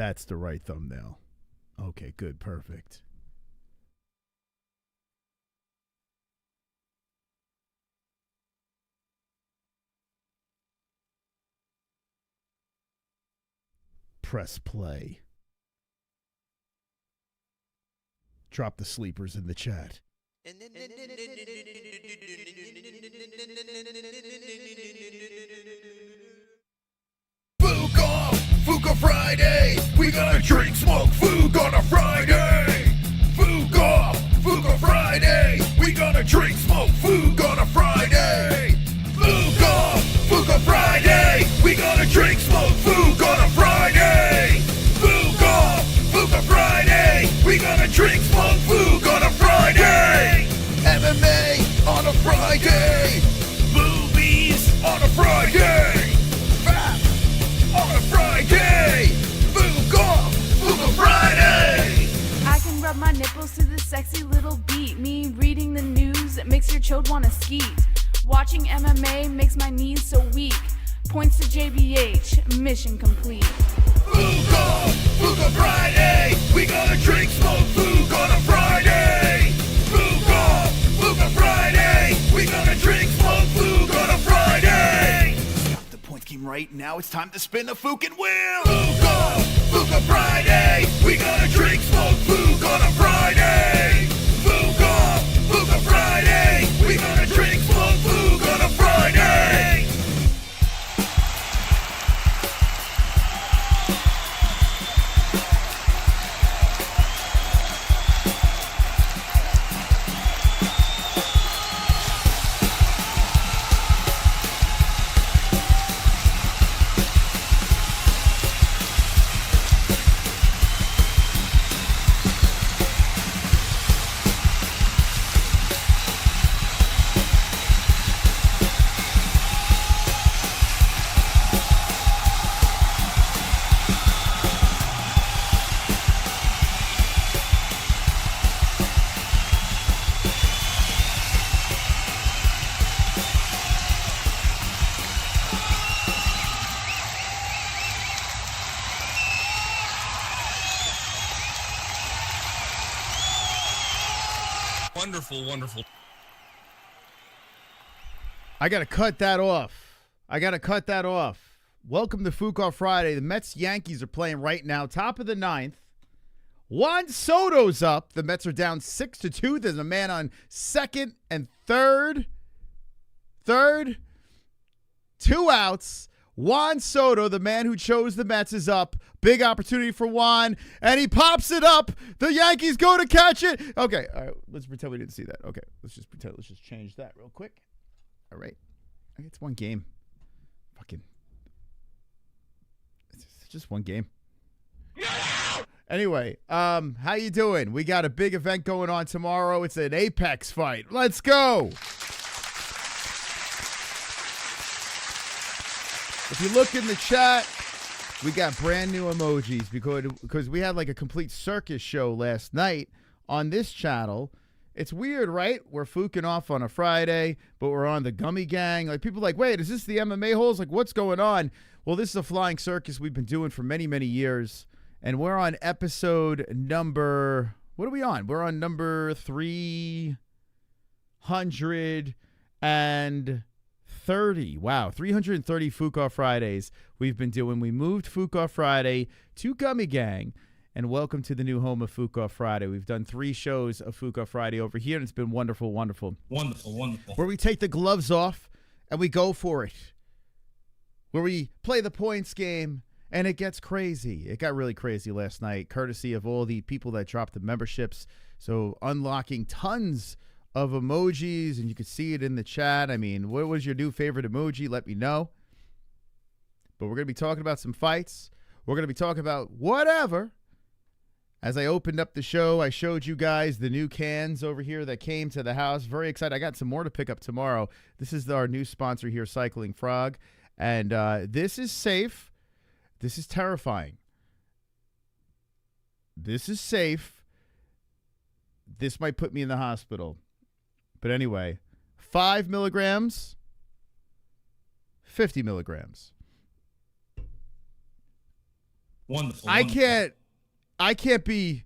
That's the right thumbnail. Okay, good, perfect. Press play. Drop the sleepers in the chat. Fook Off Friday. We gonna drink, smoke, Fook on a Friday. Fook Off Friday. We gonna drink, smoke, Fook on a Friday. Fook Off Friday. We gonna drink, smoke, Fook on a Friday. Fook Off Friday. We gonna drink, smoke, Fook on a Friday. MMA on a Friday. Movies on a Friday. On a Friday, Fook Off Friday. I can rub my nipples to this sexy little beat. Me reading the news, it makes your chode wanna skeet. Watching MMA makes my knees so weak. Points to JBH, mission complete. Fook Off Friday. We gonna drink, smoke, Fook on a Friday. Fook Off Friday. We gonna drink, smoke, Fook on a Friday. The points came right, now it's time to spin the Fookin' wheel. Fook Off Friday. We gonna drink, smoke, Fook on a Friday. Fook Off Friday. We gonna drink, smoke, Fook on a Friday. Wonderful, wonderful. I got to cut that off. Welcome to Fook Off Friday. The Mets-Yankees are playing right now. Top of the ninth. Juan Soto's up. The Mets are down 6-2. There's a man on second and third. 2 outs. Juan Soto, the man who chose the Mets, is up. Big opportunity for Juan, and he pops it up. The Yankees go to catch it. Okay, all right, let's pretend we didn't see that. Okay, let's just pretend. Let's just change that real quick. All right. It's one game. It's just one game. Anyway, how you doing? We got a big event going on tomorrow. It's an Apex fight. Let's go. If you look in the chat, we got brand new emojis because we had like a complete circus show last night on this channel. It's weird, right? We're fooking off on a Friday, but we're on the Gummy Gang. Like, people are like, wait, is this the MMA-Holes? Like, what's going on? Well, this is a flying circus we've been doing for many, many years, and we're on episode number, what are we on? We're on number 330. Wow, 330 Fook Off Fridays we've been doing. We moved Fook Off Friday to Gummy Gang, and welcome to the new home of Fook Off Friday. We've done 3 shows of Fook Off Friday over here, and it's been wonderful, wonderful. Wonderful, wonderful. Where we take the gloves off, and we go for it. Where we play the points game, and it gets crazy. It got really crazy last night, courtesy of all the people that dropped the memberships. So unlocking tons of emojis, and you can see it in the chat. I mean, what was your new favorite emoji? Let me know. But we're going to be talking about some fights. We're going to be talking about whatever. As I opened up the show, I showed you guys the new cans over here that came to the house. Very excited. I got some more to pick up tomorrow. This is our new sponsor here, Cycling Frog. And this is safe. This is terrifying. This is safe. This might put me in the hospital. But anyway, 5 milligrams, 50 milligrams. Wonderful. I can't be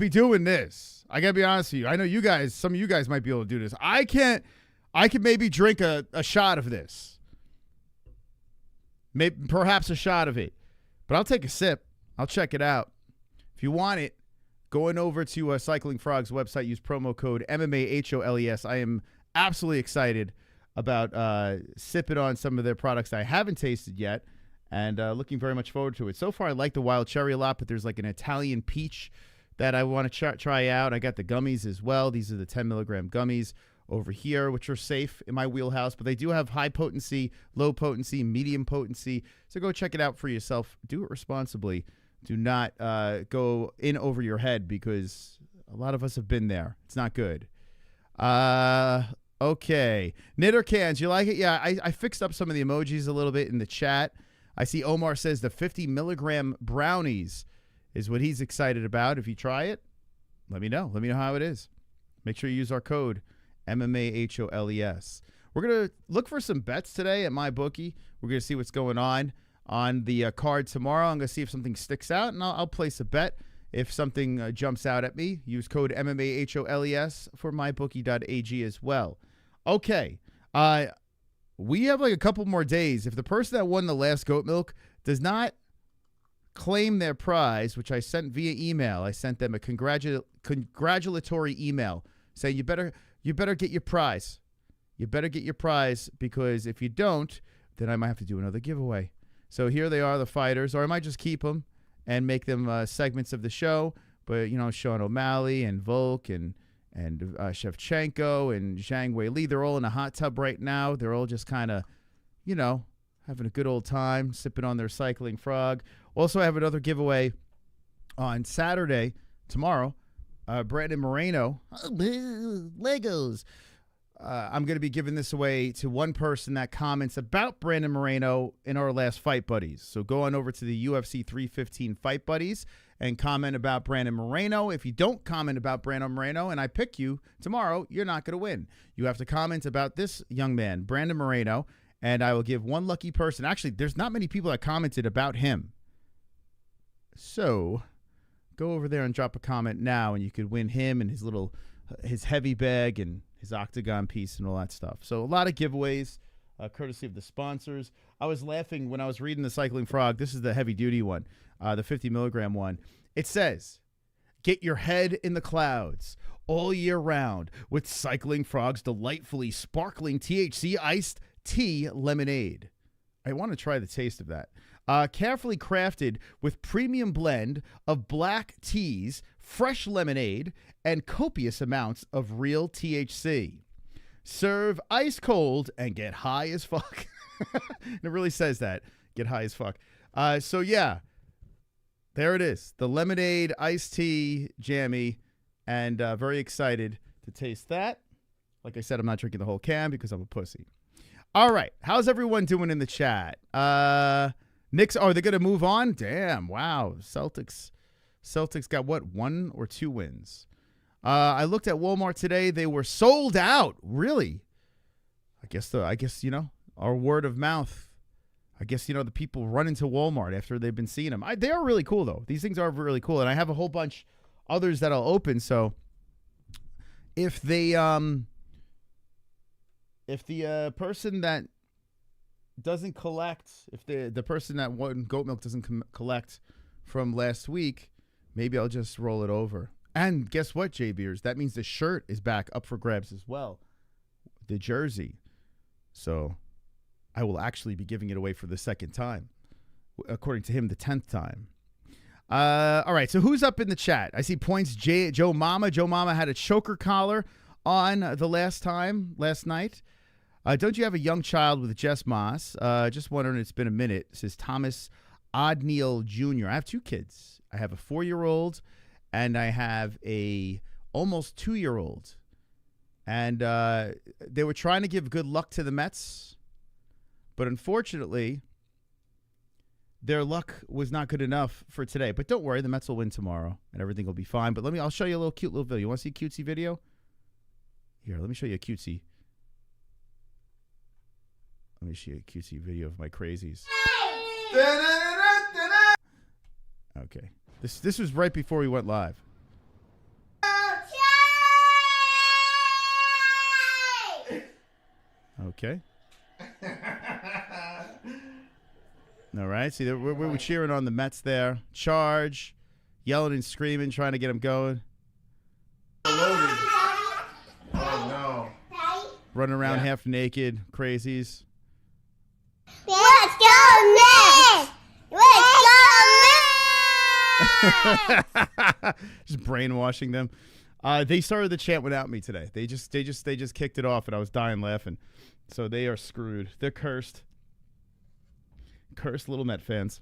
doing this. I gotta be honest with you. I know you guys, some of you guys might be able to do this. I could maybe drink a shot of this. Maybe perhaps a shot of it. But I'll take a sip. I'll check it out. If you want it, going over to Cycling Frog's website, use promo code MMA-HOLES. I am absolutely excited about sipping on some of their products I haven't tasted yet, and looking very much forward to it. So far, I like the wild cherry a lot, but there's like an Italian peach that I want to try out. I got the gummies as well. These are the 10 milligram gummies over here, which are safe in my wheelhouse, but they do have high potency, low potency, medium potency. So go check it out for yourself. Do it responsibly. Do not go in over your head, because a lot of us have been there. It's not good. Okay. Knitter cans, you like it? Yeah, I fixed up some of the emojis a little bit in the chat. I see Omar says the 50 milligram brownies is what he's excited about. If you try it, let me know. Let me know how it is. Make sure you use our code MMA-HOLES. We're going to look for some bets today at MyBookie. We're going to see what's going on the card tomorrow. I'm going to see if something sticks out, and I'll place a bet. If something jumps out at me, use code MMA-HOLES for mybookie.ag as well. Okay. We have like a couple more days. If the person that won the last goat milk does not claim their prize, which I sent via email, I sent them a congratulatory email saying you better get your prize. You better get your prize, because if you don't, then I might have to do another giveaway. So here they are, the fighters, or I might just keep them and make them segments of the show. But, you know, Sean O'Malley and Volk and Shevchenko and Zhang Wei Li, they're all in a hot tub right now. They're all just kind of, you know, having a good old time, sipping on their Cycling Frog. Also, I have another giveaway on Saturday, tomorrow. Brandon Moreno, Legos. I'm going to be giving this away to one person that comments about Brandon Moreno in our last Fight Buddies. So go on over to the UFC 315 Fight Buddies and comment about Brandon Moreno. If you don't comment about Brandon Moreno and I pick you tomorrow, you're not going to win. You have to comment about this young man, Brandon Moreno, and I will give one lucky person. Actually, there's not many people that commented about him. So go over there and drop a comment now, and you could win him and his heavy bag and his octagon piece and all that stuff. So a lot of giveaways, courtesy of the sponsors. I was laughing when I was reading the Cycling Frog. This is the heavy duty one, the 50 milligram one. It says, get your head in the clouds all year round with Cycling Frog's delightfully sparkling THC iced tea lemonade. I want to try the taste of that. Carefully crafted with premium blend of black teas, fresh lemonade, and copious amounts of real THC. Serve ice cold and get high as fuck. It really says that. Get high as fuck. So, yeah, there it is. The lemonade iced tea jammy, and very excited to taste that. Like I said, I'm not drinking the whole can because I'm a pussy. All right. How's everyone doing in the chat? Knicks, are they going to move on? Damn, wow. Celtics got, what, 1 or 2 wins? I looked at Walmart today. They were sold out. Really? I guess, you know, our word of mouth. I guess, you know, the people run into Walmart after they've been seeing them. They are really cool, though. These things are really cool. And I have a whole bunch others that I'll open. So if the person that doesn't collect, if the person that won goat milk doesn't collect from last week, maybe I'll just roll it over. And guess what, J-Beers? That means the shirt is back up for grabs as well. The jersey. So I will actually be giving it away for the second time. According to him, the 10th time. All right, so who's up in the chat? I see points. Joe Mama. Joe Mama had a choker collar on the last night. Don't you have a young child with Jess Moss? Just wondering, it's been a minute. Says Thomas Odneal Jr. I have 2 kids. I have a 4-year-old and I have a almost 2-year-old. And they were trying to give good luck to the Mets, but unfortunately, their luck was not good enough for today. But don't worry, the Mets will win tomorrow and everything will be fine. But I'll show you a cute little video. You want to see a cutesy video? Here, let me show you a cutesy. Let me show you a cutesy video of my crazies. Okay. This was right before we went live. Okay. All right. See, we're cheering on the Mets there. Charge. Yelling and screaming, trying to get them going. Loaded. Oh, no. Running around half naked. Crazies. Let's go, Mets! Let's go, Mets! Just brainwashing them. They started the chant without me today. They just kicked it off, and I was dying laughing. So they are screwed. They're cursed. Cursed little Met fans.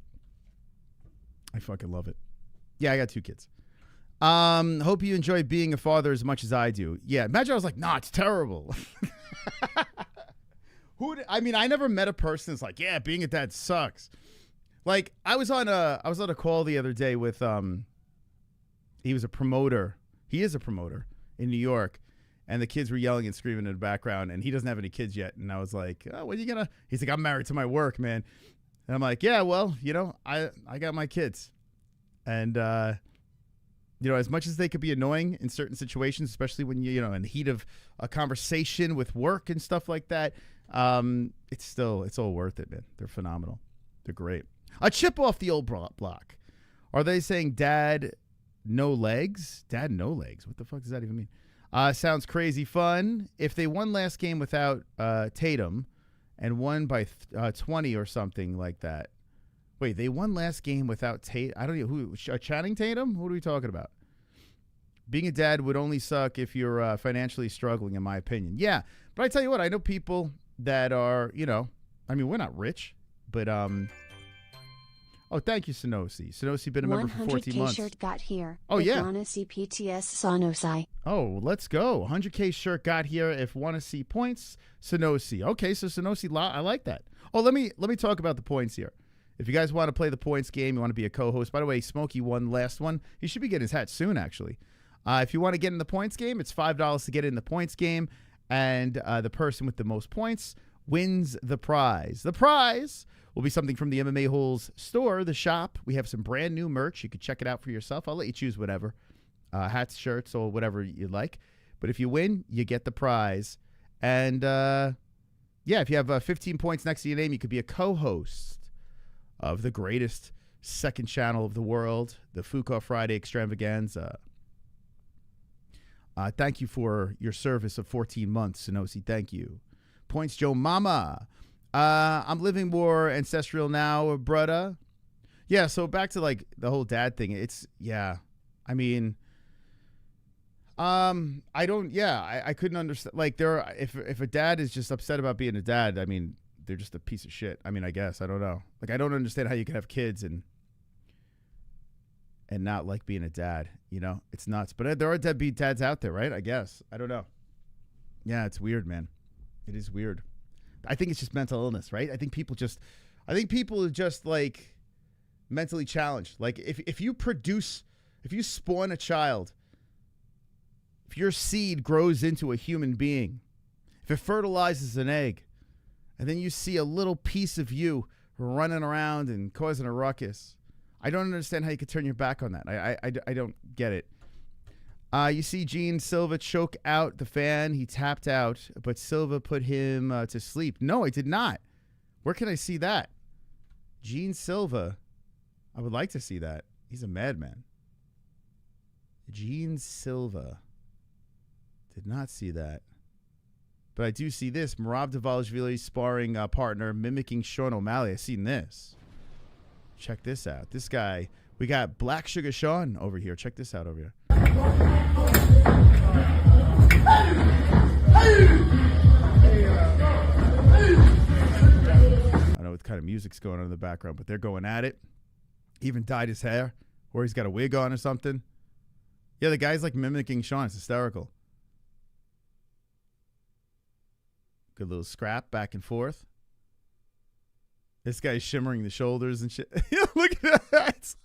I fucking love it. Yeah, I got 2 kids. Hope you enjoy being a father as much as I do. Yeah, imagine I was like, nah, it's terrible. I never met a person that's like, yeah, being a dad sucks. Like, I was on a call the other day with he was a promoter. He is a promoter in New York, and the kids were yelling and screaming in the background, and he doesn't have any kids yet. And I was like, oh, when are you gonna? He's like, I'm married to my work, man. And I'm like, yeah, well, I got my kids, and as much as they could be annoying in certain situations, especially when in the heat of a conversation with work and stuff like that, it's all worth it, man. They're phenomenal. They're great. A chip off the old block. Are they saying dad no legs? Dad no legs. What the fuck does that even mean? Sounds crazy fun. If they won last game without Tatum and won by 20 or something like that. Wait, they won last game without Tatum? I don't know who. Channing Tatum? What are we talking about? Being a dad would only suck if you're financially struggling, in my opinion. Yeah, but I tell you what, I know people that are, we're not rich, but oh, thank you, Sonosi. Sonosi been a member for 14 months. 100K shirt got here. Oh, yeah. Wanna see PTS Sonosai. Oh, let's go. 100K shirt got here. If want to see points, Sonosi. Okay, so Sonosi, I like that. Oh, let me talk about the points here. If you guys want to play the points game, you want to be a co-host. By the way, Smokey won last one. He should be getting his hat soon, actually. If you want to get in the points game, it's $5 to get in the points game, and the person with the most points wins the prize. The prize will be something from the MMA-Holes store, the shop. We have some brand new merch. You can check it out for yourself. I'll let you choose whatever, hats, shirts, or whatever you like. But if you win, you get the prize. And, if you have 15 points next to your name, you could be a co-host of the greatest second channel of the world, the Fook Off Friday extravaganza. Thank you for your service of 14 months, Sonosi. Thank you. Points, Joe Mama. I'm living more ancestral now, brother. Yeah, so back to like the whole dad thing. I couldn't understand. Like if a dad is just upset about being a dad, they're just a piece of shit. I guess. I don't know. Like, I don't understand how you can have kids and not like being a dad. It's nuts. But there are deadbeat dads out there, right? I guess. I don't know. Yeah, it's weird, man. It is weird. I think it's just mental illness, right? I think people are just like mentally challenged. Like if you spawn a child, if your seed grows into a human being, if it fertilizes an egg, and then you see a little piece of you running around and causing a ruckus, I don't understand how you could turn your back on that. I don't get it. You see Gene Silva choke out the fan. He tapped out, but Silva put him to sleep. No, I did not. Where can I see that? Gene Silva. I would like to see that. He's a madman. Gene Silva. Did not see that. But I do see this. Merab Dvalishvili's sparring partner mimicking Sean O'Malley. I've seen this. Check this out. This guy. We got Black Sugar Sean over here. Check this out over here. I don't know what kind of music's going on in the background, but they're going at it. He even dyed his hair, or he's got a wig on or something. Yeah, the guy's like mimicking Sean. It's hysterical. Good little scrap back and forth. This guy's shimmering the shoulders and shit. Look at that.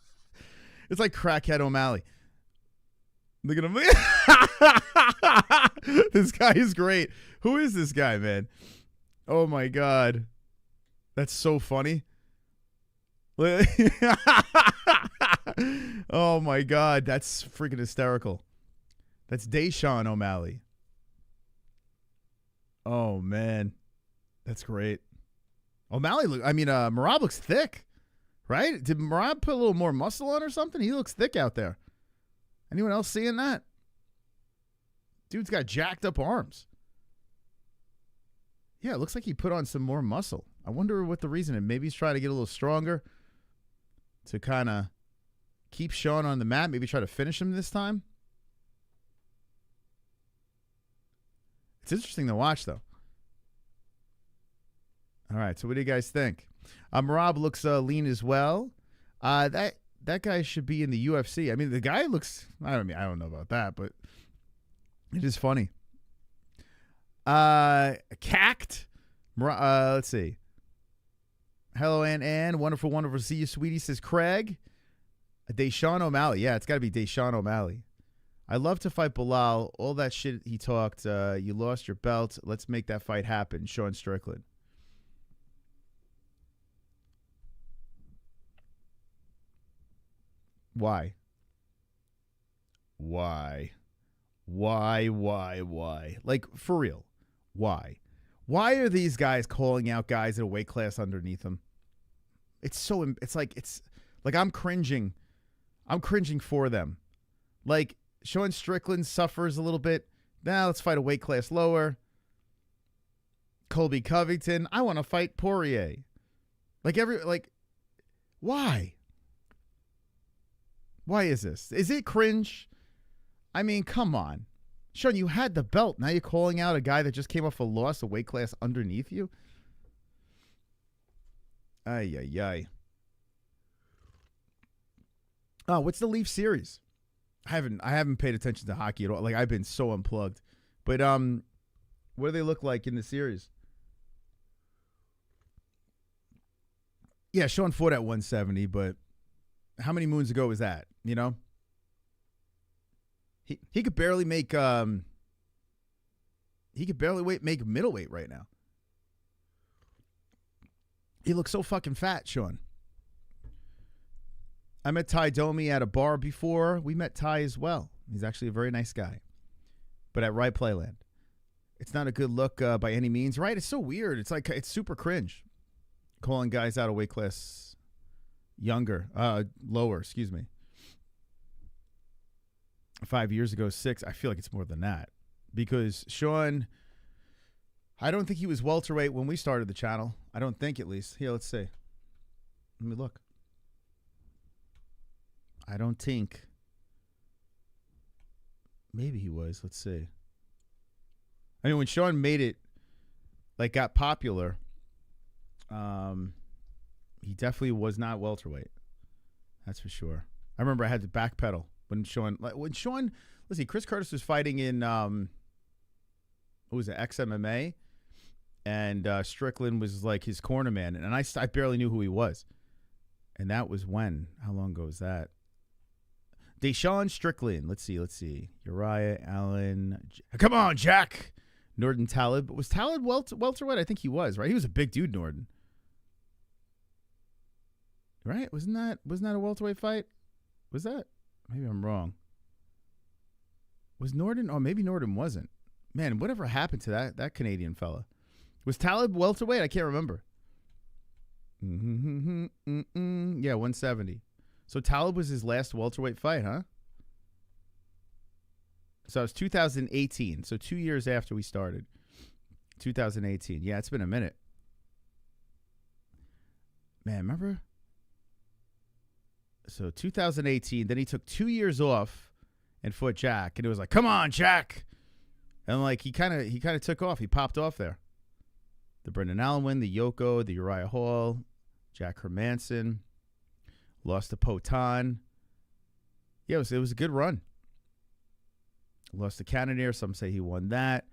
It's like crackhead O'Malley. Look at him. This guy is great. Who is this guy, man? Oh, my God. That's so funny. Oh my God, that's freaking hysterical. That's Deshaun O'Malley. Oh man, that's great. O'Malley Merab looks thick, right? Did Merab put a little more muscle on or something? He looks thick out there. Anyone else seeing that? Dude's got jacked up arms. Yeah, it looks like he put on some more muscle. I wonder what the reason is. Maybe he's trying to get a little stronger to kind of keep Sean on the mat. Maybe try to finish him this time. It's interesting to watch, though. All right, so what do you guys think? Merab looks lean as well. That guy should be in the UFC. I mean, the guy looks. I don't know about that, but it is funny. Cacked. Let's see. Hello, Ann. Wonderful to see you, sweetie, says Craig. Deshaun O'Malley. Yeah, it's got to be Deshaun O'Malley. I love to fight Bilal. All that shit he talked. You lost your belt. Let's make that fight happen. Sean Strickland. Why? Like, for real. Why? Why are these guys calling out guys in a weight class underneath them? It's like I'm cringing. I'm cringing for them. Like, Sean Strickland suffers a little bit. Now let's fight a weight class lower. Colby Covington. I want to fight Poirier. Why? Why is this? Is it cringe? I mean, come on. Sean, you had the belt. Now you're calling out a guy that just came off a loss, a weight class underneath you? Ay. Oh, what's the Leaf series? I haven't paid attention to hockey at all. Like, I've been so unplugged. But what do they look like in the series? Yeah, Sean fought at 170, but how many moons ago was that? You know? He could barely make make middleweight right now. He looks so fucking fat, Sean. I met Ty Domi at a bar before. We met Ty as well. He's actually a very nice guy. But at Right Playland. It's not a good look by any means. Right? It's so weird. It's like, it's super cringe. Calling guys out of weight class lower, excuse me. 5 years ago, 6. I feel like it's more than that. Because Sean, I don't think he was welterweight when we started the channel. I don't think, at least. Here, let's see. Let me look. I don't think. Maybe he was. Let's see. I mean, when Sean made it, like, got popular, he definitely was not welterweight. That's for sure. I remember I had to backpedal when Sean, let's see, Chris Curtis was fighting in, what was it, XMMA, and Strickland was like his corner man, and I barely knew who he was. And that was when? How long ago was that? Deshaun Strickland. Let's see. Uriah Allen. Come on, Jack. Norden Talib. Was Talib welterweight? I think he was, right? He was a big dude, Norden. Right? Wasn't that a welterweight fight? Was that? Maybe I'm wrong. Was Norden? Oh, maybe Norden wasn't. Man, whatever happened to that Canadian fella? Was Talib welterweight? I can't remember. Yeah, 170. So Talib was his last welterweight fight, huh? So it was 2018. So 2 years after we started. 2018. Yeah, it's been a minute. Man, remember? So 2018. Then he took 2 years off and fought Jack. And it was like, come on, Jack. And like he kind of took off. He popped off there. The Brendan Allen win, the Yoko, the Uriah Hall, Jack Hermanson. Lost to Potan. Yeah, it was a good run. Lost to Cannonier. Some say he won that.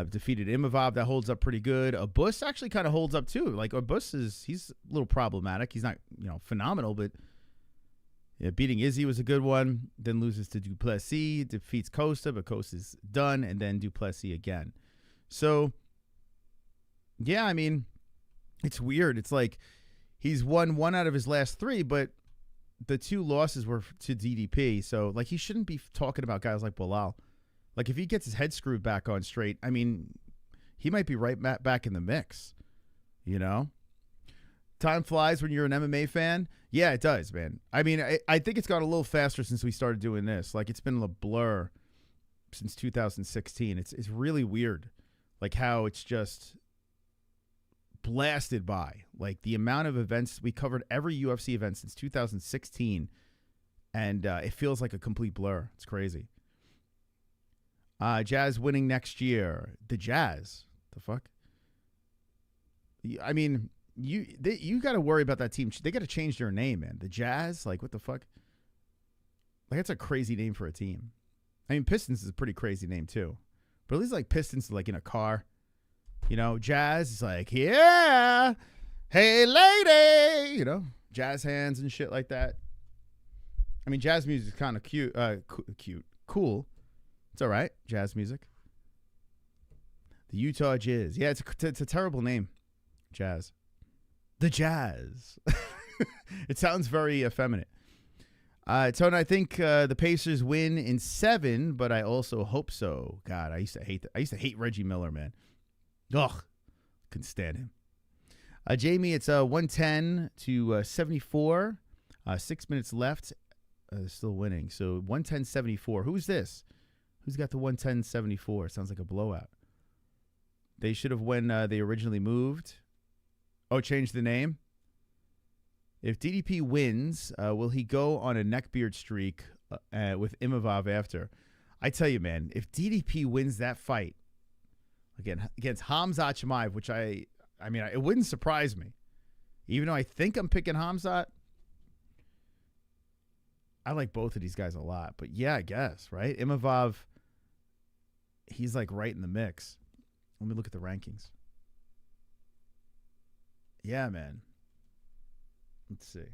Defeated Imavov. That holds up pretty good. Abus actually kind of holds up too. Like Abus he's a little problematic. He's not, phenomenal, but yeah, beating Izzy was a good one. Then loses to Duplessis. Defeats Costa, but Costa's done. And then Duplessis again. So, yeah, I mean, it's weird. It's like he's won one out of his last 3, but the 2 losses were to DDP. So, like, he shouldn't be talking about guys like Bilal. Like, if he gets his head screwed back on straight, I mean, he might be right back in the mix, you know? Time flies when you're an MMA fan. Yeah, it does, man. I mean, I think it's gone a little faster since we started doing this. Like, it's been a blur since 2016. It's really weird, like, how it's just blasted by. Like, the amount of events, we covered every UFC event since 2016, and it feels like a complete blur. It's crazy. Jazz winning next year. The Jazz. The fuck? I mean, you got to worry about that team. They got to change their name, man. The Jazz? Like, what the fuck? Like, that's a crazy name for a team. I mean, Pistons is a pretty crazy name, too. But at least, like, Pistons, like, in a car. You know, Jazz is like, yeah, hey, lady. You know, jazz hands and shit like that. I mean, jazz music is kind of cute. Cool. It's all right, jazz music. The Utah Jizz. Yeah, it's a terrible name, Jazz. The Jazz. It sounds very effeminate. Tony, I think the Pacers win in 7, but I also hope so. God, I used to hate Reggie Miller, man. Ugh, couldn't stand him. Jamie, it's 110 to 74. 6 minutes left. Still winning. So 110-74. Who's this? Who's got the 110-74? Sounds like a blowout. They should have when they originally moved. Oh, changed the name? If DDP wins, will he go on a neckbeard streak with Imavov after? I tell you, man, if DDP wins that fight against Khamzat Chimaev, which I mean, it wouldn't surprise me. Even though I think I'm picking Khamzat, I like both of these guys a lot. But yeah, I guess, right? Imavov, he's like right in the mix. Let me look at the rankings. Yeah, man. Let's see.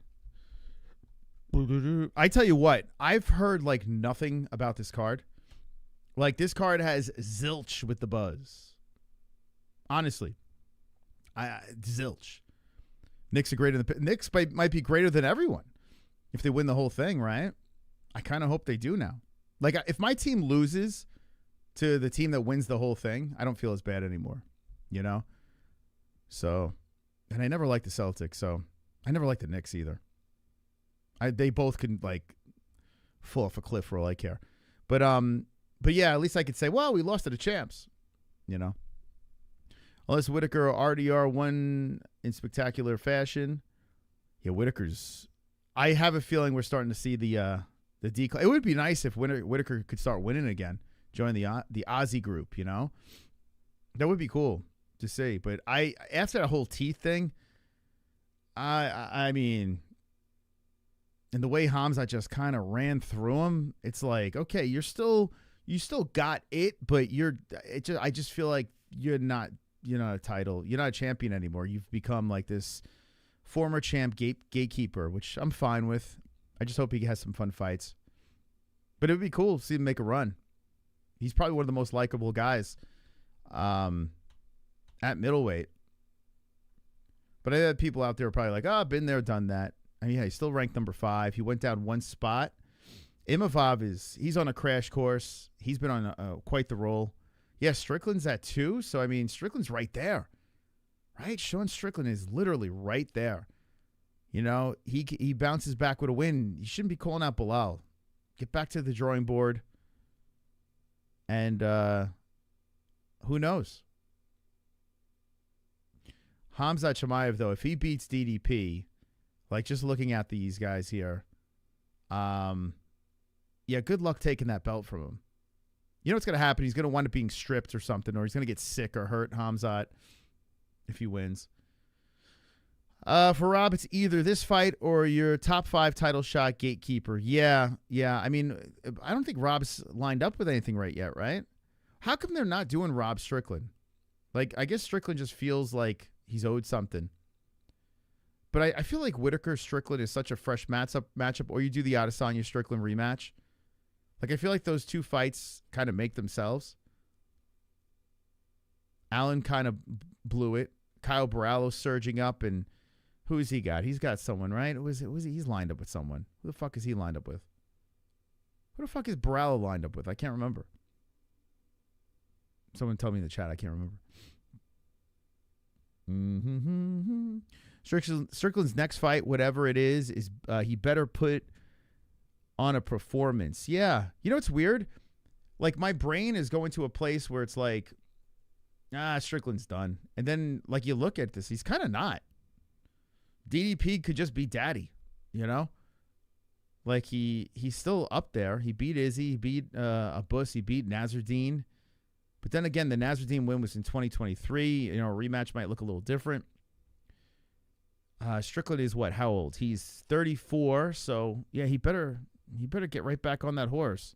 I tell you what, I've heard like nothing about this card. Like, this card has zilch with the buzz. Honestly. Zilch. Knicks are greater than Knicks might be greater than everyone if they win the whole thing, right? I kind of hope they do now. Like, if my team loses to the team that wins the whole thing, I don't feel as bad anymore, you know? So, and I never liked the Celtics, so I never liked the Knicks either. They both can, like, fall off a cliff for all I care. But yeah, at least I could say, well, we lost to the champs, you know? Unless Whitaker or RDR won in spectacular fashion. Yeah, Whitaker's... I have a feeling we're starting to see the decline. It would be nice if Whitaker could start winning again, join the Ozzy group, you know? That would be cool to see. But after that whole teeth thing, I mean, and the way Khamzat just kind of ran through him, it's like, okay, you still got it, but I just feel like you're not a title. You're not a champion anymore. You've become like this former champ gatekeeper, which I'm fine with. I just hope he has some fun fights. But it would be cool to see him make a run. He's probably one of the most likable guys at middleweight. But I have people out there probably like, oh, been there, done that. I mean, yeah, he's still ranked number 5. He went down 1 spot. Imavov he's on a crash course. He's been on quite the roll. Yeah, Strickland's at 2. So, I mean, Strickland's right there. Right? Sean Strickland is literally right there. You know, he bounces back with a win. You shouldn't be calling out Bilal. Get back to the drawing board. And who knows? Khamzat Chimaev, though, if he beats DDP, like just looking at these guys here, yeah, good luck taking that belt from him. You know what's going to happen? He's going to wind up being stripped or something, or he's going to get sick or hurt, Khamzat, if he wins. For Rob, it's either this fight or your top 5 title shot gatekeeper. Yeah. I mean, I don't think Rob's lined up with anything right yet, right? How come they're not doing Rob Strickland? Like, I guess Strickland just feels like he's owed something. But I feel like Whitaker-Strickland is such a fresh matchup, or you do the Adesanya-Strickland rematch. Like, I feel like those 2 fights kind of make themselves. Allen kind of blew it. Kyle Borrallo surging up, and who's he got? He's got someone, right? He's lined up with someone. Who the fuck is he lined up with? Who the fuck is Barala lined up with? I can't remember. Someone tell me in the chat. I can't remember. Strickland's next fight, whatever it is he better put on a performance. Yeah. You know what's weird? Like, my brain is going to a place where it's like, Strickland's done. And then, like, you look at this, he's kind of not. DDP could just be daddy, you know? Like, he's still up there. He beat Izzy. He beat Abus. He beat Nasruddin. But then again, the Nasruddin win was in 2023. You know, a rematch might look a little different. Strickland is what? How old? He's 34. So, yeah, he better get right back on that horse.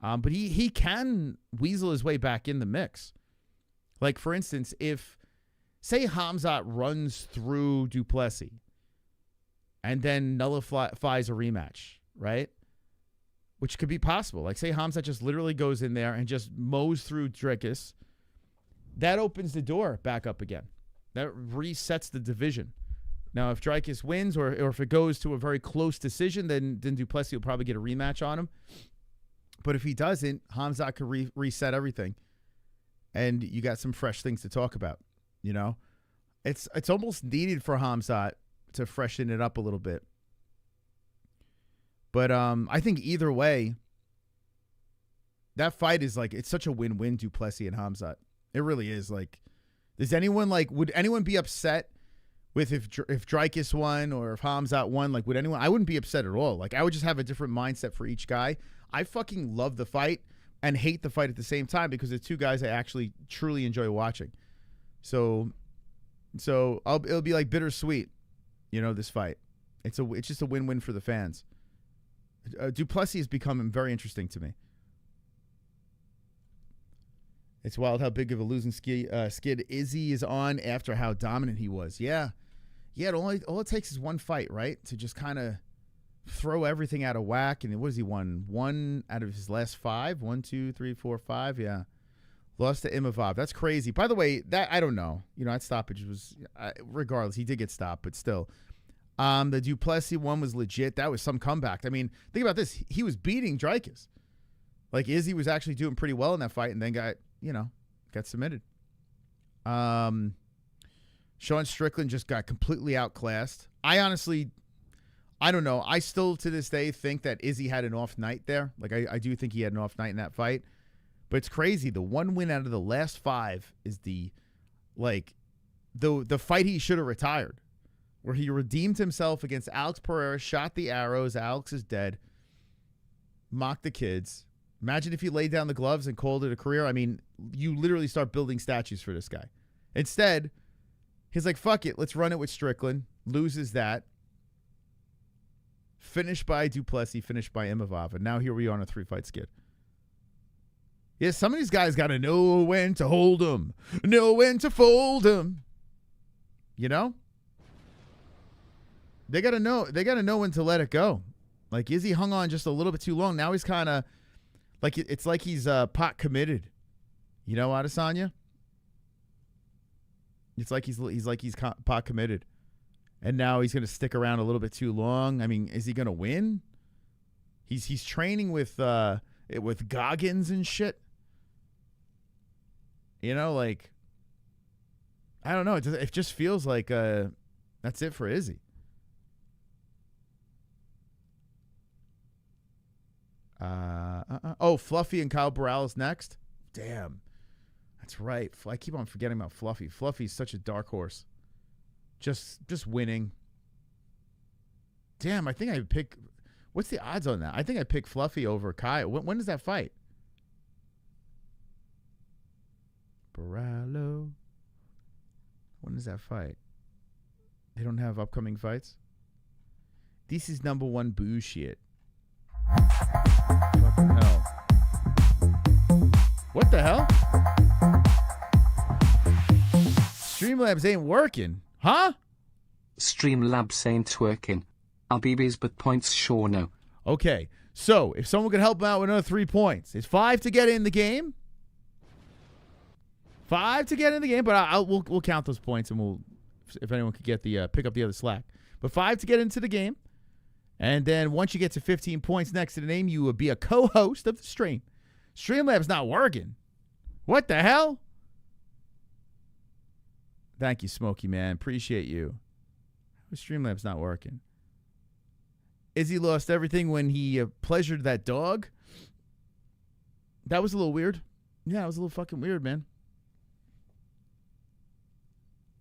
But he can weasel his way back in the mix. Like, for instance, if, say, Hamzat runs through Duplessis and then nullifies a rematch, right? Which could be possible. Like, say Hamzat just literally goes in there and just mows through Dricus. That opens the door back up again. That resets the division. Now, if Dricus wins or if it goes to a very close decision, then Duplessis will probably get a rematch on him. But if he doesn't, Hamzat could reset everything. And you got some fresh things to talk about, you know? It's almost needed for Hamzat to freshen it up a little bit. But I think either way, that fight is like, it's such a win-win, Duplessis and Hamzat. It really is. Like, does anyone, like, would anyone be upset with if Dricus won or if Hamzat won? Like, would anyone? I wouldn't be upset at all. Like, I would just have a different mindset for each guy. I fucking love the fight and hate the fight at the same time because they're two guys I actually truly enjoy watching. So it'll be like bittersweet, you know, this fight. It's just a win-win for the fans. Duplessis is becoming very interesting to me. It's wild how big of a losing skid Izzy is on after how dominant he was. Yeah. All it takes is one fight, right? To just kind of throw everything out of whack. And what has he won? 1 out of his last 5? 1, 2, 3, 4, 5. Yeah. Lost to Imavov. That's crazy. By the way, that I don't know. You know, that stoppage was, regardless, he did get stopped, but still. The Duplessis one was legit. That was some comeback. I mean, think about this. He was beating Dricus. Like, Izzy was actually doing pretty well in that fight and then got submitted. Sean Strickland just got completely outclassed. I don't know. I still, to this day, think that Izzy had an off night there. Like, I do think he had an off night in that fight. But it's crazy. The one win out of the last 5 is the fight he should have retired, where he redeemed himself against Alex Pereira, shot the arrows. Alex is dead. Mocked the kids. Imagine if he laid down the gloves and called it a career. I mean, you literally start building statues for this guy. Instead, he's like, fuck it. Let's run it with Strickland. Loses that. Finished by Duplessis. Finished by Imavov. And now here we are on a 3-fight skid. Yeah, some of these guys got to know when to hold them. Know when to fold them. You know? They got to know when to let it go. Like, Izzy hung on just a little bit too long. Now he's kind of like, it's like he's pot committed. You know, Adesanya? It's like he's pot committed. And now he's going to stick around a little bit too long. I mean, is he going to win? He's training with Goggins and shit. You know, like, I don't know. It just feels like that's it for Izzy. Oh, Fluffy and Kyle Burrell's next. Damn, that's right. I keep on forgetting about Fluffy. Fluffy's such a dark horse. Just winning. Damn, I think I pick. What's the odds on that? I think I pick Fluffy over Kyle. When does that fight? Burrell. When does that fight? They don't have upcoming fights. This is number 1 bullshit. Fucking hell. What the hell? Streamlabs ain't working. Huh? Streamlabs ain't working. Albibis but points sure no. Okay. So, if someone could help him out with another 3 points. It's 5 to get in the game. 5 to get in the game, but we'll count those points and if anyone could get the pick up the other slack. But 5 to get into the game. And then once you get to 15 points next to the name, you will be a co-host of the stream. Streamlabs not working. What the hell? Thank you, Smokey Man. Appreciate you. Streamlabs not working. Izzy lost everything when he pleasured that dog. That was a little weird. Yeah, it was a little fucking weird, man.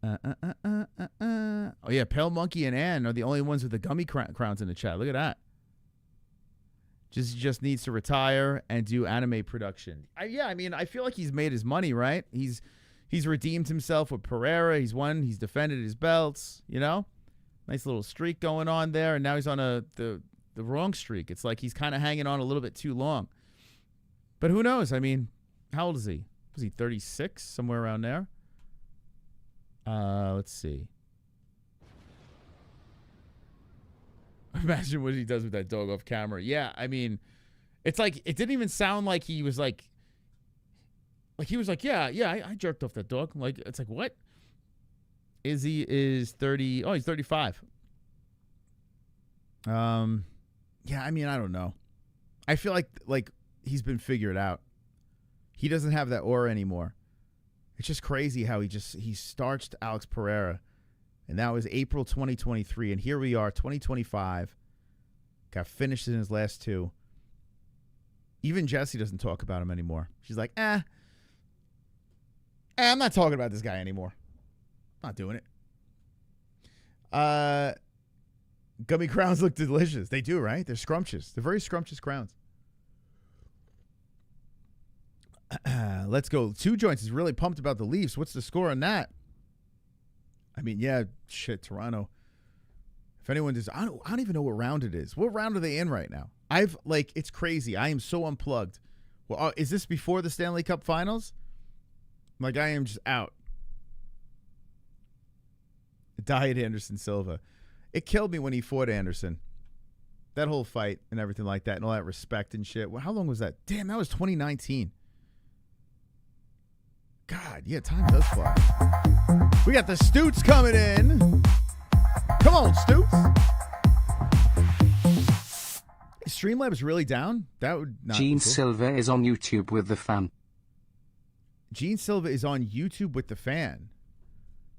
Oh, yeah, Pale Monkey and Ann are the only ones with the gummy crowns in the chat. Look at that. Just needs to retire and do anime production. Yeah, I mean, I feel like he's made his money, right? He's redeemed himself with Pereira. He's won. He's defended his belts, you know? Nice little streak going on there, and now he's on the wrong streak. It's like he's kind of hanging on a little bit too long. But who knows? I mean, how old is he? Was he 36? Somewhere around there? Let's see. Imagine what he does with that dog off camera. Yeah, I mean, it's like, it didn't even sound like he was like he was like, yeah, I jerked off that dog. Like, it's like, what? Izzy is 30. Oh, he's 35. Yeah, I mean, I don't know. I feel like he's been figured out. He doesn't have that aura anymore. It's just crazy how he starched Alex Pereira, and that was April 2023, and here we are, 2025. Got finished in his last two. Even Jessie doesn't talk about him anymore. She's like, I'm not talking about this guy anymore. Not doing it. Gummy crowns look delicious. They do, right? They're scrumptious. They're very scrumptious crowns. Let's go. Two Joints is really pumped about the Leafs. What's the score on that? I mean, yeah, shit, Toronto. If anyone does, I don't even know what round it is. What round are they in right now? It's crazy. I am so unplugged. Well, is this before the Stanley Cup Finals? Like, I am just out. Diet Anderson Silva. It killed me when he fought Anderson. That whole fight and everything like that and all that respect and shit. Well, how long was that? Damn, that was 2019. God, yeah, time does fly. We got the Stoots coming in. Come on, Stoots. Is Streamlabs really down? That would not Gene be cool. Silva is on YouTube with the fan. Gene Silva is on YouTube with the fan.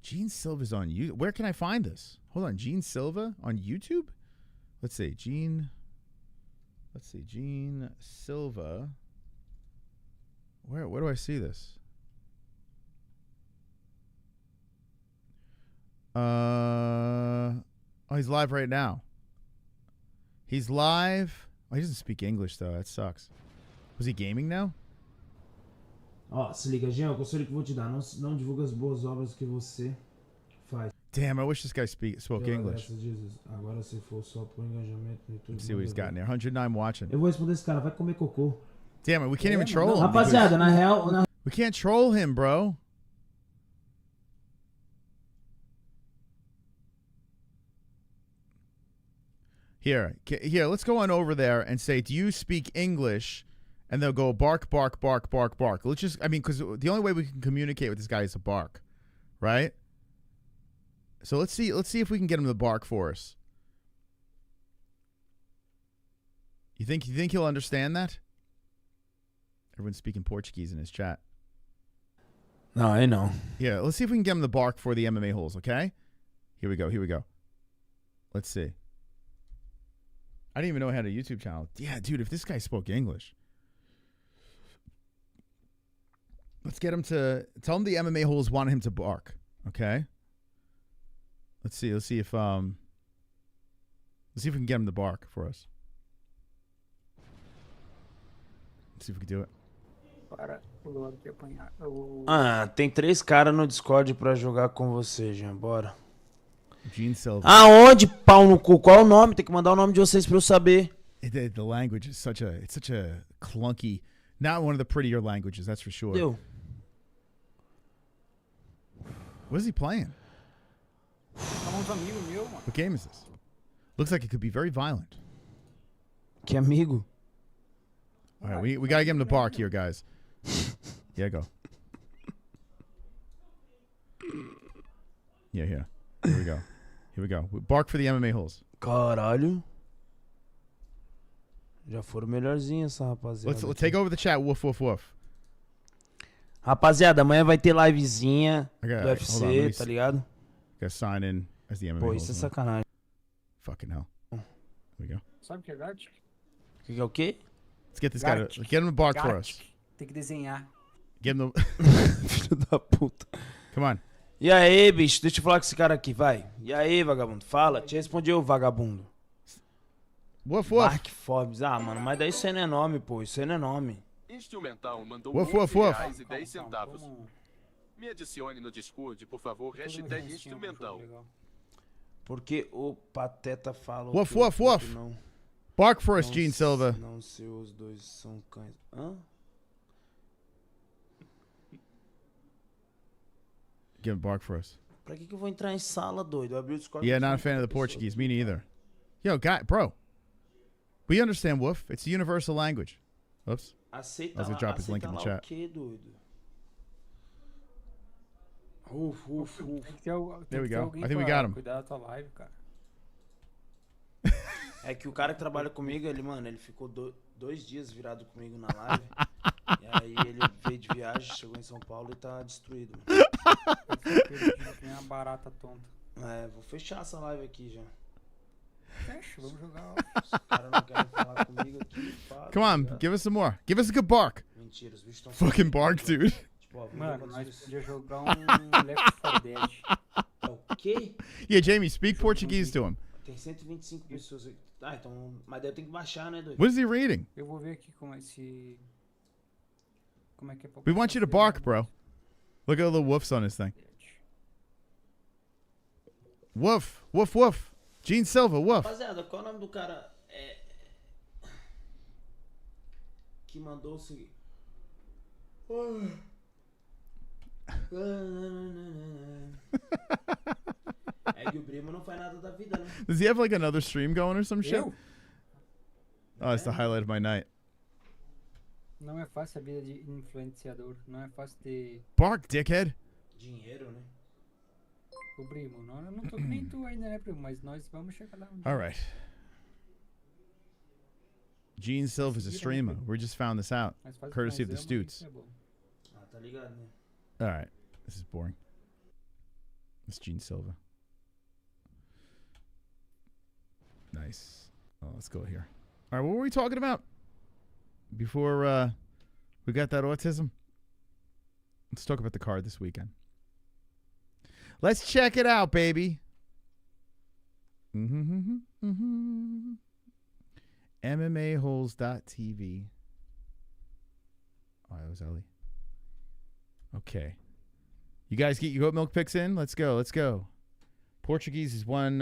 Gene Silva's on YouTube. Where can I find this? Hold on. Gene Silva on YouTube? Let's see. Gene Silva. Where do I see this? Oh, he's live right now. He's live. Oh, he doesn't speak English, though. That sucks. Was he gaming now? Ó, se liga, Jean, o conselho que vou te dar, não divulga as boas obras que você faz. Damn, I wish this guy spoke English. Graças a Jesus. Agora se for só por engajamento no YouTube. Let's see what he's got in there. 109 watching. Eu vou responder esse cara, vai comer cocô. Damn it, we can't even troll him. Rapaziada, na real, We can't troll him, bro. Here, let's go on over there and say, do you speak English? And they'll go bark, bark, bark, bark, bark. Let's just, I mean, because the only way we can communicate with this guy is to bark, right? So let's see if we can get him to bark for us. You think he'll understand that? Everyone's speaking Portuguese in his chat. No, I know. Yeah, let's see if we can get him to bark for the MMA-Holes, okay? Here we go. Let's see. I didn't even know I had a YouTube channel. Yeah, dude, if this guy spoke English. Let's get him to tell him the MMA-Holes want him to bark. Okay. Let's see if we can get him to bark for us. Let's see if we can do it. Tem 3 caras no Discord pra jogar com você, Jean. Bora. Gene Silva. Aonde, pau no cu? Qual é o nome? Tem que mandar o nome de vocês pra eu saber. The language is such a clunky, not one of the prettier languages, that's for sure. Deu. What is he playing? What game is this? Looks like it could be very violent. Que amigo. All right, we gotta get him to bark here, guys. Yeah, go. Yeah, here we go. Bark for the MMA-Holes. Caralho. Já foram melhorzinhos essa rapaziada. Let's take over the chat. Woof, woof, woof. Rapaziada, amanhã vai ter livezinha do Hold on, UFC, tá ligado? Gotta sign in as the MMA. Pô, isso é sacanagem. Fucking hell. There we go. Sabe o que é Gartic? O que é o quê? Let's get this guy to get him to bark for us. Tem que desenhar. Give him the. Filho da puta. Come on. E aí, bicho, deixa eu falar com esse cara aqui, vai. E aí, vagabundo, fala. Te respondi eu, vagabundo. Woof, woof. Mark Forbes. Ah, mano, mas daí isso aí não é nome, pô. Isso aí não é nome. Instrumental mandou Woof, woof, woof. R$11,10. Me adicione no Discord, por favor. Hashtag instrumental. Porque o Pateta fala. Woof, woof, woof. Não, Bark for us, Gene Silva. não se os dois são cães. Hã? Give him bark for us. Pra que eu vou entrar em sala, doido? Eu abri o Discord. Yeah, not a fan of the Portuguese. Me neither. Yo, guy, bro. We understand Woof. It's a universal language. Oops. Aceita I was gonna lá, drop his link in the aceita lá chat. o quê, doido? Uf. There we go. I think we got him. Cuidar da tua live, cara. É que o cara que trabalha comigo, ele ficou 2 dias virado comigo na live. E aí ele veio de viagem, chegou em São Paulo e tá destruído, mano. Que nem uma barata tonta. É, vou fechar essa live aqui já. Fecha, vamos jogar. Os caras não querem falar comigo aqui. Fala, Come on, give us some more. Give us a good bark. Mentira, os bichos estão Fucking bark, dude. Tipo, ó, Mano, nós podíamos jogar um Left 4 Dead. O quê? Yeah, Jamie, speak Portuguese to him. Tem 125 pessoas aqui. Ah, então. Mas daí eu tenho que baixar, né, doido? What is he reading? Eu vou ver aqui como é esse... Como é que é pra... We want you to bark, bro. Look at all the woofs on his thing. Woof, woof, woof. Gene Silva, woof. Rapaziada, qual é o nome do cara que mandou o seguinte? É que o primo não faz nada da vida, né? Does he have like another stream going or some shit? Eu? Oh, it's the highlight of my night. Não é fácil a vida de influenciador. Não é fácil ter Bark, dickhead. Dinheiro, né? o primo. Não, eu não tô que nem tu ainda, né, primo? Mas nós vamos chegar lá. All right. Gene Silva's a streamer. We just found this out, Mais fácil que courtesy of nós the ama, Stutes. isso é bom. Ah, tá ligado, né? All right. This is boring. It's Gene Silva. Nice. Oh, let's go here. All right, what were we talking about before we got that autism? Let's talk about the card this weekend. Let's check it out, baby. MMA-Holes.tv. Oh, that was Ellie. Okay. You guys get your goat milk picks in? Let's go. Let's go. Portuguese is one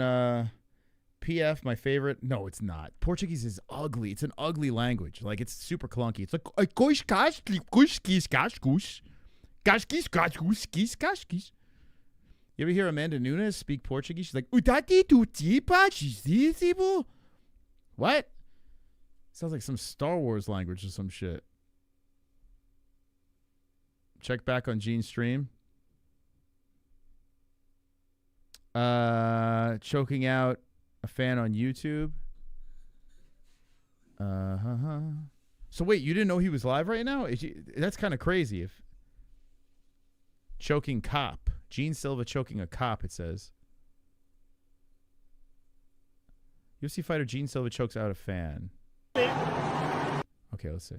PF, my favorite. No, it's not. Portuguese is ugly. It's an ugly language. Like, it's super clunky. It's like you ever hear Amanda Nunes speak Portuguese? She's like, what? Sounds like some Star Wars language or some shit. Check back on Gene's stream. Choking out a fan on YouTube. So wait, you didn't know he was live right now? That's kind of crazy. If choking cop, Gene Silva choking a cop, it says. UFC fighter Gene Silva chokes out a fan. Okay, let's see.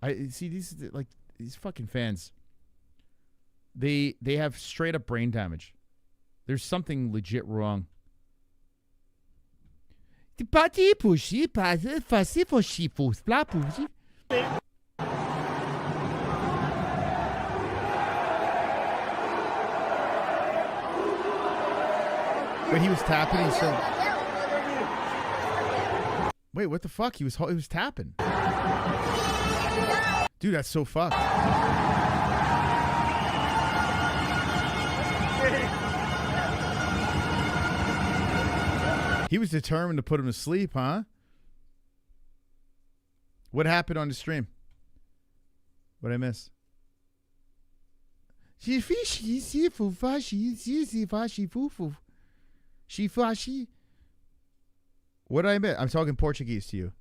I see these like these fucking fans. They have straight up brain damage. There's something legit wrong. But he was tapping. He said, "Wait, what the fuck? He was tapping." Dude, that's so fucked. He was determined to put him to sleep, huh? What happened on the stream? What'd I miss? What did I admit? I'm talking Portuguese to you.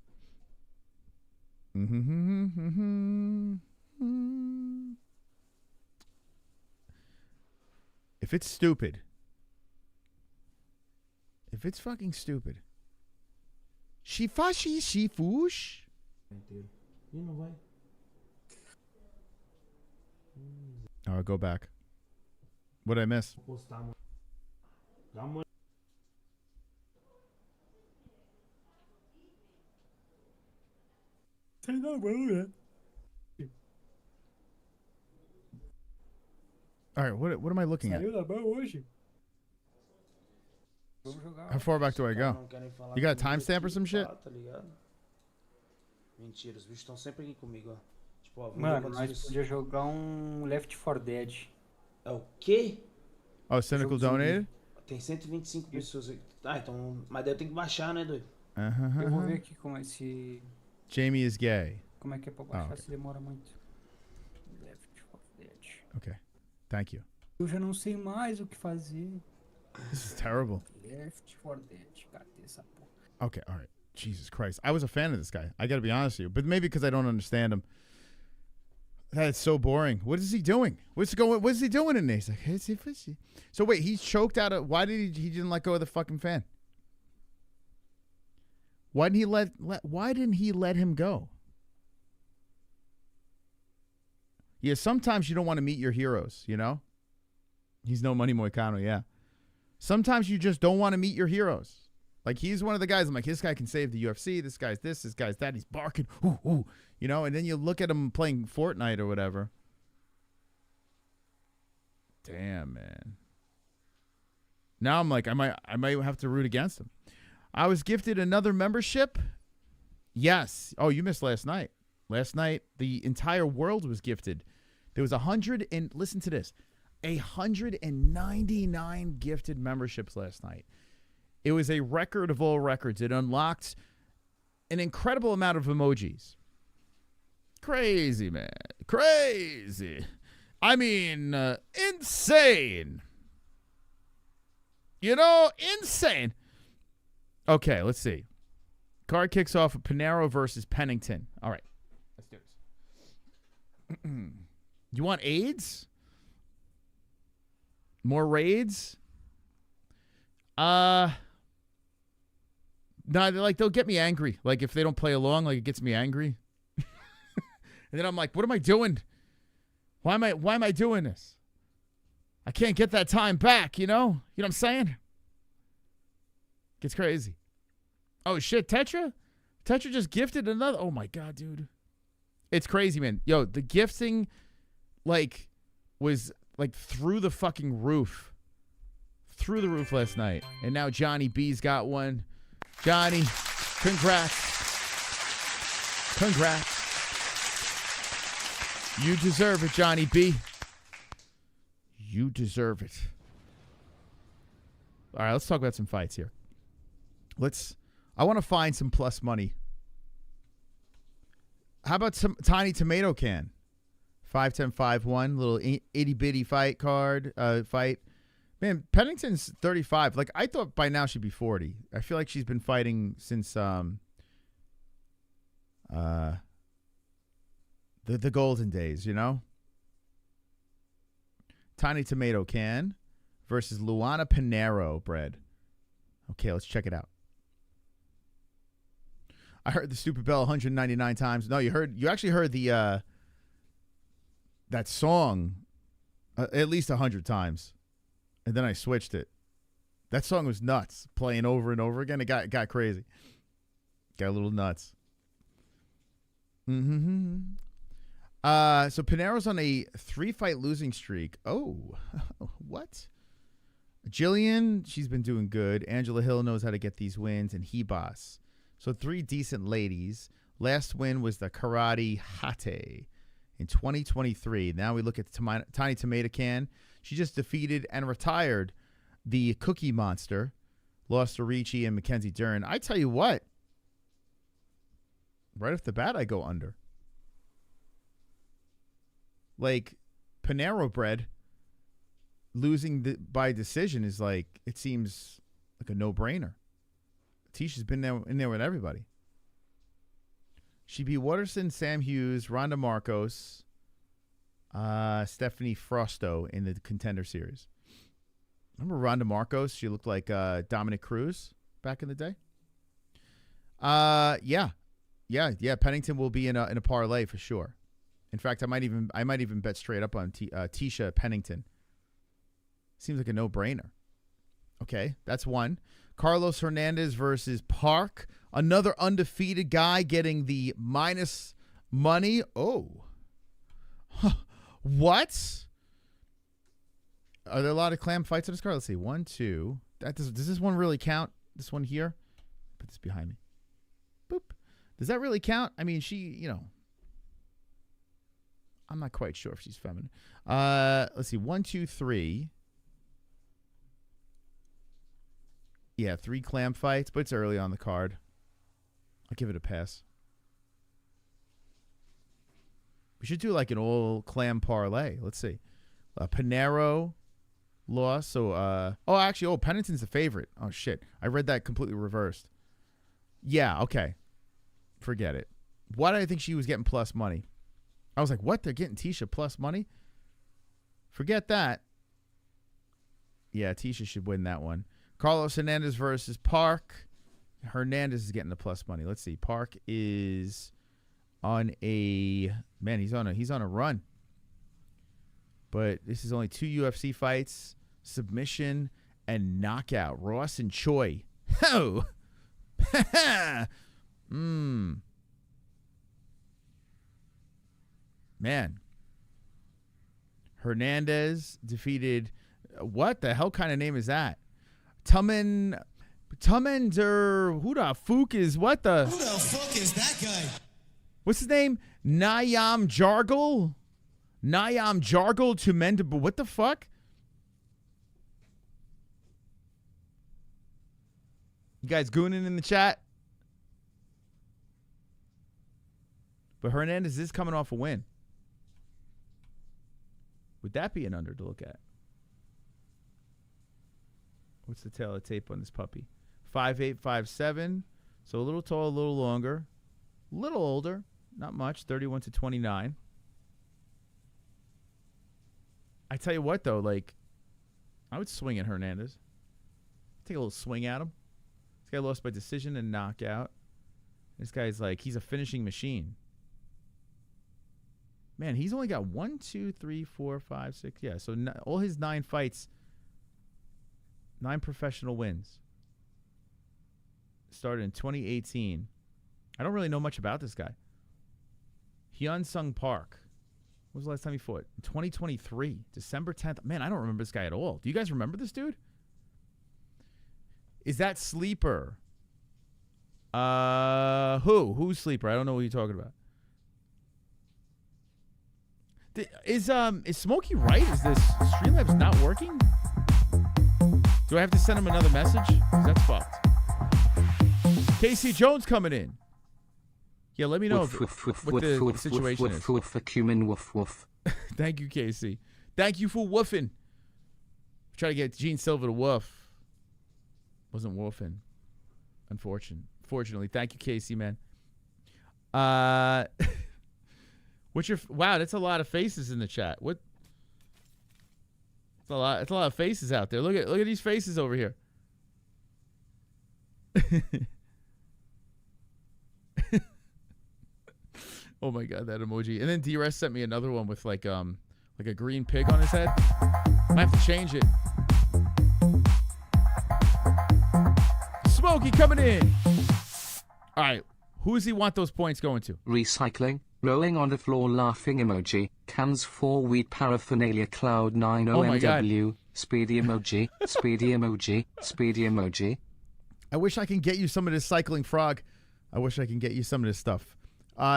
If it's stupid, if it's fucking stupid, she fush. All right, go back. What did I miss? All right, what am I looking at? How far back do I go? You got a timestamp or some shit? Tá ligado? Mentira, os bichos estão sempre aqui comigo, ó. Tipo, ó, Mano, nós podíamos jogar um Left 4 Dead. É o quê? Oh, Cynical donated? Tem 125 pessoas aqui. Ah, então. Mas daí eu tenho que baixar, né, doido? Eu vou ver aqui como é esse. Jamie is gay. Como é que é pra baixar, okay. se demora muito. Left 4 Dead. Okay. Thank you. Eu já não sei mais o que fazer. This is terrible. Left 4 Dead. Cadê essa porra? Okay, all right. Jesus Christ. I was a fan of this guy. I got to be honest with you. But maybe because I don't understand him. That's so boring. What is he doing? What is he doing in there? He's like, hey, fishy. So wait, he's choked out of. Why did he didn't let go of the fucking fan? Why didn't he let him go? Yeah, sometimes you don't want to meet your heroes, you know? He's no Money Moicano, yeah. Sometimes you just don't want to meet your heroes. Like, he's one of the guys, I'm like, this guy can save the UFC, this guy's that, he's barking, ooh, ooh, you know? And then you look at him playing Fortnite or whatever. Damn, man. Now I'm like, I might have to root against him. I was gifted another membership. Yes. Oh, you missed last night. Last night, the entire world was gifted. There was 199 gifted memberships last night. It was a record of all records. It unlocked an incredible amount of emojis. Crazy, man. Crazy. I mean, insane. You know, insane. Okay, let's see. Card kicks off with Pinero versus Pennington. All right. Let's do this. You want AIDS? More raids? No, they'll get me angry. Like, if they don't play along, like, it gets me angry. And then I'm like, what am I doing? Why am I doing this? I can't get that time back, you know? You know what I'm saying? Gets crazy. Oh, shit, Tetra? Tetra just gifted another. Oh, my God, dude. It's crazy, man. Yo, the gifting, like, was, like, through the fucking roof. Through the roof last night. And now Johnny B's got one. Johnny, congrats. Congrats. You deserve it, Johnny B. You deserve it. All right, let's talk about some fights here. I want to find some plus money. How about some Tiny Tomato Can? 5-10-5-1, little itty-bitty fight card, fight. Man, Pennington's 35. Like, I thought by now she'd be 40. I feel like she's been fighting since the golden days, you know? Tiny Tomato Can versus Luana Pinero bread. Okay, let's check it out. I heard the stupid bell 199 times. No, you actually heard the that song at least 100 times. And then I switched it. That song was nuts, playing over and over again. It got crazy. Got a little nuts. So Pinero's on a 3-fight losing streak. Oh, what? Jillian, she's been doing good. Angela Hill knows how to get these wins, and Hebas. So 3 decent ladies. Last win was the Karate Hate in 2023. Now we look at Tiny Tomato Can. She just defeated and retired the Cookie Monster. Lost to Ricci and Mackenzie Dern. I tell you what. Right off the bat, I go under. Like, Pinero bread losing by decision is like, it seems like a no-brainer. Tisha's been in there with everybody. She beat Waterson, Sam Hughes, Rhonda Marcos, Stephanie Frosto in the Contender Series. Remember Rhonda Marcos? She looked like Dominic Cruz back in the day. Yeah. Pennington will be in a parlay for sure. In fact, I might even bet straight up on Tisha Pennington. Seems like a no-brainer. Okay, that's one. Carlos Hernandez versus Park. Another undefeated guy getting the minus money. Oh. What? Are there a lot of clam fights on this card? Let's see. 1, 2. Does this one really count? This one here? Put this behind me. Boop. Does that really count? I mean, she, I'm not quite sure if she's feminine. Let's see. 1, 2, 3. Yeah, 3 clam fights, but it's early on the card. I'll give it a pass. We should do like an all clam parlay. Let's see. Pinero lost. So, Pennington's the favorite. Oh, shit. I read that completely reversed. Yeah, okay. Forget it. Why did I think she was getting plus money? I was like, what? They're getting Tisha plus money? Forget that. Yeah, Tisha should win that one. Carlos Hernandez versus Park. Hernandez is getting the plus money. Let's see. Park is on a he's on a run. But this is only 2 UFC fights, submission and knockout. Ross and Choi. Oh. Man. Hernandez defeated, what the hell kind of name is that? Tumender, who the fuck is, what the? Who the fuck is that guy? What's his name? Nayam Jargal to Mendable. What the fuck? You guys gooning in the chat? But Hernandez is coming off a win. Would that be an under to look at? What's the tail of tape on this puppy? 5'8", 5'7". So a little tall, a little longer. A little older. Not much. 31 to 29. I tell you what, though, like, I would swing at Hernandez. Take a little swing at him. This guy lost by decision and knockout. This guy's like, he's a finishing machine. Man, he's only got 1, 2, 3, 4, 5, 6. Yeah, so all his 9 fights, 9 professional wins. Started in 2018. I don't really know much about this guy. Hyun Sung Park. When was the last time he fought? In 2023, December 10th. Man, I don't remember this guy at all. Do you guys remember this dude? Is that Sleeper? Who's Sleeper? I don't know what you're talking about. Is Smokey right? Is this Streamlabs not working? Do I have to send him another message? 'Cause that's fucked. Casey Jones coming in. Yeah, let me know what the situation is. Thank you, Casey. Thank you for woofing. Try to get Gene Silva to woof. Wasn't woofing. Unfortunately. Thank you, Casey, man. What's your wow? That's a lot of faces in the chat. What? It's a lot of faces out there. Look at these faces over here. Oh my god, that emoji. And then D-Rest sent me another one with like a green pig on his head. Might have to change it. Smokey coming in. All right, who does he want those points going to? Recycling. Rolling on the floor laughing emoji. Cans for weed paraphernalia cloud 9 OMW. Speedy emoji. Speedy emoji. Speedy emoji. I wish I can get you some of this cycling frog. I wish I can get you some of this stuff.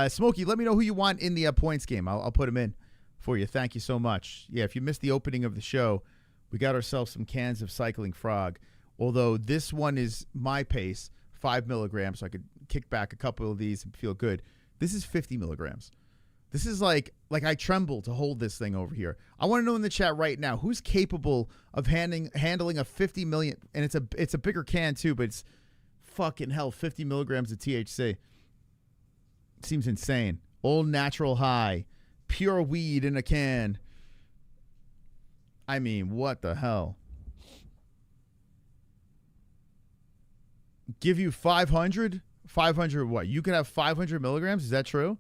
Smokey, let me know who you want in the points game. I'll put them in for you. Thank you so much. Yeah, if you missed the opening of the show, we got ourselves some cans of cycling frog. Although this one is my pace, 5 milligrams, so I could kick back a couple of these and feel good. This is 50 milligrams. This is like I tremble to hold this thing over here. I want to know in the chat right now, who's capable of handling a 50 million, and it's a bigger can too, but it's fucking hell, 50 milligrams of THC. Seems insane. Old natural high. Pure weed in a can. I mean, what the hell? Give you 500? 500 what? You could have 500 milligrams? Is that true?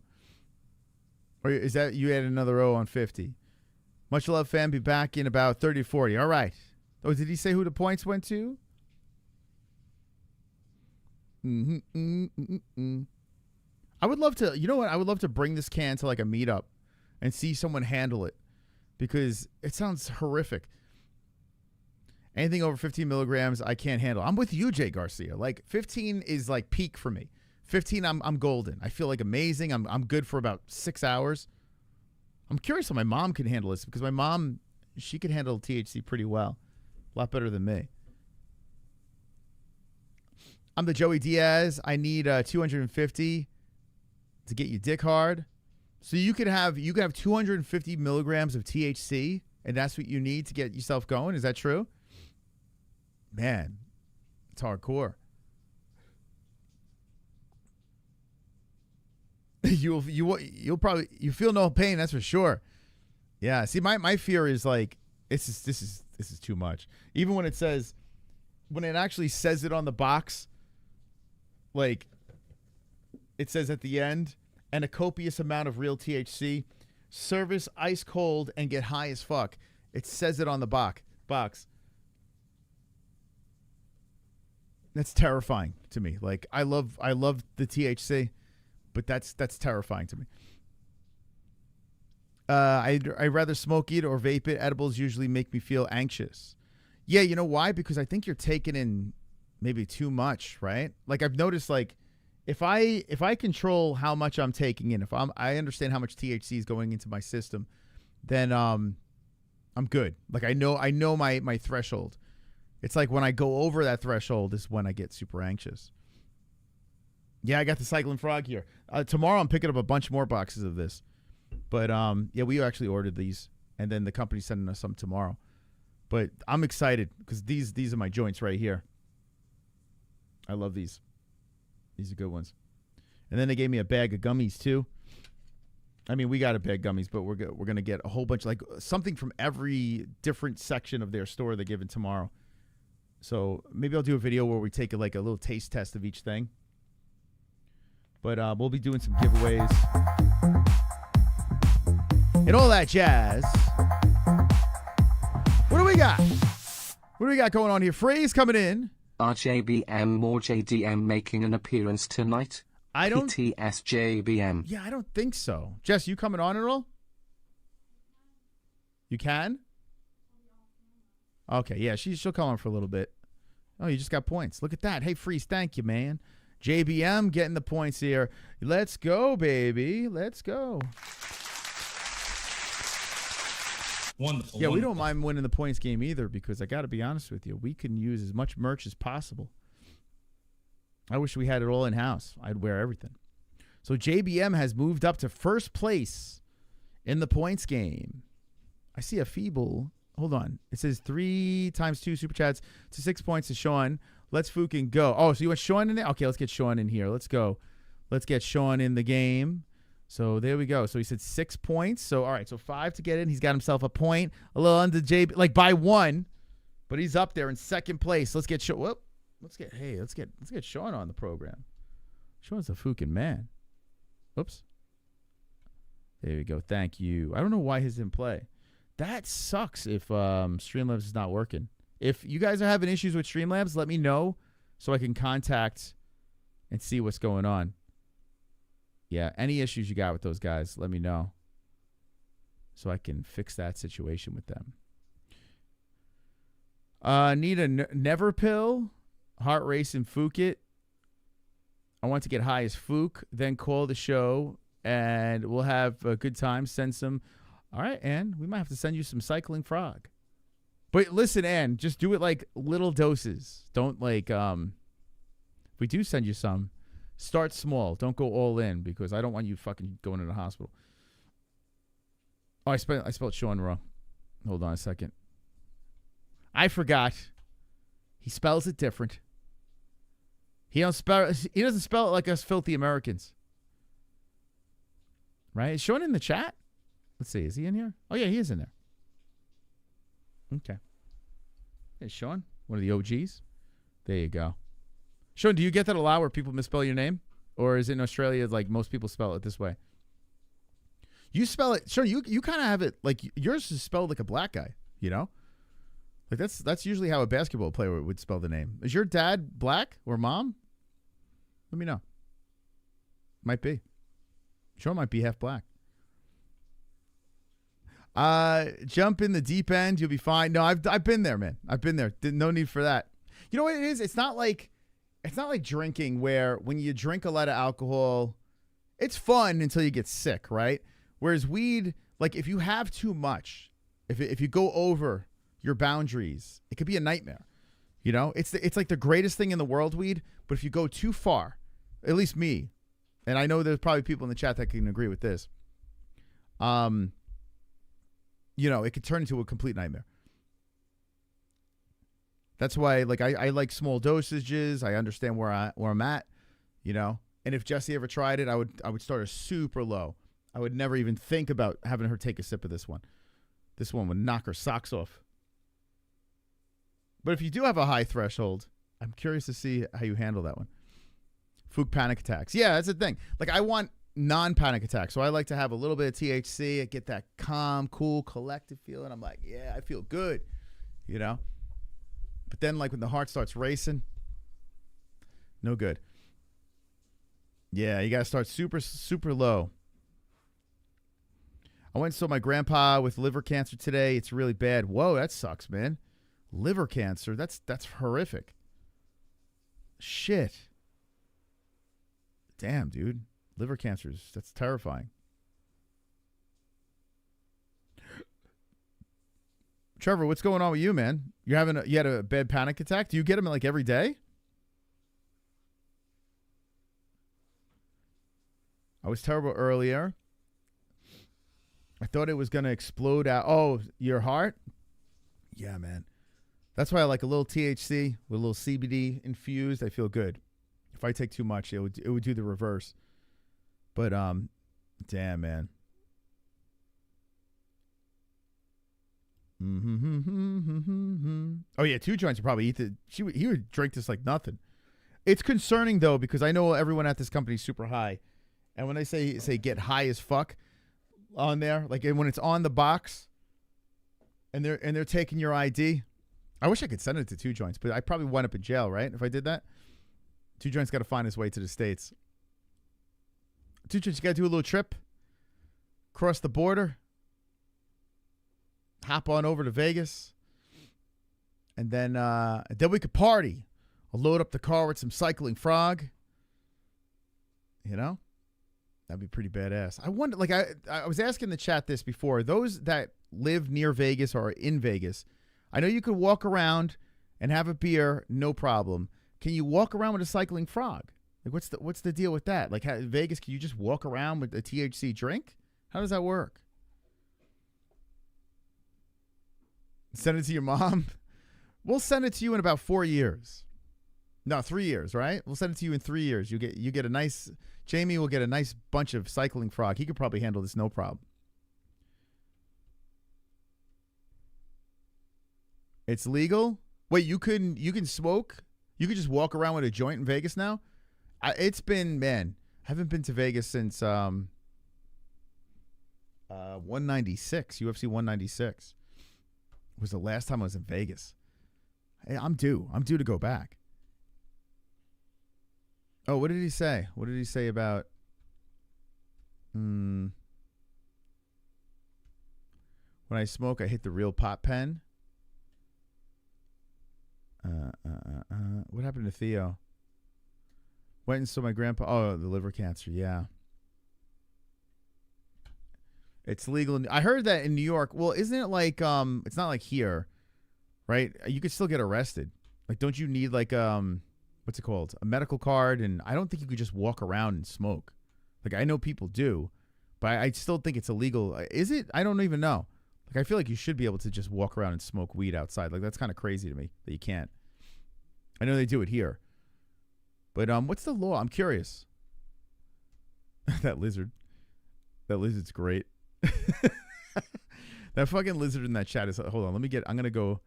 Or is that you add another O on 50? Much love, fam. Be back in about 30 to 40. All right. Oh, did he say who the points went to? I would love to, you know what? I would love to bring this can to like a meetup and see someone handle it because it sounds horrific. Anything over 15 milligrams, I can't handle. I'm with you, Jay Garcia. Like 15 is like peak for me. 15, I'm golden. I feel like amazing. I'm good for about 6 hours. I'm curious how my mom can handle this because my mom, she can handle THC pretty well. A lot better than me. I'm the Joey Diaz. I need 250 to get you dick hard. So you could have 250 milligrams of THC, and that's what you need to get yourself going. Is that true? Man, it's hardcore. You'll feel no pain, that's for sure. Yeah. See, my fear is like this is too much. Even when it actually says it on the box, like it says at the end, and a copious amount of real THC, service ice cold and get high as fuck. It says it on the box. That's terrifying to me. Like I love the THC, but that's terrifying to me. I'd rather smoke it or vape it. Edibles usually make me feel anxious. Yeah, you know why? Because I think you're taking in maybe too much, right? Like I've noticed, like if I control how much I'm taking in, I understand how much THC is going into my system, then I'm good. Like I know my threshold. It's like when I go over that threshold is when I get super anxious. Yeah, I got the Cycling Frog here. Tomorrow I'm picking up a bunch more boxes of this. But yeah, we actually ordered these, and then the company's sending us some tomorrow. But I'm excited because these are my joints right here. I love these. These are good ones. And then they gave me a bag of gummies too. I mean, we got a bag of gummies, but we're gonna get a whole bunch, like something from every different section of their store they're giving tomorrow. So maybe I'll do a video where we take a little taste test of each thing. But we'll be doing some giveaways and all that jazz. What do we got? What do we got going on here? Freeze coming in. Are JBM or JDM making an appearance tonight? I don't. PTS JBM. Yeah, I don't think so. Jess, you coming on at all? You can? Okay, yeah, she'll come on for a little bit. Oh, you just got points. Look at that. Hey, Freeze, thank you, man. JBM getting the points here. Let's go, baby. Let's go. Wonderful. Yeah, we don't mind winning the points game either because I got to be honest with you. We can use as much merch as possible. I wish we had it all in-house. I'd wear everything. So JBM has moved up to first place in the points game. I see a feeble. Hold on. It says 3 times 2 super chats to 6 points to Sean. Let's fucking go. Oh, so you want Sean in there? Okay, let's get Sean in here. Let's go. Let's get Sean in the game. So there we go. So he said 6 points. So all right, so 5 to get in. He's got himself a point. A little under JB, like by 1, but he's up there in second place. Let's get Sean. Whoop. Let's get Sean on the program. Sean's a fucking man. Oops. There we go. Thank you. I don't know why his didn't play. That sucks if Streamlabs is not working. If you guys are having issues with Streamlabs, let me know so I can contact and see what's going on. Yeah, any issues you got with those guys, let me know so I can fix that situation with them. Need a Never pill, heart race and Fook it. I want to get high as Fook, then call the show, and we'll have a good time. Send some. All right, Ann, we might have to send you some Cycling Frog. But listen, Ann, just do it like little doses. Don't like, if we do send you some, start small. Don't go all in because I don't want you fucking going to the hospital. Oh, I spelled Sean wrong. Hold on a second. I forgot. He spells it different. He doesn't spell it like us filthy Americans. Right? Is Sean in the chat? Let's see. Is he in here? Oh, yeah, he is in there. Okay. Hey, Sean, one of the OGs. There you go. Sean, do you get that a lot where people misspell your name? Or is it in Australia like most people spell it this way? You spell it, Sean, you kind of have it like yours is spelled like a black guy, you know? Like that's usually how a basketball player would spell the name. Is your dad black or mom? Let me know. Might be. Sean might be half black. Jump in the deep end, you'll be fine. No, I've been there, man. I've been there. No need for that. You know what it is? It's not like drinking where when you drink a lot of alcohol, it's fun until you get sick, right? Whereas weed, like if you have too much, if you go over your boundaries, it could be a nightmare. You know, it's like the greatest thing in the world, weed. But if you go too far, at least me, and I know there's probably people in the chat that can agree with this. You know, it could turn into a complete nightmare. That's why, like, I like small dosages. I understand where I'm at, you know. And if Jessie ever tried it, I would start her super low. I would never even think about having her take a sip of this one. This one would knock her socks off. But if you do have a high threshold, I'm curious to see how you handle that one. Fook panic attacks. Yeah, that's the thing. Like, I want non-panic attacks. So I like to have a little bit of THC. I get that calm, cool, collective feeling. I'm like, yeah, I feel good, you know? But then, like, when the heart starts racing, no good. Yeah, you got to start super, super low. I went and saw my grandpa with liver cancer today. It's really bad. Whoa, that sucks, man. Liver cancer, that's horrific. Shit. Damn, dude. Liver cancers, that's terrifying. Trevor, what's going on with you, man? You had a bad panic attack? Do you get them like every day? I was terrible earlier. I thought it was going to explode out. Oh, your heart? Yeah, man. That's why I like a little THC with a little CBD infused. I feel good. If I take too much, it would do the reverse. But damn, man. Oh yeah, 2 joints would probably eat it. He would drink this like nothing. It's concerning though because I know everyone at this company is super high, and when they say get high as fuck on there, like when it's on the box, and they're taking your ID. I wish I could send it to 2 joints, but I probably wind up in jail, right? If I did that, 2 joints got to find his way to the States. 2 joints, you got to do a little trip, cross the border, hop on over to Vegas, and then we could party. I'll load up the car with some cycling frog. You know, that'd be pretty badass. I wonder, like I was asking the chat this before. Those that live near Vegas or in Vegas, I know you could walk around and have a beer, no problem. Can you walk around with a cycling frog? Like, what's the deal with that? Like, Vegas, can you just walk around with a THC drink? How does that work? Send it to your mom? We'll send it to you in about 4 years. No, 3 years, right? We'll send it to you in 3 years. You get a nice, Jamie will get a nice bunch of cycling frog. He could probably handle this no problem. It's legal? Wait, you can smoke? You could just walk around with a joint in Vegas now? It's been, man, I haven't been to Vegas since 196, UFC 196. Was the last time I was in Vegas. Hey, I'm due to go back. Oh, what did he say? What did he say about when I smoke, I hit the real pot pen? What happened to Theo? Went and saw my grandpa. Oh, the liver cancer. Yeah. It's legal. I heard that in New York. Well, isn't it like, it's not like here, right? You could still get arrested. Like, don't you need like, what's it called? A medical card. And I don't think you could just walk around and smoke. Like, I know people do, but I still think it's illegal. Is it? I don't even know. Like, I feel like you should be able to just walk around and smoke weed outside. Like, that's kind of crazy to me that you can't. I know they do it here, But what's the law? I'm curious. That lizard. That lizard's great. That fucking lizard in that chat is. Hold on, I'm gonna go.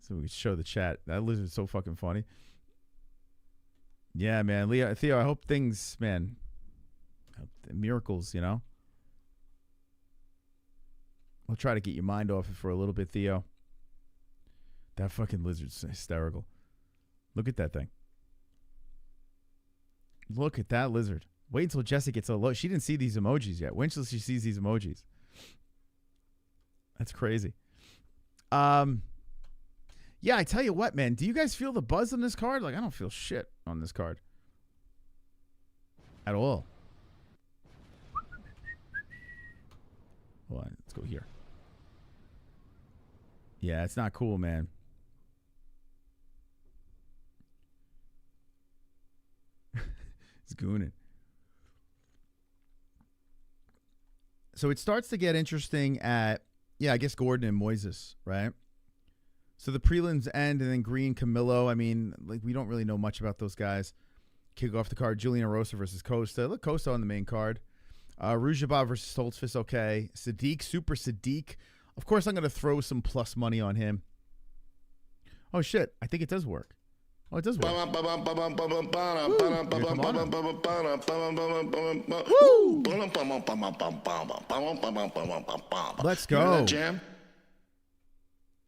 So we can show the chat. That lizard's so fucking funny. Yeah, man, Theo. I hope things, man. Miracles, you know. I'll try to get your mind off it for a little bit, Theo. That fucking lizard's hysterical. Look at that thing. Look at that lizard. Wait until Jessica gets a low. She didn't see these emojis yet. Wait until she sees these emojis. That's crazy. Yeah, I tell you what, man. Do you guys feel the buzz on this card? Like, I don't feel shit on this card. At all. Hold on. Let's go here. Yeah, it's not cool, man. It's gooning. So it starts to get interesting at, I guess Gordon and Moises, right? So the prelims end, and then Green, Camilo. I mean, like, we don't really know much about those guys. Kick off the card, Julian Erosa versus Costa. Look, Costa on the main card. Rujabov versus Stoltzfus, okay. Sadiq, Super Sadiq. Of course, I'm going to throw some plus money on him. Oh, shit. I think it does work. Oh, it does work. Let's go.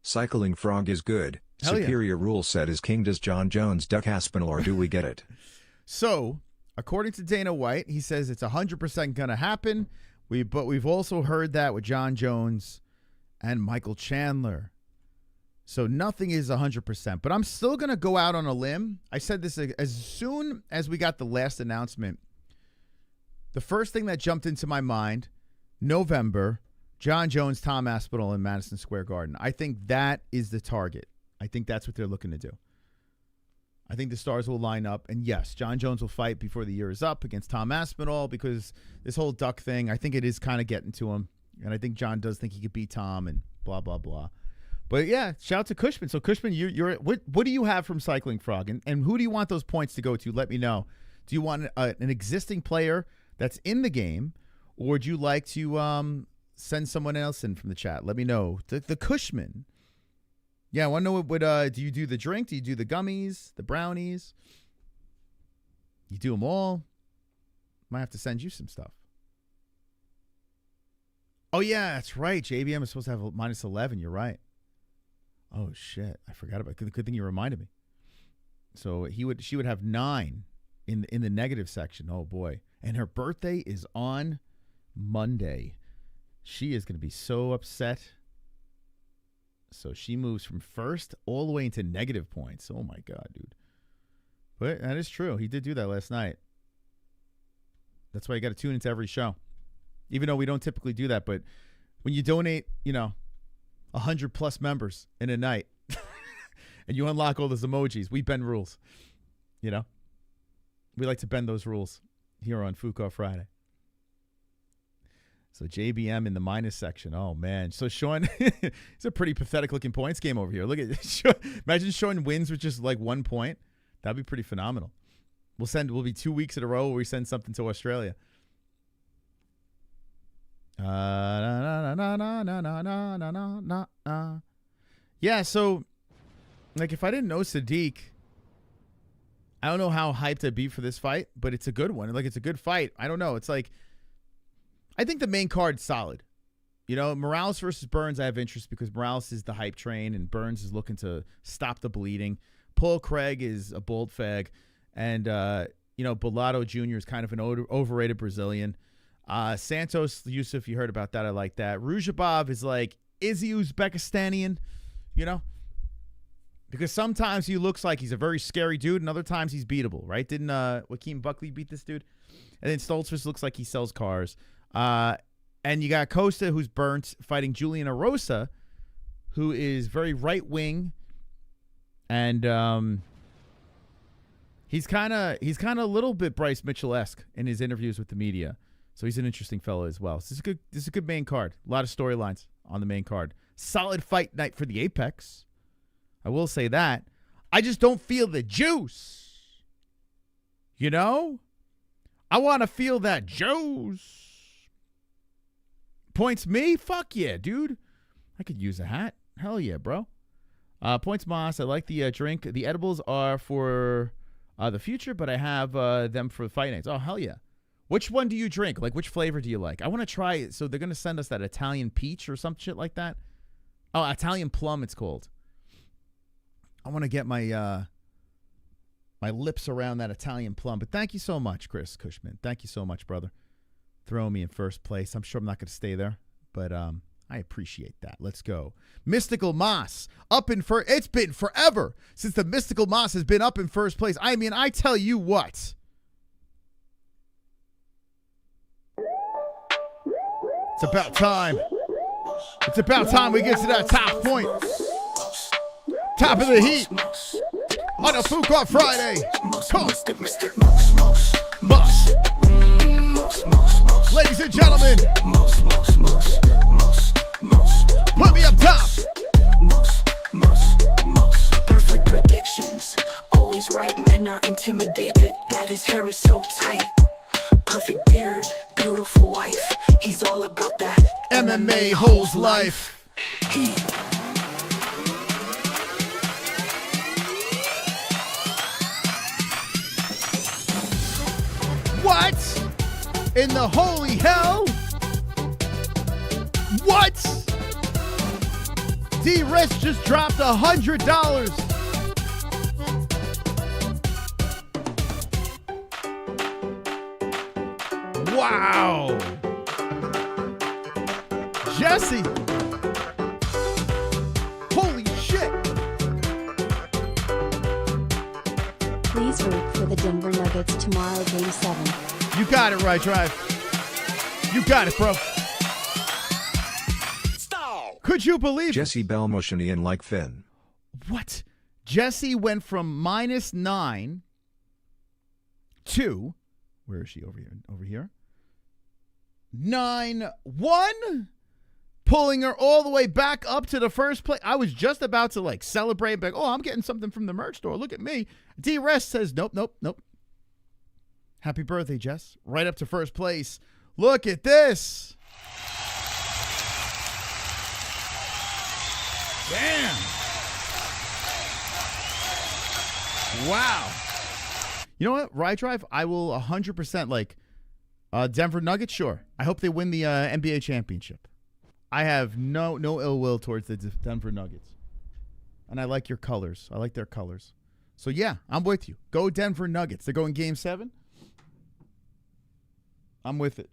Cycling Frog is good. Hell Superior rule set is king. Does John Jones duck Aspinall, or do we get it? So, according to Dana White, he says it's 100% going to happen. But we've also heard that with John Jones and Michael Chandler. So nothing is 100%. But I'm still going to go out on a limb. I said this as soon as we got the last announcement. The first thing that jumped into my mind, November, John Jones, Tom Aspinall in Madison Square Garden. I think that is the target. I think that's what they're looking to do. I think the stars will line up. And yes, John Jones will fight before the year is up against Tom Aspinall, because this whole duck thing, I think it is kind of getting to him. And I think John does think he could beat Tom and blah, blah, blah. But yeah, shout out to Cushman. So Cushman, you're what do you have from Cycling Frog? And who do you want those points to go to? Let me know. Do you want an existing player that's in the game, or would you like to send someone else in from the chat? Let me know. The Cushman. Yeah, I want to know what do you do the drink? Do you do the gummies, the brownies? You do them all? Might have to send you some stuff. Oh, yeah, that's right. JBM is supposed to have a -11. You're right. Oh, shit. I forgot about it. Good thing you reminded me. So she would have 9 in the negative section. Oh, boy. And her birthday is on Monday. She is going to be so upset. So she moves from first all the way into negative points. Oh, my God, dude. But that is true. He did do that last night. That's why you got to tune into every show. Even though we don't typically do that. But when you donate, 100+ members in a night and you unlock all those emojis, we bend rules. We like to bend those rules here on Fook Off Friday. So JBM in the minus section. Oh, man. So Sean, it's a pretty pathetic looking points game over here. Look at Sean. Imagine Sean wins with just like 1 point. That'd be pretty phenomenal. We'll be 2 weeks in a row where we send something to Australia. Yeah, so like if I didn't know Sadiq, I don't know how hyped I'd be for this fight, but it's a good one. Like, it's a good fight. I don't know. It's like, I think the main card's solid. Morales versus Burns, I have interest because Morales is the hype train and Burns is looking to stop the bleeding. Paul Craig is a bold fag, and Bellato Jr. is kind of an overrated Brazilian. Santos Yusuf, you heard about that. I like that. Rujabov is like, is he Uzbekistanian? Because sometimes he looks like he's a very scary dude, and other times he's beatable, right? Didn't Joaquin Buckley beat this dude? And then Stoltzfus looks like he sells cars. And you got Costa, who's burnt, fighting Julian Erosa, who is very right wing, and he's kind of a little bit Bryce Mitchell-esque in his interviews with the media. So he's an interesting fellow as well. So this is a good main card. A lot of storylines on the main card. Solid fight night for the Apex. I will say that. I just don't feel the juice You know? I want to feel that Joe's. Points me? Fuck yeah, dude. I could use a hat. Hell yeah, bro. Points Moss. I like the drink. The edibles are for the future, but I have them for fight nights. Oh, hell yeah. Which one do you drink? Like, which flavor do you like? I want to try it. So they're going to send us that Italian peach or some shit like that. Oh, Italian plum it's called. I want to get my my lips around that Italian plum. But thank you so much, Chris Cushman. Thank you so much, brother. Throwing me in first place. I'm sure I'm not going to stay there, but I appreciate that. Let's go. Mystical Moss up in first. It's been forever since the Mystical Moss has been up in first place. I mean, I tell you what. It's about time. It's about time we get to that top point. Top of the heat. On a Fook Off Friday. Come on. Ladies and gentlemen. Put me up top. Perfect predictions. Always right, men are intimidated. That his hair is so tight. Perfect beard, beautiful wife. He's all about that MMA-Holes life. What? In the holy hell? What? D-Rest just dropped $100. Wow. Jesse. Holy shit. Please root for the Denver Nuggets tomorrow, Game 7. You got it, Right Drive. You got it, bro. Could you believe it? Jesse Belmotionian like Finn. What? Jesse went from -9 to, where is she? Over here. Over here. 9-1. Pulling her all the way back up to the first place. I was just about to like celebrate, but oh, I'm getting something from the merch store. Look at me. D-Rest says, nope, nope, nope. Happy birthday, Jess. Right up to first place. Look at this. Damn. Wow. You know what? Ride Drive, I will 100% like Denver Nuggets, sure. I hope they win the NBA championship. I have no ill will towards the Denver Nuggets. And I like your colors. I like their colors. So, yeah, I'm with you. Go Denver Nuggets. They're going Game 7. I'm with it.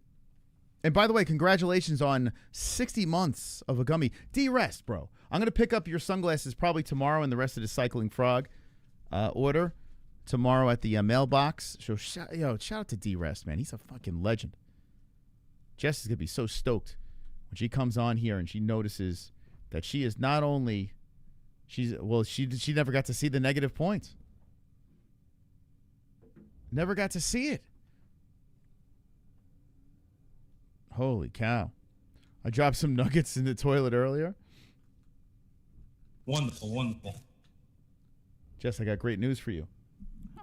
And by the way, congratulations on 60 months of a gummy. D-Rest, bro. I'm going to pick up your sunglasses probably tomorrow and the rest of the Cycling Frog order tomorrow at the mailbox. So, shout out to D-Rest, man. He's a fucking legend. Jess is going to be so stoked when she comes on here and she notices that she is not only, she never got to see the negative points. Never got to see it. Holy cow. I dropped some nuggets in the toilet earlier. Wonderful, wonderful. Jess, I got great news for you.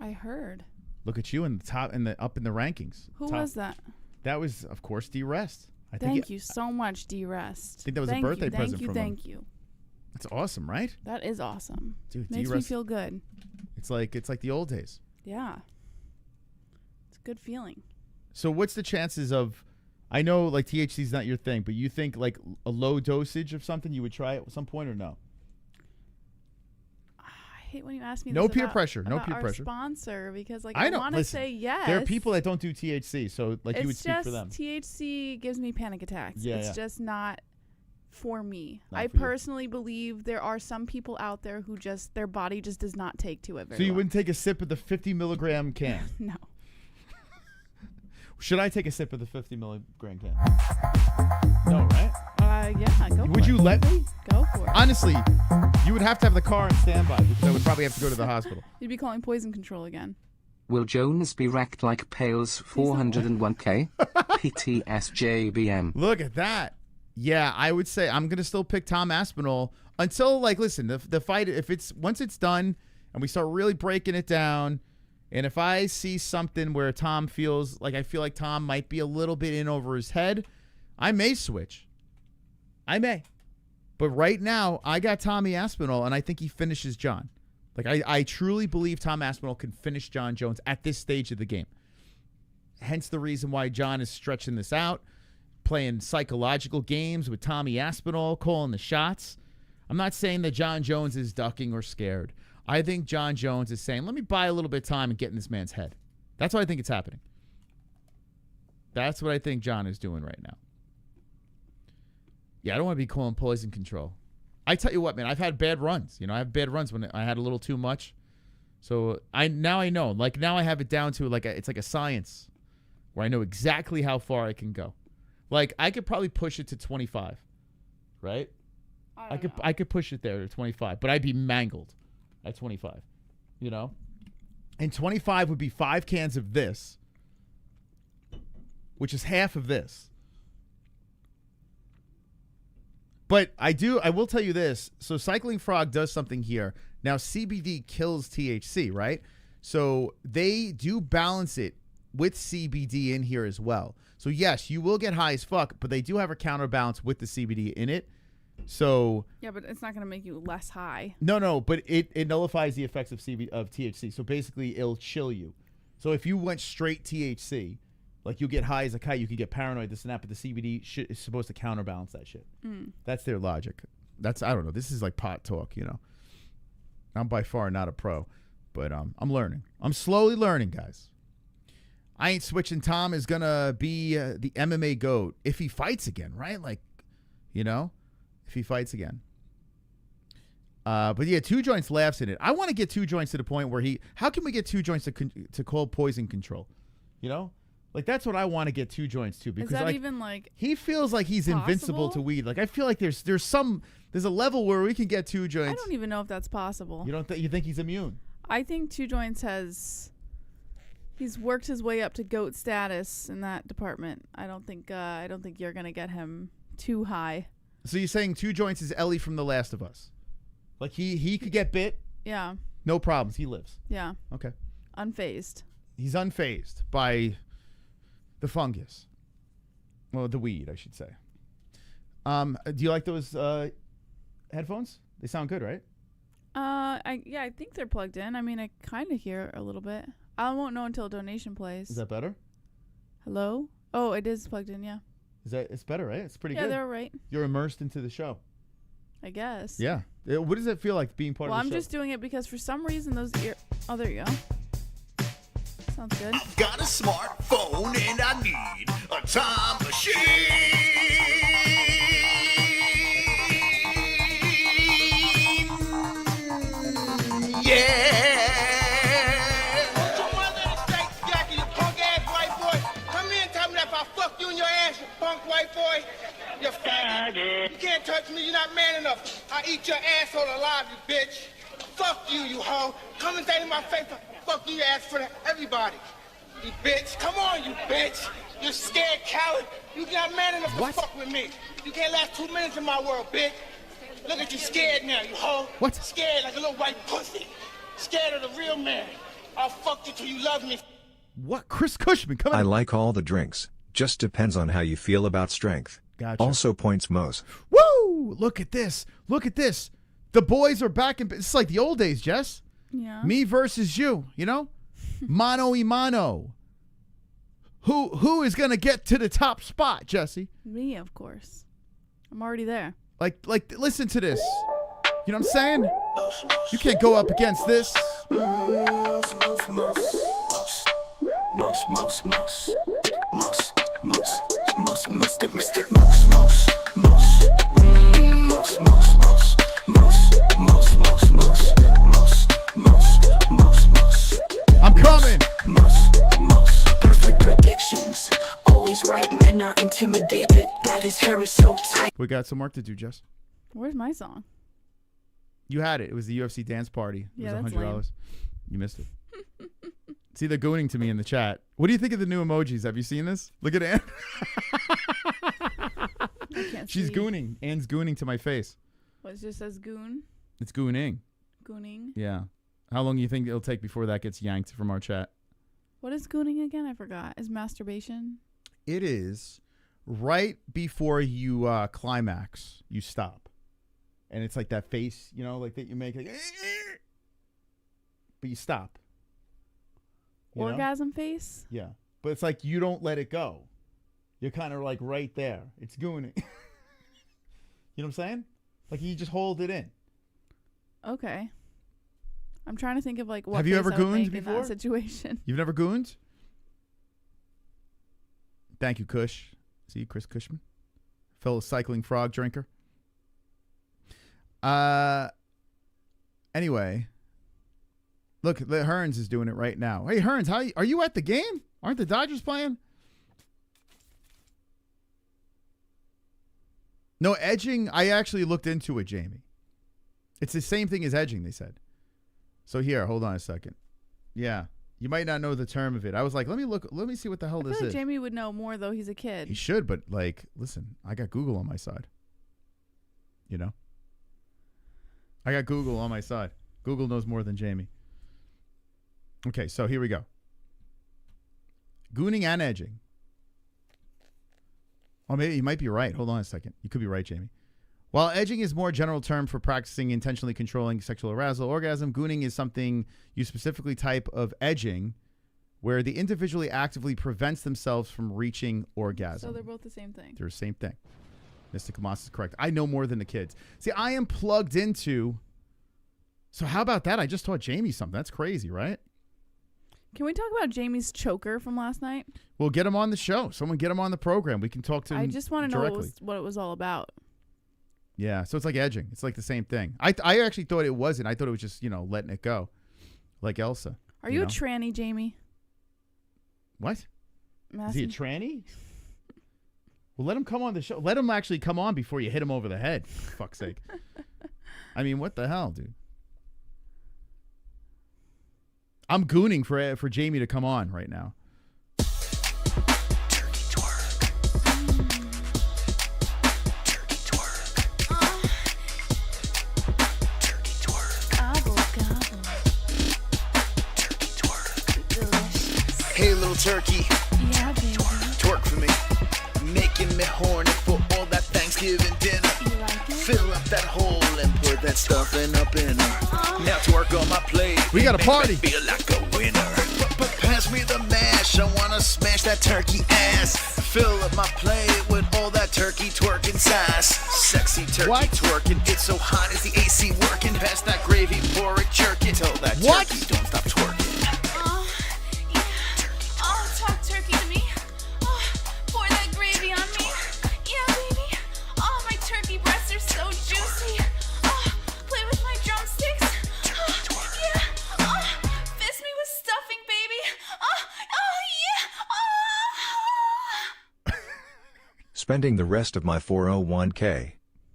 I heard. Look at you in the top, up in the rankings. Who was that? That was, of course, D-Rest. Thank you so much, D-Rest. I think that was a birthday present from him. Thank you. That's awesome, right? That is awesome. Dude, makes me feel good. It's like the old days. Yeah. It's a good feeling. So what's the chances of, I know like THC is not your thing, but you think like a low dosage of something you would try at some point or no? I hate when you ask me no this peer about, pressure. No about peer our pressure. Sponsor, because like I want to listen, say yes. There are people that don't do THC, so like you would speak for them. THC gives me panic attacks. Yeah, it's just not for me. Not I for personally believe there are some people out there who just their body just does not take to it very So you well. wouldn't take a sip of the 50 milligram can? No. Should I take a sip of the 50 milligram can? No, right? Yeah, go for it. Would you let me? Go for it. Honestly, you would have to have the car on standby because I would probably have to go to the hospital. You'd be calling poison control again. Will Jones be wrecked like Pale's 401k? PTSJBM. Look at that. Yeah, I would say I'm going to still pick Tom Aspinall until, like, listen, the fight, if it's, once it's done and we start really breaking it down And if I see something where Tom feels like I feel like Tom might be a little bit in over his head, I may switch. I may. But right now, I got Tommy Aspinall, and I think he finishes John. Like, I truly believe Tom Aspinall can finish John Jones at this stage of the game. Hence the reason why John is stretching this out, playing psychological games with Tommy Aspinall, calling the shots. I'm not saying that John Jones is ducking or scared. I think John Jones is saying, let me buy a little bit of time and get in this man's head. That's what I think it's happening. That's what I think John is doing right now. Yeah, I don't want to be calling poison control. I tell you what, man, I've had bad runs. You know, I have bad runs when I had a little too much. So now I know. Like, now I have it down to it's like a science where I know exactly how far I can go. Like, I could probably push it to 25, right? I could push it there to 25, but I'd be mangled at 25, you know? And 25 would be 5 cans of this, which is half of this. But I will tell you this. So Cycling Frog does something here. Now, CBD kills THC, right? So they do balance it with CBD in here as well. So yes, you will get high as fuck, but they do have a counterbalance with the CBD in it. So yeah, but it's not going to make you less high. No, but it nullifies the effects of THC. So basically, it'll chill you. So if you went straight THC, like you get high as a kite, you could get paranoid, this and that, but the CBD is supposed to counterbalance that shit. That's their logic. I don't know. This is like pot talk, you know. I'm by far not a pro, but I'm learning. I'm slowly learning, guys. I ain't switching. Tom is going to be the MMA GOAT if he fights again, right? Like, you know, if he fights again. But yeah, Two Joints laughs in it. I want to get Two Joints to the point where how can we get Two Joints to call poison control? You know? Like, that's what I want to get Two Joints to. Because, is that like, even, like, he feels like he's possible? Invincible to weed. Like, I feel like there's a level where we can get Two Joints. I don't even know if that's possible. You don't you think he's immune? I think Two Joints he's worked his way up to GOAT status in that department. I don't think you're gonna get him too high. So you're saying Two Joints is Ellie from The Last of Us? Like, he could get bit? Yeah. No problems. He lives. Yeah. Okay. Unfazed. He's unfazed by the fungus. Well, the weed, I should say. Do you like those headphones? They sound good, right? I think they're plugged in. I mean, I kind of hear a little bit. I won't know until donation plays. Is that better? Hello? Oh, it is plugged in, yeah. It's better, right? It's pretty good. Yeah, they're right. You're immersed into the show. I guess. Yeah. What does it feel like being part of the show? Well, I'm just doing it because for some reason those oh, there you go. Sounds good. I've got a smartphone and I need a time machine. Yeah. What's your mother in the steak, Jackie, you punk ass white boy? Come here and tell me that if I fuck you in your ass, you punk white boy. You faggot. You can't touch me, you're not man enough. I eat your asshole alive, you bitch. Fuck you, you hoe. Come and say to my face, fuck you, ass for everybody. You bitch. Come on, you bitch. You scared coward. You not man enough to fuck with me. You can't last 2 minutes in my world, bitch. Look at you scared now, you hoe. What? Scared like a little white pussy. Scared of the real man. I'll fuck you till you love me. What? Chris Cushman, come on. I like all the drinks. Just depends on how you feel about strength. Gotcha. Also points Mose. Woo! Look at this. Look at this. The boys are back in. It's like the old days, Jess. Yeah. Me versus you, you know? Mano y mano. Who is going to get to the top spot, Jesse? Me, of course. I'm already there. Like, listen to this. You know what I'm saying? You can't go up against this. I'm coming. Perfect predictions. Always right, man, not intimidated. That his hair is so tight. We got some work to do, Jess. Where's my song? You had it. It was the UFC dance party. It Yeah, was that's $100. lame. You missed it. See, they're gooning to me in the chat. What do you think of the new emojis? Have you seen this? Look at Ann. I can't She's see. gooning. Ann's gooning to my face. What, it just says goon? It's gooning. Gooning? Yeah. How long do you think it'll take before that gets yanked from our chat? What is gooning again? I forgot. Is masturbation? It is right before you climax, you stop. And it's like that face, you know, like that you make. Like, but you stop. You Orgasm face? Yeah. But it's like you don't let it go. You're kind of like right there. It's gooning. You know what I'm saying? Like you just hold it in. Okay. I'm trying to think of like what have you ever face I would gooned make before? in that situation. You've never gooned? Thank you, Kush. See, Chris Cushman, fellow cycling frog drinker. Anyway, look, the Hearns is doing it right now. Hey, Hearns, are you at the game? Aren't the Dodgers playing? No, edging, I actually looked into it, Jamie. It's the same thing as edging, they said. So here, hold on a second. Yeah, you might not know the term of it. I was like, let me see what the hell I this feel like is. Jamie would know more, though. He's a kid. He should, but like, listen, I got Google on my side. You know? I got Google on my side. Google knows more than Jamie. Okay, so here we go. Gooning and edging. Oh, maybe you might be right. Hold on a second. You could be right, Jamie. While edging is a more general term for practicing intentionally controlling sexual arousal orgasm, gooning is something you specifically type of edging where the individually actively prevents themselves from reaching orgasm. So they're both the same thing. They're the same thing. Mr. Kamas is correct. I know more than the kids. See, I am plugged into... So how about that? I just taught Jamie something. That's crazy, right? Can we talk about Jamie's choker from last night? We'll get him on the show. Someone get him on the program. We can talk to him I just want to know directly. what it was all about. Yeah, so it's like edging. It's like the same thing. I actually thought it wasn't. I thought it was just, letting it go. Like Elsa. Are you a tranny, Jamie? What? Is he a tranny? Well, let him come on the show. Let him actually come on before you hit him over the head. For fuck's sake. I mean, what the hell, dude? I'm gooning for Jamie to come on right now. Hey, little turkey. Yeah, baby. Twerk for me. Making me horny for all that Thanksgiving dinner. You like it? Fill up that hole and put that stuffing up in her. Now twerk on my plate. We got a party. Make me feel like a winner. But pass me the mash. I wanna smash that turkey ass. Fill up my plate with all that turkey twerking sass. Sexy turkey twerking. It's so hot as the AC working. Pass that gravy, pour it, jerk it. Tell that turkey don't stop twerking. Talk turkey to me. Pour that gravy on me. Yeah, baby. My turkey breasts are so juicy. Play with my drumsticks. Yeah. Fist me with stuffing, baby. Yeah. Spending the rest of my 401k.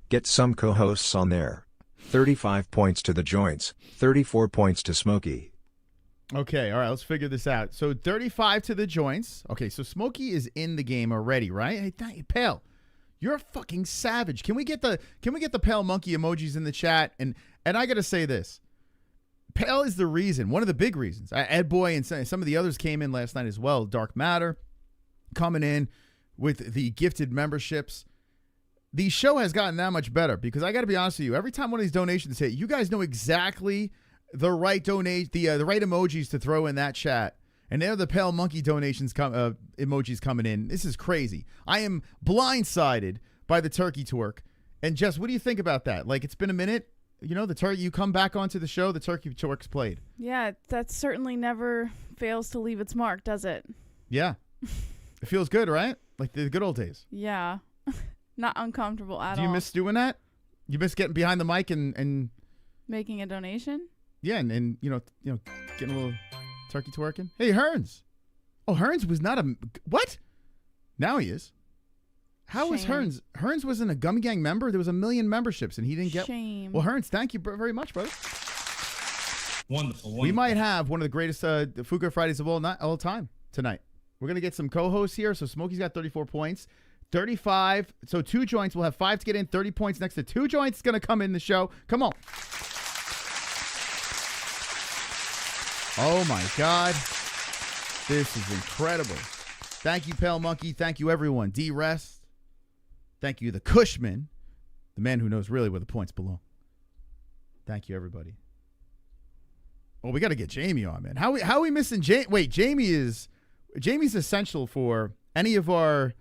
Get some co-hosts on there. 35 points to the joints, 34 points to Smokey. Okay, all right, let's figure this out. So 35 to the joints. Okay, so Smokey is in the game already, right? Hey, Pale, you're a fucking savage. Can we get the Pale monkey emojis in the chat? And I gotta say this. Pale is the reason, one of the big reasons. Ed Boy and some of the others came in last night as well. Dark Matter coming in with the gifted memberships. The show has gotten that much better because I got to be honest with you. Every time one of these donations hit, you guys know exactly the right the right emojis to throw in that chat, and they're the Pale Monkey donations emojis coming in. This is crazy. I am blindsided by the turkey twerk. And Jess, what do you think about that? Like, it's been a minute. The turkey. You come back onto the show, the turkey twerk's played. Yeah, that certainly never fails to leave its mark, does it? Yeah, it feels good, right? Like the good old days. Yeah, not uncomfortable at all. Do you miss doing that? You miss getting behind the mic and making a donation? Yeah, and getting a little turkey twerking. Hey, Hearns. Oh, Hearns was not a... What? Now he is. How was Hearns? Hearns wasn't a Gummy Gang member. There was 1 million memberships, and he didn't get... Shame. Well, Hearns, thank you very much, brother. Wonderful. We might have one of the greatest Fook Off Fridays of all time tonight. We're going to get some co-hosts here. So Smokey's got 34 points. 35. So 2 joints. We'll have 5 to get in. 30 points next to 2 joints. Going to come in the show. Come on. Oh, my God. This is incredible. Thank you, Pale Monkey. Thank you, everyone. D-Rest. Thank you, the Cushman, the man who knows really where the points belong. Thank you, everybody. Oh, we got to get Jamie on, man. How are we missing Jamie? Wait, Jamie's essential for any of our...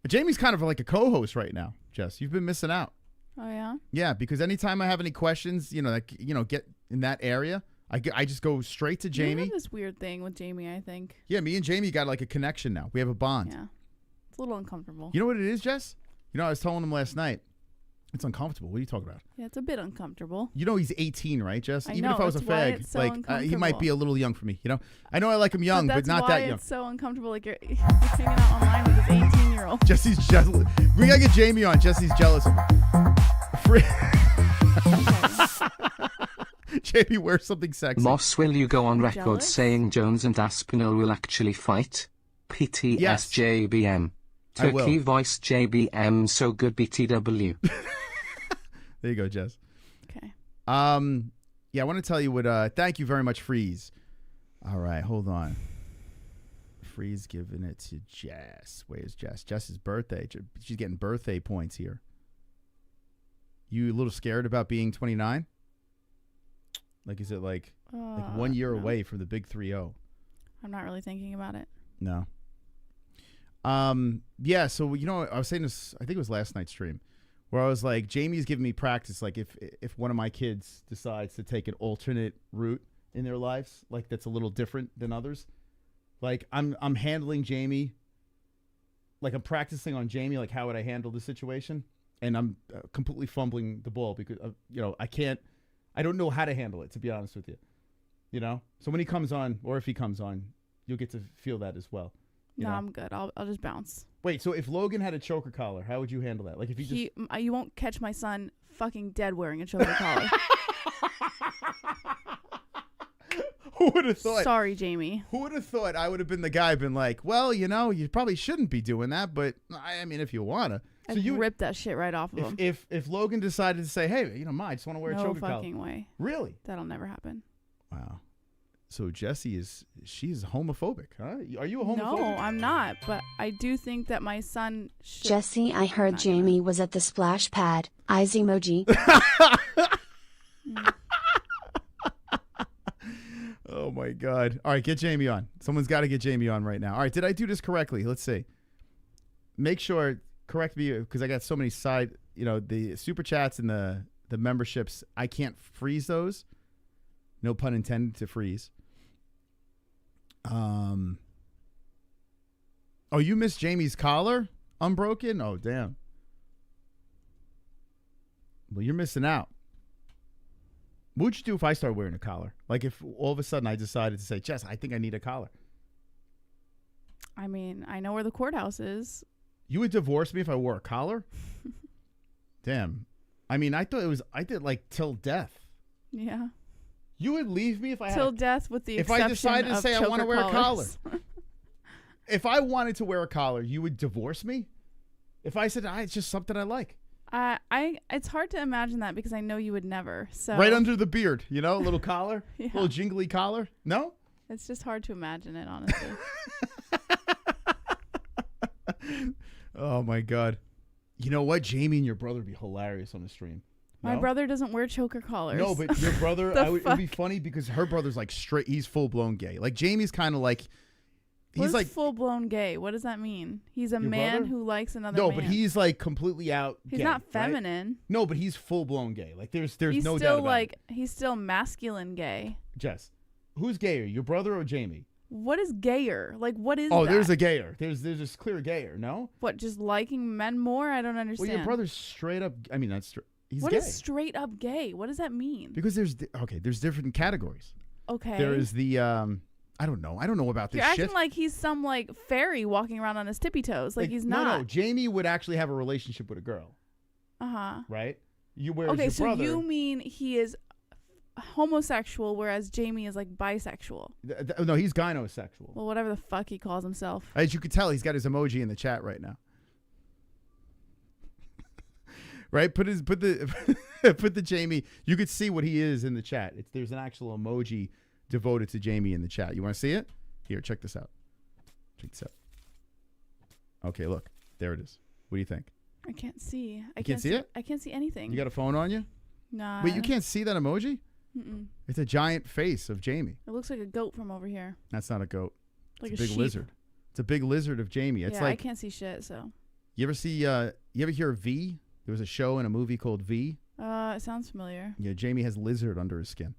Jamie's kind of like a co-host right now, Jess. You've been missing out. Oh, yeah? Yeah, because anytime I have any questions, get in that area, I just go straight to Jamie. You have this weird thing with Jamie, I think. Yeah, me and Jamie got like a connection now. We have a bond. Yeah. It's a little uncomfortable. You know what it is, Jess? I was telling him last night. It's uncomfortable. What are you talking about? Yeah, it's a bit uncomfortable. You know he's 18, right, Jess? I Even know, if I was a that's why fag, it's so he might be a little young for me, I know I like him young, but not that young. It's so uncomfortable. Like you're hanging out online with this 18-year-old. Jesse's jealous. We gotta get Jamie on. Jesse's jealous of me. Jamie, wear something sexy. Moss, will you go on record Jealous? saying Jones and Aspinall will actually fight? PTS Yes. JBM. I will. Turkey voice JBM, so good BTW. There you go, Jess. Okay. Yeah, I want to tell you what. Thank you very much, Freeze. All right, hold on. Freeze giving it to Jess. Where's Jess? Jess's birthday. She's getting birthday points here. You a little scared about being 29? Like, is it like 1 year no. away from the big 3-0? I'm not really thinking about it. No. Yeah, so I was saying this, I think it was last night's stream, where I was like, Jamie's giving me practice, like if one of my kids decides to take an alternate route in their lives, like that's a little different than others. Like I'm handling Jamie, like I'm practicing on Jamie, like how would I handle the situation? And I'm completely fumbling the ball because I don't know how to handle it, to be honest with you. So when he comes on, or if he comes on, you'll get to feel that as well. No, I'm good. I'll just bounce. Wait, so if Logan had a choker collar, how would you handle that? Like if you won't catch my son fucking dead wearing a choker collar. Who would have thought? Sorry, Jamie. Who would have thought I would have been the guy, been like, well, you probably shouldn't be doing that, but I mean, if you wanna, So you rip that shit right off of him. If Logan decided to say, hey, I just want to wear a choker collar. No fucking way. Really? That'll never happen. Wow. So Jessie she's homophobic, huh? Are you a homophobic? No, I'm not. But I do think that my son should... Jesse, I heard Jamie was at the splash pad. IZZY emoji. Oh my God. All right, get Jamie on. Someone's got to get Jamie on right now. All right, did I do this correctly? Let's see. Make sure, correct me, because I got so many side, the super chats and the memberships, I can't freeze those. No pun intended to freeze. Oh, you missed Jamie's collar? Unbroken? Oh, damn. Well, you're missing out. What would you do if I started wearing a collar? Like if all of a sudden I decided to say, Jess, I think I need a collar. I mean, I know where the courthouse is. You would divorce me if I wore a collar? Damn. I mean, I did like till death. Yeah. You would leave me if I till death with the if exception I decided to say I want to wear collars. a collar. If I wanted to wear a collar, you would divorce me? If I said it's just something I like. It's hard to imagine that because I know you would never. So right under the beard, a little collar, yeah. Little jingly collar. No? It's just hard to imagine it, honestly. Oh my God. You know what? Jamie and your brother would be hilarious on the stream. My brother doesn't wear choker collars. No, but your brother, it would be funny because her brother's like straight. He's full blown gay. Like Jamie's kind of like, he's like full blown gay. What does that mean? He's a man who likes another man. No, but he's like completely out. He's gay, not feminine. Right? No, but he's full blown gay. Like there's he's no still doubt about it. He's still masculine gay. Jess, who's gayer, your brother or Jamie? What is gayer? Like what is? Oh, that? there's a gayer. There's this clear gayer. No. What? Just liking men more? I don't understand. Well, your brother's straight up. I mean, that's. He's what gay. is straight up gay? What does that mean? Because there's different categories. Okay. There is the I don't know about this You're shit. acting like he's some like fairy walking around on his tippy toes. Like he's not. No, Jamie would actually have a relationship with a girl. Uh-huh. Right? Okay, so you mean he is homosexual, whereas Jamie is like bisexual. No, he's gynosexual. Well, whatever the fuck he calls himself. As you could tell, he's got his emoji in the chat right now. Right? Put the Jamie. You could see what he is in the chat. There's an actual emoji devoted to Jamie in the chat. You want to see it? Here, check this out. Check this out. Okay, look. There it is. What do you think? I can't see. You can't see it? I can't see anything. You got a phone on you? Nah. Wait, you can't see that emoji? Mm-mm. It's a giant face of Jamie. It looks like a goat from over here. That's not a goat. Like it's a big sheep. lizard. It's a big lizard of Jamie. It's yeah, like I can't see shit, so. You ever see you ever hear of V? There was a show and a movie called V. It sounds familiar. Yeah, Jamie has lizard under his skin.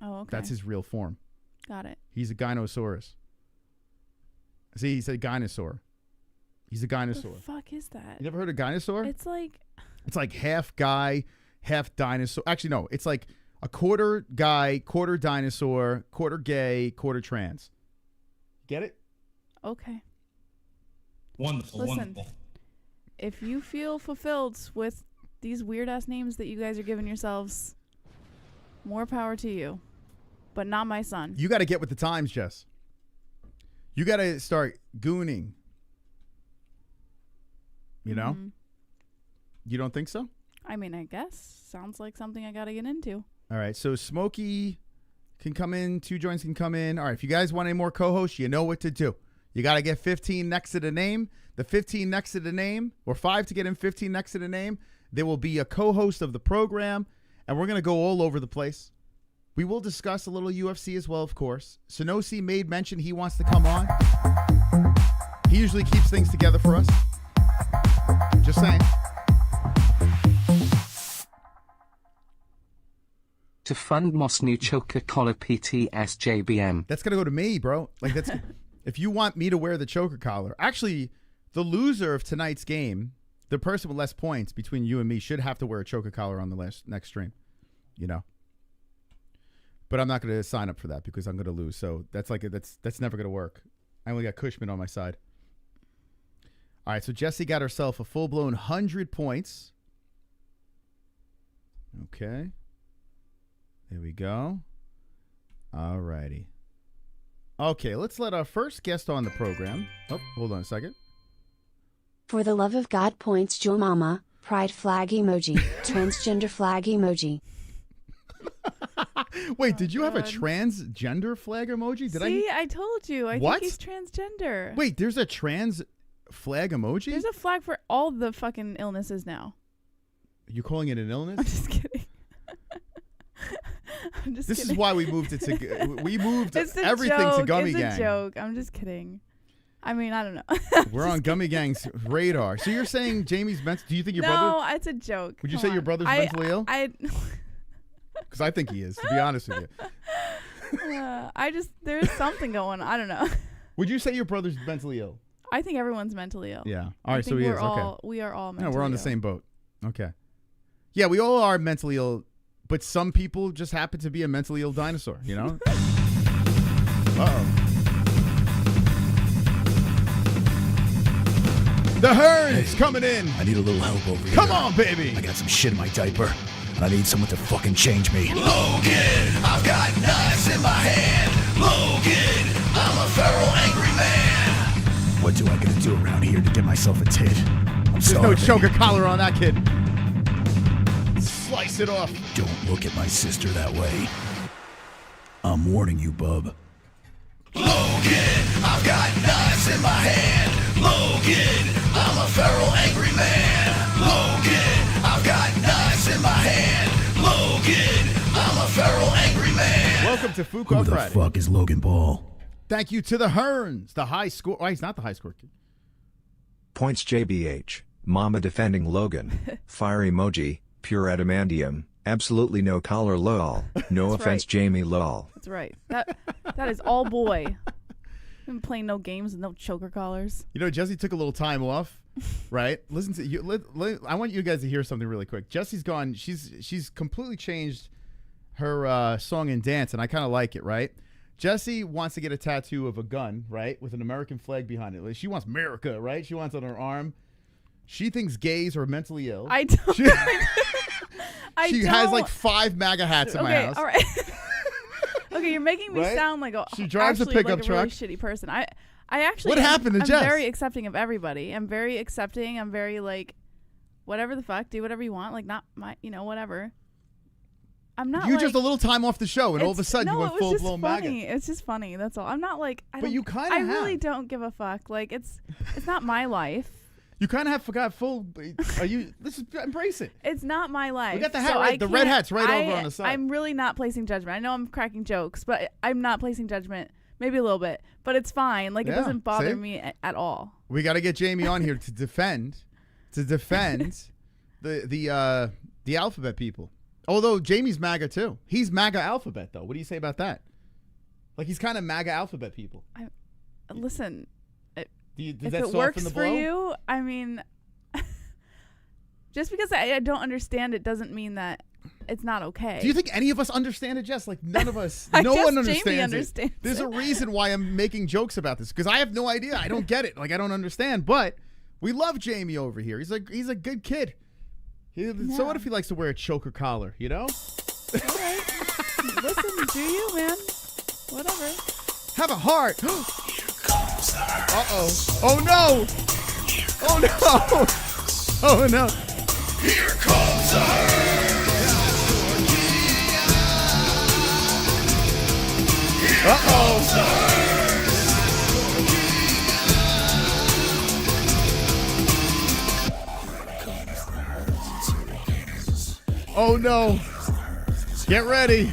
Oh, okay. That's his real form. Got it. He's a gynosaurus. See, he said dinosaur. He's a gynosaur. What the fuck is that? You never heard of gynosaur? It's like half guy, half dinosaur. Actually, no. It's like a quarter guy, quarter dinosaur, quarter gay, quarter trans. Get it? Okay. Wonderful, Listen, wonderful. if you feel fulfilled with these weird-ass names that you guys are giving yourselves, more power to you. But not my son. You got to get with the times, Jess. You got to start gooning. You know? Mhm. You don't think so? I mean, I guess. Sounds like something I got to get into. All right. So Smokey can come in. 2 joints can come in. All right. If you guys want any more co-hosts, you know what to do. You got to get 15 next to the name. The 15 next to the name, or 5 to get in 15 next to the name. There will be a co-host of the program, and we're going to go all over the place. We will discuss a little UFC as well, of course. Sonosi made mention he wants to come on. He usually keeps things together for us. Just saying. To fund Moss new Coca-Cola PTSJBM. That's going to go to me, bro. Like that's if you want me to wear the choker collar. Actually, the loser of tonight's game, the person with less points between you and me, should have to wear a choker collar on the next stream. You know. But I'm not going to sign up for that because I'm going to lose. So that's that's never going to work. I only got Cushman on my side. All right, so Jessie got herself a full-blown 100 points. Okay. There we go. All righty. Okay, let's let our first guest on the program. Oh, hold on a second. For the love of God points Joe Mama, pride flag emoji, transgender flag emoji. Wait, did you have a transgender flag emoji? See, I told you. I think he's transgender. Wait, there's a trans flag emoji? There's a flag for all the fucking illnesses now. Are you calling it an illness? I'm just kidding. I'm just this kidding. Is why we moved it to we moved it's everything joke. to Gummy It's Gang. a joke. I'm just kidding. I mean, I don't know. We're on Gummy Gang's radar. So you're saying Jamie's mental? Do you think your brother? No, it's a joke. Would you say your brother's mentally ill? Because I think he is, to be honest with you. There's something going on. I don't know. Would you say your brother's mentally ill? I think everyone's mentally ill. Yeah. All right, so he is. Okay. We are all mentally No, we're on ill. the same boat. Okay. Yeah, we all are mentally ill, but some people just happen to be a mentally ill dinosaur, you know? Uh-oh. The Hearns coming in. I need a little help over here. Come on, baby. I got some shit in my diaper, and I need someone to fucking change me. Logan, I've got knives in my hand. Logan, I'm a feral angry man. What do I gotta do around here to get myself a tit? There's no choker collar on that kid. Slice it off. Don't look at my sister that way. I'm warning you, bub. Logan, I've got knives in my hand. Logan, I'm a feral angry man. Logan, I've got knives in my hand. Logan, I'm a feral angry man. Welcome to Fook Who Off the Friday. fuck is Logan Paul? Thank you to the Hearns, the high score. Oh, he's not the high score kid. Points JBH. Mama defending Logan. Fire emoji. Pure adamantium. Absolutely no collar lol. No That's offense, right. Jamie lol. That's right. That is all boy. Been playing no games with no choker collars. You know, Jesse took a little time off, right? Listen to you. I want you guys to hear something really quick. Jesse's gone. She's completely changed her song and dance, and I kind of like it, right? Jesse wants to get a tattoo of a gun, right, with an American flag behind it. Like, she wants America, right? She wants it on her arm. She thinks gays are mentally ill. I don't. She has like 5 MAGA hats in my house. All right. Okay, you're making me Right? sound like She drives a actually pickup like a truck. really shitty person. I actually. What happened to I'm Jess? very accepting of everybody. I'm very accepting. I'm very like, whatever the fuck, do whatever you want. Like not my, whatever. I'm not. You like, just a little time off the show, and all of a sudden you went full blown MAGA. It's just funny. That's all. I'm not like. But you kind of. I really don't give a fuck. Like it's not my life. You kind of have forgot full. Are you? Let's just embrace it. It's not my life. We got the hat right. The red hat's right over on the side. I'm really not placing judgment. I know I'm cracking jokes, but I'm not placing judgment. Maybe a little bit, but it's fine. Like it doesn't bother me at all. We got to get Jamie on here to defend the alphabet people. Although Jamie's MAGA too. He's MAGA alphabet though. What do you say about that? Like he's kind of MAGA alphabet people. Listen. Does if that it soften works the for blow? you, I mean, just because I don't understand it doesn't mean that it's not okay. Do you think any of us understand it, Jess? Like none of us. I no guess one Jamie understands it. There's a reason why I'm making jokes about this because I have no idea. I don't get it. Like I don't understand. But we love Jamie over here. He's a good kid. So what if he likes to wear a choker collar? You know. All right. Listen, do you, man? Whatever. Have a heart. Uh-oh. Oh, no. Oh, no. Oh, no. Here comes the Oh, no. Get ready.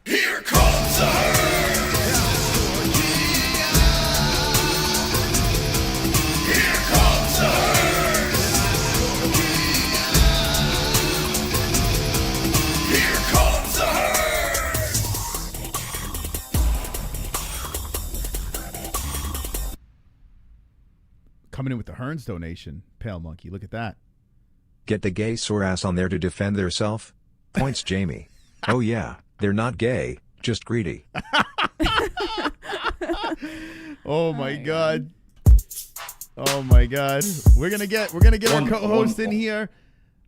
Here comes the Here comes the Here comes the Coming in with the Hearns donation, Pale Monkey. Look at that. Get the gay sore ass on there to defend theirself. Points Jamie. Oh yeah, they're not gay, just greedy. Oh my God. Oh my God. We're gonna get our co-host in here.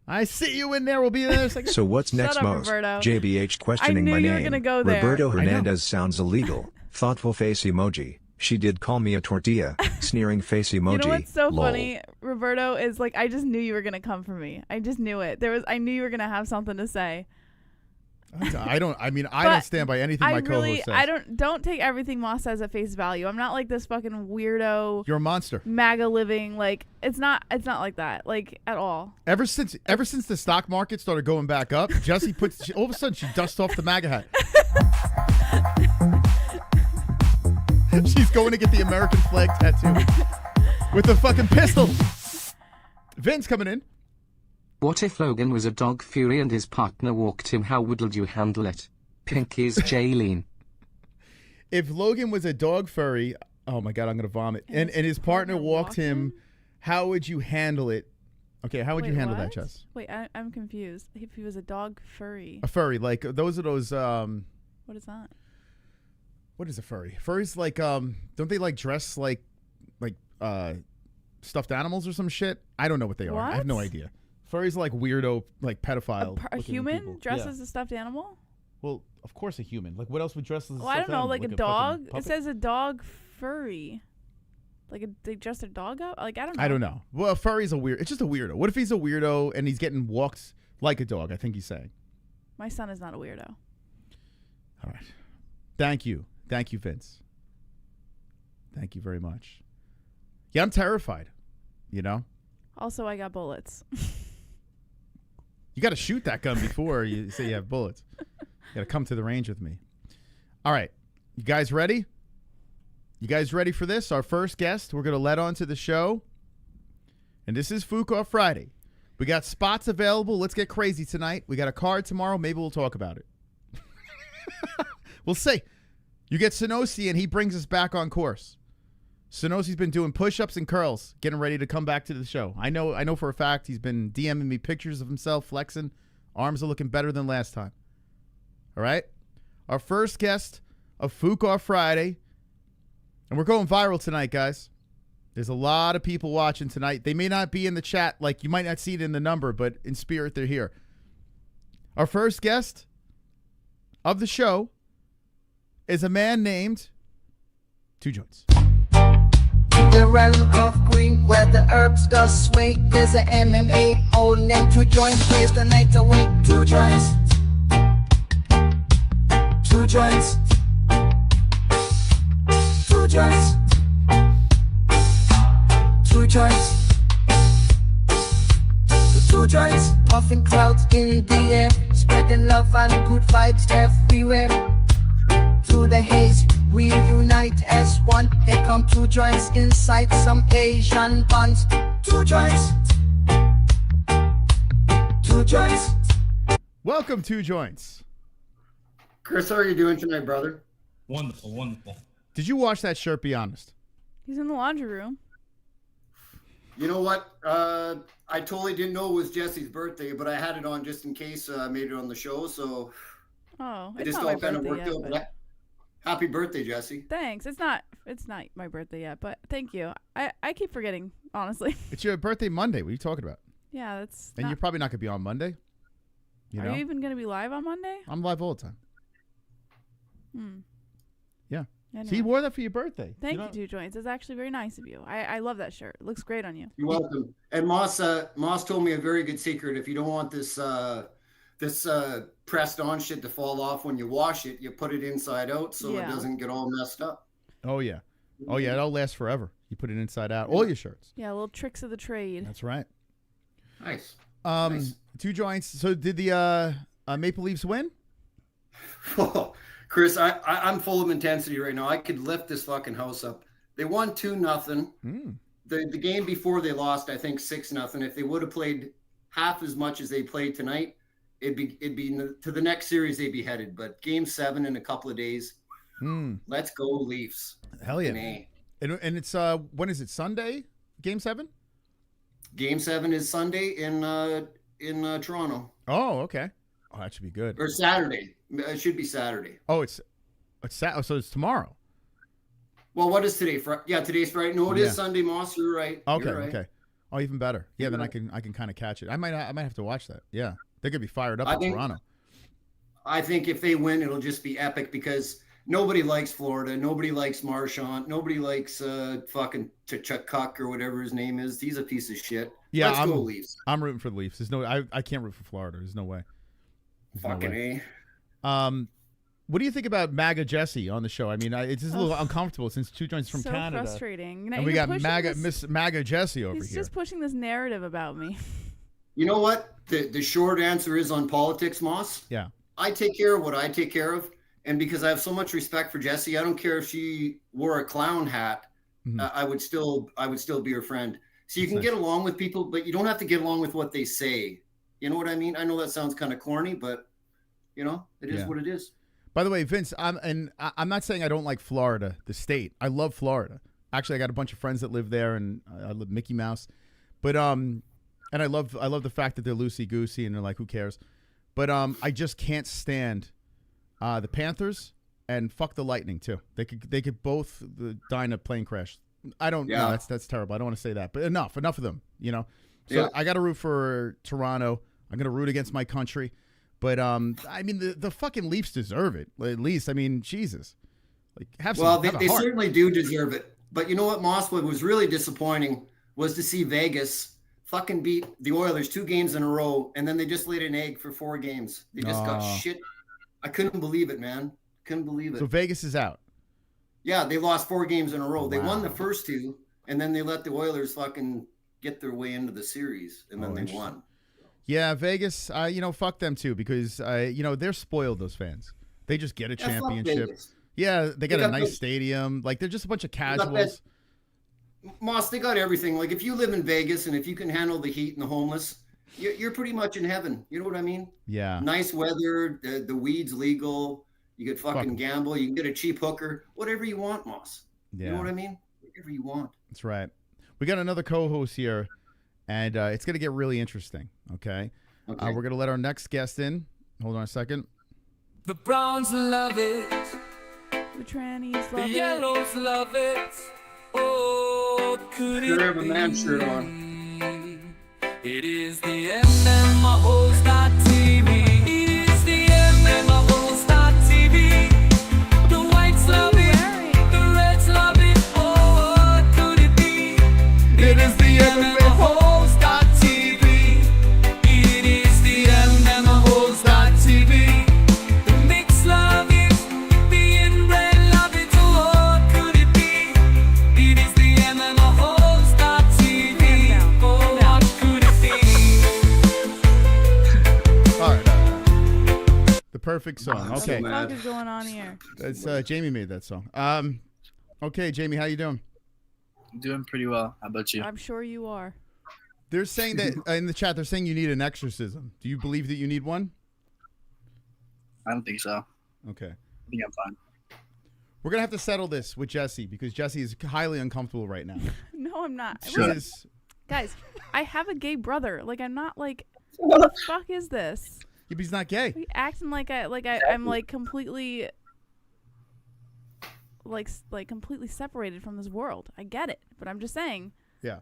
I see you in there. We'll be there in a second. So what's next, up, Mose? Roberto. JBH questioning I knew my you were name. gonna go there. Roberto I know. Hernandez sounds illegal. Thoughtful face emoji. She did call me a tortilla. Sneering face emoji. You know what's so Lol. funny, Roberto, is like I just knew you were gonna come for me. I just knew it. I knew you were gonna have something to say. I don't stand by anything my co-host says. I don't take everything Moss says at face value. I'm not like this fucking weirdo. You're a monster. MAGA living. Like it's not like that. Like at all. Ever since the stock market started going back up, Jessie all of a sudden she dusts off the MAGA hat. She's going to get the American flag tattoo with the fucking pistol. Vince coming in. What if Logan was a dog fury and his partner walked him? How would you handle it? Pinky's Jaylene. If Logan was a dog furry, oh my God, I'm gonna vomit. And his partner walked him, how would you handle it? Okay, how would you handle that, Jess? Wait, I'm confused. If he was a dog furry. A furry, like those. What is that? What is a furry? Furries like don't they like dress like stuffed animals or some shit? I don't know what they are. I have no idea. Furries are like weirdo, like pedophile. A human people. dressed as a stuffed animal? Well, of course a human. Like what else would dress as a stuffed I don't know, animal? like a dog. It says a dog furry. Like they dress their dog up? Like I don't know. I don't know. Well, a furry's a weird. It's just a weirdo. What if he's a weirdo and he's getting walked like a dog? I think he's saying. My son is not a weirdo. All right. Thank you, Vince. Thank you very much. Yeah, I'm terrified. You know. Also, I got bullets. You got to shoot that gun before you say you have bullets. You got to come to the range with me. All right. You guys ready? You guys ready for this? Our first guest we're going to let on to the show. And this is Fook Off Friday. We got spots available. Let's get crazy tonight. We got a card tomorrow. Maybe we'll talk about it. We'll see. You get Sonosi, and he brings us back on course. Sonosi's been doing push-ups and curls, getting ready to come back to the show. I know for a fact he's been DMing me pictures of himself flexing. Arms are looking better than last time. All right? Our first guest of Fook Off Friday. And we're going viral tonight, guys. There's a lot of people watching tonight. They may not be in the chat, like you might not see it in the number, but in spirit they're here. Our first guest of the show is a man named Two Joints. the realm of green where the herbs does swing. There's a MMA-Hole named 2 joints, plays the night away. 2 joints. 2 joints. 2 joints. 2 joints. 2 joints. Puffing clouds in the air, spreading love and good vibes everywhere. Through the haze, we unite as one. Here come 2 joints inside some Asian buns. 2 joints. 2 joints. Welcome, 2 Joints. Chris, how are you doing tonight, brother? Wonderful, wonderful. Did you wash that shirt? Be honest. He's in the laundry room. You know what? I totally didn't know it was Jesse's birthday, but I had it on just in case I made it on the show. So Oh, it it's just not my all kind of birthday worked yet, out. but- Happy birthday, Jesse. Thanks. It's not my birthday yet, but thank you. I keep forgetting, honestly. It's your birthday Monday. What are you talking about? Yeah, that's. And you're probably not going to be on Monday. You know? Are you even going to be live on Monday? I'm live all the time. Hmm. Yeah. Anyway. See, you wore that for your birthday. Thank you, 2 Joints. It's actually very nice of you. I love that shirt. It looks great on you. You're welcome. And Moss told me a very good secret. If you don't want this pressed on shit to fall off when you wash it, you put it inside out so it doesn't get all messed up. Oh, yeah. Oh, yeah. It'll last forever. You put it inside out. All your shirts. Yeah, little tricks of the trade. That's right. Nice. 2 Joints. So did the Maple Leafs win? Oh, Chris, I'm full of intensity right now. I could lift this fucking house up. They won 2-0. The game before they lost, I think 6-0. If they would have played half as much as they played tonight, it'd be to the next series they'd be headed. But game 7 in a couple of days. Let's go Leafs. Hell yeah. And it's when is it? Sunday? Game 7? Game 7 is Sunday in Toronto. Oh, okay. Oh, that should be good. Or Saturday. It should be Saturday. Oh, it's so it's tomorrow. Well, what is today? Yeah, today's Friday. No, it is Sunday, Moss. You're right. Okay, You're right. okay. Oh, even better. Yeah, then I can kind of catch it. I might have to watch that. Yeah, they're gonna be fired up in Toronto. I think if they win, it'll just be epic because nobody likes Florida. Nobody likes Marchand. Nobody likes fucking Chuck or whatever his name is. He's a piece of shit. Yeah, Let's go Leafs. I'm rooting for the Leafs. There's I can't root for Florida. There's no way. Fucking A. What do you think about MAGA Jesse on the show? I mean, it's just a little uncomfortable since 2 Joints from Canada. So frustrating. And we got Miss MAGA Jesse over here. He's just pushing this narrative about me. You know what? The short answer is on politics, Moss. Yeah. I take care of what I take care of. And because I have so much respect for Jessie, I don't care if she wore a clown hat. I would still be her friend. So you can get along with people, but you don't have to get along with what they say. You know what I mean? I know that sounds kind of corny, but it is what it is. By the way, Vince, I'm not saying I don't like Florida, the state. I love Florida. Actually, I got a bunch of friends that live there, and I live Mickey Mouse. But and I love the fact that they're loosey goosey and they're like, who cares? But I just can't stand the Panthers and fuck the Lightning too. They could both die in a plane crash. I don't know. That's terrible. I don't want to say that, but enough of them. So I got to root for Toronto. I'm gonna root against my country. But I mean, the fucking Leafs deserve it. At least, I mean, Jesus, like have some. Well, they certainly do deserve it. But you know what, Moss? What was really disappointing was to see Vegas fucking beat the Oilers 2 games in a row, and then they just laid an egg for 4 games. They just got shit. I couldn't believe it, man. Couldn't believe it. So Vegas is out. Yeah, they lost 4 games in a row. Wow. They won the first 2, and then they let the Oilers fucking get their way into the series, and then they won. Yeah, Vegas, fuck them too because, they're spoiled, those fans. They just get a championship. Yeah, they got a nice stadium. Like, they're just a bunch of casuals. Moss, they got everything. Like, if you live in Vegas and if you can handle the heat and the homeless, you're pretty much in heaven. You know what I mean? Yeah. Nice weather, the weed's legal. You could fucking gamble. You can get a cheap hooker. Whatever you want, Moss. Yeah. You know what I mean? Whatever you want. That's right. We got another co-host here. And it's going to get really interesting, okay? We're going to let our next guest in. Hold on a second. The Browns love it. The trannies love it. The Yellows love it. Oh, could it have a man shirt on. It is the MMA-Holes.tv. It is the MMA-Holes.tv. The whites love it. The reds love it. Oh, could it be? perfect song. What Okay. the fuck is going on here? That's Jamie made that song. Okay, Jamie, how you doing? I'm doing pretty well. How about you? I'm sure you are. They're saying that in the chat. They're saying you need an exorcism. Do you believe that you need one? I don't think so. Okay. I think I'm fine. We're gonna have to settle this with Jesse because Jesse is highly uncomfortable right now. No, I'm not. She is. Guys, I have a gay brother. Like, I'm not like, what the fuck is this? Yeah, but he's not gay. Are you acting like I'm like completely like completely separated from this world. I get it, but I'm just saying. Yeah.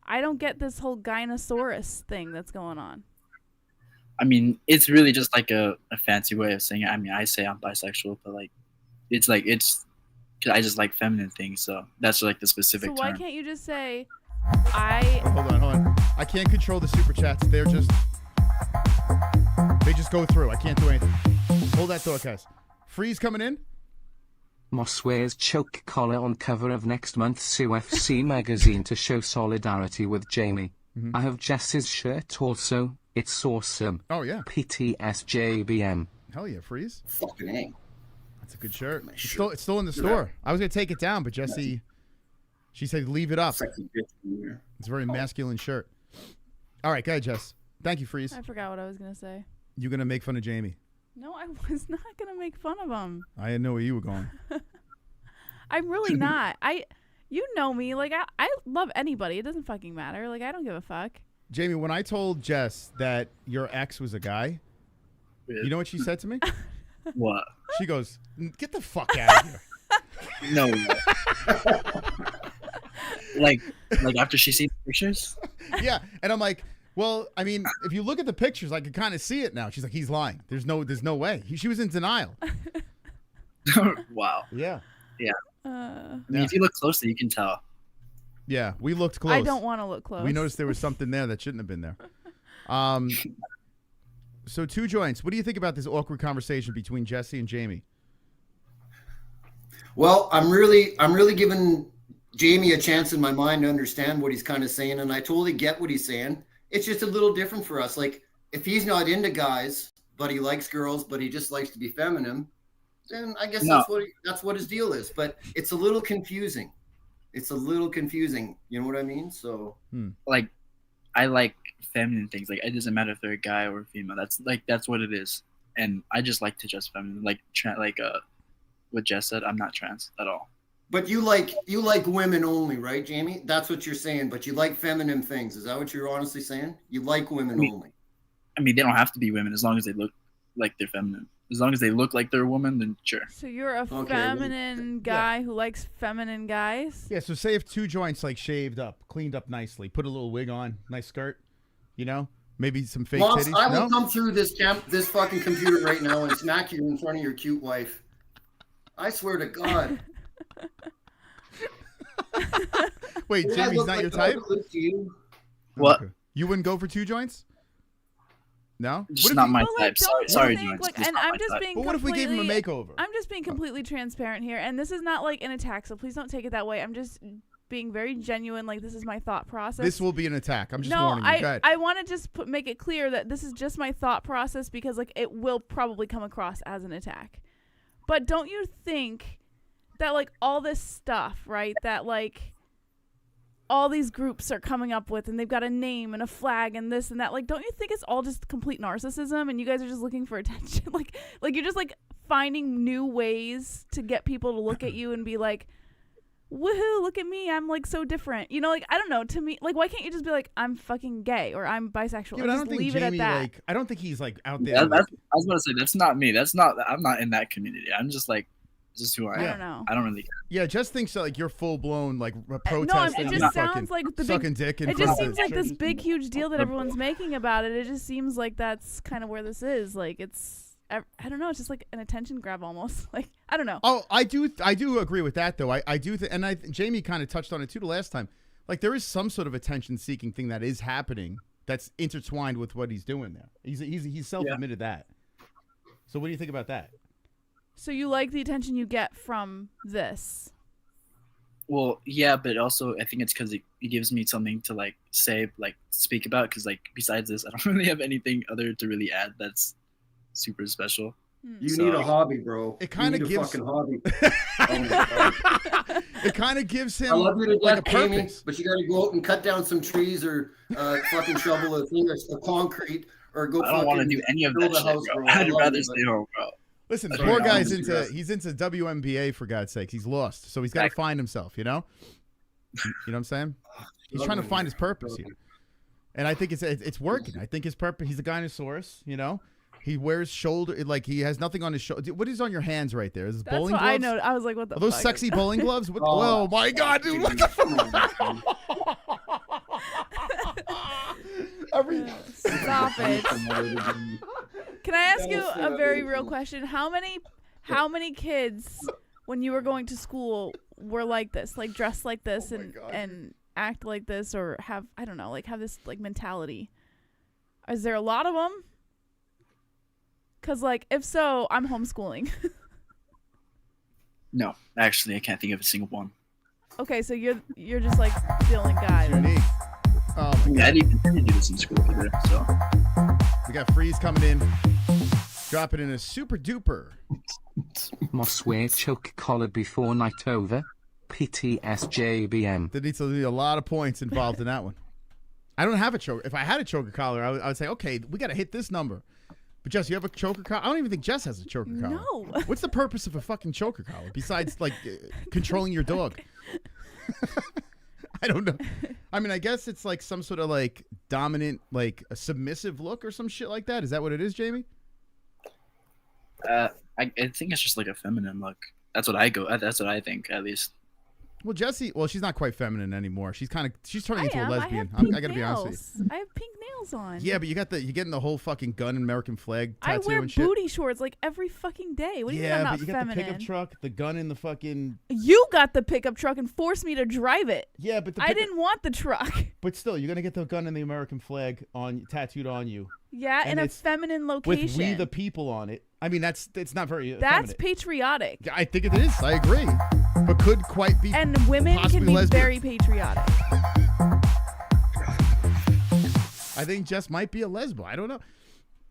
I don't get this whole gynosaurus thing that's going on. I mean, it's really just like a fancy way of saying it. I mean, I say I'm bisexual, but like, it's cause I just like feminine things. So that's like the specific So why term. can't you just say, Hold on. I can't control the super chats. They just go through. I can't do anything. Hold that thought, guys. Freeze coming in. Moss wears choke collar on cover of next month's UFC magazine to show solidarity with Jamie. I have Jess's shirt also. It's awesome. Oh, yeah. PTSJBM. Hell yeah, Freeze. Fucking A. That's a good shirt. It's still in the store. I was going to take it down, but Jesse, she said leave it up. It's a very masculine shirt. All right, go ahead, Jess. Thank you, Freeze. I forgot what I was going to say. You're going to make fun of Jamie. No, I was not going to make fun of him. I didn't know where you were going. I'm really not. You know me. Like, I love anybody. It doesn't fucking matter. Like, I don't give a fuck. Jamie, when I told Jess that your ex was a guy, you know what she said to me? What? She goes, "Get the fuck out of here." No. like after she sees the pictures? Yeah, and I'm like, well, I mean, if you look at the pictures, I can kind of see it now. She's like, he's lying. There's no way. She was in denial. Wow. Yeah. Yeah. I mean, if you look closely, you can tell. Yeah, we looked close. I don't want to look close. We noticed there was something there that shouldn't have been there. So Two Joints, what do you think about this awkward conversation between Jesse and Jamie? Well, I'm really giving Jamie a chance in my mind to understand what he's kind of saying, and I totally get what he's saying. It's just a little different for us. Like, if he's not into guys, but he likes girls, but he just likes to be feminine, then I guess that's what his deal is. But it's a little confusing. You know what I mean? So, like, I like feminine things. Like, it doesn't matter if they're a guy or a female. That's what it is. And I just like to dress feminine. Like what Jess said, I'm not trans at all. But you like women only, right, Jamie? That's what you're saying. But you like feminine things. Is that what you're honestly saying? You like women only. I mean, they don't have to be women as long as they look like they're feminine. As long as they look like they're a woman, then sure. So you're a feminine guy who likes feminine guys? Yeah, so say if Two Joints like shaved up, cleaned up nicely, put a little wig on, nice skirt, you know, maybe some fake Moss, titties. I will come through this fucking computer right now and smack you in front of your cute wife. I swear to God. Wait, Jamie's not your type? What? Okay. You wouldn't go for Two Joints? No? Just not my type. Sorry, Joints. And I'm just being But what if we gave him a makeover? I'm just being completely transparent here, and this is not like an attack, so please don't take it that way. I'm just being very genuine. Like, this is my thought process. This will be an attack. I'm just warning you. Go ahead. I want to just make it clear that this is just my thought process because, like, it will probably come across as an attack. But don't you think that, like, all this stuff, right, that, like, all these groups are coming up with and they've got a name and a flag and this and that, like, don't you think it's all just complete narcissism and you guys are just looking for attention? like you're just, like, finding new ways to get people to look at you and be like, woohoo, look at me, I'm, like, so different. You know, like, I don't know, to me, like, why can't you just be like, I'm fucking gay or I'm bisexual? Yeah, but I don't think leave Jamie, it at that. like, I don't think he's, like, out there. Yeah, I was going to say, that's not me. I'm not in that community. I'm just, like, this is who I am. I don't know. I don't really care. Yeah, just thinks that, like, you're full blown, like, protesting. No, it just sounds like the sucking dick in it front just of seems the like this church. big huge deal that everyone's making about it. It just seems like that's kind of where this is. Like, it's, I don't know, it's just like an attention grab almost. Like, I don't know. Oh, I do agree with that though. I do Jamie kind of touched on it too the last time. Like, there is some sort of attention seeking thing that is happening that's intertwined with what he's doing there. He's self-admitted that. So what do you think about that? So you like the attention you get from this? Well, yeah, but also I think it's because it gives me something to, like, say, like, speak about. Because, like, besides this, I don't really have anything other to really add that's super special. You need a hobby, bro. It kind of gives a fucking hobby. It kind of gives him I love you to like a death, Jamie, purpose. but you got to go out and cut down some trees or fucking shovel a thing or concrete or go. I don't want to do any of that shit, bro. I'd rather stay home, bro. Listen, the poor guy's he's into WNBA, for God's sake. He's lost, so he's got to find himself. You know what I'm saying? He's trying to find his purpose here, and I think it's working. I think his purpose. He's a Gynosaurus. You know, he wears shoulder like he has nothing on his shoulder. What is on your hands right there? Is this bowling gloves? I know. I was like, what the? Are those fuck sexy bowling gloves? What, oh my God, dude! What the Stop it. Can I ask you a very real question? How many kids, when you were going to school, were like this, like dressed like this and act like this, or have, I don't know, like have this like mentality? Is there a lot of them? Because like, if so, I'm homeschooling. No, actually, I can't think of a single one. Okay, so you're just like the only guy. Unique. Oh my God. I didn't even do this in school either, so. We got Freeze coming in. Drop it in a super duper. Must wear choke collar before night over. PTSJBM. There needs to be a lot of points involved in that one. I don't have a choker. If I had a choker collar, I would say, okay, we got to hit this number. But Jess, you have a choker collar? I don't even think Jess has a choker collar. No. What's the purpose of a fucking choker collar besides like controlling your dog? I don't know. I mean, I guess it's like some sort of like dominant, like a submissive look or some shit like that. Is that what it is, Jamie? I think it's just like a feminine look. That's what I think, at least. Well, Jessie, she's not quite feminine anymore. She's turning into a lesbian. I gotta be honest with you. I have pink nails on. Yeah, but you're getting the whole fucking gun and American flag tattoo I wear and shit. booty shorts like every fucking day. What do you mean I'm not but you feminine? got the pickup truck, the gun in the fucking. You got the pickup truck and forced me to drive it. Yeah, but I didn't want the truck. But still, you're gonna get the gun and the American flag tattooed on you. Yeah, in a feminine location. With "We the People" on it. I mean, it's not very. That's feminine. patriotic. I think it is. I agree, but could quite be. And women can be lesbian. very patriotic. I think Jess might be a lesbo. I don't know.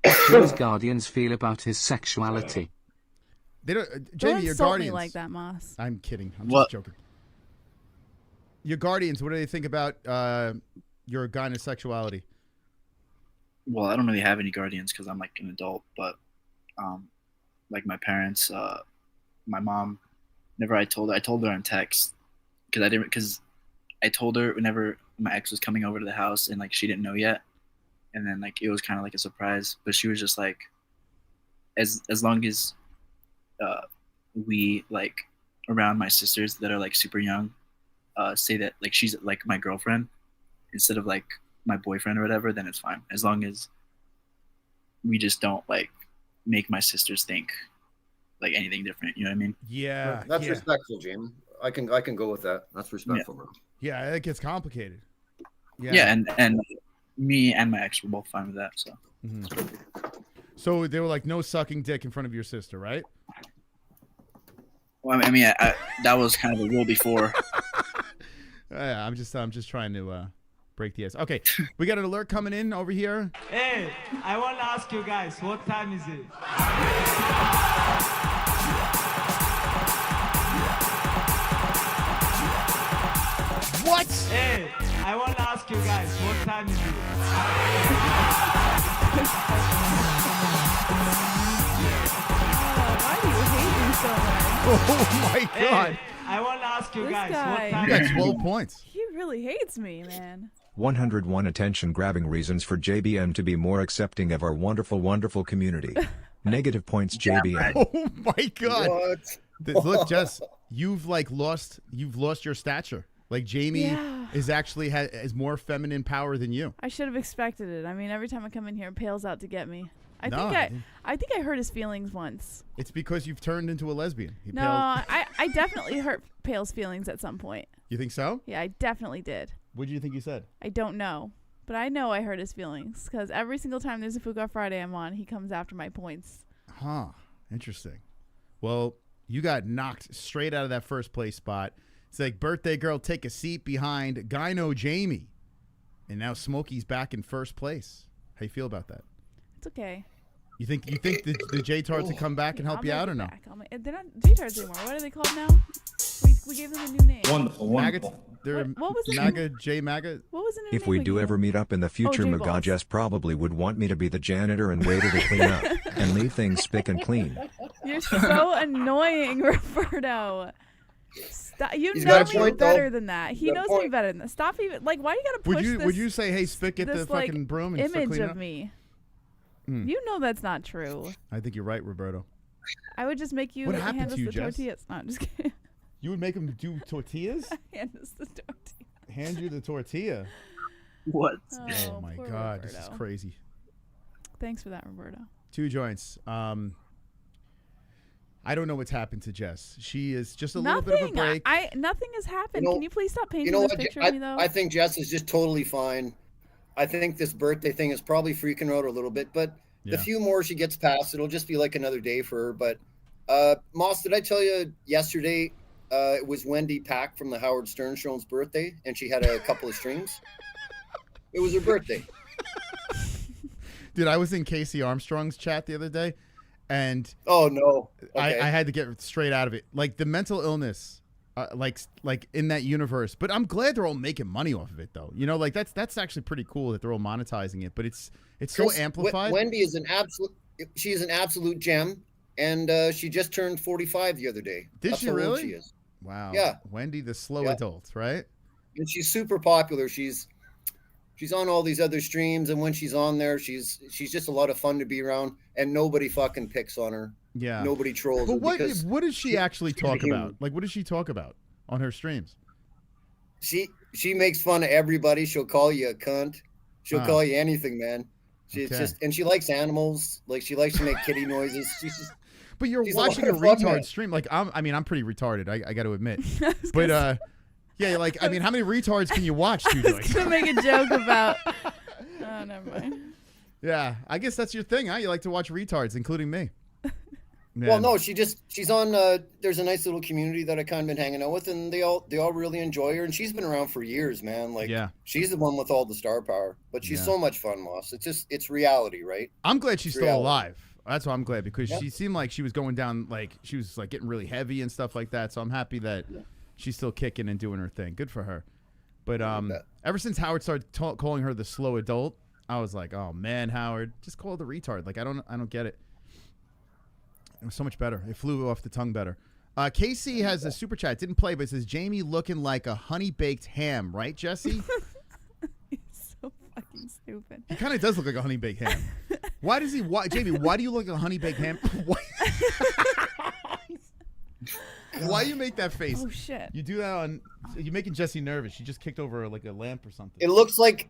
How does Guardians feel about his sexuality? They don't. Don't Jamie, your insult Guardians. me like that, Moss. I'm kidding. I'm just joking. Your Guardians. What do they think about your gynasexuality? Well, I don't really have any guardians because I'm like an adult, but like my parents, my mom, I told her on text because I told her whenever my ex was coming over to the house and like she didn't know yet, and then like it was kind of like a surprise, but she was just like, as long as we like around my sisters that are like super young, say that like she's like my girlfriend instead of like my boyfriend or whatever, then it's fine. As long as we just don't like make my sisters think like anything different. You know what I mean? Yeah. That's respectful, Jim. I can go with that. That's respectful, bro. Yeah, it gets complicated. Yeah, and me and my ex were both fine with that. So. Mm-hmm. So they were like, no sucking dick in front of your sister, right? Well, I mean, that was kind of a rule before. Yeah, I'm just trying to break the ice. Okay, we got an alert coming in over here. Hey, I want to ask you guys, what time is it? What? Hey, I want to ask you guys, what time is it? Why do you hate me so much? Oh my God. Hey, I want to ask you This guys, guy. what time You got is it? 12 points. He really hates me, man. 101 attention-grabbing reasons for JBM to be more accepting of our wonderful, wonderful community. Negative points, JBM. Oh my God. Look, Jess, you've lost your stature. Like Jamie is actually has more feminine power than you. I should have expected it. I mean, every time I come in here, it pales out to get me. I think I hurt his feelings once. It's because you've turned into a lesbian. I definitely hurt Pale's feelings at some point. You think so? Yeah, I definitely did. What do you think you said? I don't know. But I know I hurt his feelings because every single time there's a Fook Off Friday I'm on, he comes after my points. Huh. Interesting. Well, you got knocked straight out of that first place spot. It's like, birthday girl, take a seat behind Gyno Jamie. And now Smokey's back in first place. How you feel about that? It's okay. You think the J-Tards would come back and help you out or no? They're not J-Tards anymore. What are they called now? We gave them a new name. Wonderful. They're what was the MAGA, J-MAGA. What was the new If name we we do gave ever them? meet up in the future, J-Balls. Magajes probably would want me to be the janitor and waiter to clean up and leave things spick and clean. You're so annoying, Roberto. Stop. You He's know got a me point, better though. than that. He He's got a knows me point. better than that. Stop even why do you gotta push this? Would you say, hey, Spick, get the this, fucking broom and start image cleaning of up? me? Hmm. You know that's not true. I think you're right, Roberto. I would just make you What like, happened hand to us you, the Jess? tortillas. No, I'm just kidding. You would make him do tortillas? Hand us the tortillas. Hand you the tortilla. What? Oh my poor God, this is Roberto. crazy. Thanks for that, Roberto. 2 joints. I don't know what's happened to Jess. She is just a little bit of a break. Nothing has happened. You know- Can you please stop painting You know this what? picture of me though? I think Jess is just totally fine. I think this birthday thing is probably freaking her out a little bit, but the few more she gets past, it'll just be like another day for her. But Moss, did I tell you yesterday it was Wendy Pack from the Howard Stern Show's birthday, and she had a couple of streams? It was her birthday. Dude, I was in Casey Armstrong's chat the other day, and oh no, okay. I had to get straight out of it. Like the mental illness, like in that universe. But I'm glad they're all making money off of it, though. You know, like that's actually pretty cool that they're all monetizing it. But it's so Chris, amplified. Wendy is an absolute. She's an absolute gem, and she just turned 45 the other day. Did That's she how old really? She is. Wow. Yeah. Wendy, the slow Yeah. adult, right? And she's super popular. She's on all these other streams, and when she's on there, she's just a lot of fun to be around, and nobody fucking picks on her. Yeah. Nobody trolls But her. what because does she actually she's a talk human. about? Like, what does she talk about on her streams? She makes fun of everybody. She'll call you a cunt. She'll Ah. call you anything, man. She's Okay. just, and she likes animals. Like, she likes to make kitty noises. She's just. But you're she's watching a lot of fun, retard man. stream. Like, I'm pretty retarded. I got to admit. But yeah, like, I mean, how many retards can you watch? I was gonna make a joke about. Oh, never mind. Yeah, I guess that's your thing, huh? You like to watch retards, including me. Well, no, she's on. There's a nice little community that I kind of been hanging out with, and they all really enjoy her. And she's been around for years, man. Like, Yeah. she's the one with all the star power. But she's Yeah. so much fun, Moss. It's reality, right? I'm glad she's It's still reality. alive. That's why I'm glad, because Yeah. she seemed like she was going down, like she was like getting really heavy and stuff like that. So I'm happy that she's still kicking and doing her thing. Good for her. But ever since Howard started calling her the slow adult, I was like, oh man, Howard, just call her the retard. Like I don't get it. It was so much better. It flew off the tongue better. Casey has a super chat. Didn't play, but it says Jamie looking like a honey baked ham, right, Jesse? So fucking stupid. He kind of does look like a honey baked ham. Why does he? Jamie, why do you look like a honey baked ham? Why you make that face? Oh shit! You do that on. You're making Jesse nervous. She just kicked over like a lamp or something. It looks like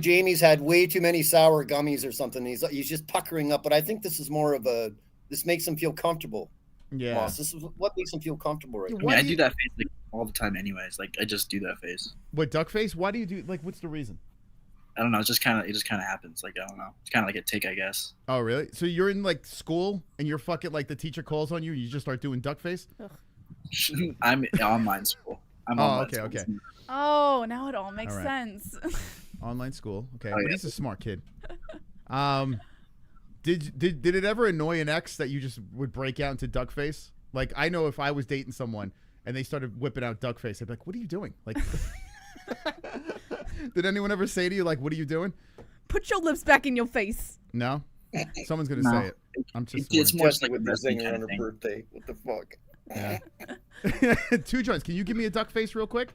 Jamie's had way too many sour gummies or something. He's just puckering up. But I think this is more of a. This makes him feel comfortable. Yeah. Moss, this is what makes him feel comfortable right I now. mean, I do that face like, all the time, anyways. Like, I just do that face. What, duck face? Why do you do? Like, what's the reason? I don't know. It just kind of happens. Like, I don't know. It's kind of like a tick, I guess. Oh, really? So you're in like school and you're fucking like the teacher calls on you and you just start doing duck face? I'm in online school. Okay. Oh, now it all makes All right. sense. Online school. Okay. Oh, But yeah. he's a smart kid. Did it ever annoy an ex that you just would break out into duck face? Like, I know if I was dating someone and they started whipping out duck face, I'd be like, what are you doing? Like, did anyone ever say to you, like, what are you doing? Put your lips back in your face. No? Someone's going to No. say it. I'm just It's more Just like with a the wrestling zinger kind on of her thing. birthday. What the fuck? Yeah. 2 joints. Can you give me a duck face real quick?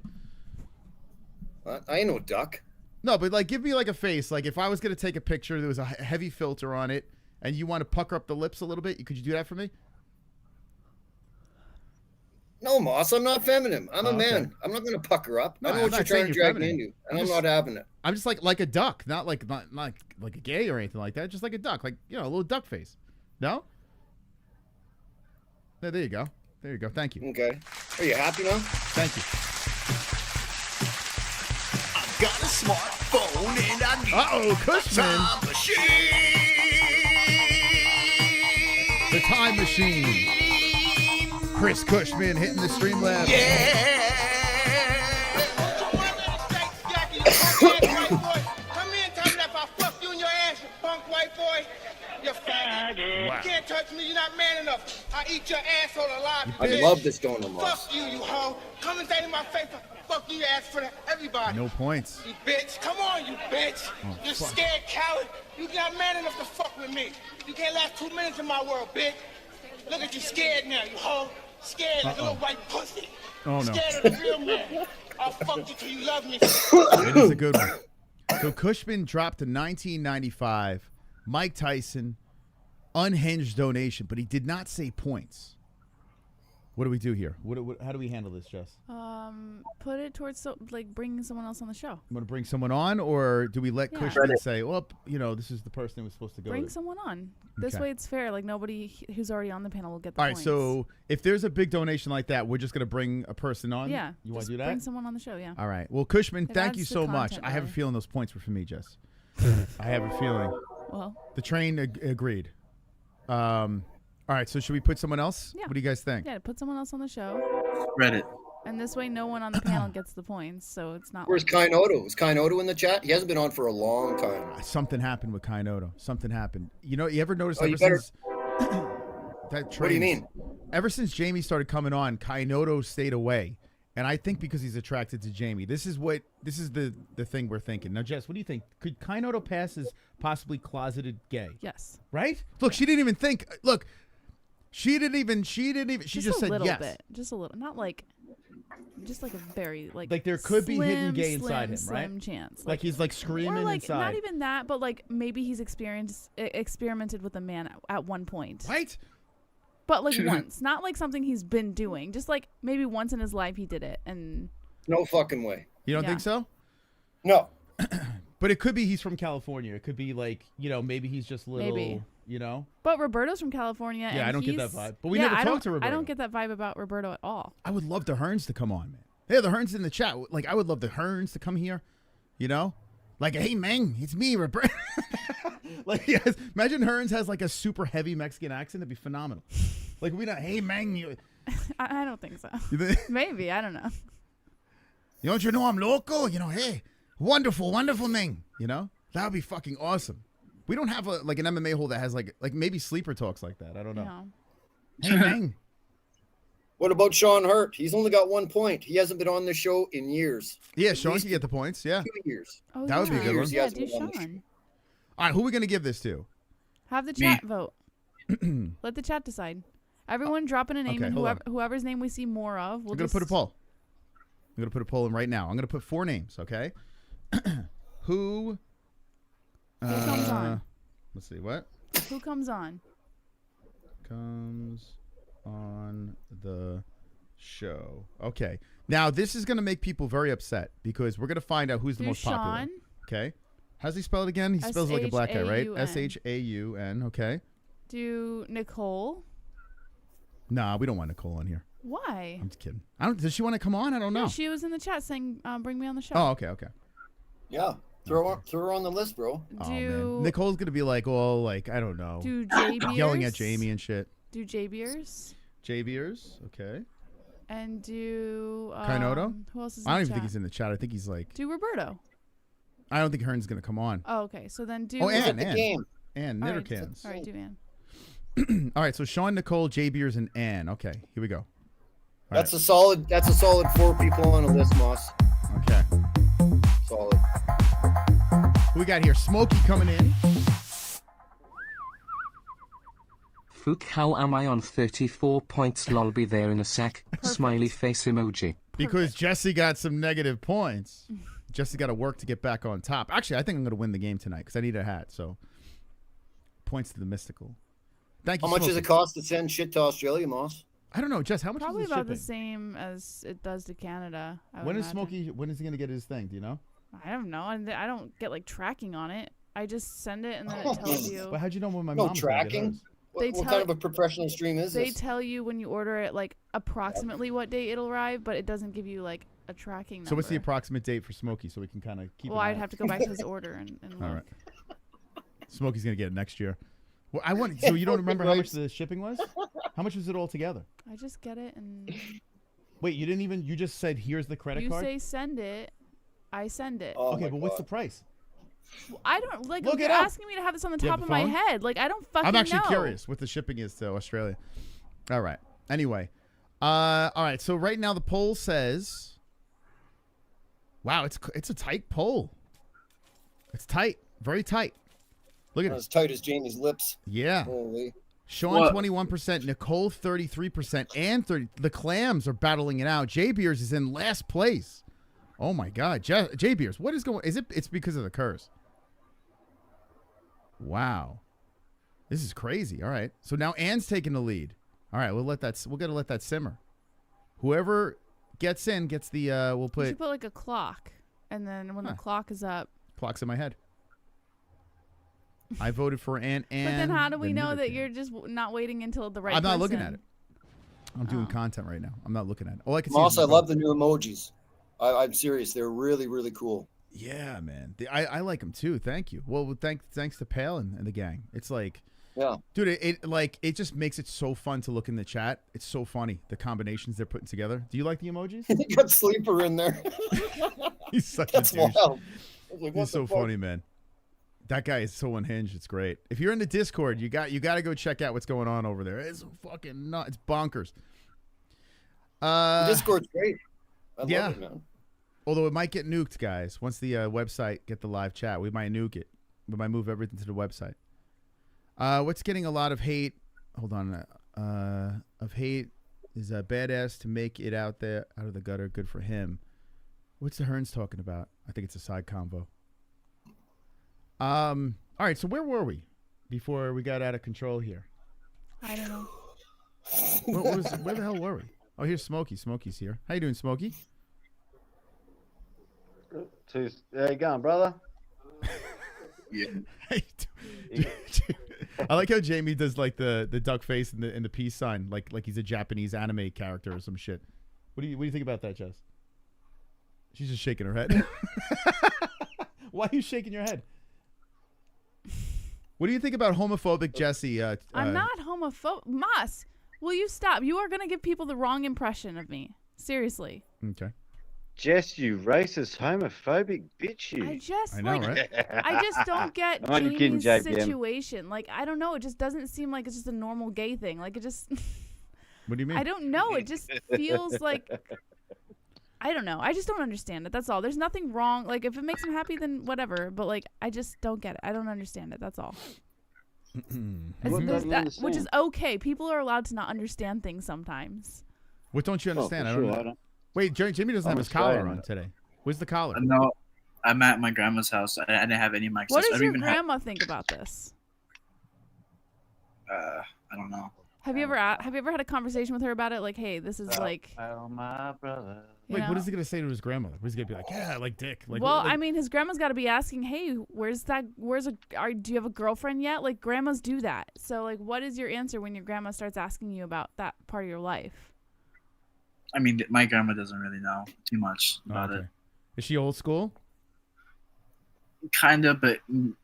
I ain't no duck. No, but like, give me like a face. Like, if I was gonna take a picture, there was a heavy filter on it, and you want to pucker up the lips a little bit, could you do that for me? No, Moss, I'm not feminine. I'm a Oh, okay. man. I'm not going to pucker up. No, I know I'm what not you're saying trying to you're drag me feminine. into, and I'm I'm just- not having it. I'm just like a duck, not like a gay or anything like that. Just like a duck, like, you know, a little duck face. No? There you go. There you go. Thank you. Okay. Are you happy now? Thank you. I've got a smartphone and I need Uh-oh, Cushman. time machine. The time machine. Chris Cushman hitting the Streamlabs. Come in, tell me that if I fuck you in your ass, you punk white boy. You faggot. eat your asshole alive. I bitch. love this donor, Moss. Fuck you, you hoe. Come and say in my face. Fuck you, ass for everybody. No points. You bitch. Come on, you bitch. Oh, You're fuck. scared coward. You're not man enough to fuck with me. You can't last 2 minutes in my world, bitch. Look at you scared now, you hoe. Scared like a little white pussy. Oh, no. Scared of the real man. I'll fuck you till you love me. It is a good one. So Cushman dropped to 1995. Mike Tyson, unhinged donation, but he did not say points. What do we do here? How do we handle this, Jess? Put it towards bringing someone else on the show. You want to bring someone on, or do we let Yeah. Cushman say, well, this is the person who was supposed to go Bring with? someone on. This Okay. way it's fair. Like nobody who's already on the panel will get the All right, points. so if there's a big donation like that, we're just going to bring a person on? Yeah. You want just to do that? Bring someone on the show, yeah. All right. Well, Cushman, It thank adds you to so much. content I have a value. feeling those points were for me, Jess. I have a feeling. Well. The train agreed. All right, so should we put someone else? Yeah. What do you guys think? Yeah, put someone else on the show. Reddit. And this way no one on the panel gets the points, so it's not Where's Kainoto? Is Kainoto in the chat? He hasn't been on for a long time. Something happened with Kainoto. Something happened. You ever notice Oh, ever you better- since that train? What do you mean? Ever since Jamie started coming on, Kainoto stayed away. And I think because he's attracted to Jamie. This is the thing we're thinking. Now, Jess, what do you think? Could Kainoto pass as possibly closeted gay? Yes. Right? Look, she didn't even think. Look, she just said little yes. bit. Just a little. Not like just like a very like There could be hidden gay slim, inside him, slim right? chance. Like he's like screaming or like inside. not even that, but like maybe he's experimented with a man at one point. Right? But like once, not like something he's been doing. Just like maybe once in his life he did it, and No fucking way. You don't Yeah. think so? No. But it could be he's from California. It could be like, maybe he's just little, Maybe. you know? But Roberto's from California. Yeah, and I don't get that he's- vibe. But we yeah, never I talked to don't- I Roberto. don't get that vibe about Roberto at all. I would love the Hearns to come on, man. Yeah, the Hearns in the chat. Like, I would love the Hearns to come here, Like, hey, man, it's me, Roberto. Like, yes, imagine Hearns has like a super heavy Mexican accent. It'd be phenomenal. Like, we don't, hey, man, you I don't think so. think- Maybe, I don't know. don't you know I'm local? Hey, wonderful, wonderful, man. That would be fucking awesome. We don't have an MMA hole that has like maybe sleeper talks like that. I don't know. No. Hey, man. What about Sean Hurt? He's only got 1 point. He hasn't been on the show in years. Yeah, At Sean least can get the points. Yeah. 2 years. Oh, That would be a yeah. good one. Yeah, hasn't do been on the show. Sean. All right, who are we going to give this to? Have the chat vote. Let the chat decide. Everyone drop in a name, Okay, and hold whoever's name we see more of, we'll I'm going to put a poll. I'm going to put a poll in right now. I'm going to put 4 names, okay? Who comes on? Let's see, what? Who comes on? Comes on the show. Okay. Now, this is going to make people very upset because we're going to find out who's the Do most popular. Sean. Okay. How's he spell it again? He spells it like a black guy, right? S-H-A-U-N. S-H-A-U-N. Okay. Do Nicole? Nah, we don't want Nicole on here. Why? I'm just kidding. Does she want to come on? I don't know. Yeah, she was in the chat saying, "Bring me on the show." Oh, okay. Yeah. Throw her on the list, bro. Oh, man. Nicole's going to be like, I don't know. Do J Beers? Yelling at Jamie and shit. Do J Beers? J Beers, okay. And do Kainoto? Who else is? I don't in even the think chat? he's in the chat. I think he's like. Do Roberto? I don't think Hearn's going to come on. Oh, okay. So then do. Oh, Ann. All Knitter right, cans. All right, do Ann. All right, so Sean, Nicole, J Beers, and Ann. Okay, here we go. All That's a solid 4 people on a list, Moss. Okay. Solid. Who we got here? Smokey coming in. Fook, how am I on 34 points? Lol, be there in a sec. Smiley face emoji. Because Jesse got some negative points. Jesse got to work to get back on top. Actually, I think I'm going to win the game tonight because I need a hat. So, points to the mystical. Thank you. How much does Smokey. it cost to send shit to Australia, Moss? I don't know, Jess. How much Probably is the about shipping? the same as it does to Canada. I would When is imagine. Smokey? When is he going to get his thing? Do you know? I don't know. I don't get like tracking on it. I just send it and then it tells you. Well, how'd you know when my No mom's gonna get tracking. hers? They What tell- kind of a professional stream is They this? tell you when you order it like approximately what date it'll arrive, but it doesn't give you like a tracking number. So what's the approximate date for Smokey so we can kind of keep Well, an eye I'd out? have to go back to his order and look. All right. Smokey's going to get it next year. Well, I want. So you don't remember how much the shipping was? How much was it all together? I just get it and Wait, you didn't even. You just said here's the credit you card. say send it, I send it. Oh Okay, my but what's the God. price? I don't like. Look You're it up. asking me to have this on the Do you have top the of my phone? head. Like I don't fucking I'm actually know. curious what the shipping is to Australia. All right. Anyway. All right. So right now the poll says, wow, it's a tight poll. It's tight. Very tight. Look at it. As tight as Jamie's lips. Yeah. Holy. Sean 21%, Nicole 33%, and 30. The clams are battling it out. Jay Beers is in last place. Oh my God, Jay Beers, what is going? Is it? It's because of the curse. Wow, this is crazy. All right, so now Ann's taking the lead. All right, we're gonna let that simmer. Whoever gets in gets the. We'll You should put like a clock, and then when the clock is up. Clock's in my head. I voted for Ann. But then how do we know that you're just not waiting until the right I'm not person? looking at it. I'm doing content right now. I'm not looking at it. All I can see Moss, is I love the new emojis. I'm serious. They're really, really cool. Yeah, man. I like them too. Thank you. Well, thanks to Pale and the gang. It's like, yeah, dude, it just makes it so fun to look in the chat. It's so funny, the combinations they're putting together. Do you like the emojis? You got Sleeper in there. He's such That's a douche. wild. Like, He's so funny, man. That guy is so unhinged. It's great. If you're in the Discord, you got to go check out what's going on over there. It's fucking nuts. It's bonkers. Discord's great. I love it, man. Although it might get nuked, guys. Once the website get the live chat, we might nuke it. We might move everything to the website. What's getting a lot of hate? Hold on. Of hate is badass to make it out there, out of the gutter. Good for him. What's the Hearns talking about? I think it's a side convo. All right. So where were we before we got out of control here? I don't know. Where the hell were we? Oh, here's Smokey. Smokey's here. How you doing, Smokey? How you going, brother? Yeah. I like how Jamie does like the duck face and the peace sign, like he's a Japanese anime character or some shit. What do you think about that, Jess? She's just shaking her head. Why are you shaking your head? What do you think about homophobic Jesse? I'm not homophobic. Moss, will you stop? You are going to give people the wrong impression of me. Seriously. Okay. Jess, you racist, homophobic bitch, you. I just know, right? I just don't get I'm only kidding, Jamie's JPM. situation. Like, I don't know. It just doesn't seem like it's just a normal gay thing. Like, it just. What do you mean? I don't know. It just feels like. I don't know. I just don't understand it. That's all. There's nothing wrong. Like, if it makes him happy, then whatever. But, like, I just don't get it. I don't understand it. That's all. Which is okay. People are allowed to not understand things sometimes. What don't you understand? I don't know. Wait, Jimmy doesn't have his collar on today. Where's the collar? No, I'm at my grandma's house. I didn't have any mics. What does your grandma think about this? I don't know. Have you ever had a conversation with her about it? Like, hey, this is like. Oh, my brother. Wait, what is he gonna say to his grandmother? What's he gonna be like? Yeah, like dick. Like, well, like, I mean, his grandma's got to be asking, hey, do you have a girlfriend yet? Like, grandmas do that. So, like, what is your answer when your grandma starts asking you about that part of your life? I mean, my grandma doesn't really know too much about it. Is she old school? Kind of, but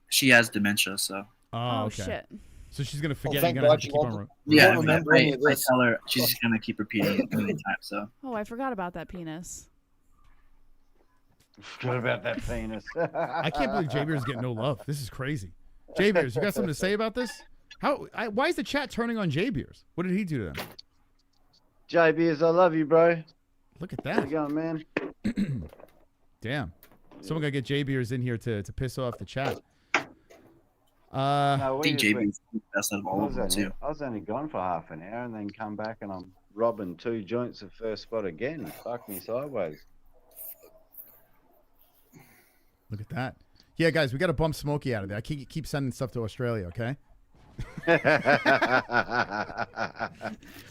she has dementia, so. Oh, okay. Shit. So she's gonna forget. thank You're gonna have God to she keep won't. on. Yeah, won't remember any of I this. tell her she's just gonna keep repeating it many times. So. Oh, I forgot about that penis. Forgot about that penis. I can't believe J Beer's getting no love. This is crazy. J Beers, you got something to say about this? Why is the chat turning on J Beers? What did he do to them? J Beers, I love you, bro. Look at that. How's it going, man? Damn. Someone gotta get J Beers in here to piss off the chat. No, I we think just JB's went- the best out of all of them too. I was only gone for half an hour and then come back and I'm robbing 2 joints of first spot again. Fuck me sideways. Look at that. Yeah, guys, we got to bump Smokey out of there. I keep sending stuff to Australia, okay?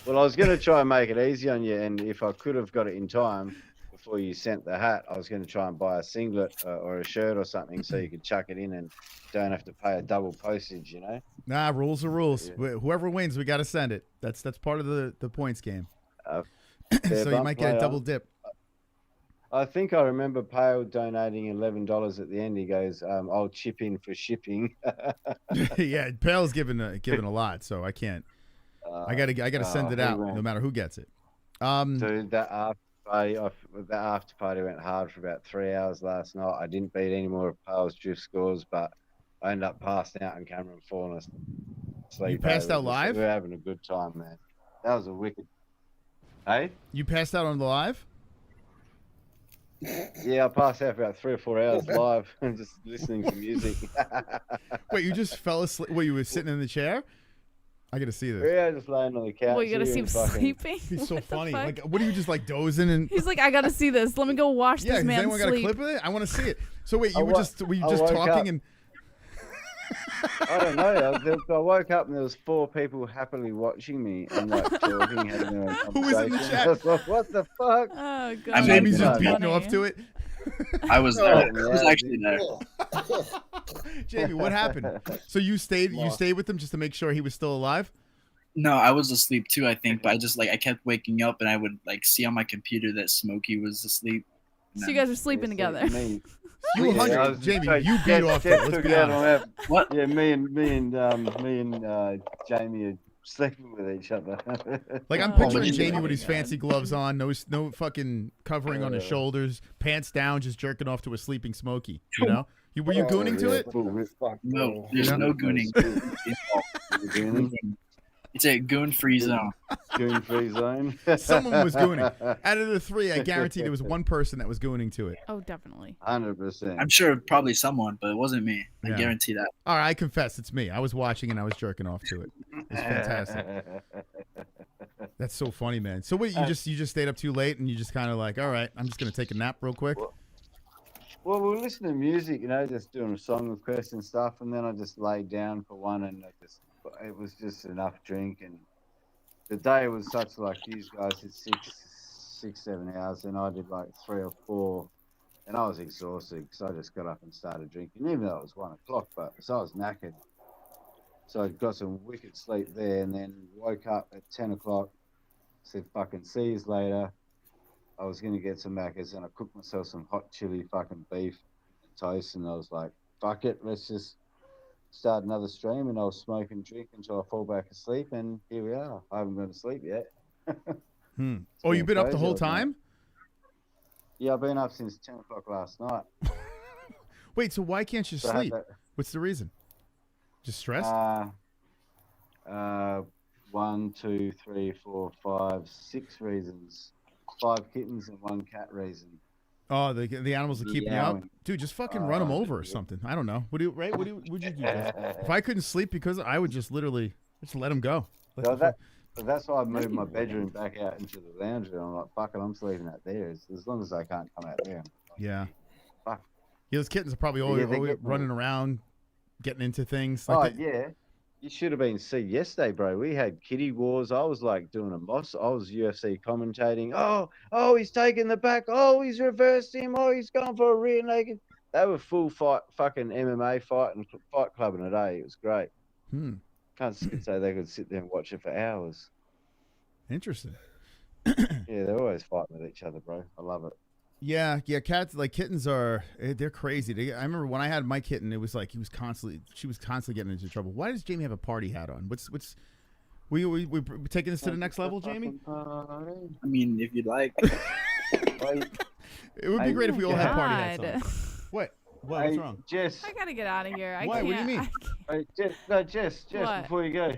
Well, I was going to try and make it easy on you, and if I could have got it in time before you sent the hat, I was going to try and buy a singlet or a shirt or something so you could chuck it in and don't have to pay a double postage, you know? Nah, rules are rules. Yeah. Whoever wins, we got to send it. That's part of the points game. So you bump might get a player. double dip. I think I remember Pale donating $11 at the end. He goes, "I'll chip in for shipping." Yeah, Pale's giving a lot, so I can't. I gotta send it out no matter who gets it. Dude, that after party went hard for about 3 hours last night. I didn't beat any more of Pale's drift scores, but I ended up passing out and Cameron falling asleep. You passed out live? We were having a good time, man. That was a wicked. Hey? You passed out on the live? Yeah, I passed out for about 3 or 4 hours live and just listening to music. Wait, you just fell asleep? Well, you were sitting in the chair? I got to see this. Yeah, just laying on the couch. Well, you gotta see him sleeping. He's so What the funny. fuck? Like, what are you just like dozing and? He's like, I gotta see this. Let me go watch Yeah, this has man anyone got a sleep. clip of it? I want to see it. So wait, I were you just woke talking up. and? I don't know. I woke up and there was 4 people happily watching me and like talking, having their own Who was in the conversation. chat? I was like, what the fuck? Oh god. I mean, Jamie's just funny. beating off to it. I was there. I was actually there. Jamie, what happened? So you stayed with him just to make sure he was still alive? No, I was asleep too, I think, but I kept waking up and I would like see on my computer that Smokey was asleep. So you guys were sleeping together. You 100, Jamie. You beat off. Jeff Let's took be it out honest. on what? Yeah, me and Jamie are sleeping with each other. Like I'm picturing Jamie with his fancy gloves on, no fucking covering on his shoulders, pants down, just jerking off to a sleeping Smokey. You know? Were you gooning to it? No, there's no gooning. It's a goon-free zone. Goon-free zone. Someone was gooning. Out of the 3, I guarantee there was one person that was gooning to it. Oh, definitely. 100%. I'm sure probably someone, but it wasn't me. I Yeah. guarantee that. All right, I confess, it's me. I was watching and I was jerking off to it. It's fantastic. That's so funny, man. So wait, you just stayed up too late and you just kind of like, all right, I'm just gonna take a nap real quick. Well, we were listening to music, just doing a song request and stuff, and then I just laid down for one, and it was just enough drink, and the day was such like these guys did 6-7 hours, and I did like 3 or 4, and I was exhausted because I just got up and started drinking, even though it was 1 o'clock, so I was knackered. So I got some wicked sleep there, and then woke up at 10 o'clock, said fucking see you later. I was going to get some Maccas, and I cooked myself some hot chili fucking beef and toast, and I was like, fuck it, let's just start another stream, and I'll smoke and drink until I fall back asleep, and here we are. I haven't gone to sleep yet. Oh, you've been up the whole time? Yeah, I've been up since 10 o'clock last night. Wait, so why can't you So I had sleep? What's the reason? Just stress? 1, 2, 3, 4, 5, 6 reasons. 5 kittens and 1 cat reason. Oh, the animals are keeping you up, Meowing. dude. Just fucking run them over or something. I don't know. Would you do? Jeff? If I couldn't sleep because I would just literally just let them go. So that's why I moved my bedroom back out into the lounge room. I'm like, fuck it, I'm sleeping out there. As long as I can't come out there. Yeah. Fuck. Yeah, those kittens are probably Yeah, always they get running around, getting into things. Oh, Like yeah. You should have been see yesterday, bro. We had kitty wars. I was like doing a moss. I was UFC commentating. Oh, he's taking the back. Oh, he's reversed him. Oh, he's gone for a rear naked. They were full fight, fucking MMA fight and fight club in a day. It was great. Can't say they could sit there and watch it for hours. Interesting. Yeah, they're always fighting with each other, bro. I love it. Yeah, cats, like kittens are, they're crazy. I remember when I had my kitten, it was like she was constantly getting into trouble. Why does Jamie have a party hat on? We taking this to the next level, Jamie? I mean, if you'd like. It would be great if we all had party hats on. What? What's wrong? Jess. I gotta get out of here. Why? What do you mean? Jess, What? before you go,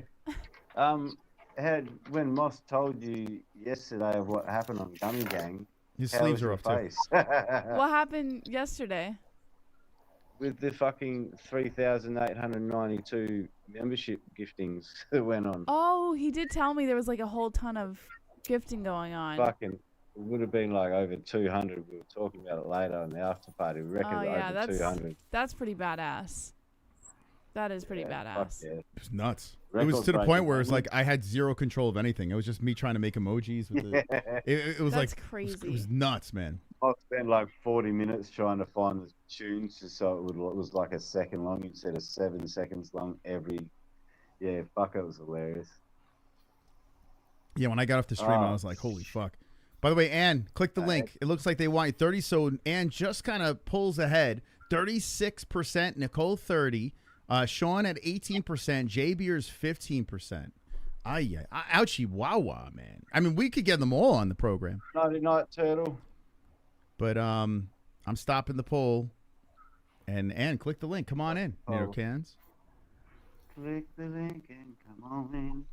when Moss told you yesterday of what happened on Gummy Gang, his how sleeves was are your off too. face? What happened yesterday? With the fucking 3,892 membership giftings that went on. Oh, he did tell me there was like a whole ton of gifting going on. Fucking, it would have been like over 200. We were talking about it later on the after party. We reckon over 200. That's pretty badaass. That is pretty badass. Yeah. It was nuts. It was to the point where it's like I had zero control of anything. It was just me trying to make emojis with it. It was That's like crazy. It was nuts, man. I spent like 40 minutes trying to find the tunes just so it was like a second long instead of 7 seconds long every. Yeah, fuck, it was hilarious. Yeah, when I got off the stream, I was like, holy fuck. By the way, Ann, click the link. It looks like they want you 30, so Ann just kind of pulls ahead. 36%, Nicole 30, Sean at 18%, JBeer's 15%. Ouchie, wow, man. I mean, we could get them all on the program. Nighty night, Turtle. But I'm stopping the poll. And click the link. Come on in, Nero Cans. Click the link and come on in.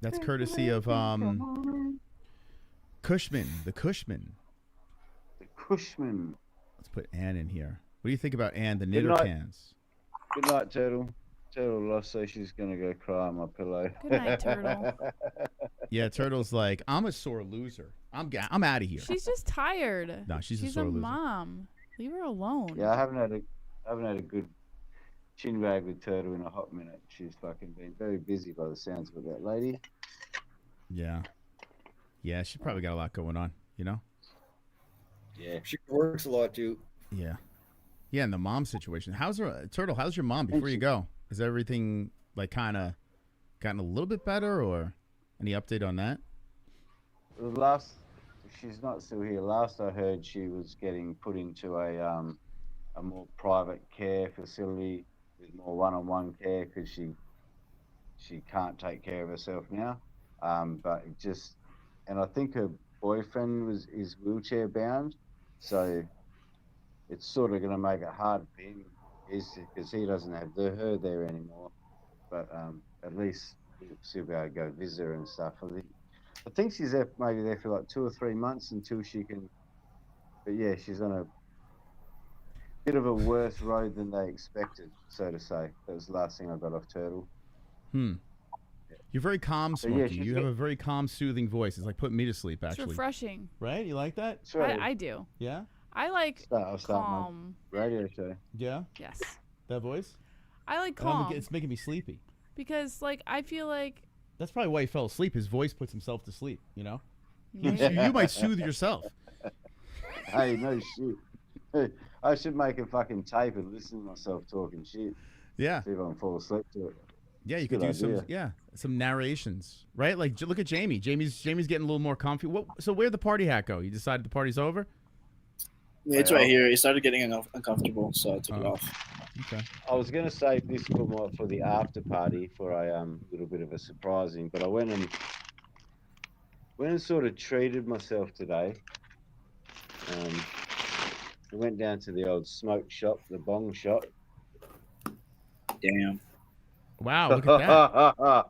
That's courtesy of Cushman, the Cushman. The Cushman. Let's put Ann in here. What do you think about Ann, the Good knitter night. cans? Good night, Turtle. Turtle lost, so she's gonna go cry on my pillow. Good night, Turtle. Yeah, Turtle's like, I'm a sore loser. I'm out of here. She's just tired. No, she's a a sore loser. mom. Leave her alone. Yeah, I haven't had a good chin wag with Turtle in a hot minute. She's fucking been very busy by the sounds of it, that lady. Yeah. Yeah, she probably got a lot going on, you know? Yeah, she works a lot too. Yeah. Yeah, and the mom situation. How's your mom before you go? Is everything like kind of gotten a little bit better, or any update on that? She's not still here. Last I heard, she was getting put into a more private care facility with more one-on-one care because she can't take care of herself now. But it just, and I think her boyfriend is wheelchair bound, so it's sort of going to make it hard for him because he doesn't have her there anymore. But at least she'll be able to go visit her and stuff. I think she's maybe there for like 2 or 3 months until she can. But yeah, she's on a bit of a worse road than they expected, so to say. That was the last thing I got off Turtle. You're very calm, So, yeah, Smokey. You have a very calm, soothing voice. It's like putting me to sleep, actually. It's refreshing. Right? You like that? I do. Yeah? I like I'll start calm. my radio show. Yeah? Yes. That voice? I like And calm. it's making me sleepy. Because, like, I feel like... That's probably why he fell asleep. His voice puts himself to sleep, you know? Maybe. You might soothe yourself. Hey, no shit. I should make a fucking tape and listen to myself talking shit. Yeah. See if I can fall asleep to it. Yeah, you Good could do idea. some narrations, right? Like, look at Jamie. Jamie's getting a little more comfy. So where'd the party hat go? You decided the party's over? Yeah, it's right here. It started getting uncomfortable, so I took it off. Okay. I was going to save this for the after party for a little bit of a surprising, but I went and sort of treated myself today. I went down to the old smoke shop, the bong shop. Damn. Wow, look at that.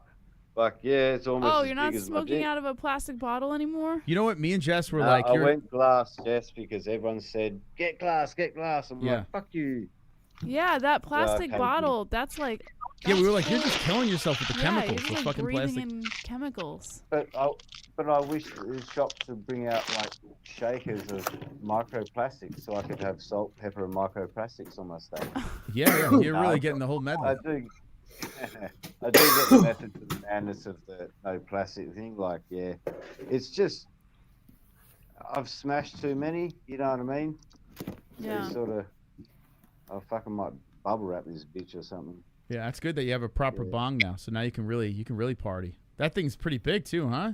Fuck yeah, it's almost Oh, as you're not big as my smoking dick. out of a plastic bottle anymore? You know what? Me and Jess were No, like, I went glass, Jess, because everyone said, get glass. I'm Yeah. like, fuck you. Yeah, that plastic okay. bottle, that's like... yeah, we were like, you're just killing yourself with the Yeah, chemicals, you're the just like fucking breathing plastic. in chemicals. But I wish the shops would bring out like shakers of microplastics so I could have salt, pepper, and microplastics on my steak. Yeah, you're really getting the whole medley. I do. I do get the method to the madness of the no plastic thing. Like, yeah, it's just I've smashed too many. You know what I mean? Yeah. So sort of, I fucking might bubble wrap this bitch or something. Yeah, that's good that you have a proper bong now. So now you can really party. That thing's pretty big too, huh?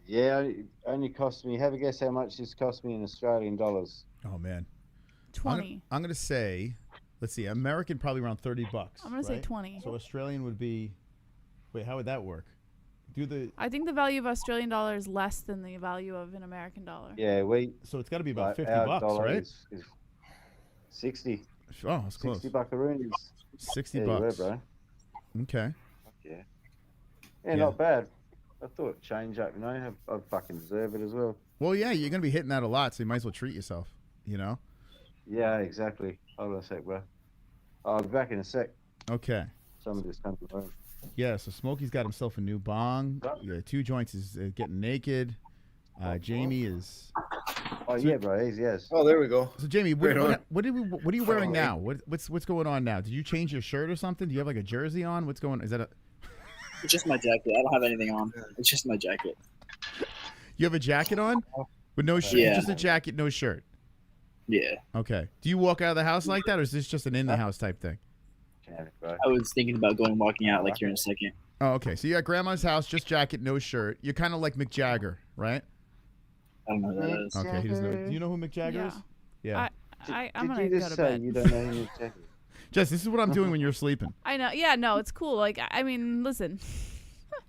Yeah, it only cost me. Have a guess how much this cost me in Australian dollars? Oh man, 20. I'm gonna say, let's see, American probably around $30. I'm gonna say right? 20. So Australian would be. Wait, how would that work? I think the value of Australian dollar is less than the value of an American dollar. Yeah, So it's got to be about like, $50, our dollar right? Is 60. Oh, that's close. 60 buckaroonies. 60 Yeah, bucks. you were, bro. Okay. Yeah. Yeah, not bad. I thought change up, you know. I fucking deserve it as well. Well, yeah, you're gonna be hitting that a lot, so you might as well treat yourself. You know. Yeah, exactly. Hold on a sec, bro. I'll be back in a sec. Okay. Someone just come to the room. Yeah, so Smokey's got himself a new bong. Yeah, 2 joints is getting naked. Jamie is. Oh yeah, bro. He's yes. Oh, there we go. So Jamie, what are you wearing Oh, now? What's going on now? Did you change your shirt or something? Do you have like a jersey on? What's going? Is that a? It's just my jacket. I don't have anything on. It's just my jacket. You have a jacket on with no shirt. Yeah. Just a jacket, no shirt. Yeah. Okay. Do you walk out of the house like that, or is this just an in-the-house type thing? I was thinking about walking out like here in a second. Oh, okay. So you're at grandma's house, just jacket, no shirt. You're kind of like Mick Jagger, right? I don't know who that is. Okay, he doesn't know. Do you know who Mick Jagger is? Yeah. I'm gonna Did you go just to say bed. you don't know who Mick Jagger is? Jess, this is what I'm doing when you're sleeping. I know. Yeah, no, it's cool. Like, I mean, listen.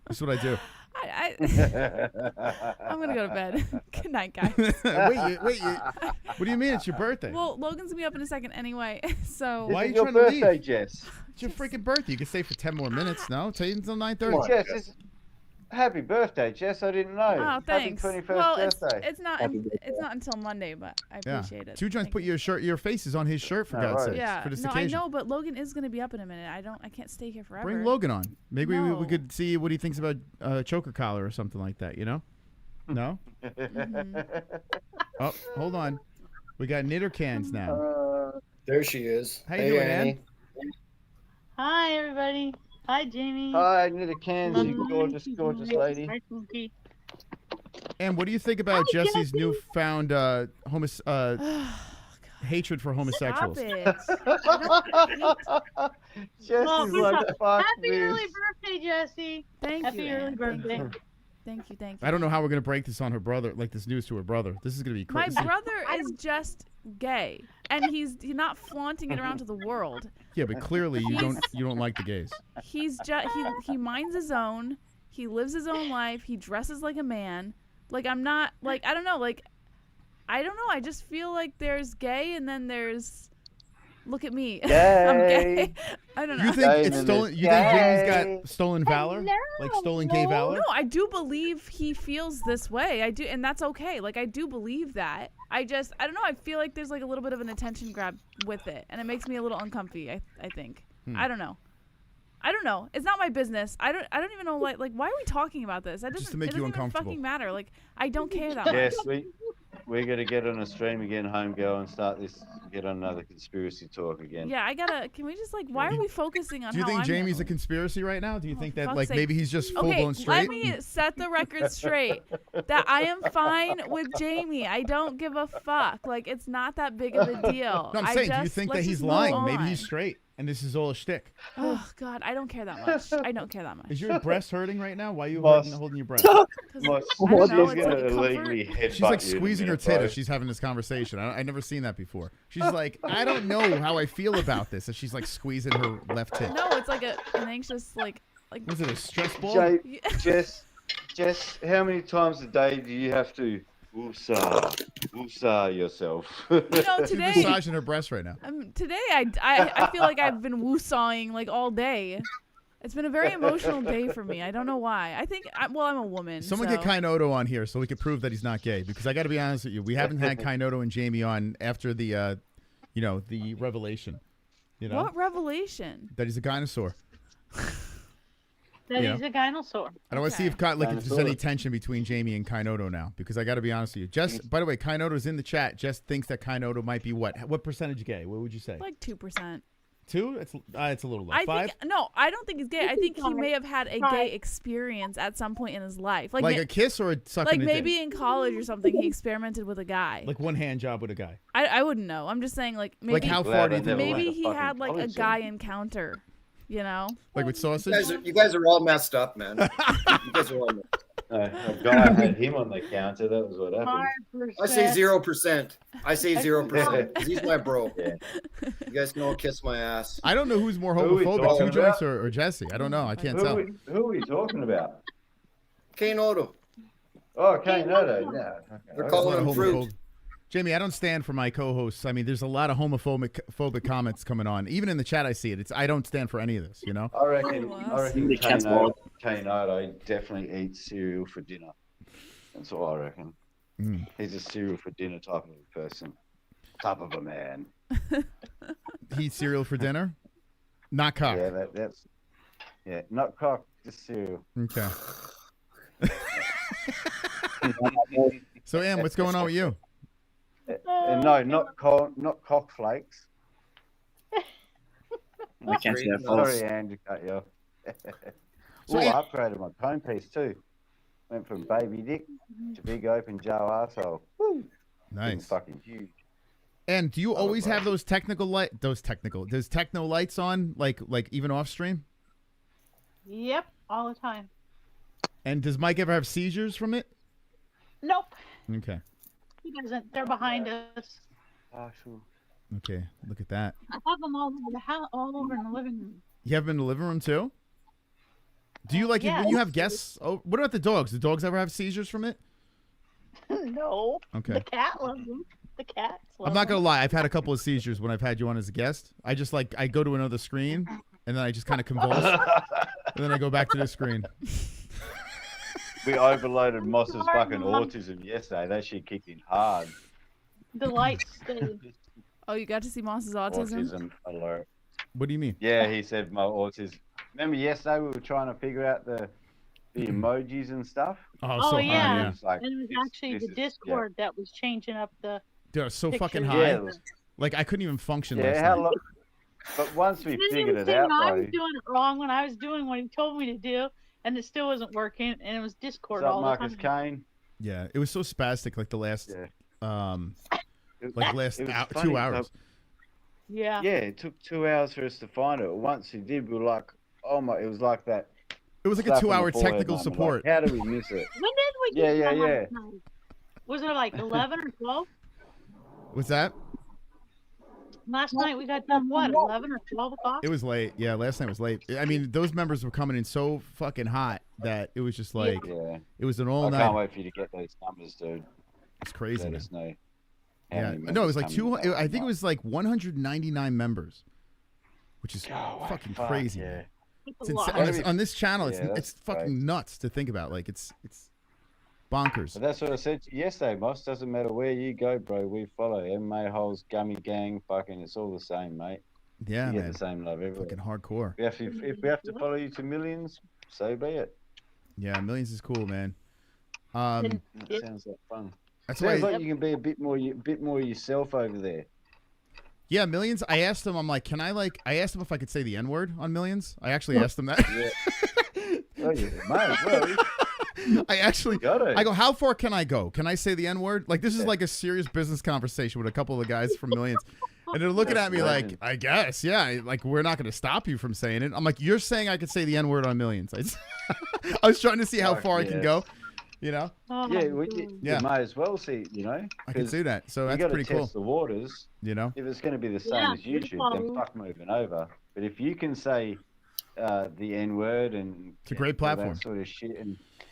This is what I do. I'm gonna go to bed. Good night, guys. wait. What do you mean? It's your birthday. Well, Logan's gonna be up in a second anyway, so. Why are you your trying to leave? birthday, Jess? It's your freaking birthday. You can stay for 10 more minutes. No, stay until 9:30. Jess, Happy birthday, Jess. I didn't know. Oh, thanks. Happy 21st Well, birthday. it's not until Monday, but I appreciate it. Two Joints put your faces on his shirt for God's sake. Yeah, for this no, occasion. I know, but Logan is going to be up in a minute. I can't stay here forever. Bring Logan on. Maybe we could see what he thinks about choker collar or something like that. You know? No. Oh, hold on. We got knitter cans now. There she is. How you doing, Ann? Hi, everybody. Hi, Jamie. Hi, knitter cans. You gorgeous, gorgeous lady. Hi, Smokey. And what do you think about Jesse's newfound hatred for homosexuals? Jesse's like, fuck happy this. early birthday, Jesse. Happy early birthday. Thank you. I don't know how we're gonna break this on her brother, like this news to her brother. This is gonna be My crazy. brother is just gay, and he's not flaunting it around to the world. Yeah, but clearly you don't like the gays. He's just he minds his own. He lives his own life. He dresses like a man. Like I'm not like I don't know. I just feel like there's gay, and then there's look at me. I'm gay. I don't know. You think it's stolen? You think Jamie's got stolen valor? Like stolen gay valor? No, I do believe he feels this way. I do, and that's okay. Like I do believe that. I don't know. I feel like there's like a little bit of an attention grab with it, and it makes me a little uncomfy. I think. I don't know. It's not my business. I don't even know. Like why are we talking about this? Just to make it you doesn't even uncomfortable. fucking matter. Like I don't care that much. Yes, we're gonna get on a stream again, home girl, and get on another conspiracy talk again. Yeah, can we just why are we focusing on Do you how think I'm Jamie's a conspiracy right now? Do you think that fuck's like sake. maybe he's just full Okay, blown straight? let me set the record straight that I am fine with Jamie. I don't give a fuck. Like it's not that big of a deal. No, I'm saying, do you think that let's he's just move lying? Maybe on. he's straight, and this is all a shtick. Oh God, I don't care that much. I don't care that much. Is your breast hurting right now? Why are you holding your breast? She's She's like squeezing her tit as she's having this conversation. I've never seen that before. She's like, I don't know how I feel about this. And she's like squeezing her left tit. No, it's like an anxious like. Was it a stress ball? Jess, how many times a day do you have to woosah yourself? Today she's massaging her breast right now. Today I feel like I've been woosawing like all day. It's been a very emotional day for me. I don't know why. I think I'm a woman. Someone so. get Kainoto on here so we can prove that he's not gay. Because I got to be honest with you, we haven't had Kainoto and Jamie on after the, the revelation. What revelation? That he's a dinosaur. That he's a dinosaur. I want to see if there's any tension between Jamie and Kainoto now. Because I got to be honest with you. Jess, by the way, Kainoto's in the chat. Jess thinks that Kainoto might be what? What percentage gay? What would you say? Like 2%. 2? It's a little low. 5? I don't think he's gay. I think he may have had a gay experience at some point in his life. Like a kiss or a sucking like a maybe dick? in college or something he experimented with a guy. Like one hand job with a guy. I wouldn't know. I'm just saying like maybe Like how far do you think? Maybe he had like a guy encounter, Like with sausage? You guys are all messed up, man. You guys are all messed up. A guy had him on the counter. That was what happened. I say 0%. I say 0%. 'Cause he's my bro. Yeah. You guys can all kiss my ass. I don't know who's more Who are we homophobic, talking Two Joints about? or Jesse. I don't know. I can't tell. Who are we talking about? Kainoto. Oh, Kainoto. Yeah. They're calling him fruit. Jamie, I don't stand for my co-hosts. I mean, there's a lot of homophobic comments coming on. Even in the chat, I see it. I don't stand for any of this. I reckon Kainoto definitely eats cereal for dinner. That's what I reckon. He's a cereal for dinner type of a person. Type of a man. He eats cereal for dinner? Not cock. Yeah, that's not cock, just cereal. Okay. So, Em, what's going on with you? No, not cock flakes. I can't see that. Sorry, Andrew, cut you off. I upgraded my cone piece too. Went from baby dick to big open Joe arsehole. Woo! Nice. Fucking huge. And do you always have those techno lights on, like even off stream? Yep, all the time. And does Mike ever have seizures from it? Nope. Okay. He doesn't. They're behind us. Okay, look at that. I have them all over the house, all over in the living room. You have them in the living room too? Do you like it when you have guests? Oh, what about the dogs? Do dogs ever have seizures from it? No. Okay. The cat loves them. The cats love I'm not gonna them. lie. I've had a couple of seizures when I've had you on as a guest. I just I go to another screen and then I just kind of convulse, and then I go back to the screen. We overloaded Moss's fucking autism yesterday. That shit kicked in hard. The lights stayed. Oh, you got to see Moss's autism? Autism alert. What do you mean? Yeah, he said my autism. Remember yesterday we were trying to figure out the emojis and stuff? Oh, yeah. It was like, And it was actually the Discord that was changing up the. Dude, it was so fucking pictures. high. Yeah, it was- Like, I couldn't even function Yeah, last how night. long? But once we He didn't figured even it say out, when I bro. was doing it wrong when I was doing what he told me to do, and it still wasn't working, and it was Discord What's up, all Marcus the time. Kane? Yeah, it was so spastic, like the last, like last It was 2 funny, hours. Yeah. Yeah, it took 2 hours for us to find it. Once we did, we were like, oh my, it was like that. It was like a slap on the 2-hour forehead technical moment, like, support. how did we miss it? When did we Yeah, get yeah, that yeah. last night? Was it like 11 or 12? What's that? Last night we got done, what, 11 or 12 o'clock? It was late. Yeah, last night was late. I mean, those members were coming in so fucking hot that it was just like, Yeah. it was an I all-night. can't wait for you to get those numbers, dude. It's crazy, Let man. us know. how Yeah, many no, it was members like coming 2. back. I think it was like 199 members, which is Oh, fucking fuck, crazy. yeah. man. It's It's a lot. on this channel, Yeah, it's that's fucking great. nuts to think about. Like it's bonkers. But that's what I said yesterday, Moss. Doesn't matter where you go, bro. We follow MMA-Holes, Gummy Gang, fucking, it's all the same, mate. Yeah, you get man. the same love everywhere. Fucking hardcore. If we have to follow you to millions, so be it. Yeah, millions is cool, man. That sounds like fun. That's Sounds why. like you can be a bit more yourself over there. Yeah, millions. I asked them. I'm like, can I like? I asked them if I could say the N-word on millions. I actually asked them that. Oh, you might as well. I actually, Gotta. I go, how far can I go? Can I say the N-word? Like, this is like a serious business conversation with a couple of the guys from Millions. And they're looking at me like, I guess, yeah, like, we're not going to stop you from saying it. I'm like, you're saying I could say the N-word on Millions. I was trying to see how far I can go, you know? Yeah, you might as well see, you know? I can see that. So you that's gotta pretty cool. test the waters. You know? If it's going to be the same as YouTube, then fuck moving over. But if you can say the N-word and it's a great all platform. that sort of shit,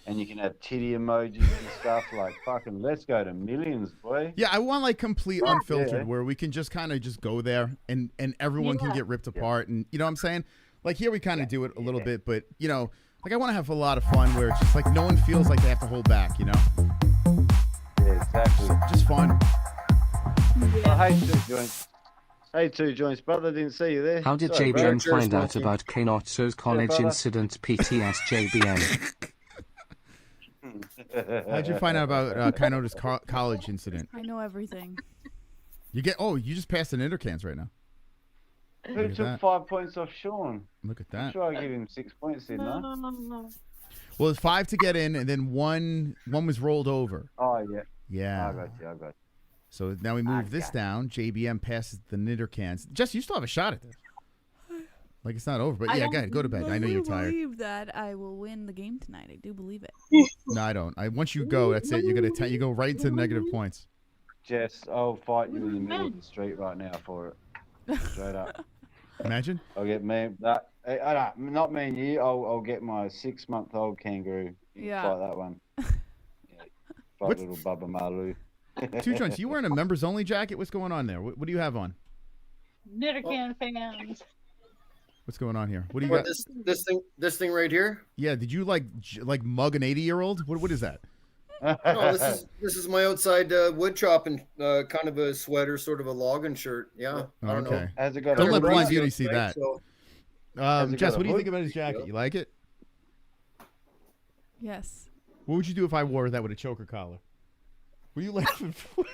and you can have titty emojis and stuff, like fucking let's go to millions, boy. Yeah, I want like complete unfiltered where we can just kind of just go there and everyone can get ripped apart. And you know what I'm saying? Like here we kind of do it a little bit, but you know, like I want to have a lot of fun where it's just like no one feels like they have to hold back, you know? Yeah, exactly. Just fun. Oh, hey, Two Joints. Hey, Two Joints, brother, didn't see you there. How did Sorry, bro. JBN find out about Knotso's college brother. incident PTS JBN? How'd you find out about Kainota's college incident? I know everything. You just passed an intercans right now. Who Look at took that. 5 points off Sean? Look at I'm that. sure I give him 6 points, didn't I? Well, it's 5 to get in, and then one was rolled over. Oh, yeah. Yeah. I got you. So now we move this down. JBM passes the knitter cans. Jess, you still have a shot at this. Like it's not over, but yeah, go to bed. I know you're tired. I believe that I will win the game tonight. I do believe it. No, I don't. Once you go, that's it. You're gonna you go right into negative points. Jess, I'll fight you in the middle of the street right now for it. Straight up. Imagine. I'll get not me and you. I'll get my 6-month-old kangaroo. You can fight that one. Yeah. Fight little Bubba Malu. Two Joints, you wearing a members only jacket? What's going on there? What do you have on? Knittercan fans. What's going on here? What do you What, got? this thing right here? Yeah, did you like mug an 80-year-old? What is that? No, this is my outside wood chopping kind of a sweater, sort of a logging shirt. Yeah, I don't know. Okay. Has it got Don't a let hood? Blind Beauty see Right, that. so- Has it Jess, got a what do you think hood? about his jacket? You like it? Yes. What would you do if I wore that with a choker collar? What are you laughing for?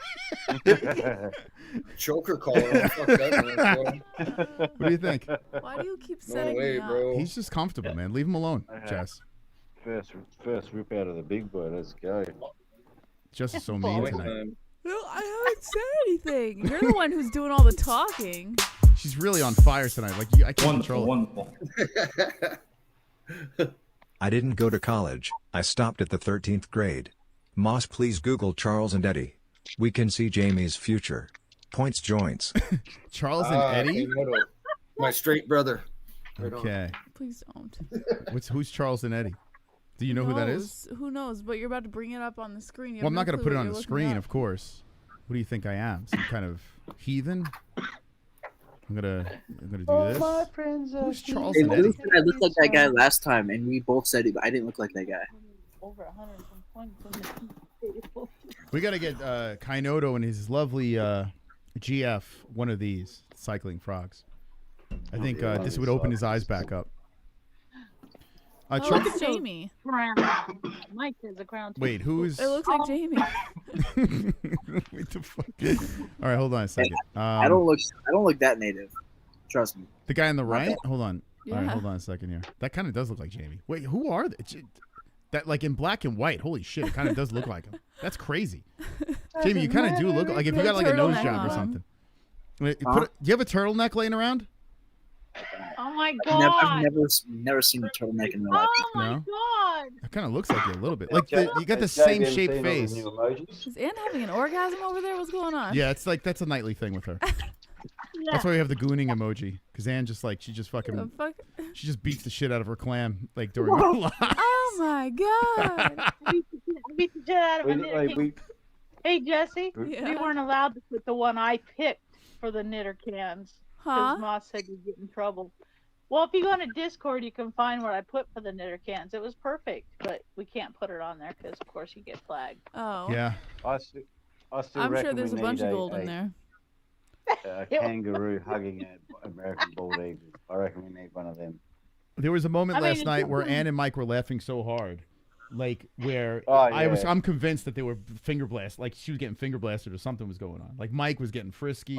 Choker collar. Oh, fuck that, man. What do you think? Why do you keep No setting way, me up? bro. He's just comfortable, man. Leave him alone, Jess. First rip out of the big boy. Let's go. Jess is so mean tonight. No, I haven't said anything. You're the one who's doing all the talking. She's really on fire tonight. Like I can't control it. Wonderful. I didn't go to college, I stopped at the 13th grade. Moss, please Google Charles and Eddie. We can see Jamie's future. Points joints. Charles and Eddie? My straight brother. Right on. Okay. Please don't. Who's Charles and Eddie? Do you know who that is? Who knows? But you're about to bring it up on the screen. You Well, I'm have not no going to clue put it what on you're the looking screen, up. of course. What do you think I am? Some kind of heathen? I'm gonna do this. Who's Charles Hey, and Lou Eddie? said I looked like that guy last time, and we both said it, but I didn't look like that guy. over 100 some points on the table. We got to get Kainoto and his lovely GF one of these cycling frogs. I think this would open his eyes back up. Oh, it's Jamie. Mike has a crown. Wait, who's? It looks like Jamie. What the fuck? All right, hold on a second. I don't look that native. Trust me. The guy on the right? Hold on. All right, Yeah. hold on a second here. That kind of does look like Jamie. Wait, who are they? That like in black and white. Holy shit, it kind of does look like him. That's crazy. Jamie, you kind of do look like if you got like a nose Turtleneck job or on. something. Wait, do you have a turtleneck laying around? Oh my I've god. never seen a turtleneck in my life. Oh my No? god. It kind of looks like you a little bit. Like you got the same shaped face. Is Ann having an orgasm over there? What's going on? Yeah, it's like that's a nightly thing with her. That's why we have the gooning emoji. Because Ann just like she just fucking she just beats the shit out of her clam like during her live. Oh my god. I beat the shit out of a knitter. Hey Jesse, Yeah. we weren't allowed to put the one I picked for the knitter cans. Huh? Because Moss said you'd get in trouble. Well, if you go on a Discord, you can find what I put for the knitter cans. It was perfect, but we can't put it on there because, of course, you get flagged. Oh. Yeah. I still I'm reckon sure there's a we bunch need of gold in there. A kangaroo hugging an American bald eagle. I reckon we need one of them. There was a moment I mean, last it's night where something- Ann and Mike were laughing so hard, like where Oh, yeah. I'm convinced that they were finger blasted, like she was getting finger blasted or something was going on. Like Mike was getting frisky,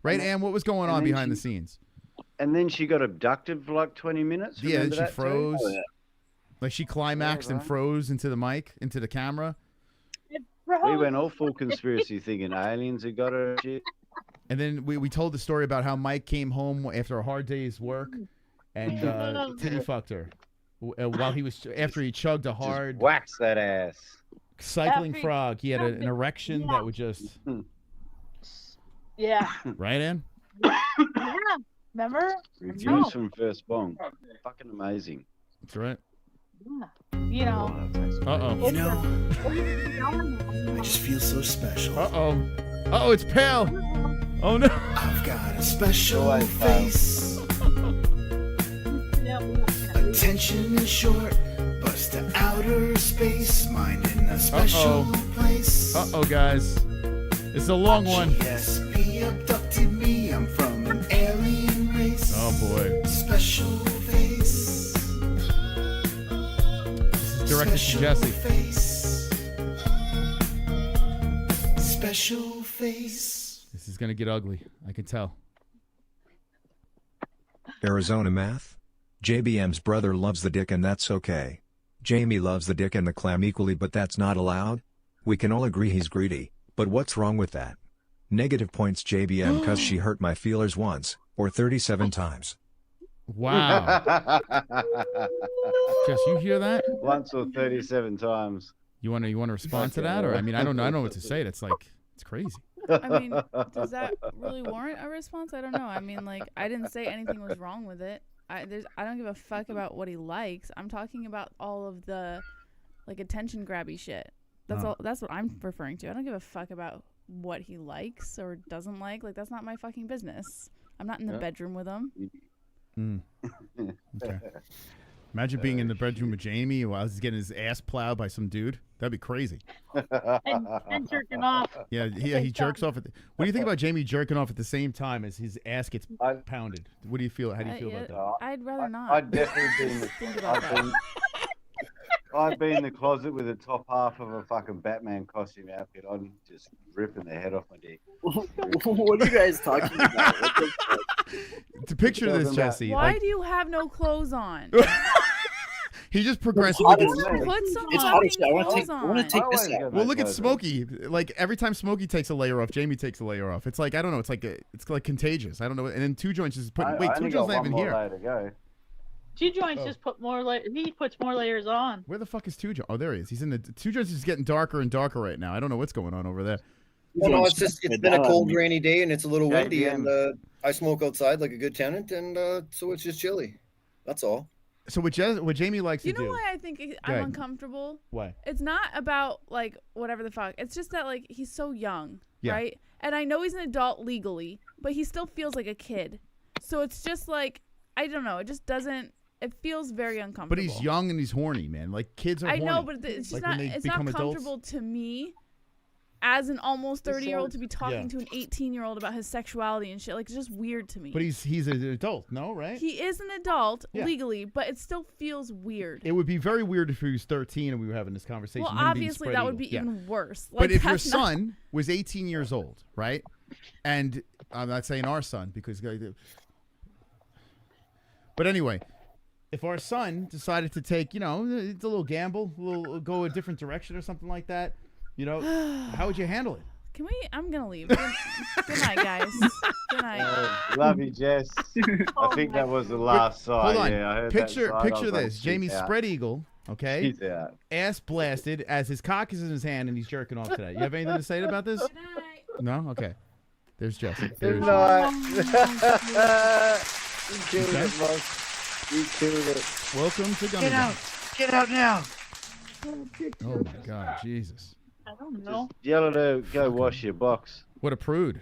right? Ann, what was going on behind the scenes? And then she got abducted for like 20 minutes. Yeah, Remember she that too? froze. Oh, yeah. Like she climaxed and right. froze into the mic, into the camera. We went all full conspiracy thinking aliens had got her. Shit. And then we told the story about how Mike came home after a hard day's work and titty fucked her while he was after he chugged a hard Just wax that ass. cycling After he frog. He had an chugged it. erection that would just Yeah. right in. Yeah. Remember? Reviews from First Bong. Fucking amazing. That's right. Yeah. You know. Uh-oh. You know, I just feel so special. Uh-oh. Uh-oh, it's pale. Oh, no. I've got a special face. Attention is short, bust to outer space. Mind in a special place. Uh-oh, guys. It's a long one. GSP abducted me. I'm from an alien race. Oh, boy. Special face. This is directed to Jesse. Face. Special face. This is going to get ugly. I can tell. Arizona math? JBM's brother loves the dick and that's okay. Jamie loves the dick and the clam equally but that's not allowed? We can all agree he's greedy, but what's wrong with that? Negative points JBM cause she hurt my feelers once, or 37 times. Wow. Jess, you hear that? Once or 37 times. You want to respond to that? Or, I mean, I don't know what to say. That's like, it's crazy. I mean, does that really warrant a response? I don't know. I mean, like, I didn't say anything was wrong with it. I don't give a fuck about what he likes. I'm talking about all of the, like, attention grabby shit. That's all. That's what I'm referring to. I don't give a fuck about what he likes or doesn't like. Like, that's not my fucking business. I'm not in the bedroom with him. Okay. Imagine being in the bedroom with Jamie while he's getting his ass plowed by some dude. That'd be crazy. And jerking off. Yeah, he jerks off. What do you think about Jamie jerking off at the same time as his ass gets pounded? What do you feel? How do you feel about that? I'd rather not. I'd definitely be in the, Think about that. I'd be in the closet with the top half of a fucking Batman costume outfit on, just ripping the head off my dick. What are you guys talking about? To picture this, Jesse. Why like, do you have no clothes on? he just progressively gets. Put some It's fucking hot. I want clothes to take on. this out. Well, look at Smokey. Like every time Smokey takes a layer off, Jamie takes a layer off. It's like I don't know. It's like contagious. I don't know. And then Two Joints is putting. Wait, Two Joints not even here. To go. Two Joints just put more he puts more layers on. Where the fuck is Two Joints? Oh, there he is. He's in the Two Joints is getting darker and darker right now. I don't know what's going on over there. Well, no, it's been a cold, rainy day, and it's a little windy, and I smoke outside like a good tenant, and so it's just chilly. That's all. So what Jamie likes You to know do? why I think I'm ahead. uncomfortable? Why? It's not about like whatever the fuck. It's just that like he's so young, Yeah. right? And I know he's an adult legally, but he still feels like a kid. So it's just like I don't know. It just doesn't. it feels very uncomfortable. But he's young and he's horny, man. Like kids are I horny. know, but it's just like not. It's not comfortable to me, as an almost 30-year-old, to be talking to an 18-year-old about his sexuality and shit. Like, it's just weird to me. But he's an adult, no, right? He is an adult legally, but it still feels weird. It would be very weird if he was 13 and we were having this conversation. Well, him being obviously spread that would eagle. be even worse. But if your son was 18 years old, right? And I'm not saying our son because. But anyway, if our son decided to take, it's a little gamble, go a different direction or something like that, how would you handle it? Can we? I'm gonna leave. Good night, guys. Good night. Love you, Jess. I think that was the last side. Hold on. Yeah, I heard Picture that side. this. Jamie's spread eagle. Okay. He's out. Ass blasted as his cock is in his hand and he's jerking off today. You have anything to say about this? No. Okay. There's Jesse. Good night. You killed it, boss. You killed it. Welcome to Gummy. Get out. Get out now. Oh my God, Jesus. I don't know. Just yell at her, go wash your box. What a prude.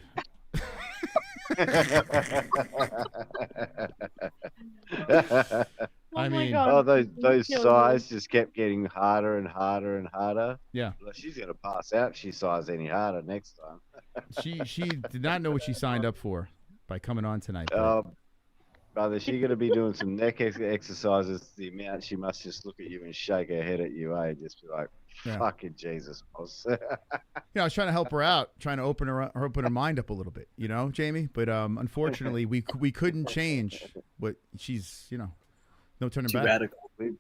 I mean, those sighs just kept getting harder and harder and harder. Yeah. Well, she's gonna pass out if she sighs any harder next time. she did not know what she signed up for by coming on tonight. Brother, she's gonna be doing some neck exercises. The amount she must just look at you and shake her head at you, just be like, "Fucking Jesus, boss." I was trying to help her out, trying to open her mind up a little bit, Jamie. But unfortunately, we couldn't change what she's, no turning Too back. radical. We've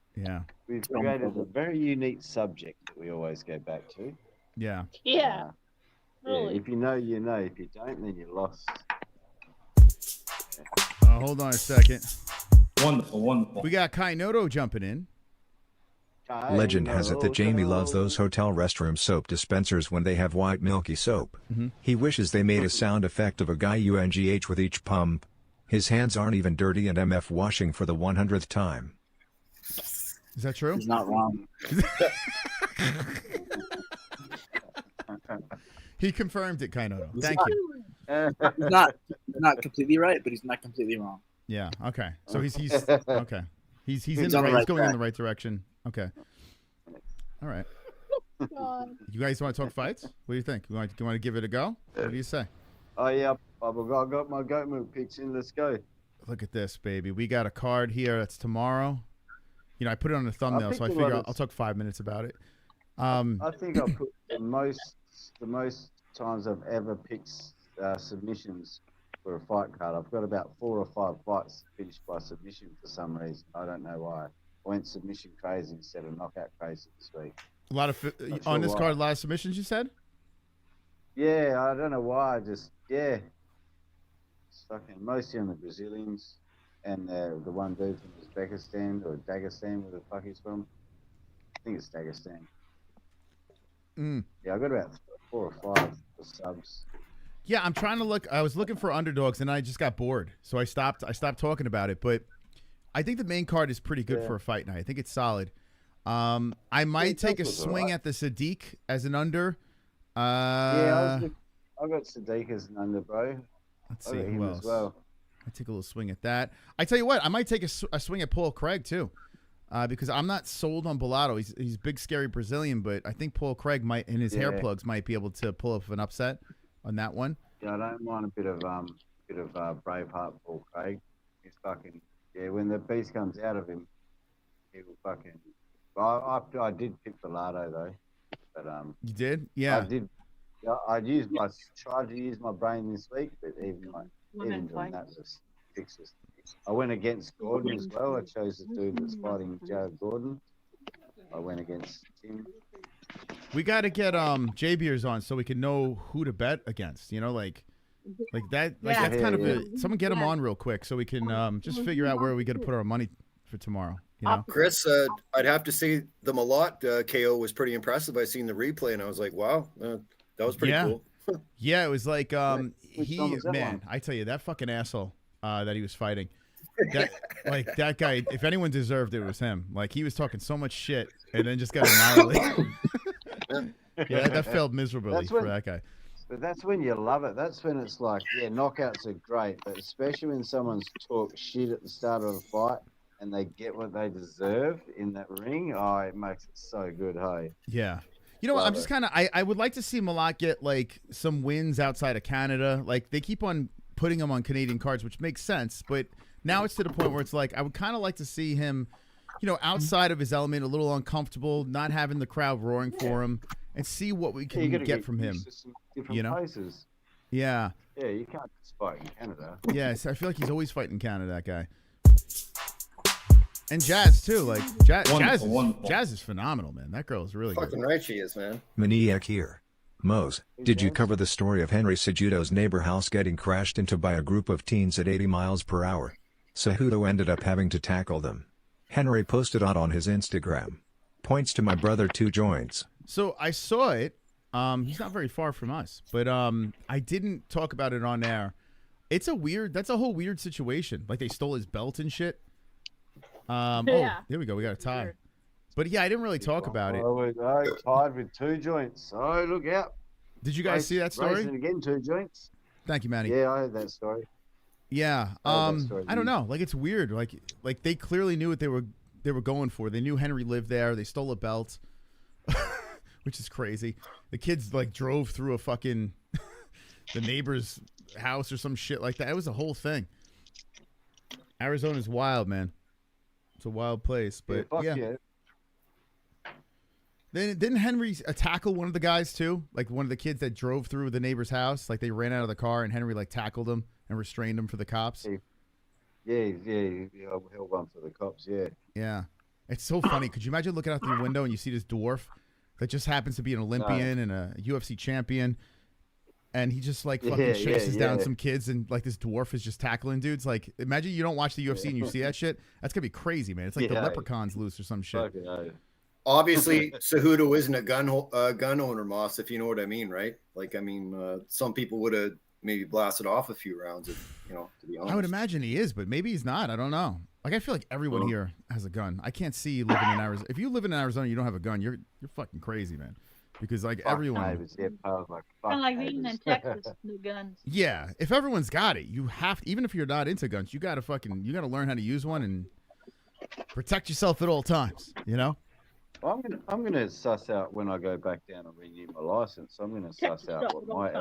created a very unique subject that we always go back to. Yeah. Yeah. Really. If you know, you know. If you don't, then you're lost. Hold on a second. Wonderful. We got Kainoto jumping in. Legend has it that Jamie loves those hotel restroom soap dispensers when they have white milky soap. He wishes they made a sound effect of a guy UNGH with each pump. His hands aren't even dirty and MF washing for the 100th time. Is that true? He's not wrong. He confirmed it, Kainoto. Thank you. He's not completely right, but he's not completely wrong. Yeah. Okay. So he's okay. He's in the right. He's going in the right direction. Okay. All right. You guys want to talk fights? What do you think? You want to give it a go? What do you say? Oh yeah, I got my goat milk picks in. Let's go. Look at this, baby. We got a card here. That's tomorrow. I put it on the thumbnail, so I figure I'll talk 5 minutes about it. I think I put the most times I've ever picked submissions for a fight card. I've got about 4 or 5 fights finished by submission for some reason. I don't know why. I went submission crazy instead of knockout crazy this week. A lot of on this card, a lot of submissions. You said? Yeah, I don't know why. It's fucking mostly on the Brazilians and the one dude from Uzbekistan or Dagestan, where the fuck he's from. I think it's Dagestan. Yeah, I got about 4 or 5 for subs. Yeah, I'm trying to look. I was looking for underdogs, and I just got bored, so I stopped talking about it. But I think the main card is pretty good for a fight night. I think it's solid. I might take a swing at the Sadiq as an under. I got Sadiq as an under, bro. Let's see who else. I take a little swing at that. I tell you what, I might take a swing at Paul Craig too, because I'm not sold on Bellato. He's big, scary Brazilian, but I think Paul Craig might, and his hair plugs might be able to pull up an upset on that one. Yeah, I don't mind a bit of Braveheart Paul Craig. He's fucking when the beast comes out of him, he will fucking. Well, I did pick Bellato though, but You did? Yeah. I did. I tried to use my brain this week, but even doing that was fixes. I went against Gordon as well. I chose the dude that's fighting Jared Gordon. I went against him. We got to get J Beers on so we can know who to bet against. Like that. Like that's kind of someone get him on real quick so we can just figure out where we got to put our money for tomorrow. Chris, I'd have to say the Malott KO was pretty impressive. I seen the replay and I was like, wow, that was pretty cool. Yeah, it was like man, I tell you, that fucking asshole that he was fighting. That guy, if anyone deserved it, was him. Like he was talking so much shit and then just got annihilated. Yeah, that failed miserably for that guy. But that's when you love it. That's when it's like, knockouts are great, but especially when someone's talk shit at the start of the fight and they get what they deserve in that ring, oh, it makes it so good, hey. Yeah. You know what? I'm just kind of I would like to see Malak get like some wins outside of Canada. Like they keep on putting him on Canadian cards, which makes sense, but now it's to the point where it's like I would kind of like to see him, you know, outside of his element, a little uncomfortable, not having the crowd roaring for him, and see what we can get from him. You know? Places. Yeah. Yeah, you can't just fight in Canada. Yes, I feel like he's always fighting Canada, that guy. And Jazz too, like Jazz is phenomenal, man. That girl is really fucking right. She is, man. Maniac here. Mose, did you cover the story of Henry Cejudo's neighbor house getting crashed into by a group of teens at 80 miles per hour? Cejudo ended up having to tackle them. Henry posted it on his Instagram. Points to my brother 2 joints. So I saw it. He's not very far from us, but I didn't talk about it on air. That's a whole weird situation. Like they stole his belt and shit. Yeah. Oh, here we go. We got a tie. But yeah, I didn't really talk about it. Oh, we go. Tied with 2 joints. Oh, look out. Did you guys see that story? Racing again, 2 joints. Thank you, Manny. Yeah, I heard that story. Yeah. I don't know. Like it's weird. Like they clearly knew what they were going for. They knew Henry lived there. They stole a belt, which is crazy. The kids like drove through a fucking the neighbor's house or some shit like that. It was a whole thing. Arizona's wild, man. It's a wild place, but yeah. Then didn't Henry tackle one of the guys too? Like one of the kids that drove through the neighbor's house. Like they ran out of the car and Henry like tackled him and restrained him for the cops. Yeah, held one for the cops. Yeah. Yeah, it's so funny. Could you imagine looking out the window and you see this dwarf that just happens to be an Olympian and a UFC champion, and he just like fucking chases down some kids, and like this dwarf is just tackling dudes. Like imagine you don't watch the UFC and you see that shit. That's gonna be crazy, man. It's like the leprechaun's loose or some shit. Obviously, Cejudo isn't a gun owner, Moss, if you know what I mean, right? Like, I mean, some people would have maybe blasted off a few rounds, if, to be honest. I would imagine he is, but maybe he's not. I don't know. Like, I feel like everyone here has a gun. I can't see living in Arizona. If you live in Arizona and you don't have a gun, you're fucking crazy, man. Because, like, everyone... Kind of like being in Texas, the guns. Yeah. If everyone's got it, you have to... Even if you're not into guns, you got to learn how to use one and protect yourself at all times, you know? I'm gonna suss out when I go back down and renew my license. I'm gonna suss out what my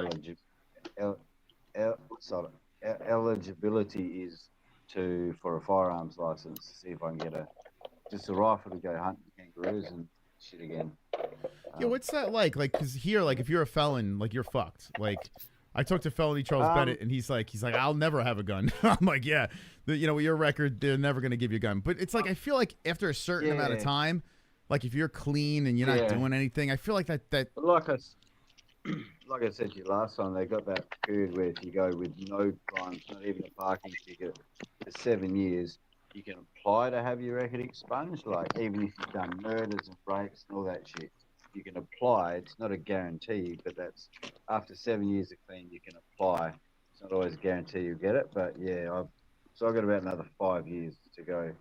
eligibility is for a firearms license. See if I can get just a rifle to go hunting kangaroos and shit again. Yeah, what's that like? Like, cause here, like, if you're a felon, like, you're fucked. Like, I talked to felony Charles Bennett, and he's like, I'll never have a gun. I'm like, yeah, with your record, they're never gonna give you a gun. But it's like I feel like after a certain amount of time. Like if you're clean and you're not doing anything, I feel like that. Like I said to you last time, they got that period where if you go with no crimes, not even a parking ticket, for 7 years, you can apply to have your record expunged. Like even if you've done murders and breaks and all that shit, you can apply. It's not a guarantee, but that's after 7 years of clean, you can apply. It's not always a guarantee you get it, but yeah, I've got about another 5 years to go.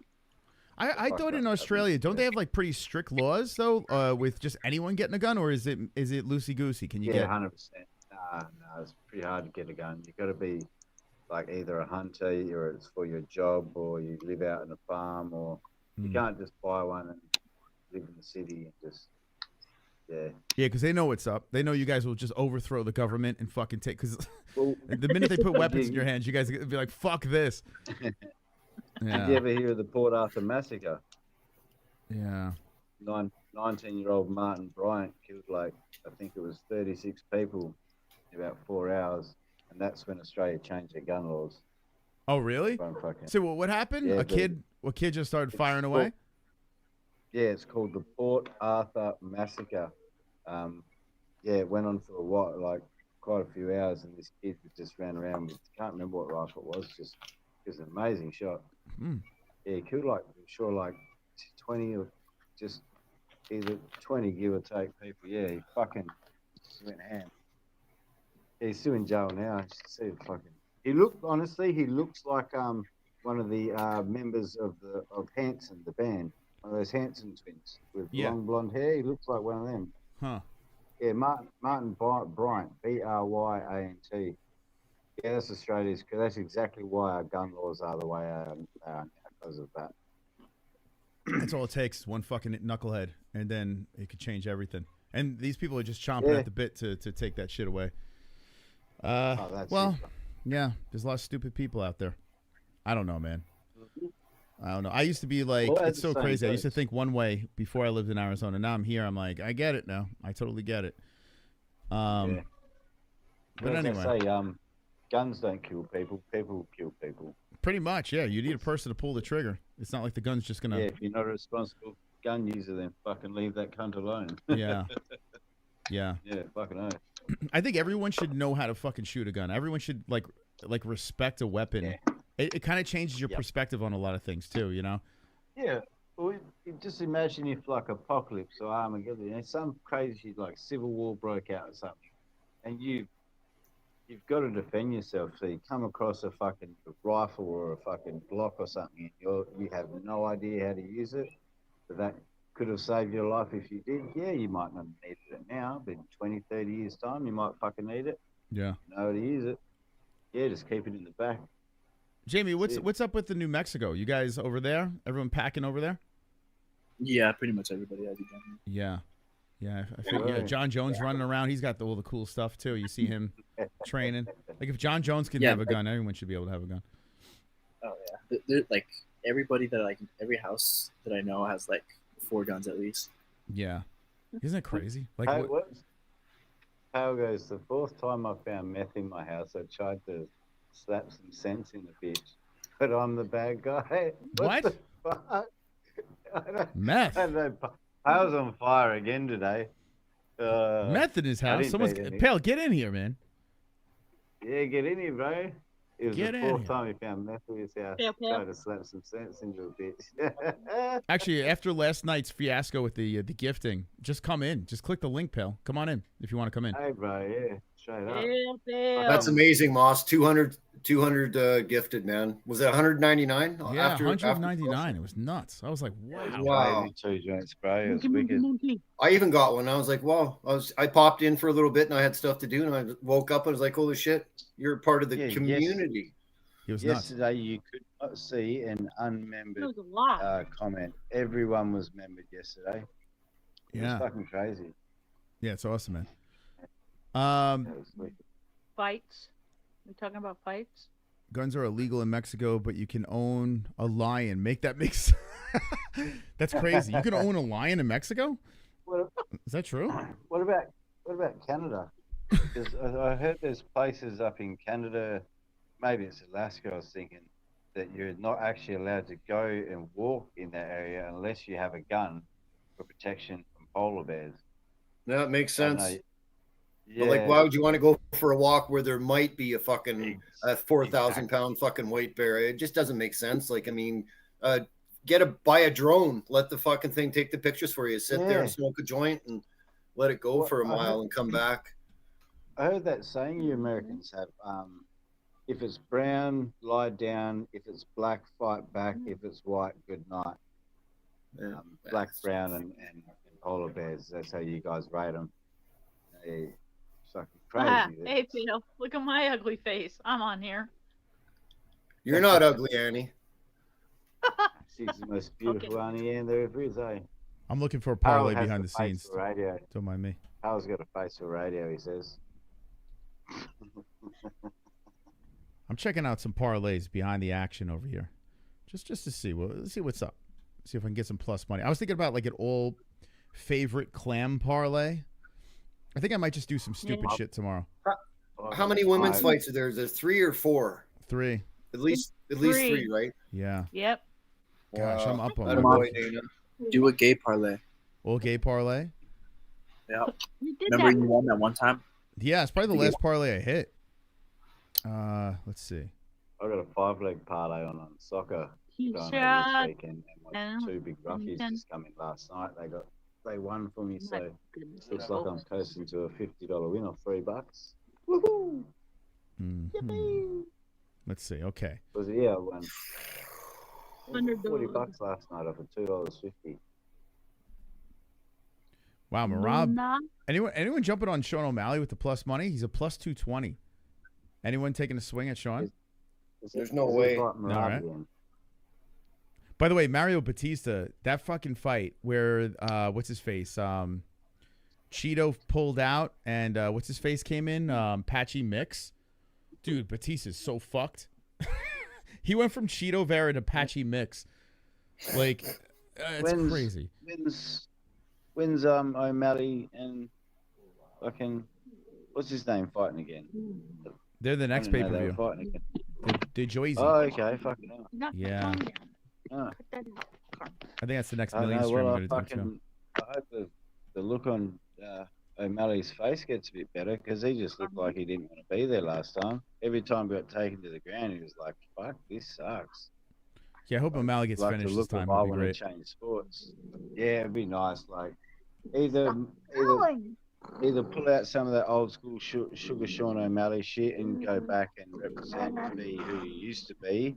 I thought in Australia, don't they have like pretty strict laws though, with just anyone getting a gun, or is it loosey goosey? Can you get 100%? No, it's pretty hard to get a gun. You've got to be like either a hunter, or it's for your job, or you live out in a farm, or you can't just buy one and live in the city and just yeah, because they know what's up. They know you guys will just overthrow the government and fucking take. Because the minute they put weapons in your hands, you guys will be like, "Fuck this." Yeah. Did you ever hear of the Port Arthur massacre? Yeah. 19-year-old Martin Bryant killed I think it was 36 people in about 4 hours, and that's when Australia changed their gun laws. Oh, really? So what happened? Yeah, a kid just started firing away? Yeah, it's called the Port Arthur massacre. It went on for a while, quite a few hours, and this kid just ran around with, can't remember what rifle it was, just it was an amazing shot. Yeah, he killed 20 or just either 20, give or take, people. Yeah, he fucking just went ham. Yeah, he's still in jail now. You should see he looks like one of the members of Hanson, the band, one of those Hanson twins with long blonde hair. He looks like one of them. Huh. Yeah, Martin Bryant, Bryant. Yeah, that's Australia's, because that's exactly why our gun laws are the way they are now, because of that. That's all it takes. One fucking knucklehead, and then it could change everything. And these people are just chomping at the bit to take that shit away. Well, yeah, there's a lot of stupid people out there. I don't know, man. I don't know. I used to be like, it's so crazy. I used to think one way before I lived in Arizona. Now I'm here. I'm like, I get it now. I totally get it. But anyway, I say, guns don't kill people. People kill people. Pretty much, yeah. You need a person to pull the trigger. It's not like the gun's just gonna. Yeah, if you're not a responsible gun user, then fucking leave that cunt alone. Yeah. Yeah. Yeah, fucking oath. I think everyone should know how to fucking shoot a gun. Everyone should like respect a weapon. Yeah. It kind of changes your perspective on a lot of things too, you know? Yeah. Well, just imagine if like apocalypse or Armageddon, and some crazy like civil war broke out or something, and you've got to defend yourself. So you come across a fucking rifle or a fucking Glock or something, and you have no idea how to use it, but that could have saved your life if you did. Yeah, you might not need it now, but in 20, 30 years' time, you might fucking need it. Yeah. You know how to use it. Yeah, just keep it in the back. Jamie, what's up with the New Mexico? You guys over there? Everyone packing over there? Yeah, pretty much everybody I've done. Yeah. Yeah, I feel, yeah. John Jones running around. He's got all the cool stuff, too. You see him training. Like, if John Jones can have a gun, everyone should be able to have a gun. Oh, yeah. They're, like, everybody that, like, every house that I know has, like, 4 guns at least. Yeah. Isn't it crazy? Like, How goes the 4th time I found meth in my house, I tried to slap some sense in the bitch, but I'm the bad guy. What? The fuck? Meth? I was on fire again today. Meth in his house? Pale, get in here, man. Yeah, get in here, bro. It was Get the in 4th here. time he found meth in his house. Tried to slap some sense into a bitch. Actually, after last night's fiasco with the gifting, just come in. Just click the link, pal. Come on in if you want to come in. Hey, bro, yeah. Straight up. That's amazing, Moss. 200 gifted, man. Was it 199? Yeah, 199. It was nuts. I was like, wow. Wow. 2 joints, bro. It was wicked. I even got one. I was like, wow. I popped in for a little bit and I had stuff to do, and I woke up and I was like, holy shit, you're part of the community. It was yesterday you could not see an unmembered comment. Everyone was membered yesterday. It was fucking crazy. Yeah, it's awesome, man. Fights. We talking about fights? Guns are illegal in Mexico, but you can own a lion. Make that make sense. That's crazy. You can own a lion in Mexico? Is that true? What about Canada? Because I heard there's places up in Canada, maybe it's Alaska, I was thinking, that you're not actually allowed to go and walk in that area unless you have a gun for protection from polar bears. That makes sense. Yeah. But like, why would you want to go for a walk where there might be a fucking 4,000 pound fucking white bear? It just doesn't make sense. Like, I mean, buy a drone, let the fucking thing take the pictures for you. Sit there and smoke a joint and let it go for a mile and come back. I heard that saying you Americans have. If it's brown, lie down. If it's black, fight back. If it's white, good night. Black, brown, and polar bears. That's how you guys rate them. It's fucking crazy. Hey, Phil, look at my ugly face. I'm on here. You're not ugly, Annie. She's the most beautiful Annie in there ever is, eh? I'm looking for a parlay behind the scenes. Radio. Don't mind me. Hal's got a face for radio, he says. I'm checking out some parlays behind the action over here, just to see. Let's see what's up. See if I can get some plus money. I was thinking about like an all favorite clam parlay. I think I might just do some stupid shit tomorrow. How many women's fights are there? Is there 3 or 4? 3. At least 3, right? Yeah. Yep. Gosh, I'm up on it. Do a gay parlay. All gay parlay? Yeah. Remember you won that one time? Yeah, it's probably the last parlay I hit. Let's see. I got a 5-leg parlay on soccer going on this weekend, and my 2 big ruffies just come in last night. They won for me, so looks like I'm coasting to a $50 win or $3. Woohoo! Mm-hmm. Let's see. Okay. Was it? Yeah, I won $40 last night off of $2.50. Wow, Marab. Anyone jumping on Sean O'Malley with the plus money? He's a plus 220. Anyone taking a swing at Sean? There's no way. No, right? By the way, Mario Batista, that fucking fight where what's his face? Cheeto pulled out and what's his face came in? Patchy Mix. Dude, Batista's so fucked. He went from Cheeto Vera to Patchy Mix. Like it's crazy. When's O'Malley and fucking what's his name fighting again? They're the next pay-per-view. Fighting again. The Joyzy. Oh, okay, fucking hell. Yeah. Oh. I think that's the next I million know, stream well, we're gonna do too. I hope the look on O'Malley's face gets a bit better because he just looked like he didn't want to be there last time. Every time he got taken to the ground, he was like, "Fuck, this sucks." Yeah, I hope O'Malley gets Like finished to this look time. like I It'd be want to great. change sports. Yeah, it'd be nice. Like either pull out some of that old school Sugar Sean O'Malley shit and go back and represent and be who you used to be,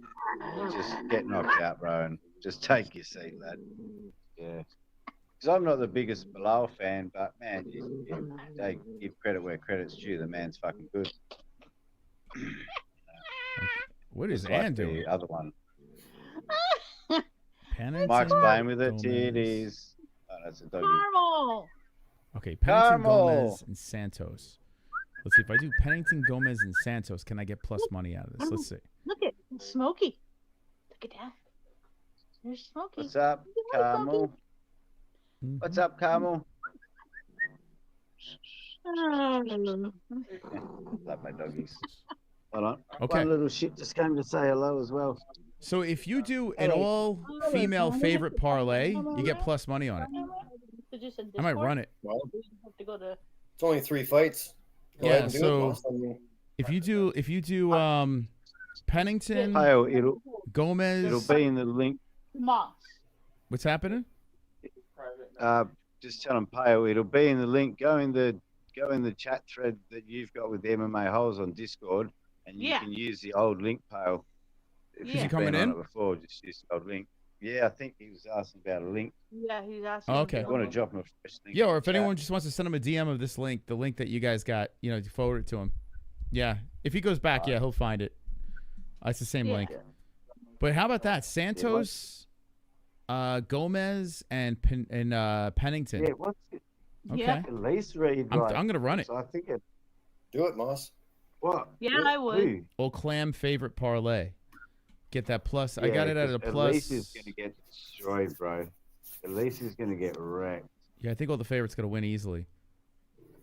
or just get knocked out, bro, and just take your seat, lad. Yeah. Because I'm not the biggest Bilal fan, but man, they give credit where credit's due. The man's fucking good. What is Just like Ann doing? the other one? Pennington, Mike's playing with it. Gomez. Titties. Oh, that's a doggy. Caramel. Okay, Pennington, Caramel. Gomez, and Santos. Let's see if I do Pennington, Gomez, and Santos. Can I get plus money out of this? Let's see. Look at Smokey. Look at that. There's Smokey. What's up, Carmel? What's up, Carmel? Love my doggies. Hold on. Okay. One little shit just came to say hello as well. So if you do an all-female favorite parlay, you get plus money on it. I might run it. Well, Have to go to. it's only 3 fights. Go ahead Yeah. and do it, So boss. I mean, if you do Pennington, Pale, it'll Gomez, be in the link. Moss. what's happening? Just tell them, Pale, it'll be in the link. Go in the chat thread that you've got with the MMA-Holes on Discord, and you can use the old link, Pale. If Is he you've coming been on in? it before, just use the old link. Yeah, I think he was asking about a link. Yeah, he's asking. Oh, okay. You want to drop him a fresh link? Yeah, in or the if chat. anyone just wants to send him a DM of this link, the link that you guys got, forward it to him. Yeah, if he goes back, yeah, he'll find it. It's the same link. But how about that? Santos, Gomez, and Pennington. Yeah, what's it? Okay. At least read. I'm like, gonna run it. So I think it. do it, Moss. What? Yeah, I would. Who? Old Clam favorite parlay. Get that plus. I got Yeah, it at a 'cause plus. Elise is gonna get destroyed, bro. Elise is gonna get wrecked. Yeah, I think all the favorites gonna win easily.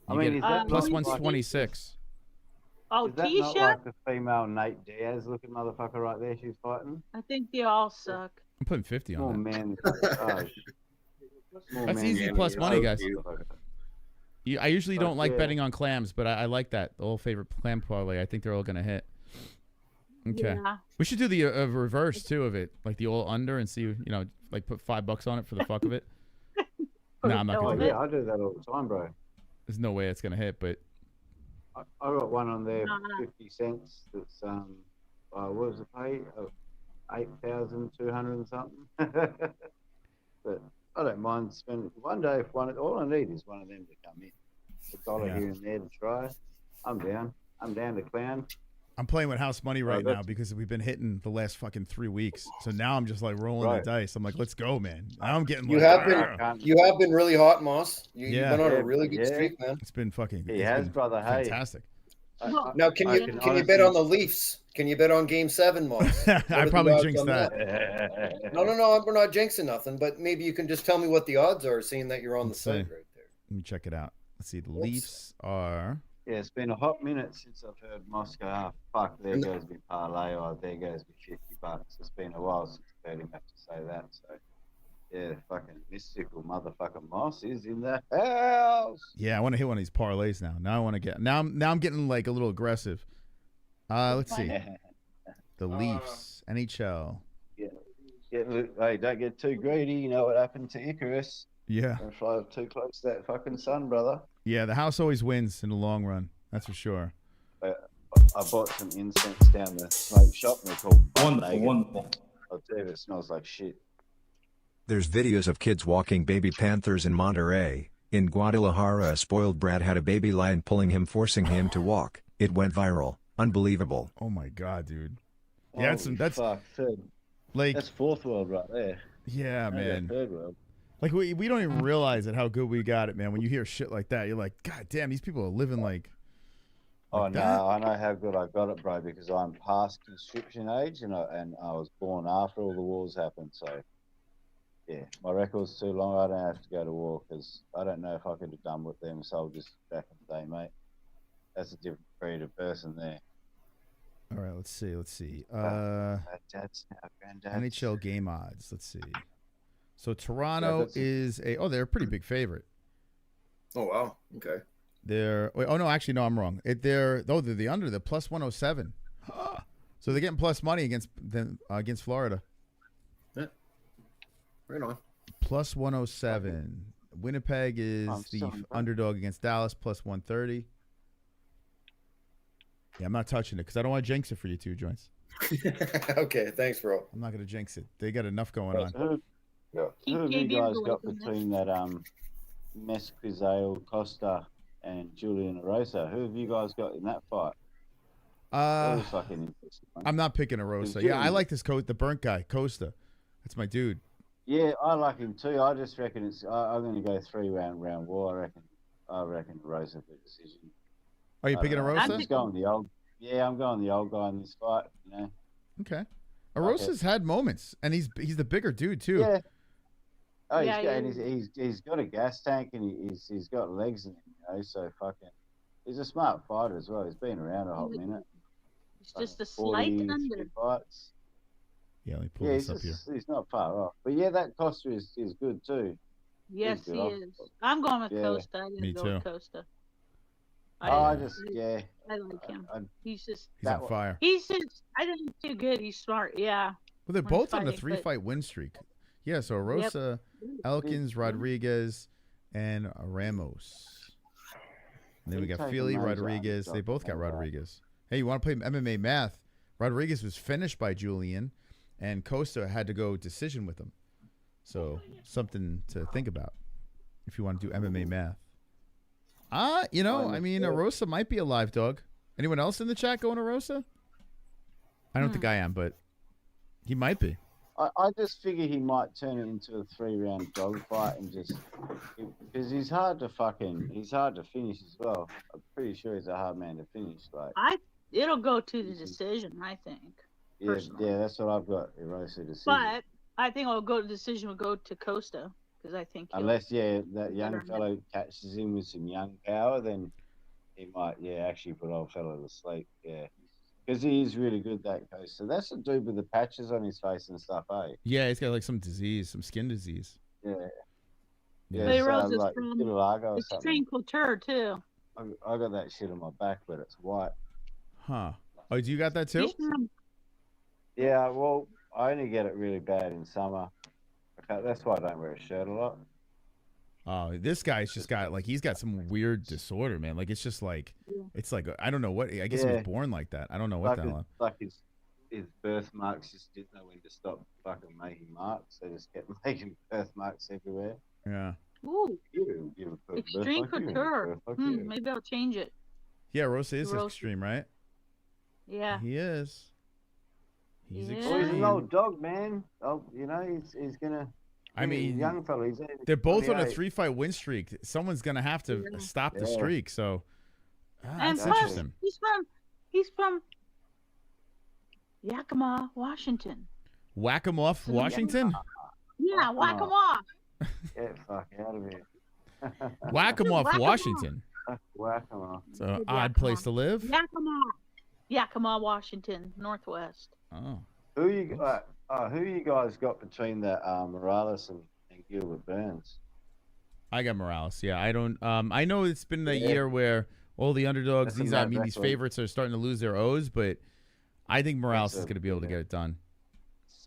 I You mean, get is that plus not like- 126. Oh, Is that not Tisha? like the female Nate Diaz looking motherfucker right there she's fighting? I think they all suck. I'm putting 50 Small on that. man. That's easy plus money, guys. I usually don't like betting on clams, but I like that. The old favorite clam parlay. I think they're all gonna hit. Okay. Yeah. We should do the reverse too of it, like the all under, and see, like put $5 on it for the fuck of it. No, I'm not Oh, gonna do yeah, that. I do that all the time, bro. There's no way it's gonna hit, but I got one on there, 50 cents. That's what was the pay? 8,200 and something. But I don't mind spending one day. If all I need is one of them to come in, $1 Yeah. here and there to try. I'm down. I'm down to clown. I'm playing with house money right now that's- because we've been hitting the last fucking 3 weeks. So now I'm just like rolling Right. the dice. I'm like, let's go, man. Now I'm getting You like, have been really hot, Moss. You've been on a really good Yeah. streak, man. It's been fucking. He it's has, been brother. Hey. Fantastic. Now, can you bet on the Leafs? Can you bet on Game 7, Moss? What are I the probably odds jinxed on that. No, we're not jinxing nothing. But maybe you can just tell me what the odds are, seeing that you're on Let's the site see. right there. Let me check it out. Let's see. The Leafs are. Yeah, it's been a hot minute since I've heard Moscow. Oh, fuck, there goes my parlay, or there goes my $50. It's been a while since I've heard him have to say that. So, yeah, fucking mystical motherfucking Moss is in the house. Yeah, I want to hit one of these parlays now. Now I want to get. Now I'm getting like a little aggressive. Let's see. The Leafs, NHL. Yeah, hey, don't get too greedy. You know what happened to Icarus. Yeah. Don't fly too close to that fucking sun, brother. Yeah, the house always wins in the long run. That's for sure. I bought some incense down the smoke shop and they're called Wonderful. I'll tell you, it smells like shit. There's videos of kids walking baby panthers in Monterey. In Guadalajara, a spoiled brat had a baby lion pulling him, forcing him to walk. It went viral. Unbelievable. Oh my god, dude. Yeah, Holy that's fuck, dude. Like that's fourth world right there. Yeah, man. Third world. Like we don't even realize it how good we got it, man. When you hear shit like that, you're like, God damn, these people are living like. Oh that? no, I know how good I got it, bro, because I'm past conscription age and I was born after all the wars happened. So yeah, my record's too long. I don't have to go to war because I don't know if I could have done with them soldiers back in the day, mate. That's a different breed of person there. All right, let's see. Dad's now granddad's. NHL game odds. Let's see. So Toronto is they're a pretty big favorite. Oh wow. Okay. They're no, actually no, I'm wrong. They're the under. They're plus 107. So they're getting plus money against Florida. Yeah. Right on. Plus 107. Winnipeg is the underdog against Dallas, plus 130. Yeah, I'm not touching it because I don't want to jinx it for you two, Joints. Okay, thanks, bro. I'm not going to jinx it. They got enough going on. Who have you guys got between that Mesquizale, COSTA, and Julian Arosa? Who have you guys got in that fight? I'm not picking Arosa. Yeah, I like this the burnt guy, COSTA. That's my dude. Yeah, I like him too. I just reckon I'm going to go 3-round war. I reckon Arosa for decision. Are you picking Arosa? I'm going the old. Yeah, I'm going the old guy in this fight. You know. Okay. Arosa's had moments, and he's the bigger dude too. Yeah. Oh, he's got a gas tank and he's got legs in him, you know. So fucking, he's a smart fighter as well. He's been around a whole minute. He's just a slight under. Fights. Yeah, let me pull this up here. He's not far off, but yeah, that COSTA is good too. Yes, he is. I'm going with COSTA. I Me didn't go too. with COSTA. I like him. He's on fire. He's just, I think he's too good. He's smart. Yeah. Well, they're both on a 3-fight win streak. Yeah, so Arosa, Elkins, Rodriguez, and Ramos. And then we got Feely, Rodriguez. They both got Rodriguez. Hey, you want to play MMA math? Rodriguez was finished by Julian, and COSTA had to go decision with him. So something to think about if you want to do MMA math. I mean, Arosa might be a live dog. Anyone else in the chat going Arosa? I don't think I am, but he might be. I just figure he might turn it into a 3-round dogfight and just because he's hard to finish as well. I'm pretty sure he's a hard man to finish. It'll go to the decision, I think. Yeah, that's what I've got. Arosa decision. But I think decision will go to COSTA because I think unless that young fellow catches him with some young power, then he might actually put old fellow to sleep. Yeah. Because he is really good, that COSTA. That's the dude with the patches on his face and stuff, eh? Yeah, he's got like some disease, some skin disease. Yeah. Yeah, it's from extreme couture, too. I got that shit on my back, but it's white. Huh. Oh, do you got that too? Yeah, well, I only get it really bad in summer. That's why I don't wear a shirt a lot. Oh, this guy's just got he's got some weird disorder, man. Like it's just it's like I don't know what. I guess he was born like that. I don't know what the hell. Like his birth marks just didn't know when to stop fucking making marks. They just kept making birth marks everywhere. Yeah. Ooh. Extreme couture. Maybe I'll change it. Yeah, Rosa is extreme, right? Yeah. He is. He's extreme. Oh, he's an old dog, man. Oh, he's gonna. I mean, young fella. They're both on a 3-fight win streak. Someone's gonna have to stop the streak. So, and that's plus, interesting. He's from Yakima, Washington. Whack him off, Washington. Yeah, whack him off. Get fuck out of here. Whack him off, Washington. Whack him off. It's an odd place to live. Yakima, Washington, Northwest. Oh. Who you guys got between the Morales and Gilbert Burns? I got Morales. Yeah, I don't. I know it's been a year where all the underdogs, these favorites are starting to lose their O's, but I think Morales is going to be able to get it done.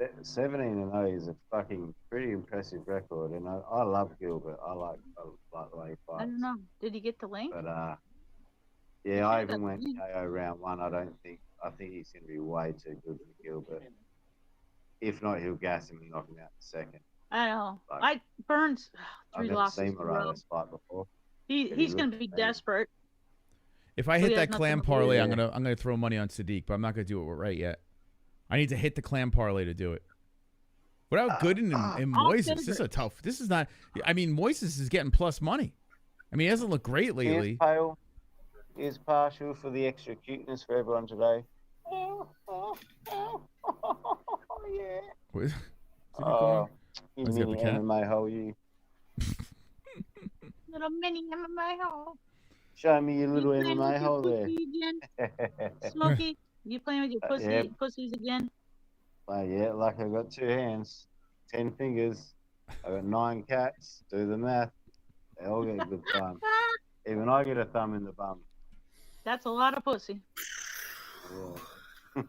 17-0 is a fucking pretty impressive record, and I love Gilbert. I like the way he fights. I don't know. Did he get the link? But yeah, I even went KO round 1. I think he's going to be way too good for Gilbert. If not, he'll gas him and knock him out in a second. I know. Burns 3 losses. I've never seen Morales fight before. He's going to be desperate. If I hit that clam parlay, I'm gonna throw money on Sadiq, but I'm not gonna do it right yet. I need to hit the clam parlay to do it. What about Gooden and Moises? This is a tough. This is not. I mean, Moises is getting plus money. I mean, he hasn't looked great lately. He's pale. He's partial for the extra cuteness for everyone today. Yeah. What? Oh, you Is he mini got the cat? MMA hole, you. Little mini MMA hole. Show me your little You playing MMA with hole your there. pussy again? Smokey, you playing with your Yeah. pussies again? Oh, yeah, like I've got 2 hands, 10 fingers. I've got 9 cats. Do the math. They all get a good time. Even I get a thumb in the bum. That's a lot of pussy. Yeah.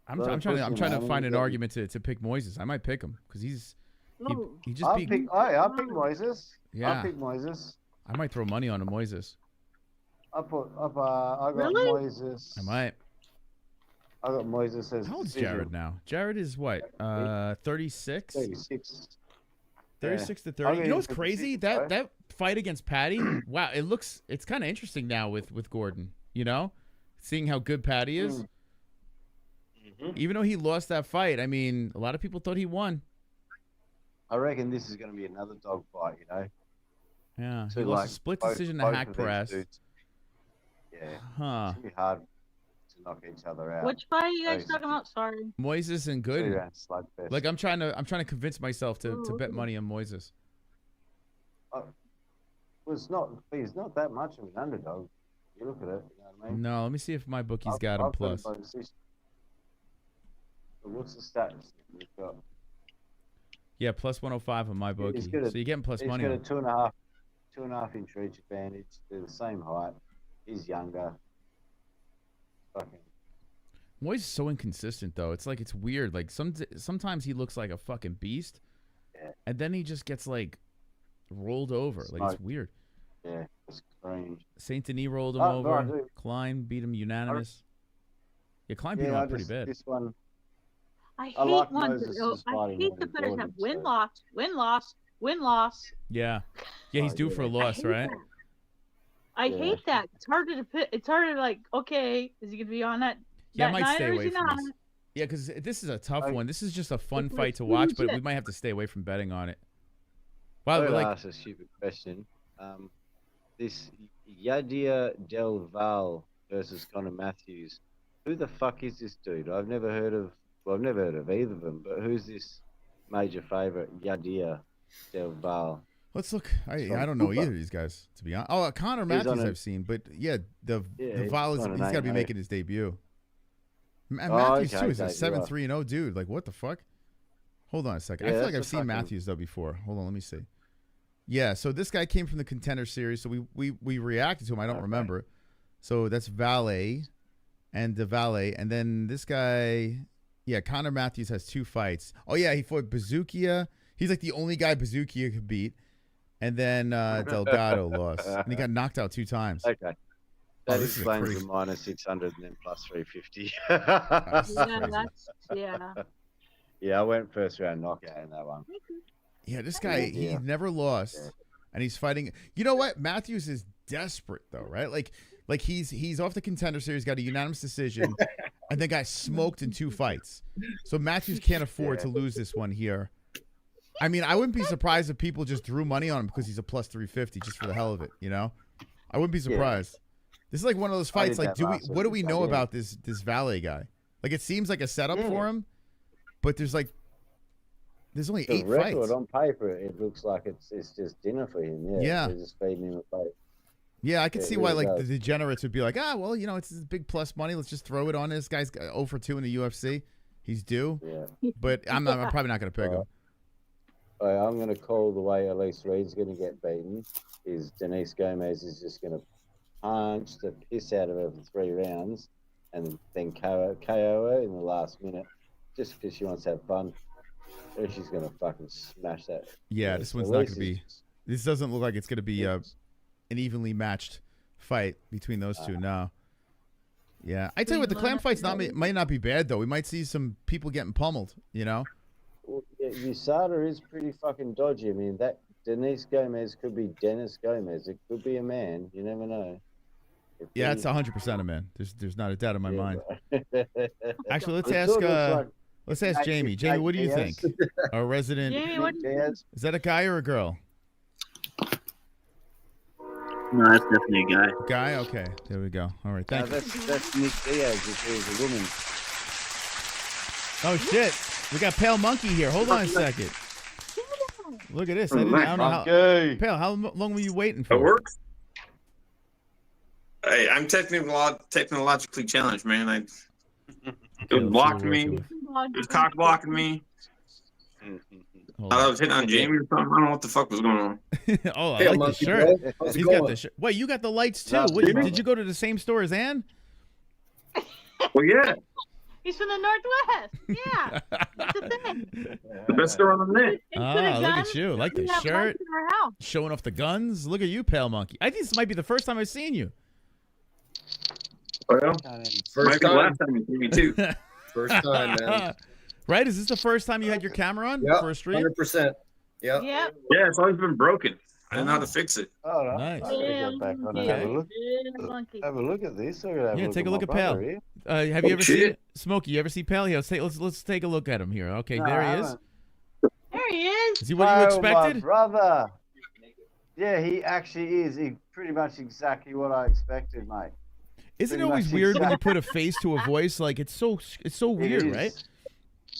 I'm trying to find an argument to pick Moises. I might pick him because he just I'll beat. pick Moises. Yeah. I'll pick Moises. I might throw money on a Moises. I got Really? Moises. I might. I got Moises as How old's decision. Jared now? Jared is what? 36? 36. 36 to I'll 30. get You know what's him for crazy? decision, That fight against Patty, wow, it's kind of interesting now with Gordon, you know? Seeing how good Patty is. Even though he lost that fight, I mean, a lot of people thought he won. I reckon this is going to be another dog fight, you know? Yeah. So, He lost like, a split both- decision to both Hack of these Press. dudes- Yeah. Huh. It's going to be hard to knock each other out. Which fight are you guys Those talking about? Sorry. Moises and 2 Gooden. round slugfest. Like I'm trying to convince myself to bet money on Moises. Well, it's not that much of an underdog. You look at it, you know what I mean? No, let me see if my bookie's got him I've got him plus. by decision. But what's the stats we've got? Yeah, plus 105 on my bookie. He's got a- So you're getting plus he's money got on a him. 2.5 inch reach advantage. They're the same height. He's younger. Fucking. Moises is so inconsistent though. It's like it's weird. Like sometimes he looks like a fucking beast, and then he just gets like rolled over. Like it's Smoked. weird. Yeah, it's strange. Saint Denis rolled him Oh, no, I over. do. Klein beat him unanimous. Yeah, Klein beat Yeah, him I up pretty just- bad. This one. I I hate like ones. Moses' I fighting hate when the he's fighters doing have it, win so- loss, win loss, win loss. Yeah, yeah, he's due for a loss, hate right? that. I hate that. It's hard to pit. It's hard to like. Okay, is he gonna be on that? Yeah, I that might night stay or is away he from not? this. Yeah, because this is a tough one. This is just a fun It's fight like to watch, but we legit. might have to stay away from betting on it. Wow, I'm we're gonna like ask a stupid question. This Yadir Del Val versus Conor Matthews. Who the fuck is this dude? I've never heard of. Well, I've never heard of either of them. But who's this major favorite, Yadir Del Val? let's look. I don't know either of these guys, to be honest. Oh, Connor He's Matthews on a- I've seen, but yeah, the he's Val is on he's an got to be 8-0. making his debut. Oh, Matthews okay, too is a okay, 7-3-0 dude. Like what the fuck? Hold on a second. I Yeah, feel like that's I've a seen fucking- Matthews though before. Hold on, let me see. Yeah, so this guy came from the Contender Series, so we reacted to him. I don't remember. So that's Valet and the Valet, and then this guy, yeah, Connor Matthews has 2 fights. Oh yeah, he fought Bazookia. He's like the only guy Bazookia could beat, and then Delgado lost, and he got knocked out 2 times. Okay. That this is a explains creep. the minus 600 and then plus 350. Yeah, that's yeah. Yeah, I went first round knockout in that one. Yeah, this guy, Yeah. he's never lost, and he's fighting. You know what? Matthews is desperate though, right? Like he's off the Contender Series, got a unanimous decision, and then got smoked in 2 fights. So Matthews can't afford to lose this one here. I mean, I wouldn't be surprised if people just threw money on him because he's a plus 350 just for the hell of it. You know, I wouldn't be surprised. This is like one of those I fights. did Like, that last what do week, we know yeah. about this Valet guy? Like, it seems like a setup for him, but there's only The 8 record fights. on paper, it looks like it's just dinner for him. Yeah, Yeah. They're just feeding him a plate. Yeah, I can It see why really like the does. degenerates would be like, well, you know, it's big plus money. Let's just throw it on this guy's 0 for 2 in the UFC. He's due. Yeah. But I'm probably not going to pick him. All right, I'm going to call the way Elise Reed's going to get beaten. Is Denise Gomez is just going to punch the piss out of her for 3 rounds and then KO her in the last minute just because she wants to have fun. Or she's going to fucking smash that. Yeah, this one's not going to be. This doesn't look like it's going to be an evenly matched fight between those two. No. Yeah, I tell you what, the clam fights might not be bad though. We might see some people getting pummeled. You know. Well, yeah, USADA is pretty fucking dodgy. I mean, that Denise Gomez could be Dennis Gomez. It could be a man. You never know. Yeah, it's 100% a man. There's not a doubt in my mind. But- Actually, let's It ask. sort of looks like Let's ask Jamie. Jamie, what do you think? Our resident. Jamie, what? Is that a guy or a girl? No, that's definitely a guy. Guy? Okay. There we go. All right. Thank you. That's Nick Diaz if he was a woman. Oh, shit. We got Pale Monkey here. Hold on a second. Look at this. I don't know how. Pale, how long were you waiting for? It works. Hey, I'm technologically challenged, man. It was blocking me. It was cock blocking me. I was hitting on Jamie or something. I don't know what the fuck was going on. Oh, I like the shirt. He's got the shirt. Wait, you got the lights too. Did you go to the same store as Ann? Well, yeah. He's from the Northwest. Yeah. That's the thing. The best store on the net. Ah, look at you. I like the shirt. Showing off the guns. Look at you, Pale Monkey. I think this might be the first time I've seen you. Well, might be the last time you see me too. First time, man. Right? Is this the first time you had your camera on for a stream? 100%. Yeah. Yeah, it's always been broken. I didn't know how to fix it. Oh, nice. Go back on and have a look at this. Yeah, take a look at Pale. Have you ever seen Smokey? You ever see Pale? Yeah, let's take a look at him here. Okay, there he is. There he is. Is he what you expected? My brother. Yeah, he actually is. He pretty much exactly what I expected, mate. Isn't it always weird when you put a face to a voice? Like it's so weird, right?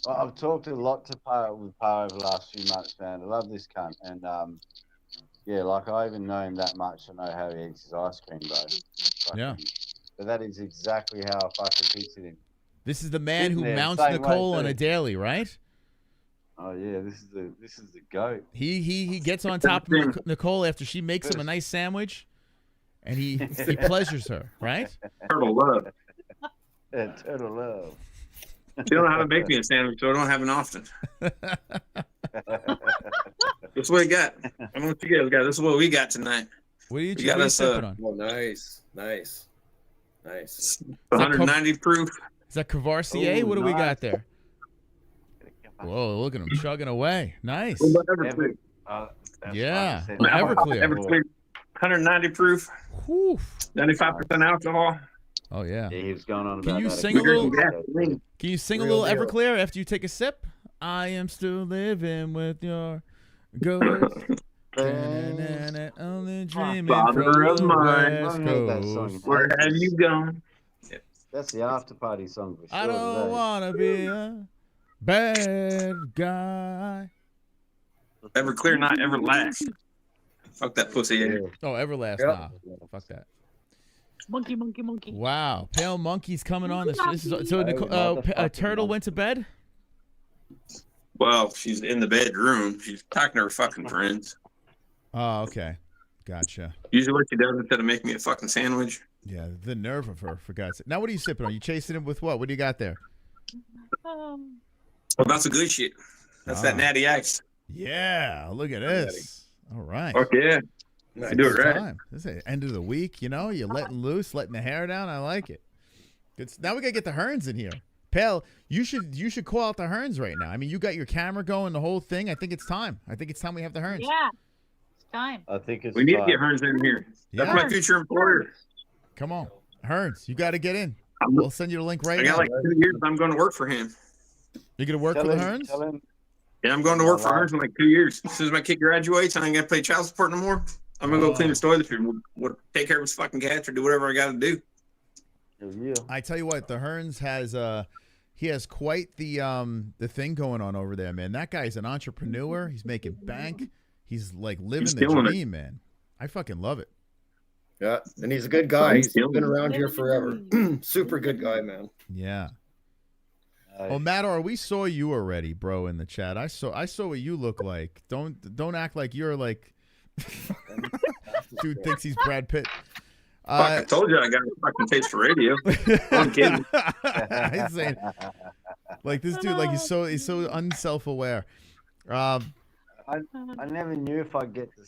Well, I've talked a lot to Poe over the last few months, man. I love this cunt, and yeah, like I even know him that much. I know how he eats his ice cream, bro. Yeah. But that is exactly how I fucking pictured him. This is the man who mounts Nicole on a daily, right? Oh yeah, this is the goat. He gets on top of Nicole after she makes him a nice sandwich, and he pleasures her, right? Turtle love. Yeah, turtle love. You don't know how to make me a sandwich, so I don't have it often. That's what we got. I don't know what you guys got. This is what we got tonight. What are you sipping on? Oh, nice. 190 proof. Is that Courvoisier? What do we got there? Whoa, look at him chugging away. Nice. Yeah. Everclear. Everclear. 190 proof. 95% alcohol. Oh yeah. Yeah, he was going on about Can you that. sing a little? Can you sing a little Everclear after you take a sip? I am still living with your ghost. Only dreaming Father of mine. West Coast. Where have you gone? That's the after party song for sure. I don't wanna be a bad guy. Everclear, not Everlast. Fuck that pussy. Oh, Everlast. Nah. Fuck that. Monkey. Wow, Pale Monkey's coming on. This is so. Turtle went to bed. Well, she's in the bedroom. She's talking to her fucking friends. Oh, okay, gotcha. Usually, what she does instead of making me a fucking sandwich. Yeah, the nerve of her, for God's sake. Now, what are you sipping on? You chasing him with what? What do you got there? Well, that's the good shit. That's that natty ice. Yeah, look at this. All right. Fuck yeah. I do it right. This is the end of the week, you know. You're letting loose, letting the hair down. I like it. Now we gotta get the Hearns in here. Pale, you should call out the Hearns right now. I mean, you got your camera going, the whole thing. I think it's time. We have the Hearns. Yeah, it's time. I think we need to get Hearns in here. That's my future employer. Come on, Hearns, you got to get in. We'll send you the link right now. I got like 2 years. I'm going to work for him. You're gonna work for the Hearns? Yeah, I'm going to work for Hearns in like 2 years. As soon as my kid graduates, I ain't gonna pay child support no more. I'm gonna go clean his toilet and take care of his fucking cats or do whatever I got to do. Yeah. I tell you what, the Hearns has quite the thing going on over there, man. That guy's an entrepreneur. He's making bank. He's like living the dream, man. I fucking love it. Yeah, and he's a good guy. He's been around here forever. Super good guy, man. Yeah. Oh, Mador, we saw you already, bro, in the chat. I saw what you look like. Don't act like you're like dude thinks he's Brad Pitt. I told you I got a fucking taste for radio. I'm kidding. I'm saying, like this dude, like he's so unself-aware. I never knew if I'd get to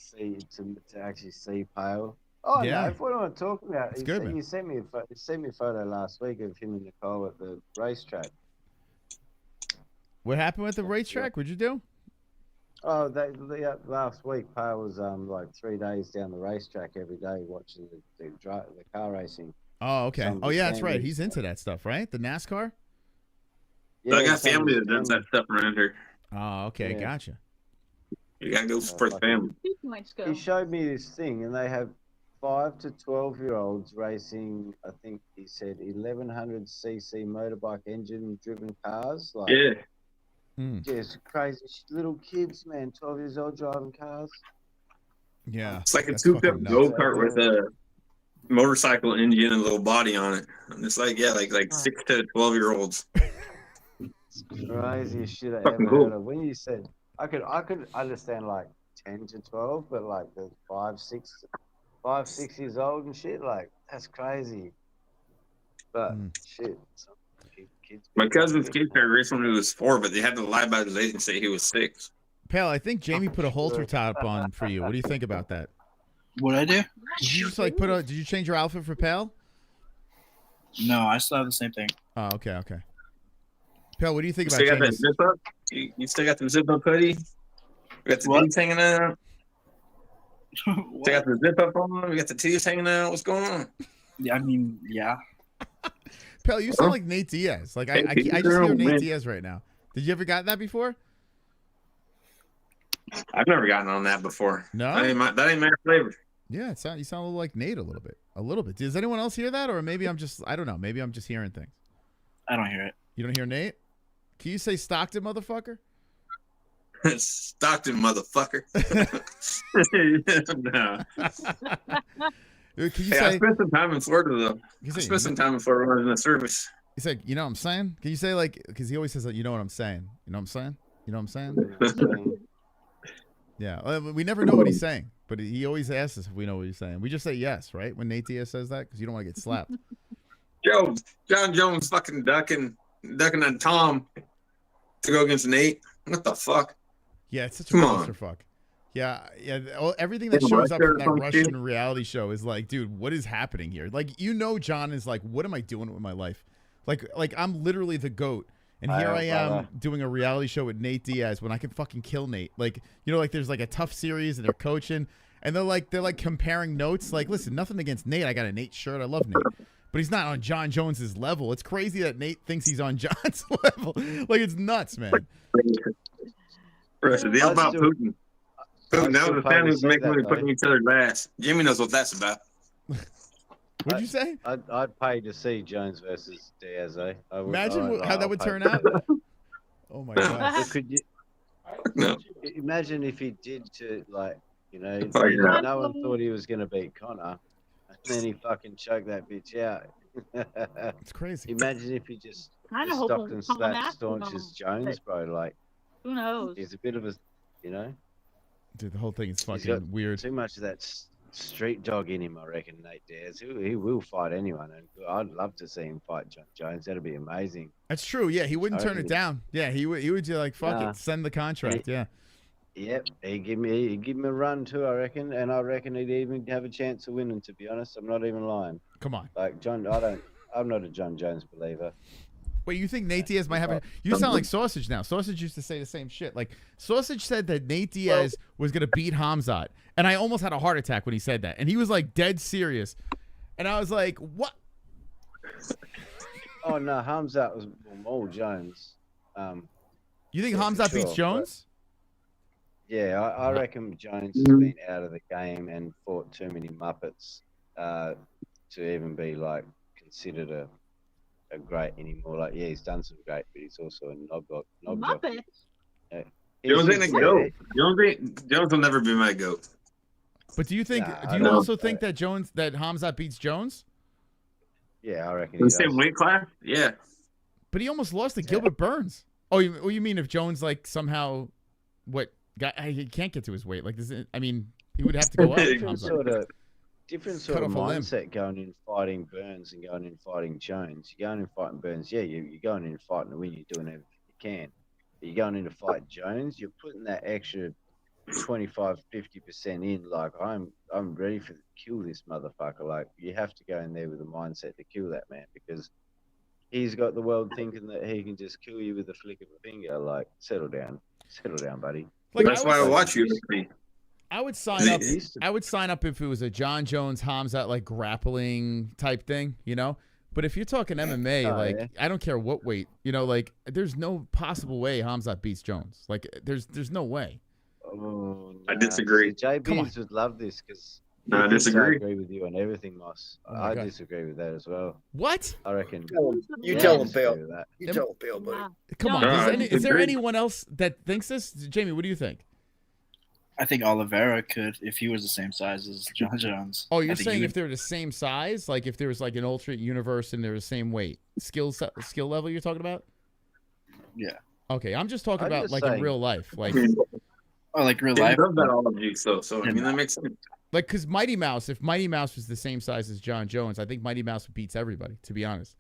actually see Pale. Oh yeah, no, what am I talking about? It's good, man. You sent me a photo last week of him and Nicole at the racetrack. What happened with the racetrack? What'd you do? Oh, last week, Pale was like 3 days down the racetrack every day watching the car racing. Oh, okay. Oh, yeah, that's right. He's into that stuff, right? The NASCAR? I got family that does that stuff around here. Oh, okay, Yeah. gotcha. You gotta go support the family. He showed me this thing, and they have 5 to 12-year-olds racing. I think he said 1100cc motorbike engine-driven cars. Like, Yeah. just crazy little kids, man. 12 years old driving cars. Yeah, It's like a that's souped up fucking nuts. go-kart with a motorcycle engine and a little body on it. And it's like 6 to 12-year-olds. Craziest shit I Fucking ever cool. heard of. When you said I could understand like 10 to 12, but like the 5, 6 years old and shit, like that's crazy. But shit, some kids. My cousin's kid started racing when he was 4, but they had to lie about his age and say he was 6. Pal, I think Jamie put a halter top on for you. What do you think about that? What'd I do? Did you just like did you change your outfit for Pal? No, I still have the same thing. Oh, okay. Pal, what do you think You about still got that Jamie's? zip up? You still got the zip up hoodie? We got the What? tees hanging out. Still got the zip up on. We got the tees hanging out. What's going on? Yeah, I mean, yeah. Pal, you sound like Nate Diaz. Like I just hear Nate Diaz right now. Did you ever got that before? I've never gotten on that before. No? That ain't my flavor. Yeah, you sound a little like Nate a little bit. Does anyone else hear that, or maybe I don't know. Maybe I'm just hearing things. I don't hear it. You don't hear Nate? Can you say Stockton, motherfucker? Stockton, motherfucker. No. Can you Hey, say? I spent some time in Florida though. You I say- spent some time in Florida running the service. He said, "You know what I'm saying?" Can you say like? Because he always says, "You know what I'm saying." You know what I'm saying? You know what I'm saying? Yeah, we never know what he's saying, but he always asks us if we know what he's saying. We just say yes, right? When Nate Diaz says that, because you don't want to get slapped. Yo, John Jones fucking ducking on Tom to go against Nate. What the fuck? Yeah, it's such a Come on. clusterfuck. Yeah. Everything that Like a shows up Russia from or that some Russian shit? reality show is like, dude, what is happening here? Like, John is like, what am I doing with my life? Like I'm literally the GOAT. And here I am doing a reality show with Nate Diaz when I can fucking kill Nate. Like, like there's like a tough series and they're coaching and they're like comparing notes. Like, listen, nothing against Nate. I got a Nate shirt. I love Nate. But he's not on John Jones's level. It's crazy that Nate thinks he's on John's level. Like, it's nuts, man. It's a deal about Putin. Putin, now the families make money putting each other last. Jimmy knows what that's about. What'd you say? I'd pay to see Jones versus Diaz. Imagine how that would turn out. Oh my god! Could you? No. Imagine if he did to no yeah. one thought he was going to beat Connor, and then he fucking choked that bitch out. It's crazy. Imagine if he just Kinda hope stocked and Connor slapped has staunches to, Jones, bro. Like, Who knows? he's a bit of a, Dude, the whole thing is he's got fucking weird. too much of that street dog in him, I reckon. Nate Diaz, he will fight anyone, and I'd love to see him fight John Jones. That'd be amazing. That's true. Yeah, he wouldn't I turn it reckon- down. Yeah, he would do like fuck Nah. it, send the contract. Yeah. Yep, he'd give him a run too, I reckon, and I reckon he'd even have a chance of winning. To be honest, I'm not even lying. Come on. Like I'm not a John Jones believer. Wait, you think Nate Diaz might have a... You sound like Sausage now. Sausage used to say the same shit. Like, Sausage said that Nate Diaz was going to beat Hamzat. And I almost had a heart attack when he said that. And he was, like, dead serious. And I was like, what? Oh, no, Hamzat was more Jones. You think yeah, for Hamzat beats sure, Jones? Yeah, I reckon Jones has been out of the game and fought too many Muppets to even be, like, considered a great anymore. Like, yeah, he's done some great, but he's also a knob Muppet? Yeah. Jones ain't a goat. Jones will never be my goat. But do you think... Nah, do I you don't- also think that Hamzat beats Jones? Yeah, I reckon The he same does. weight class? Yeah. But he almost lost to Gilbert Burns. Oh, you mean if Jones, like, somehow... He can't get to his weight. Like, he would have to go up. Different Cut sort of off a limb. mindset going in fighting Burns and going in fighting Jones. You're going in fighting Burns, yeah, you're going in fighting to win, you're doing everything you can. But you're going in to fight Jones, you're putting that extra 25-50% in. Like, I'm ready to kill this motherfucker. Like, you have to go in there with a mindset to kill that man, because he's got the world thinking that he can just kill you with a flick of a finger. Like, settle down, buddy. Like, That's why I watch UFC. I would sign up. I would sign up if it was a John Jones Hamzat like grappling type thing, But if you're talking MMA, like I don't care what weight, you know, like there's no possible way Hamzat beats Jones. Like there's no way. Oh, I disagree. JBs would love this because No, I disagree. I agree with you on everything, Moss. Oh my I God. disagree with that as well. What? I reckon. You Yeah, tell I him, disagree Bale. with that. You tell him, Bale, buddy. Come on. Is there anyone else that thinks this? Jamie, what do you think? I think Oliveira could if he was the same size as John Jones. Oh, I you're think saying he if they're the same size, like if there was like an alternate universe and they're the same weight, skill level you're talking about? Yeah. Okay, I'm just talking I'm about just like in saying. real life, like Oh, like real They life. love that all of you, so I mean that makes sense. like because Mighty Mouse, if Mighty Mouse was the same size as John Jones, I think Mighty Mouse beats everybody. To be honest.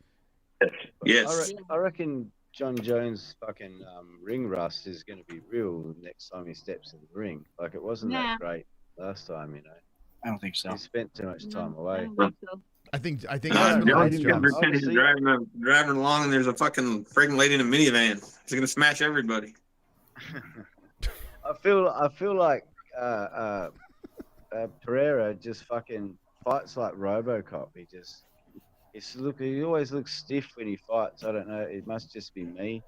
Yes. I reckon John Jones' fucking ring rust is going to be real next time he steps in the ring. Like it wasn't that great last time, you know. I don't think so. He spent too much time away. I think Jones Jones. is gonna pretend he's driving along and there's a fucking pregnant lady in a minivan. He's gonna smash everybody. I feel like Pereira just fucking fights like RoboCop. He always looks stiff when he fights. I don't know. It must just be me.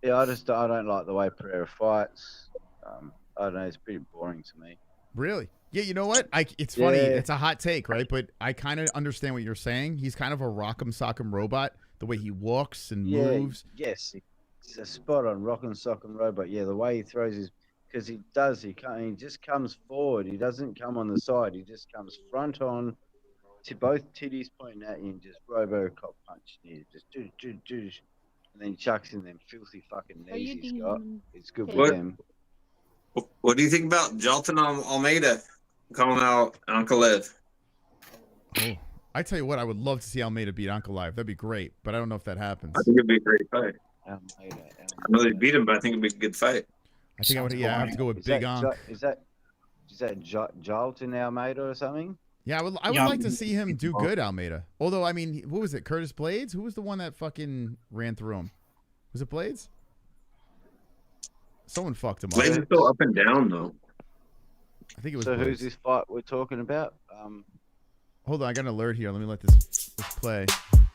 Yeah, I don't like the way Pereira fights. I don't know. It's pretty boring to me. Really? Yeah, you know what? It's funny. Yeah. It's a hot take, right? But I kind of understand what you're saying. He's kind of a rock'em sock'em robot. The way he walks and moves. Yes, it's a spot on Rock'em Sock'em Robot. Yeah, the way he throws his, because he just comes forward. He doesn't come on the side. He just comes front on, to both titties pointing at you and just RoboCop punch you. Just do, and then chucks in them filthy fucking knees he's got. It's good with them. What do you think about Jalton Almeida calling out Ankalaev? Oh, I tell you what, I would love to see Almeida beat Ankalaev. That'd be great, but I don't know if that happens. I think it'd be a great fight. I know they beat him, but I think it'd be a good fight. I think I would. Yeah, I have to go with Big Ank. Is that Jalton Almeida or something? Yeah, I would like to see him do good, Almeida. Although, I mean, what was it? Curtis Blades? Who was the one that fucking ran through him? Was it Blades? Someone fucked him up. Blades is still up and down though. I think it was. So Blades. who's this fight we're talking about? Hold on, I got an alert here. Let me let this play.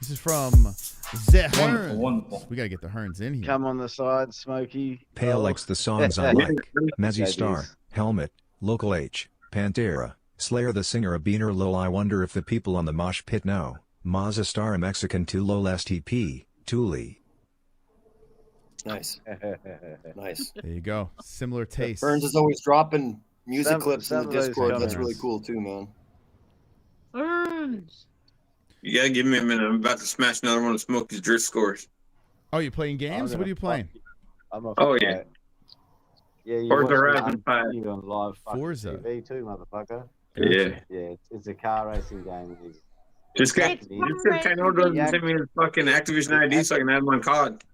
This is from the Hearns. Wonderful. We gotta get the Hearns in here. Come on the side, Smokey. Pale likes the songs I like. Mazzy Star, Helmet, Local H, Pantera, Slayer the Singer, a Beaner Lol. I wonder if the people on the mosh pit know. Mazza Star, a Mexican too low last TP, Thule. Nice. Nice. There you go. Similar taste. Burns is always dropping music clips in the some of those Discord. That's comments. really cool too, man. Burns. You gotta give me a minute. I'm about to smash another one of Smokey's drift scores. Oh, you playing games? What are you playing? Oh yeah. Yeah, you Forza watch Horizon 5. you on live fucking Forza. TV too, motherfucker. Yeah. Yeah, it's a car racing game. Just got doesn't send me his fucking Activision ID so I can add him on COD.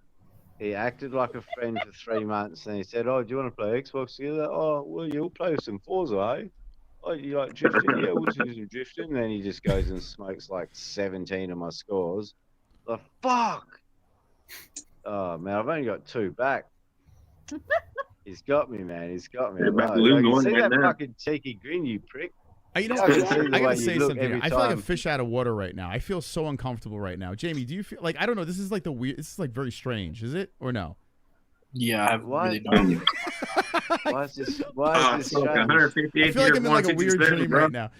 He acted like a friend for 3 months, and he said, "Oh, do you want to play Xbox together? Oh, well, you'll play some Forza, eh? Oh, you like drifting? Yeah, we'll do some drifting." And then he just goes and smokes like 17 of my scores. The fuck! Oh man, I've only got 2 back. He's got me, man. He's got me. You're about I to lose can one see right that now. fucking cheeky grin, you prick. You know I what? can see the I way gotta you say look something. every I feel like a time. fish out of water right now. I feel so uncomfortable right now. Jamie, do you feel like I don't know? This is like the weird. This is like very strange. Is it or no? Yeah, I have What? really no idea. Why is this? Why is this Like strange? 158 I feel like I'm in like a year, weird 157, dream bro. right now.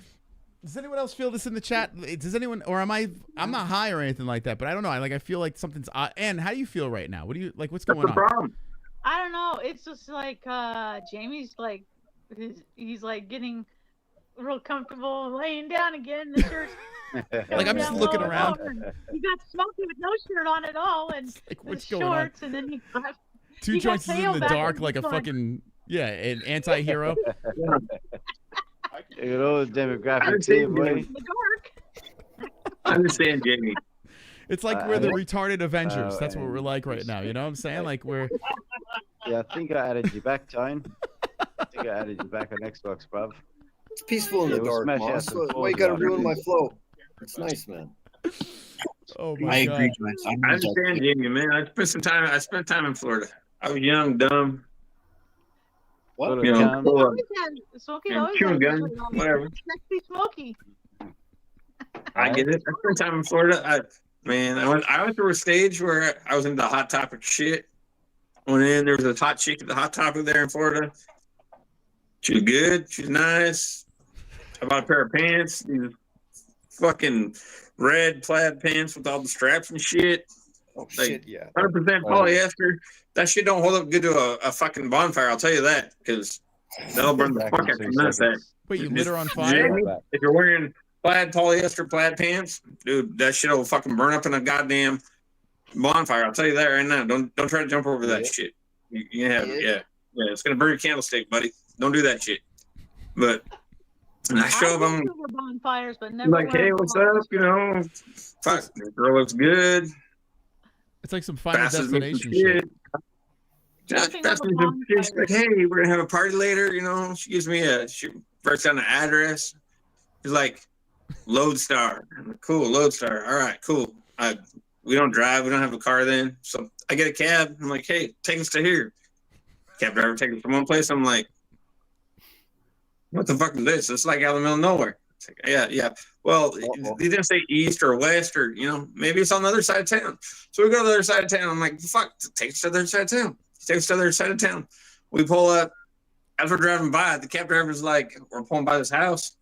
Does anyone else feel this in the chat? Does anyone, or am I? I'm not high or anything like that, but I don't know. I feel like something's odd. And how do you feel right now? What do you like? What's going What's the on? problem? I don't know. It's just like Jamie's like he's like getting real comfortable laying down again. The shirt's Like I'm just down looking low around. and you got Smokey with no shirt on at all, and Like, the what's going on? shorts, and then you got Two you got joints is in Theo the back dark in like a front. fucking an anti-hero. Look at all the I demographics here, understand, boy. Jamie. The dark. I understand, Jamie. It's like we're the retarded Avengers. That's what we're like right now. You know what I'm saying? Like we're. Yeah, I think I added you back, Tone. I think I added you back on Xbox, bruv. It's peaceful in Yeah, the we'll dark, smash out Moss. some Why you Forza gotta after ruin my this. flow? It's nice, man. Oh I my agree, god. Joyce. I understand, Jamie, man. I spent time in Florida. I was young, dumb. What? You know, Smokey and always chewing had a gum, shirt on. whatever. Sexy Smokey. I get it. I spent time in Florida. I went through a stage where I was into Hot Topic shit. Went in, there was a hot chick at the Hot Topic there in Florida. She was good. She was nice. I bought a pair of pants. These fucking red plaid pants with all the straps and shit. Oh, Like, shit, yeah. 100% polyester. That shit don't hold up good to a fucking bonfire. I'll tell you that, because that'll burn the fuck out from that. Wait, you lit her on fire? Jamie, if you're wearing plaid pants, dude, that shit will fucking burn up in a goddamn bonfire. I'll tell you that right now. Don't try to jump over that shit. It's gonna burn your candlestick, buddy. Don't do that shit. But I show them bonfires, but never like, hey, what's up? You know, fuck, the girl looks good. It's like some Final Destination shit. She's like, hey, we're gonna have a party later. You know, she gives me she writes down the address. She's like, Lodestar. I'm like, cool, Lodestar. All right, cool. We don't drive. We don't have a car then. So I get a cab. I'm like, hey, take us to here. Cab driver takes us from one place. I'm like, what the fuck is this? It's like out in the middle of nowhere. It's like, yeah. Well, they didn't say east or west or, you know, maybe it's on the other side of town. So we go to the other side of town. I'm like, fuck, take us to the other side of town. Take us to the other side of town. We pull up. As we're driving by, the cab driver's like, we're pulling by this house.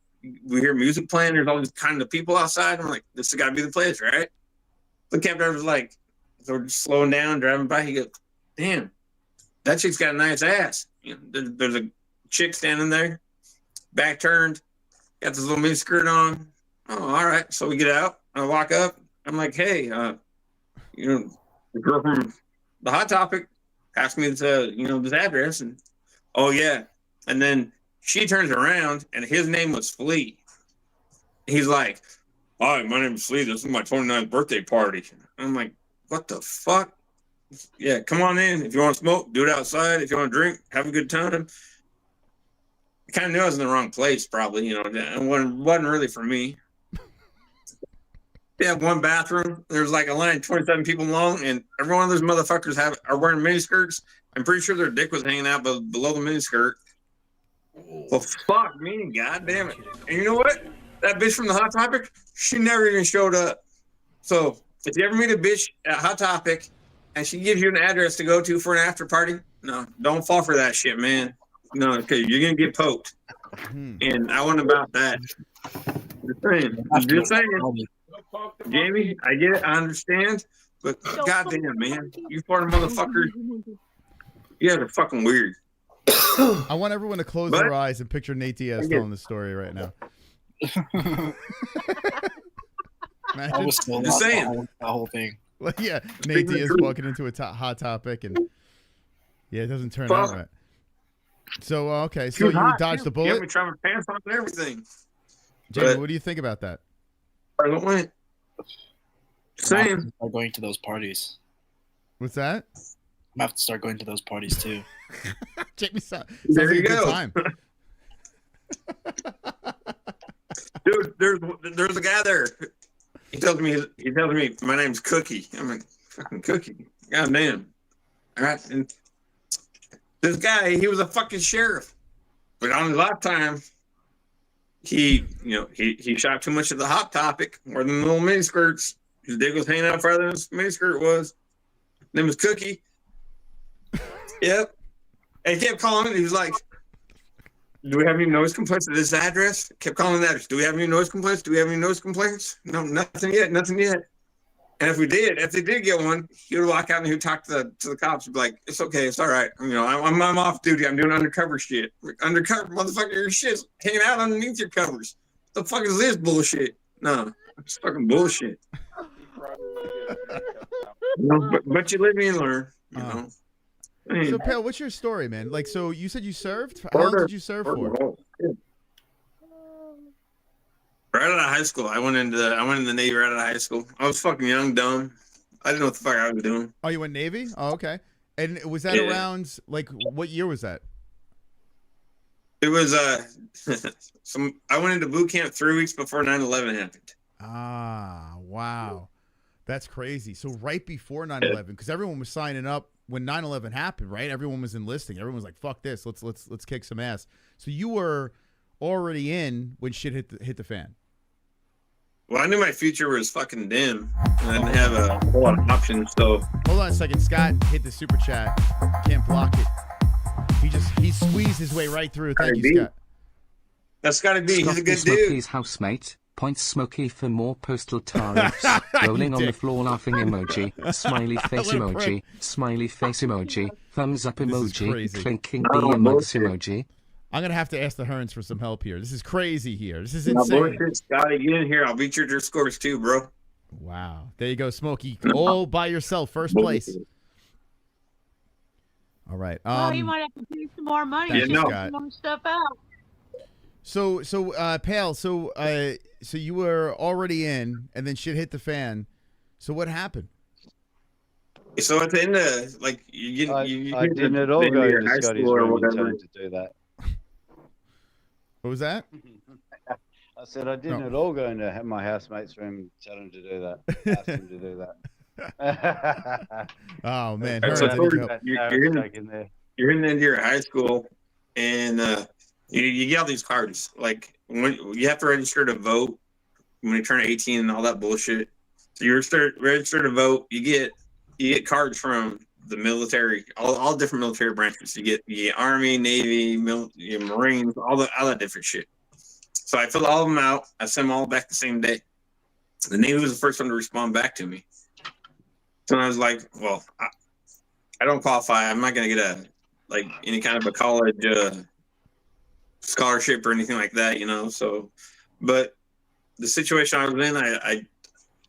We hear music playing. There's all these kind of people outside. I'm like, this has got to be the place, right? The cab driver's like, so we're just slowing down, driving by. He goes, damn, that chick's got a nice ass. You know, there's a chick standing there, back turned, got this little mini skirt on. Oh, all right. So we get out. I walk up. I'm like, hey, you know, the girl from the Hot Topic asked me to, you know, this address. And, oh, yeah. And then she turns around, and his name was Flea. He's like, hi, my name is Flea. This is my 29th birthday party. I'm like, what the fuck? Yeah, come on in. If you want to smoke, do it outside. If you want to drink, have a good time. I kind of knew I was in the wrong place, probably. You know, it wasn't really for me. They have one bathroom. There's like a line 27 people long, and every one of those motherfuckers are wearing miniskirts. I'm pretty sure their dick was hanging out below the miniskirt. Well, fuck me, goddamn it. And you know what? That bitch from the Hot Topic, she never even showed up. So if you ever meet a bitch at Hot Topic and she gives you an address to go to for an after party, no, don't fall for that shit, man. No, because you're going to get poked. And I wasn't about that. Just saying. Jamie, I get it. I understand. But goddamn, man. You Florida motherfuckers, you guys are fucking weird. I want everyone to close their eyes and picture Nate Diaz telling the story right now. I was still just saying the whole thing. Well, yeah, Nate Diaz walking into a Hot Topic, and yeah, it doesn't turn out right. So okay, so you dodged the bullet. Yeah, we trying to pants on and everything. Jamie, what do you think about that? Same. Start going to those parties. What's that? I'm gonna have to start going to those parties too. Jamie, sounds there like you a go. good time. Dude, there's a guy there. He tells me my name's Cookie. I'm like, fucking Cookie. Goddamn. All right. And this guy, he was a fucking sheriff. But on his lifetime, he shot too much of the Hot Topic, more than the little miniskirts. His dick was hanging out farther than his miniskirt was. His name was Cookie. Yep. And he kept calling me. He was like, do we have any noise complaints at this address? Kept calling that. Do we have any noise complaints? Do we have any noise complaints? No, nothing yet. Nothing yet. And if they did get one, he would walk out and he would talk to the cops and be like, it's okay. It's all right. You know, I'm off duty. I'm doing undercover shit. Undercover, motherfucker, your shit's hanging out underneath your covers. What the fuck is this bullshit? No, it's fucking bullshit. You know, but you live and you learn, you know. So, Pale, what's your story, man? Like, so you said you served? How long did you serve for? Right out of high school, I went in the Navy right out of high school. I was fucking young, dumb. I didn't know what the fuck I was doing. Oh, you went Navy? Oh, okay. And was that around, like, what year was that? It was I went into boot camp 3 weeks before 9/11 happened. Ah, wow. That's crazy. So right before 9/11, because everyone was signing up when 9/11 happened, right? Everyone was enlisting. Everyone was like, "Fuck this, let's kick some ass." So you were already in when shit hit the fan. Well, I knew my future was fucking dim, and I didn't have a whole lot of options. So hold on a second. Scott hit the super chat. Can't block it. He squeezed his way right through. Thank you, Scott. That's gotta be. He's a good Smokey's housemate. Points Smokey for more postal tariffs. Rolling on the floor laughing emoji. Smiley face emoji. Smiley face emoji. Thumbs up emoji. Clinking the mugs emoji. I'm gonna have to ask the Hearns for some help here. This is crazy here. This is No insane. bullshit, Scotty, get in here. I'll beat your scores too, bro. Wow. There you go, Smokey. All by yourself, first place. All right. Well, you might have to pay some more money to get some more stuff out. So, Pale. So you were already in, and then shit hit the fan. So what happened? So at the end of like you I didn't at all go into Scotty's room and tell him to do that. What was that? I said I didn't at all go into my housemate's room and tell him to do that. Ask him to do that. Oh man, you're in the end of your high school, and you get all these cards. Like when you have to register to vote when you turn 18 and all that bullshit. So you register to vote. You get cards from the military, all different military branches. You get Army, Navy, Marines, all that different shit. So I filled all of them out. I sent them all back the same day. The Navy was the first one to respond back to me. So I was like, well, I don't qualify. I'm not going to get any kind of a college scholarship or anything like that, So, but the situation I was in, I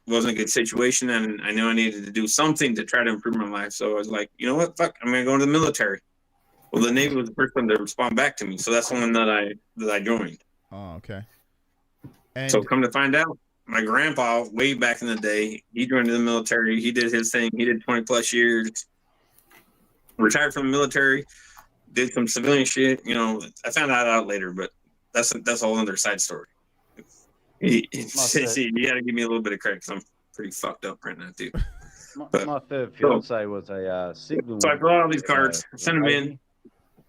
wasn't a good situation, and I knew I needed to do something to try to improve my life. So I was like, you know what? Fuck, I'm going to go into the military. Well, the Navy was the first one to respond back to me. So that's the one that I joined. Oh, okay. And so come to find out, my grandpa, way back in the day, he joined the military. He did his thing. He did 20 plus years, retired from the military, did some civilian shit. I found that out later, but that's a whole other side story. You got to give me a little bit of credit because I'm pretty fucked up right now, too. My third fiance was a signal. So I brought all these cards, sent them in.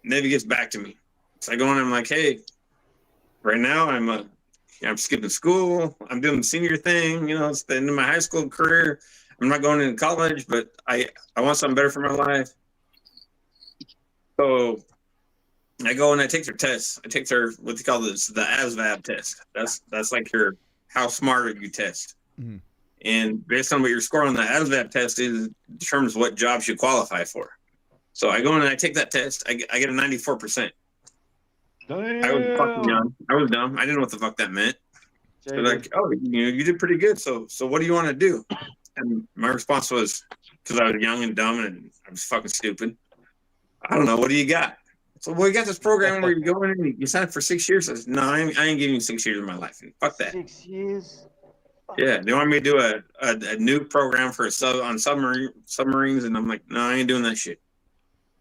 Navy gets back to me. So I go in and I'm like, hey, right now I'm skipping school. I'm doing the senior thing. It's the end of my high school career. I'm not going into college, but I want something better for my life. So I go and I take their tests. I take their what they call the ASVAB test. That's like your how smart are you test. Mm-hmm. And based on what your score on the ASVAB test is, determines what jobs you qualify for. So I go in and I take that test. I get a 94%. Damn. I was fucking young. I was dumb. I didn't know what the fuck that meant. They're like, oh, you did pretty good. So what do you want to do? And my response was, because I was young and dumb and I was fucking stupid, I don't know. What do you got? So we got this program where you go in and you sign up for 6 years. I said, no, I ain't giving you 6 years of my life. Fuck that. 6 years. Yeah, they want me to do a new program for submarines, and I'm like, no, I ain't doing that shit.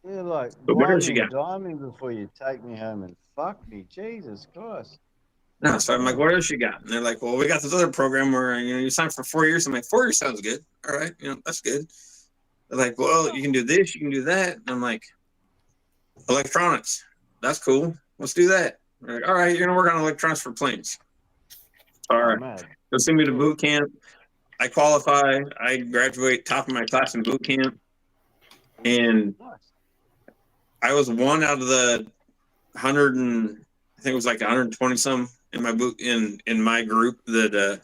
You're like, but what else you got? Diamond before you take me home and fuck me, Jesus Christ. No, so I'm like, what else you got? And they're like, well, we got this other program where you sign for 4 years. I'm like, 4 years sounds good. All right, that's good. They're like, well, you can do this, you can do that. And I'm like, electronics, that's cool. Let's do that. They're like, all right, you're gonna work on electronics for planes. All right, go send me to boot camp. I qualify. I graduate top of my class in boot camp, and I was one out of the 100 and I think it was like 120 some in my in my group that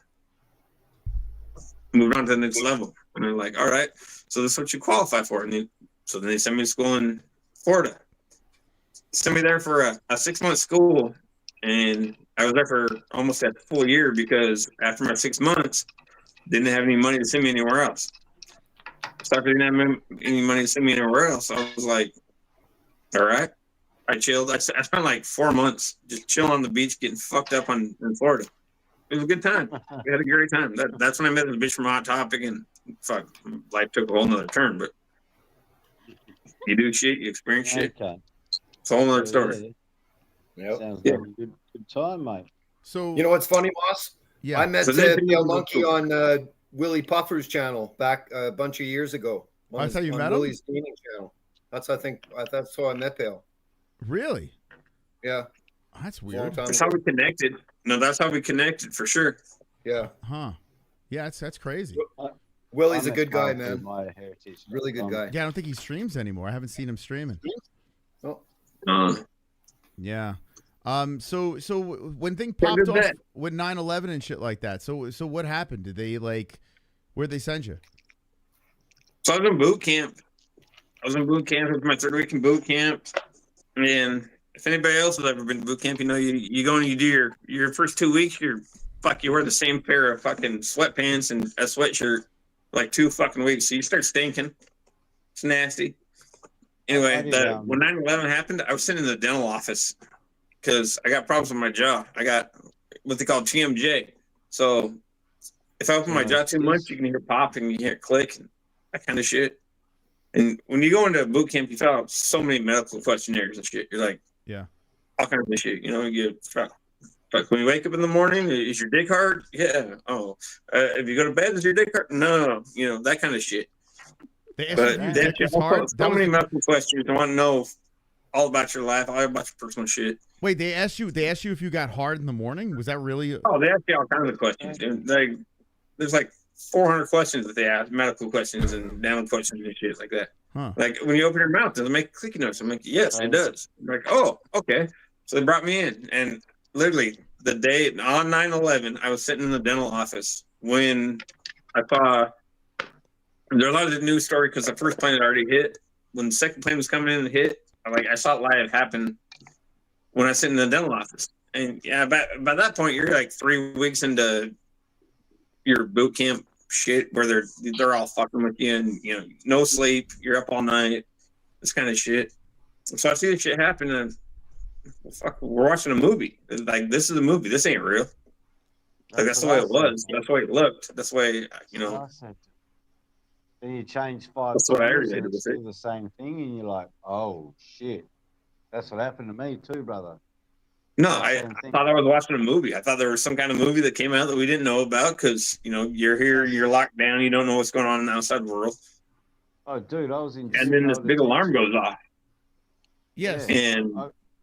moved on to the next level. And they're like, all right, so this is what you qualify for. And so then they sent me to school in Florida. Sent me there for a 6-month school, and I was there for almost a full year because after my 6 months, didn't have any money to send me anywhere else. So after didn't have any money to send me anywhere else, I was like, all right. I chilled. I spent like 4 months just chilling on the beach, getting fucked up in Florida. It was a good time. We had a great time. That's when I met the bitch from Hot Topic, and fuck, life took a whole nother turn. But you do shit, you experience shit. Okay. It's a whole nother story. Yep. Sounds like a good time, mate. So you know what's funny, boss? Yeah, I met Neil Monkey on Willie Puffer's channel back a bunch of years ago. That's how you met him? Willie's gaming channel. That's how I met Pale. Really? Yeah. That's weird. That's how we connected. No, that's how we connected for sure. Yeah. Huh. Yeah, that's crazy. Willie's I'm a good guy, proud of man. my heritage. Really good guy. Yeah, I don't think he streams anymore. I haven't seen him streaming. Oh. Yeah. So when thing popped off with 9/11 and shit like that. So what happened? Did they where'd they send you? So I was in boot camp. It was my 3rd week in boot camp. And if anybody else has ever been to boot camp, you know, you go and you do your first 2 weeks, you wear the same pair of fucking sweatpants and a sweatshirt like 2 fucking weeks. So you start stinking. It's nasty. Anyway, when 9/11 happened, I was sitting in the dental office because I got problems with my jaw. I got what they call TMJ. So if I open my jaw too much, you can hear pop and you hear click and that kind of shit. And when you go into boot camp, you fill out so many medical questionnaires and shit. You're like, yeah, all kinds of shit. You know, like when you wake up in the morning, is your dick hard? Yeah. Oh, if you go to bed, is your dick hard? No. You know, that kind of shit. They ask you hard. So many medical questions. I want to know all about your life, all about your personal shit. Wait, they asked you if you got hard in the morning? Was that really? Oh, they ask you all kinds of questions, dude. There's like 400 questions that they ask, medical questions and dental questions and shit like that. Huh. Like when you open your mouth, does it make clicky noise? I'm like, yes, it does. I'm like, oh, okay. So they brought me in, and literally the day on 9/11, I was sitting in the dental office when I saw. There are a lot of the news story because the first plane had already hit. When the second plane was coming in and hit, I saw it live happen when I was sitting in the dental office. And yeah, by that point, you're like 3 weeks into your boot camp shit where they're all fucking with you and, you know, no sleep, you're up all night, this kind of shit. So I see this shit happen and fuck, we're watching a movie. Like, this is a movie. This ain't real. Like, that's the way it was. That's the way it looked. That's the way, you know. Then you change 5 That's what I times heard. and it's still the same thing, and you're like, oh shit. That's what happened to me too, brother. No, I thought I was watching a movie. I thought there was some kind of movie that came out that we didn't know about because, you know, you're here, you're locked down, you don't know what's going on in the outside world. Oh, dude, I was in. And then this big alarm goes off. Yes. And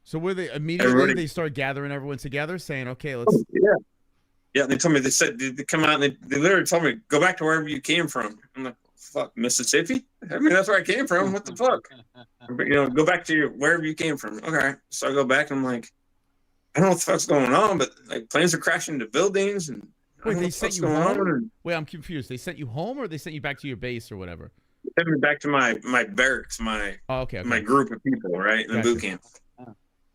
so were they immediately they start gathering everyone together, saying, "Okay, let's." Yeah. They told me, they come out and they literally told me, go back to wherever you came from. I'm like, fuck, Mississippi? I mean, that's where I came from. What the fuck? But, you know, go back to wherever you came from. Okay. So I go back and I'm like, I don't know what the fuck's going on, but like planes are crashing into buildings and wait, they sent you home? Wait, I'm confused. They sent you home or they sent you back to your base or whatever? They sent me back to my barracks, my group of people, right? In the boot camp.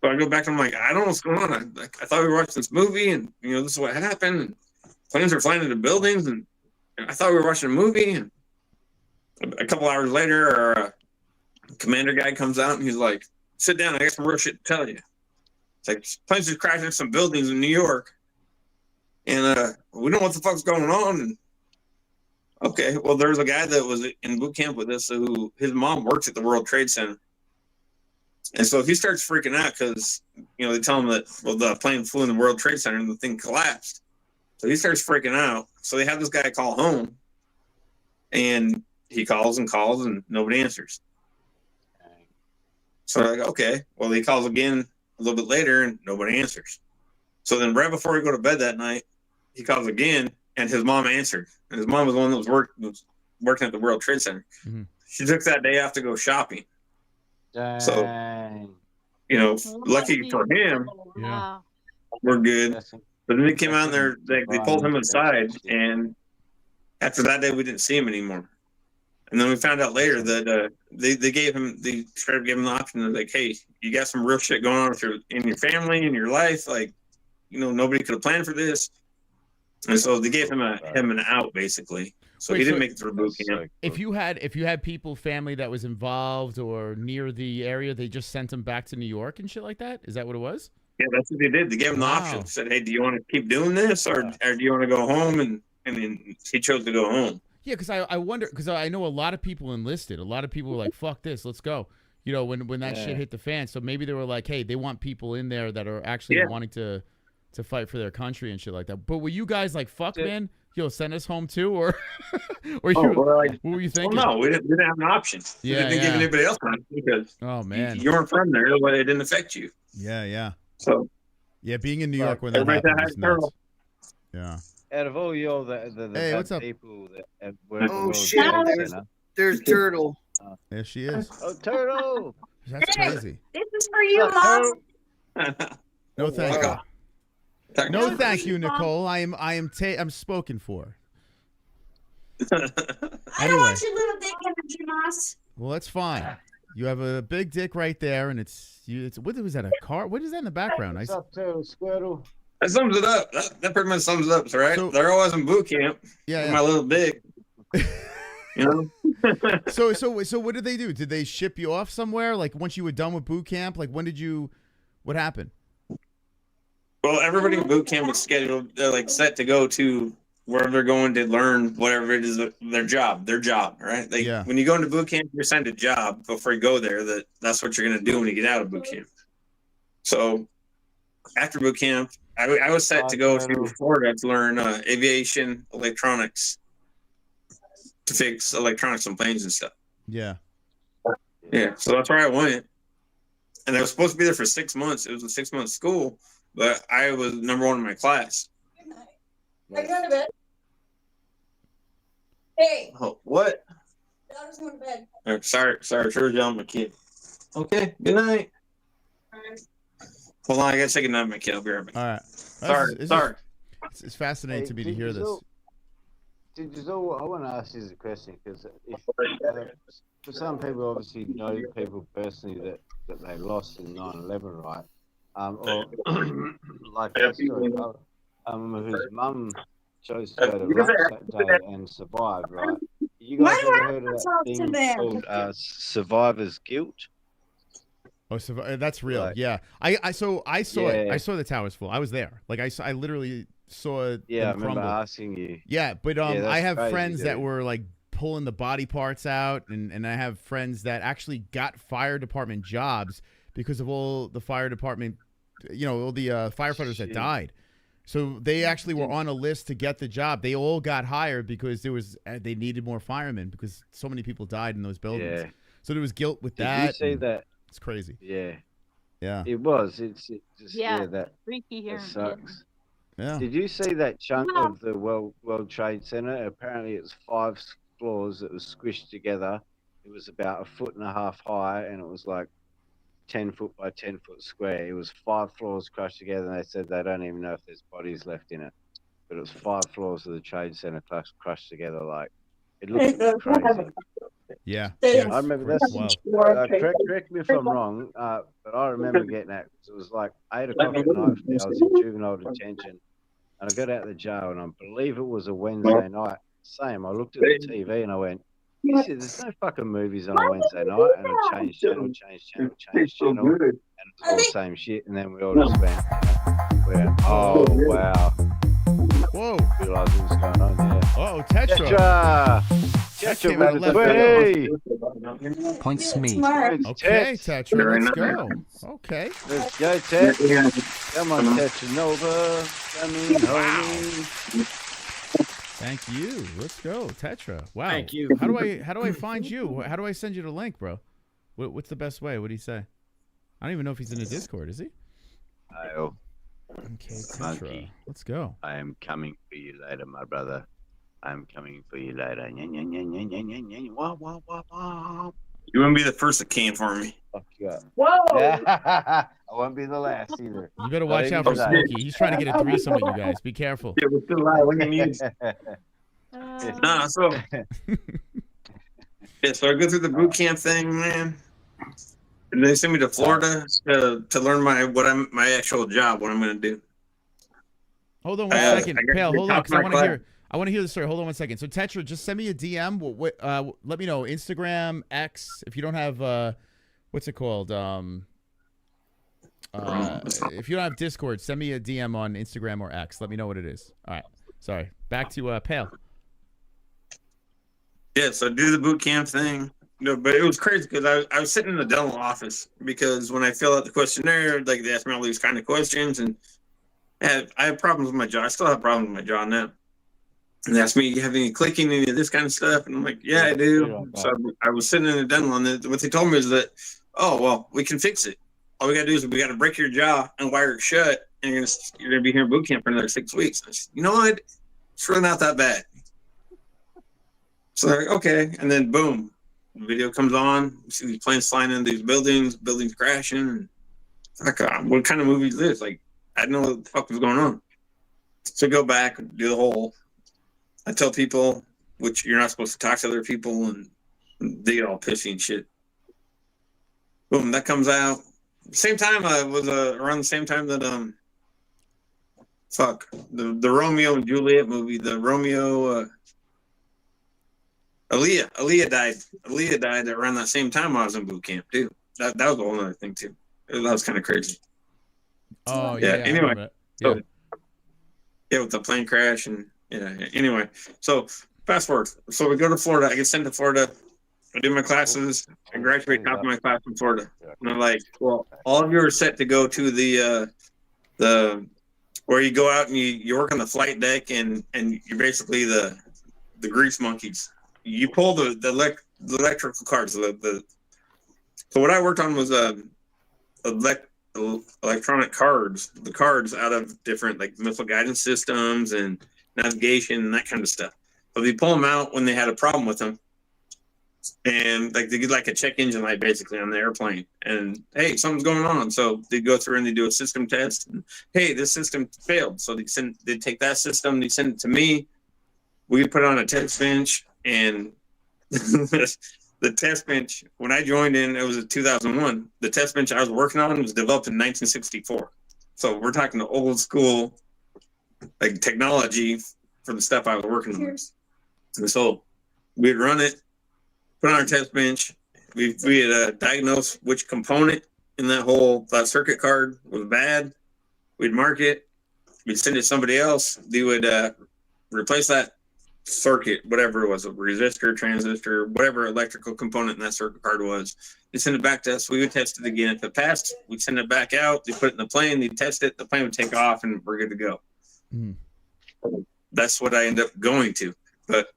So I go back and I'm like, I don't know what's going on. I thought we were watching this movie and, you know, this is what happened. And planes are flying into buildings and I thought we were watching a movie. And a couple hours later, our commander guy comes out and he's like, sit down. I got some real shit to tell you. It's like planes are crashing into some buildings in New York. And we don't know what the fuck's going on. And okay, well, there was a guy that was in boot camp with us who his mom works at the World Trade Center. And so he starts freaking out because, you know, they tell him that, well, the plane flew in the World Trade Center and the thing collapsed. So he starts freaking out. So they have this guy call home and he calls and nobody answers. So they're like, okay, well, he calls again a little bit later and nobody answers. So then right before we go to bed that night, he calls again and his mom answered. And his mom was the one that was working at the World Trade Center. Mm-hmm. She took that day off to go shopping. Dang. So, you know, lucky for him, we're good. But then they came out and they pulled him aside, and after that day, we didn't see him anymore. And then we found out later that they started giving him the option of like, hey, you got some real shit going on in your family, in your life, like, you know, nobody could have planned for this. And so they gave him an out basically. So he didn't make it through boot camp. If you had people, family that was involved or near the area, they just sent him back to New York and shit like that? Is that what it was? Yeah, that's what they did. They gave him the option. They said, hey, do you want to keep doing this or do you want to go home? And then he chose to go home. Yeah, because I wonder, because I know a lot of people enlisted. A lot of people were like, fuck this, let's go. You know, when that shit hit the fan. So maybe they were like, hey, they want people in there that are actually wanting to fight for their country and shit like that. But were you guys like, fuck, man? Yo, send us home too, or what were you thinking? Well, no, we didn't have an option. We didn't give anybody else an option because you weren't from there, but it didn't affect you. Yeah. So being in New York when that happened was nuts. Yeah. out of all y'all the Hey, what's up? people that have worked Oh the shit! World Trade Center. There's Turtle. There she is. Oh, Turtle! That's crazy. This is for you, Mom. No thank Wow. you. No thank you, Nicole. I'm spoken for. I don't Anyway. want your little dick energy, Moss. Well, that's fine. You have a big dick right there, and it's what was that, a car? What is that in the background? What's up, Turtle? Squirtle? That sums it up. That pretty much sums it up, right? So- They're always in boot camp. Yeah, with yeah. my little dick. You know? So what did they do? Did they ship you off somewhere? Like once you were done with boot camp? Like what happened? Well, everybody in boot camp was scheduled, like set to go to wherever they're going to learn whatever it is their job, right? Like Yeah. when you go into boot camp, you're assigned a job before you go there. That's what you're gonna do when you get out of boot camp. So after boot camp, I was set to go to Florida to learn aviation electronics, to fix electronics on planes and stuff. Yeah. Yeah, so that's where I went. And I was supposed to be there for 6 months. It was a 6-month school, but I was number one in my class. Are you going to bed? Hey, Oh, what? daughter's going to bed. Sorry, sure, yelling at my kid. Okay, good night. Hold on, I gotta take a night, my kid. I'll be right back. All right. Sorry. It's fascinating to me to hear this. I want to ask you a question because for some people, obviously know people personally that they lost in 9/11, right? Or like that story, whose mum chose to go to Iraq that day and survive, right? You guys ever heard of that thing called survivor's guilt? Oh, so that's real. Like- yeah. I saw Yeah. it. I saw the towers fall. I was there. Like I literally saw Yeah, I them remember crumble. asking you. Yeah, but Yeah, that's I have crazy, friends that dude. were like pulling the body parts out, and I have friends that actually got fire department jobs because of all the fire department, all the firefighters that Shit. died. So they actually were on a list to get the job. They all got hired because they needed more firemen because so many people died in those buildings. Yeah. So there was guilt with Did that. you see and that? It's crazy. Yeah. Yeah. It was. It's just Yeah, that freaky here. it sucks. Yeah. Did you see that chunk of the World Trade Center? Apparently, it was 5 floors that was squished together. It was about 1.5 feet high, and it was like 10 foot by 10 foot square. It was 5 floors crushed together, and they said they don't even know if there's bodies left in it. But it was 5 floors of the Trade Center crushed together. Like it looked crazy. Yeah. I remember that's Wow. correct me if I'm wrong, but I remember getting that because it was like 8 o'clock at night for me. I was in juvenile detention, and I got out of the jail, and I believe it was a Wednesday night. Same. I looked at the TV and I went, "There's no fucking movies on a Wednesday night," and I changed channel, and it was all the same shit. And then we all just went, "Oh wow." Whoa. Realised what was going on there. Oh, Tetra. Tetra came out with of the left way. Points me. Okay, Tetra, let's go. Okay. Let's go, Tetra. Come on, Tetra Nova. Come in, homie. Thank you. Let's go, Tetra. Wow. Thank you. How do I find you? How do I send you the link, bro? What's the best way? What do you say? I don't even know if he's in the Discord. Is he? Oh. Okay, Tetra. Monkey. Let's go. I am coming for you later, my brother. I am coming for you later. Wah, wah, wah, wah. You wouldn't be the first that came for me. Fuck you up. Whoa! I won't be the last either. You better watch out for Smokey. He's trying to get a threesome with you guys. Be careful. Yeah, we're still live. What do you need? Nah, so yeah, so I go through the boot camp thing, man. And they sent me to Florida to learn my actual job, what I'm gonna do. Hold on one second, Pale. Hold on, because I want to hear the story. Hold on one second. So Tetra, just send me a DM. Let me know Instagram, X. If you don't have what's it called? If you don't have Discord, send me a DM on Instagram or X. Let me know what it is. All right. Sorry. Back to Pale. Yeah, so I do the boot camp thing. But it was crazy because I was sitting in the dental office because when I fill out the questionnaire, like they ask me all these kind of questions, and I have problems with my jaw. I still have problems with my jaw now. And they asked me, "You have any clicking, any of this kind of stuff?" And I'm like, "Yeah, I do." So I was sitting in the dental, and what they told me is that, "Oh, well, we can fix it. All we got to do is we got to break your jaw and wire it shut, and you're gonna be here in boot camp for another 6 weeks." I said, "You know what? It's really not that bad. So they're like, okay. And then boom, the video comes on. You see these planes flying into these buildings crashing. And like, what kind of movie is this? Like, I didn't know what the fuck was going on. So go back and do the whole, I tell people, which you're not supposed to talk to other people, and they get all pissy and shit. Boom, that comes out. Same time, was around the same time that the Romeo and Juliet movie, the Romeo, Aaliyah died. Aaliyah died around that same time I was in boot camp too. That was a whole other thing too. That was kind of crazy. Oh yeah. Anyway, so yeah, with the plane crash and Anyway, so fast forward. So we go to Florida. I get sent to Florida. I do my classes. I graduate top of my class in Florida. And I'm like, well, all of you are set to go to the where you go out and you work on the flight deck and you're basically the grease monkeys. You pull the electrical cards. So what I worked on was electronic cards, the cards out of different like missile guidance systems and navigation and that kind of stuff. So they pull them out when they had a problem with them, and like they get like a check engine light basically on the airplane. And hey, something's going on. So they go through and they do a system test. And hey, this system failed. So they take that system, they send it to me. We put it on a test bench, and the test bench, when I joined in, it was in 2001. The test bench I was working on was developed in 1964. So we're talking the old school, like technology for the stuff I was working on. And so we'd run it, put it on our test bench. We'd diagnose which component in that circuit card was bad. We'd mark it. We'd send it to somebody else. They would replace that circuit, whatever it was, a resistor, transistor, whatever electrical component in that circuit card was. They send it back to us. We would test it again. If it passed, we'd send it back out. They put it in the plane. They'd test it. The plane would take off, and we're good to go. That's what I ended up going to. But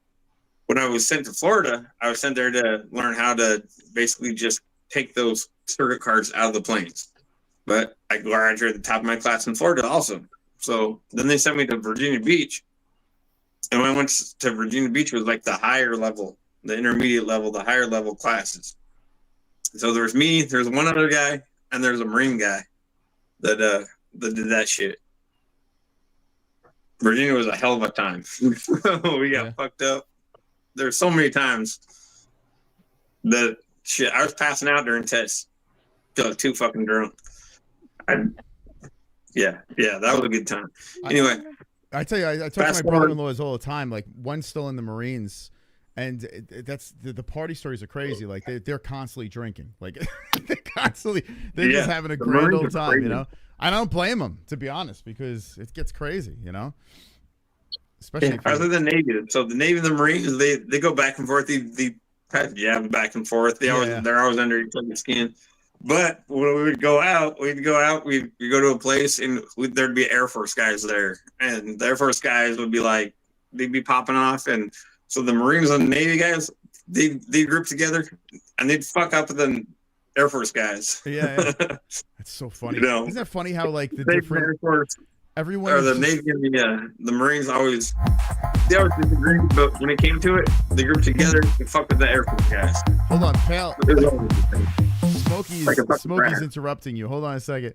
when I was sent to Florida, I was sent there to learn how to basically just take those circuit cards out of the planes. But I graduated at the top of my class in Florida also. So then they sent me to Virginia Beach. And when I went to Virginia Beach, it was like the higher level, the intermediate level, the higher level classes. So there's me, there's one other guy, and there's a Marine guy that did that shit. Virginia was a hell of a time. We got fucked up. There's so many times that shit, I was passing out during tests. Feel too fucking drunk. Yeah, that was a good time. Anyway. I tell you, I talk to my brother-in-laws all the time. Like, one's still in the Marines, and that's the party stories are crazy. Like, they're constantly drinking. Like, they're just having a grand old time, crazy. You know? I don't blame them, to be honest, because it gets crazy, you know? Especially other than Navy. So the Navy and the Marines, they go back and forth. They back and forth. They're always under each other's skin. But when we would go out, we'd go to a place, and there'd be Air Force guys there. And the Air Force guys would be like, they'd be popping off. And so the Marines and the Navy guys, they'd group together, and they'd fuck up with the Air Force guys. Yeah. That's so funny. You know? Isn't that funny how, like, the different... Air Force, everyone... Or the Navy and the Marines always disagreed, but when it came to it, they grouped together and fuck with the Air Force guys. Hold on, pal. Smokey's interrupting you. Hold on a second.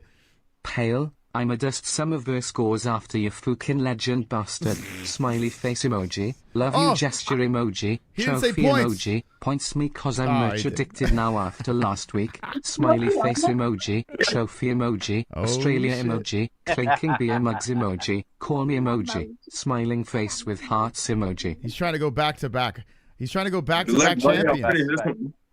Pale, I'm adjust some of the scores after your fucking legend bastard. Smiley face emoji. Love you gesture emoji. Trophy emoji. Points me cause I'm much addicted now after last week. Smiley face emoji. Trophy emoji. Australia emoji. Clinking beer mugs emoji. Call me emoji. Smiling face with hearts emoji. He's trying to go back to back. He's trying to go back to back champions.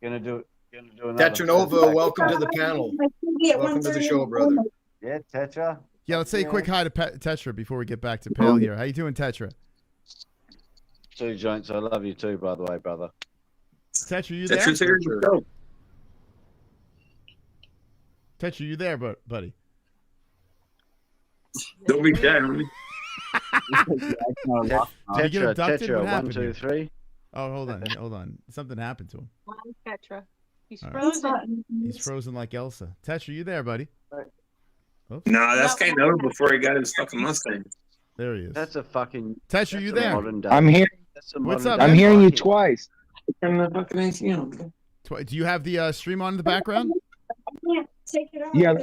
Gonna do Tetranova, welcome to the panel. Welcome to the show, brother. Yeah, Tetra. Yeah, let's say a quick hi to Tetra before we get back to Pale here. How you doing, Tetra? 2 joints. I love you too, by the way, brother. Tetra, you there? Tetra's here. Tetra, you there, buddy? Don't be shy, homie. Did he get abducted? Tetra, what happened 1, 2, 3. Oh, hold on. Something happened to him. Petra. He's frozen. Right. He's frozen like Elsa. Tetra, you there, buddy? No, that's kind of over before he got his fucking Mustang. There he is. That's a fucking. Tesh, are you there? I'm here. What's up, I'm man? hearing you twice. Do you have the stream on in the background? Yeah, take it off. Yeah,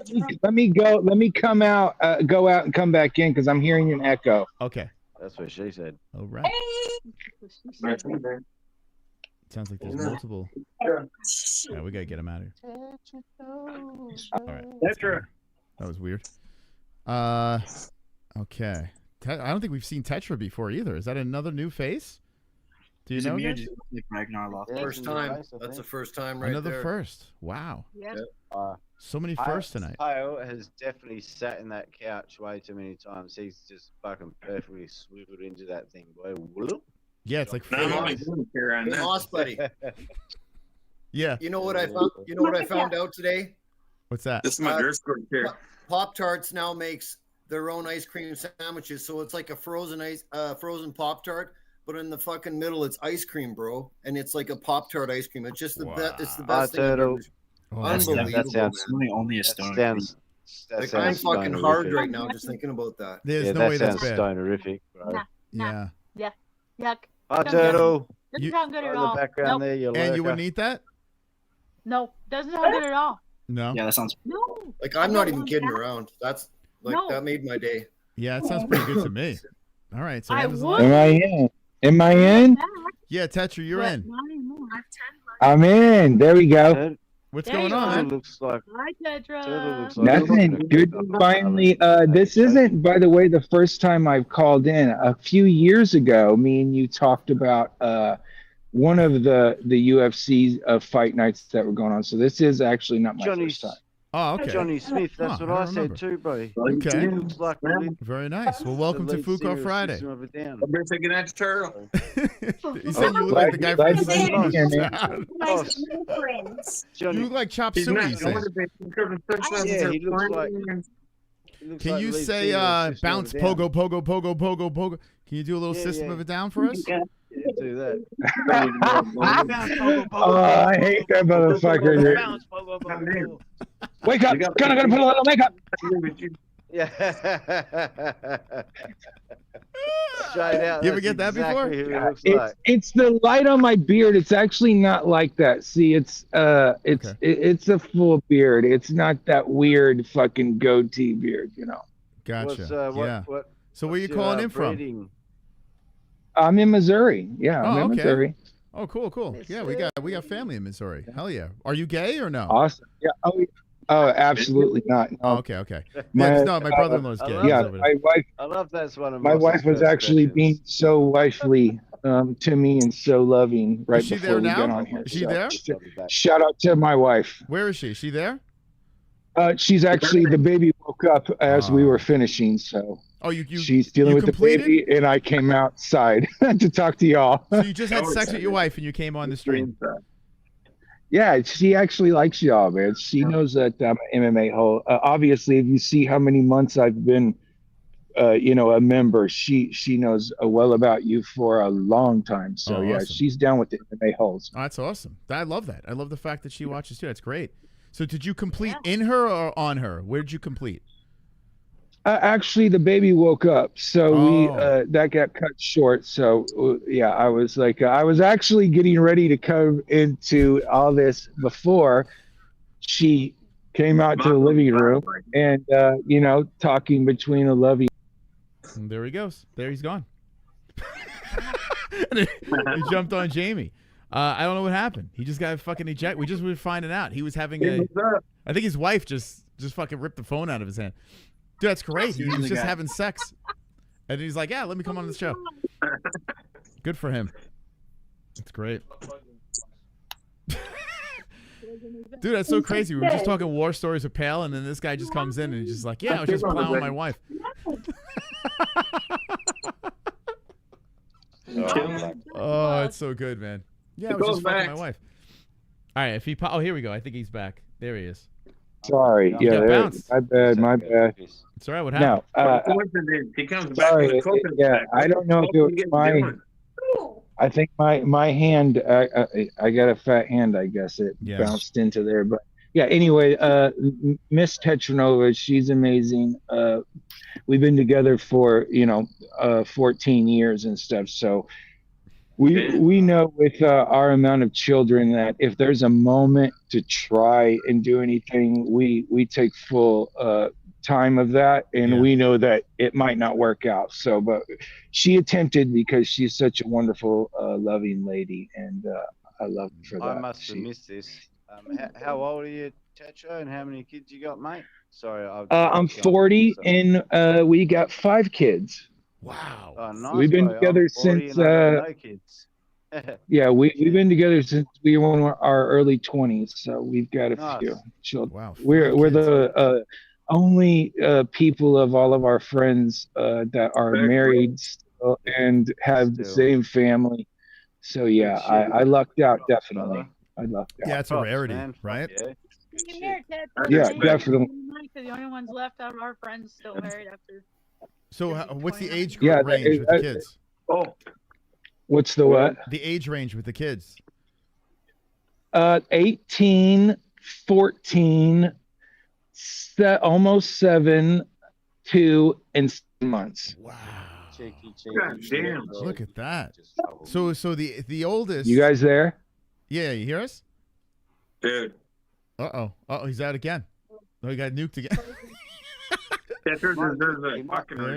let me go. Let me come out, go out and come back in because I'm hearing an echo. Okay. That's what she said. All right. Sounds like there's multiple. Yeah, we gotta get him out of here. All right. Tetra. That was weird. Okay. I don't think we've seen Tetra before either. Is that another new face? Do you know? Guys? First time. That's the first time right Another there. first. Wow. Yeah. So many firsts tonight. Kyle has definitely sat in that couch way too many times. He's just fucking perfectly swiveled into that thing, boy. Whoop. Yeah, it's like Moss, buddy. Yeah. You know what I found? You know what I found out today? What's that? This is my nurse court chair. Pop Tarts now makes their own ice cream sandwiches, so it's like a frozen Pop Tart, but in the fucking middle it's ice cream, bro, and it's like a Pop Tart ice cream. It's just the best. It's the best thing. Unbelievable. That sounds only a stoner. Like I'm fucking hard right now just thinking about that. There's no way that's bad. Stonerific, bro. Yeah. Yeah. Yuck. Hot turtle. Doesn't sound good at In all. the background Nope. there, you And you wouldn't eat that? No, doesn't sound good at all. No. Yeah, that sounds. No. Like I'm not even kidding around. That's like that made my day. Yeah, it sounds pretty good to me. All right. So I that was would. Am I in? Am I in? Yeah, Tetra, you're in. I'm in. There we go. What's There going you on, are. man? Looks like. Hi, Tetra. Nothing. Good. Finally, this isn't, by the way, the first time I've called in. A few years ago, me and you talked about one of the UFC fight nights that were going on. So this is actually not my first time. Oh, okay. Johnny Smith. That's what I said too, buddy. Okay. Looks like Very nice. Well, welcome to Fook Off Friday. I'm taking that turtle. You said you look like the guy from You look like Chop Suey. Yeah, he looks like. Can you say bounce pogo pogo pogo pogo pogo? Can you do a little system of a down for us? Yeah, do that. Oh, I hate that motherfucker. Wake up! Gonna put a little makeup. Yeah. Straight out. You ever get that before? It's the light on my beard. It's actually not like that. See, it's a full beard. It's not that weird fucking goatee beard, you know. Gotcha. Yeah. So where you calling in from? I'm in Missouri. Yeah, I'm in okay. Missouri. Oh, cool. Yeah, we got family in Missouri. Hell yeah. Are you gay or no? Awesome. Yeah. Oh, absolutely not. No. Oh, okay. My brother-in-law's gay. Yeah, my wife. I love that's one of my wife was actually being so wifely to me and so loving right before we got on here. Is she there? Shout out to my wife. Where is she? Is she there? She's actually the baby woke up as we were finishing, so. Oh, she's dealing with completed? the baby, and I came outside to talk to y'all. So you just had sex with your wife, and you came on the stream. Yeah, she actually likes y'all, man. She knows that I'm an MMA-Hole. Obviously, if you see how many months I've been, a member, she knows well about you for a long time. So yeah, awesome. She's down with the MMA-Holes. Oh, that's awesome. I love that. I love the fact that she watches too. That's great. So did you complete in her or on her? Where did you complete? Actually, the baby woke up, so that got cut short. So yeah, I was like, I was actually getting ready to come into all this before she came out to the living room, and talking between a loving. And there he goes. There he's gone. He jumped on Jamie. I don't know what happened. He just got fucking ejected. We just were finding out he was having I think his wife just fucking ripped the phone out of his hand. Dude, that's great. He was just having sex. And he's like, yeah, let me come on the show. Good for him. That's great. Dude, that's so crazy. We were just talking war stories with Pale, and then this guy just comes in and he's just like, yeah, I was just plowing my wife. Oh, it's so good, man. Yeah, I was just fucking my wife. All right, if he here we go. I think he's back. There he is. Sorry, my bad. It's all right. What happened? No, he comes back with a coconut yeah, I don't know if it was my. I think my hand. I got a fat hand. I guess it bounced into there, but yeah. Anyway, Miss Tetranova, she's amazing. We've been together for 14 years and stuff. So we know with our amount of children that if there's a moment to try and do anything, we take full time of that, and we know that it might not work out. So, but she attempted because she's such a wonderful, loving lady, and I love her for that. I must have missed this. How old are you, Tetra, and how many kids you got, mate? Sorry, I'm 40, and we got 5 kids. Wow. Oh, nice. We've been together since no kids. yeah, we've been together since we were in our early 20s, so we've got a few children. Wow, we're the only people of all of our friends that are married still and have the same family. So yeah, I lucked out, definitely. I lucked out. Yeah, it's a rarity, right? Yeah, definitely. The only ones left out of our friends still married after. So what's the age group range with the kids? What's the what? The age range with the kids. 18, 14, almost 7, 2, and 6 months. Wow. God damn. Look at that. So the oldest. You guys there? Yeah, you hear us? Dude. Uh-oh, he's out again. Oh, he got nuked again. There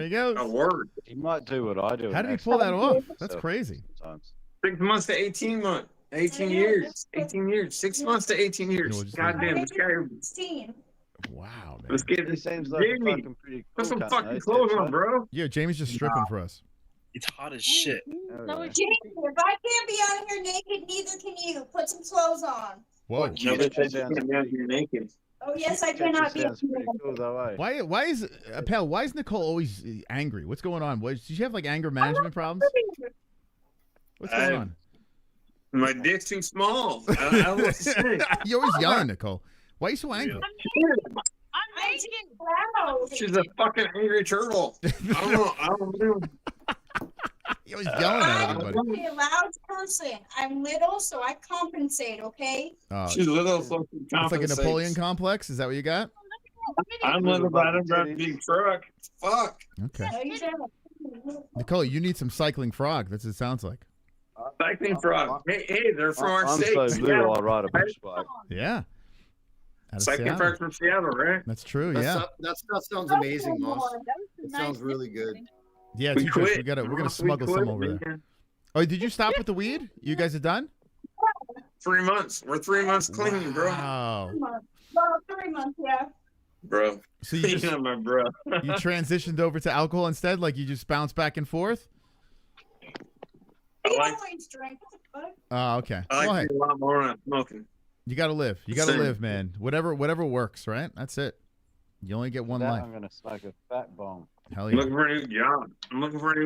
he goes. A word. He might do what I do. How did he pull that off? That's crazy. 6 months to 18 months. 18 years. 18 years. 6 months to 18 years. God damn, this guy. 16. Wow, man. Let's get He seems like a fucking pretty put some cool fucking cunt, clothes though, on, bro. Yeah, Jamie's just stripping for us. It's hot as shit. Jamie, if I can't be on here naked, neither can you. Put some clothes on. Whoa. Nobody said you can't be out here naked. Oh yes, I cannot be on here. Cool, though, eh? Why is Pal? Why is Nicole always angry? What's going on? Does she have like anger management problems? What's going on? My dick's too small. I don't know what to say. You're always yelling, Nicole. Why are you so angry? I'm proud. She's a fucking angry turtle. I don't know. You're always yelling at everybody. I'm a loud person. I'm little, so I compensate. Okay. She's little, so she It's like a Napoleon complex. Is that what you got? I'm little, but I don't drive a big truck. Fuck. Okay. No, you don't. Nicole, you need some cycling frog. That's what it sounds like. Cycling frog. Hey, they're from our I'm state. so Seattle. little, I ride a push bike. Yeah. Out of Cycling Seattle. frog from Seattle, right? That's true. Yeah. That sounds amazing, Moss. It sounds really good. Yeah, We teach us. quit. We're gonna Moss, we smuggle some quit, over there. man. Oh, did you stop with the weed? You guys are done? 3 months. We're 3 months clean, bro. Wow. Well, 3 months, yeah. Bro. So you just, my bro. you transitioned over to alcohol instead? Like you just bounce back and forth? We like- always drink. Oh, okay. I Well, like hey, to do a lot more than smoking. you gotta live. You gotta Same. live, man. Whatever works, right? That's it. You only get one That, life. I'm gonna smoke a fat bomb. Hell I'm yeah. looking for a new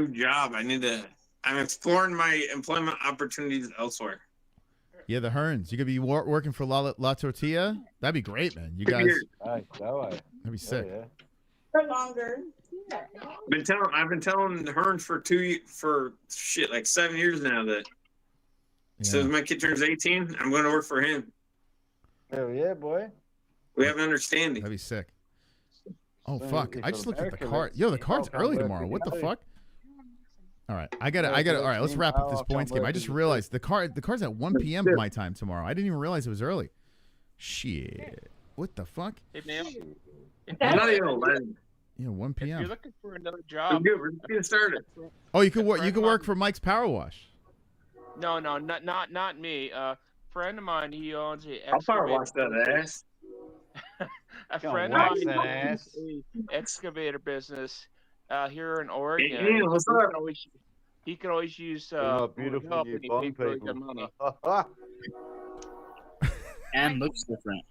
job. I'm exploring my employment opportunities elsewhere. Yeah, the Hearns. You could be working for La Tortilla. That'd be great, man. You guys. Hey, go away. That'd be sick. Yeah. For longer. I've been telling the Hearns for like 7 years now that as soon as my kid turns 18, I'm going to work for him. Hell yeah, boy. We have an understanding. That'd be sick. Oh So fuck! if I just looked at the America card. lets Yo, the me card's help, early I'm tomorrow. What the working fuck? All right, I gotta. All right, let's wrap up this points game. I just realized the card's at 1 p.m. my time tomorrow. I didn't even realize it was early. Shit! What the fuck? Hey, man. It's not even 11. Yeah, 1 If you're p.m. looking for another We're job, good. We're just getting started. Oh, you could work. You could work for Mike's Power Wash. no, not me. Friend of mine, he owns a I'll power wash that ass. a Gonna friend of wax mine that owns ass. a excavator business here in Oregon. Hey, what's up? He can always use How beautiful help you and he bomb pays really people. good money. And looks different.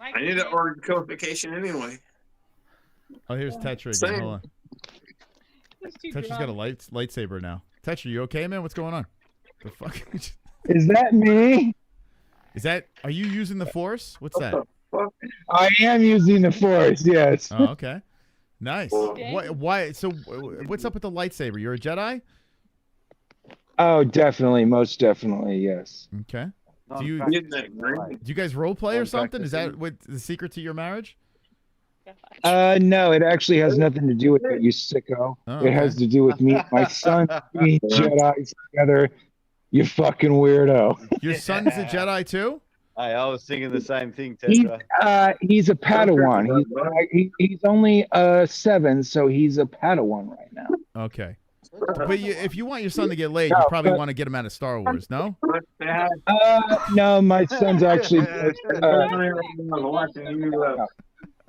I need an organ codification anyway. Oh, here's Tetra Same. again. Hold on. Tetra's got a lightsaber now. Tetra, you okay, man? What's going on? The fuck? Is that me? Is that? Are you using the Force? What's that? I am using the Force. Yes. Oh, okay. Nice. What? Why? So, what's up with the lightsaber? You're a Jedi? Oh, definitely, most definitely, yes. Okay. Do you guys role play or something? Is that what the secret to your marriage? No, it actually has nothing to do with it, you sicko. It has to do with me and my son being Jedis together. You fucking weirdo. Your son's a Jedi too? Hey, I was thinking the same thing, He's Tetra. he's a Padawan. He's only 7, so he's a Padawan right now. Okay. But if you want your son to get laid, you probably want to get him out of Star Wars, no? No, my son's actually.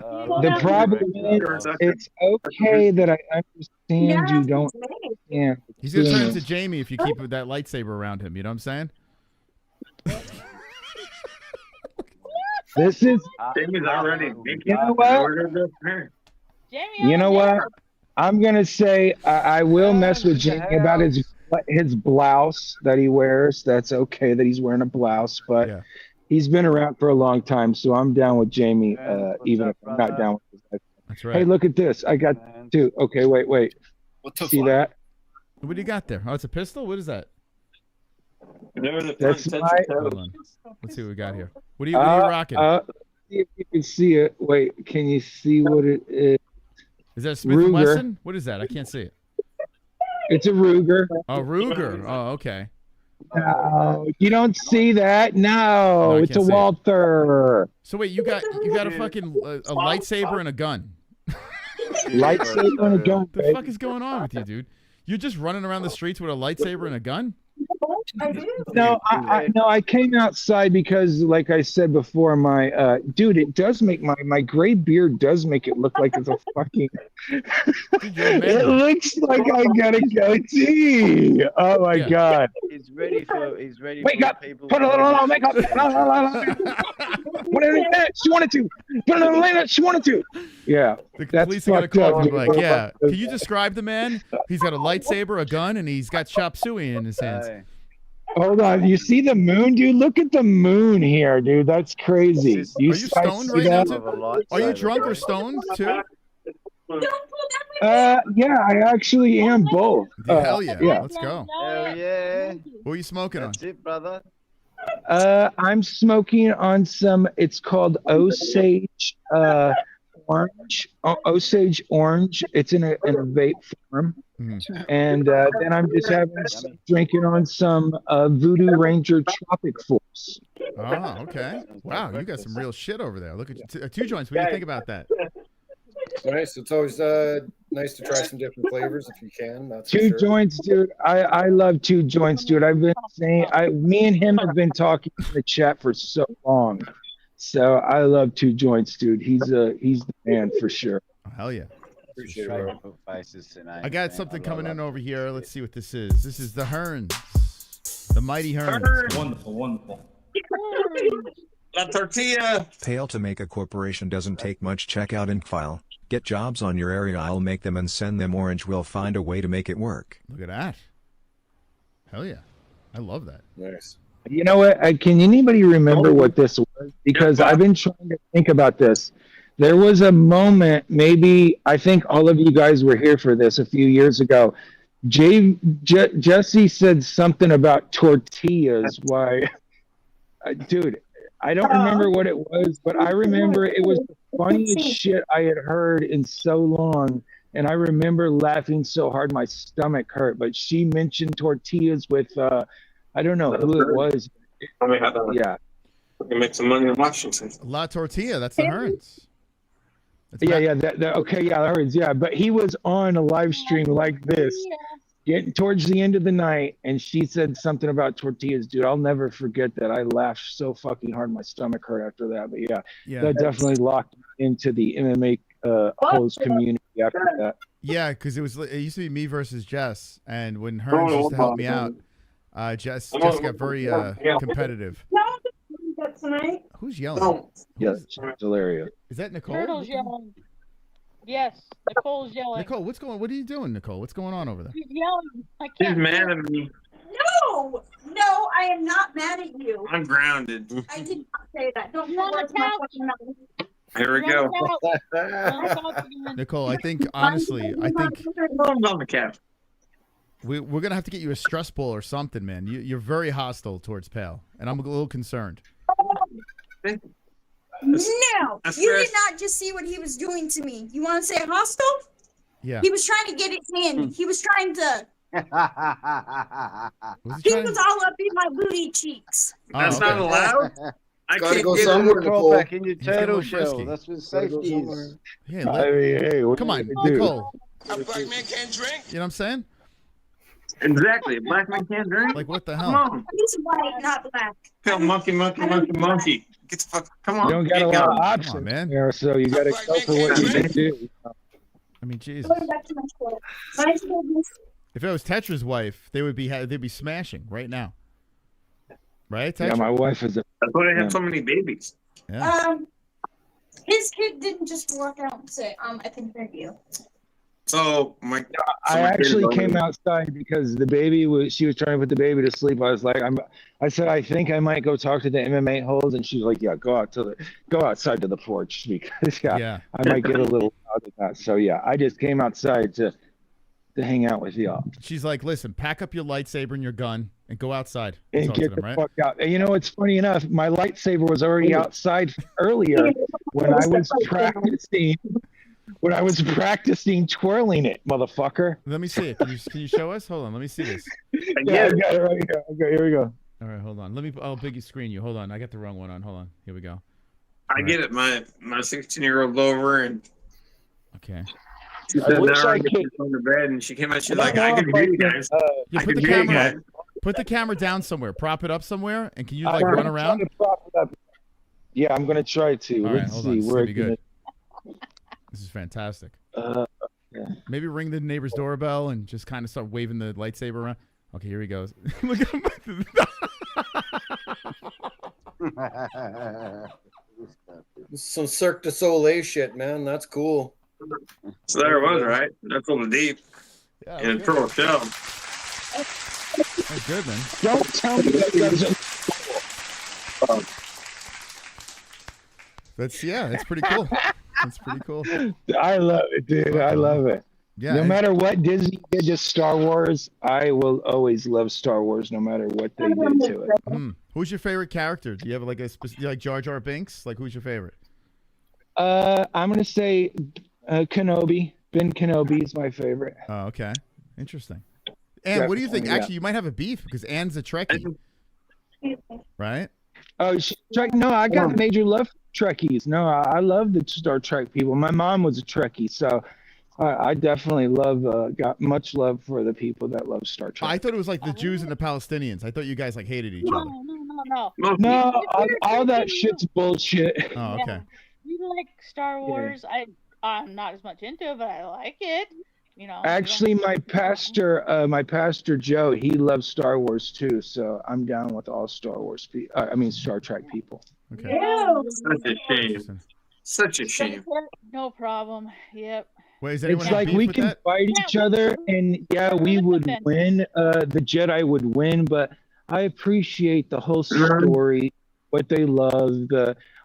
The problem is, it's okay that I understand you don't understand. He's gonna turn into Jamie if you keep that lightsaber around him. You know what I'm saying? This is. Jamie's already. You know what? You know what? I'm gonna say I will mess with Jamie about his blouse that he wears. That's okay that he's wearing a blouse, but he's been around for a long time, so I'm down with Jamie, even if I'm not down with his life. That's right. Hey, look at this. I got 2. Okay, wait. See that? What do you got there? Oh, it's a pistol? What is that? That's my. Hold on. Let's see what we got here. What are you rocking? See if you can see it. Wait, can you see what it is? Is that a Smith & Wesson? What is that? I can't see it. It's a Ruger. Oh, Ruger. Oh, okay. No, you don't see that. No, it's a Walther. So wait, you got a fucking a lightsaber and a gun. Lightsaber and a gun. What the fuck is going on with you, dude? You're just running around the streets with a lightsaber and a gun? No, I came outside because, like I said before, my dude, it does make my gray beard does make it look like it's a fucking. It looks like I got a goatee. Oh my god! He's ready for. Wake up! Put a little on makeup. Put it in that. She wanted to. Put it in that. She wanted to. Yeah, the police are gonna call you like, yeah. Can you describe the man? He's got a lightsaber, a gun, and he's got chop suey in his hands. Hold on, you see the moon, dude? Look at the moon here, dude. That's crazy. Are you stoned right now? Too? Are you drunk or stoned too? Yeah, I actually am both. Hell yeah. Let's go. Hell yeah. What are you smoking on? That's it, brother. I'm smoking on some. It's called Osage Orange. Osage Orange. It's in a vape form. And then I'm just drinking on some Voodoo Ranger Tropic Force. Oh, okay. Wow, you got some real shit over there. Look at you. 2 joints. What do you think about that? Nice. It's always nice to try some different flavors if you can. That's 2 joints, dude. I love 2 joints, dude. I've been saying, me and him have been talking in the chat for so long. So I love 2 joints, dude. He's the man for sure. Oh, hell yeah. Appreciate it. I got something coming in over here. Let's see what this is. This is the Hearns. The mighty Hearns. Wonderful. La tortilla. Pale to make a corporation doesn't take much. Check out and file. Get jobs on your area. I'll make them and send them. Orange will find a way to make it work. Look at that. Hell yeah. I love that. Nice. You know what? Can anybody remember what this was? Because I've been trying to think about this. There was a moment, maybe, I think all of you guys were here for this a few years ago. Jesse said something about tortillas. Why? Dude, I don't remember what it was, but I remember it was the funniest shit I had heard in so long. And I remember laughing so hard my stomach hurt. But she mentioned tortillas with, I don't know who it was. Yeah. We can make some money in Washington. La Tortilla, that's the Hearns. Yeah. Okay, yeah, that hurts. Yeah, but he was on a live stream like this, getting towards the end of the night, and she said something about tortillas, dude. I'll never forget that. I laughed so fucking hard, my stomach hurt after that. But yeah, that definitely locked me into the MMA-Holes community after that. Yeah, because it used to be me versus Jess, and when Hearns used to help me out, Jess got very competitive. Tonight? Who's yelling? Yes, hilarious. Is that Nicole? Turtle's yelling. Yes, Nicole's yelling. Nicole, what are you doing, Nicole? What's going on over there? She's yelling. I He's can't. mad at me. No, I am not mad at you. I'm grounded. I did not say that. Don't You're on the couch. Here we go. Nicole, I think honestly, I'm on the couch. We're going to have to get you a stress ball or something, man. You're very hostile towards Pale, and I'm a little concerned. No, you did not just see what he was doing to me. You want to say hostile? Yeah. He was trying to get his hand. He was trying to. He was all up in my booty cheeks. That's not allowed. I Gotta can't go get somewhere, it. Nicole. Back in your He's getting a turtle little shell. frisky. That's what safety is. Yeah, I mean, hey, what come are on, you gonna do? Nicole. A black man can't drink. You know what I'm saying? Exactly. A black man can't drink. Like, what the Come hell? on. He's white, not black. Hell, monkey. Get the fuck. Come on. You don't got a Get lot of going. options man. there, so you got to go for what you can do. I mean, Jesus. Going back to my quote. My business. If it was Tetra's wife, they'd be smashing right now. Right, Tetra? Yeah, my wife is a. That's why they have so many babies. Yeah. His kid didn't just walk out and say, I think they're you. So I actually came outside because the baby she was trying to put the baby to sleep. I was like, I said, I think I might go talk to the MMA-Holes, and she's like, yeah, go outside to the porch because I might get a little out of that. So yeah, I just came outside to hang out with y'all. She's like, listen, pack up your lightsaber and your gun and go outside And talk get to the them, right? fuck out. And you know, it's funny enough, my lightsaber was already outside earlier when I was practicing. When I was practicing twirling it, motherfucker. Let me see it. Can you show us? Hold on. Let me see this. Yeah, I got it right here. Okay, here we go. All right, hold on. I'll biggie screen you. Hold on. I got the wrong one on. Hold on. Here we go. I get it. My 16-year-old over and okay. She said, now I get on the bed, and she came out. She's like, I can hear you guys. Yeah, put the camera down somewhere. Prop it up somewhere, and can you like run around? Yeah, I'm gonna try to. All right, Let's hold see. on. This is We're gonna be gonna. good. This is fantastic. Yeah. Maybe ring the neighbor's doorbell and just kind of start waving the lightsaber around. Okay, here he goes. Look at him. This is some Cirque du Soleil shit, man. That's cool. So there it was, right? That's a little deep. Yeah, and throw a shell. That's good, man. Don't tell me that doesn't. It's pretty cool. That's pretty cool. I love it, dude. I love it. Yeah. No matter what Disney did to Star Wars, I will always love Star Wars, no matter what they do to it. Who's your favorite character? Do you have like a specific, like Jar Jar Binks? Like, who's your favorite? I'm gonna say Kenobi. Ben Kenobi is my favorite. Oh, okay. Interesting. And what do you think? Definitely, Actually, you might have a beef because Anne's a Trekkie, right? Oh, no, I got major love for Trekkies. No, I love the Star Trek people. My mom was a Trekkie, so I definitely got much love for the people that love Star Trek. I thought it was like the Jews and the Palestinians. I thought you guys like hated each other. No, all that shit's bullshit. Oh, okay. You like Star Wars? I'm not as much into it, but I like it. You know. Actually, my pastor Joe, he loves Star Wars too. So I'm down with all Star Trek people. Okay. Such a shame. Such a shame. No problem. Yep. Wait, is It's like we can fight each other, and yeah, we would win. The Jedi would win, but I appreciate the whole story, what they love.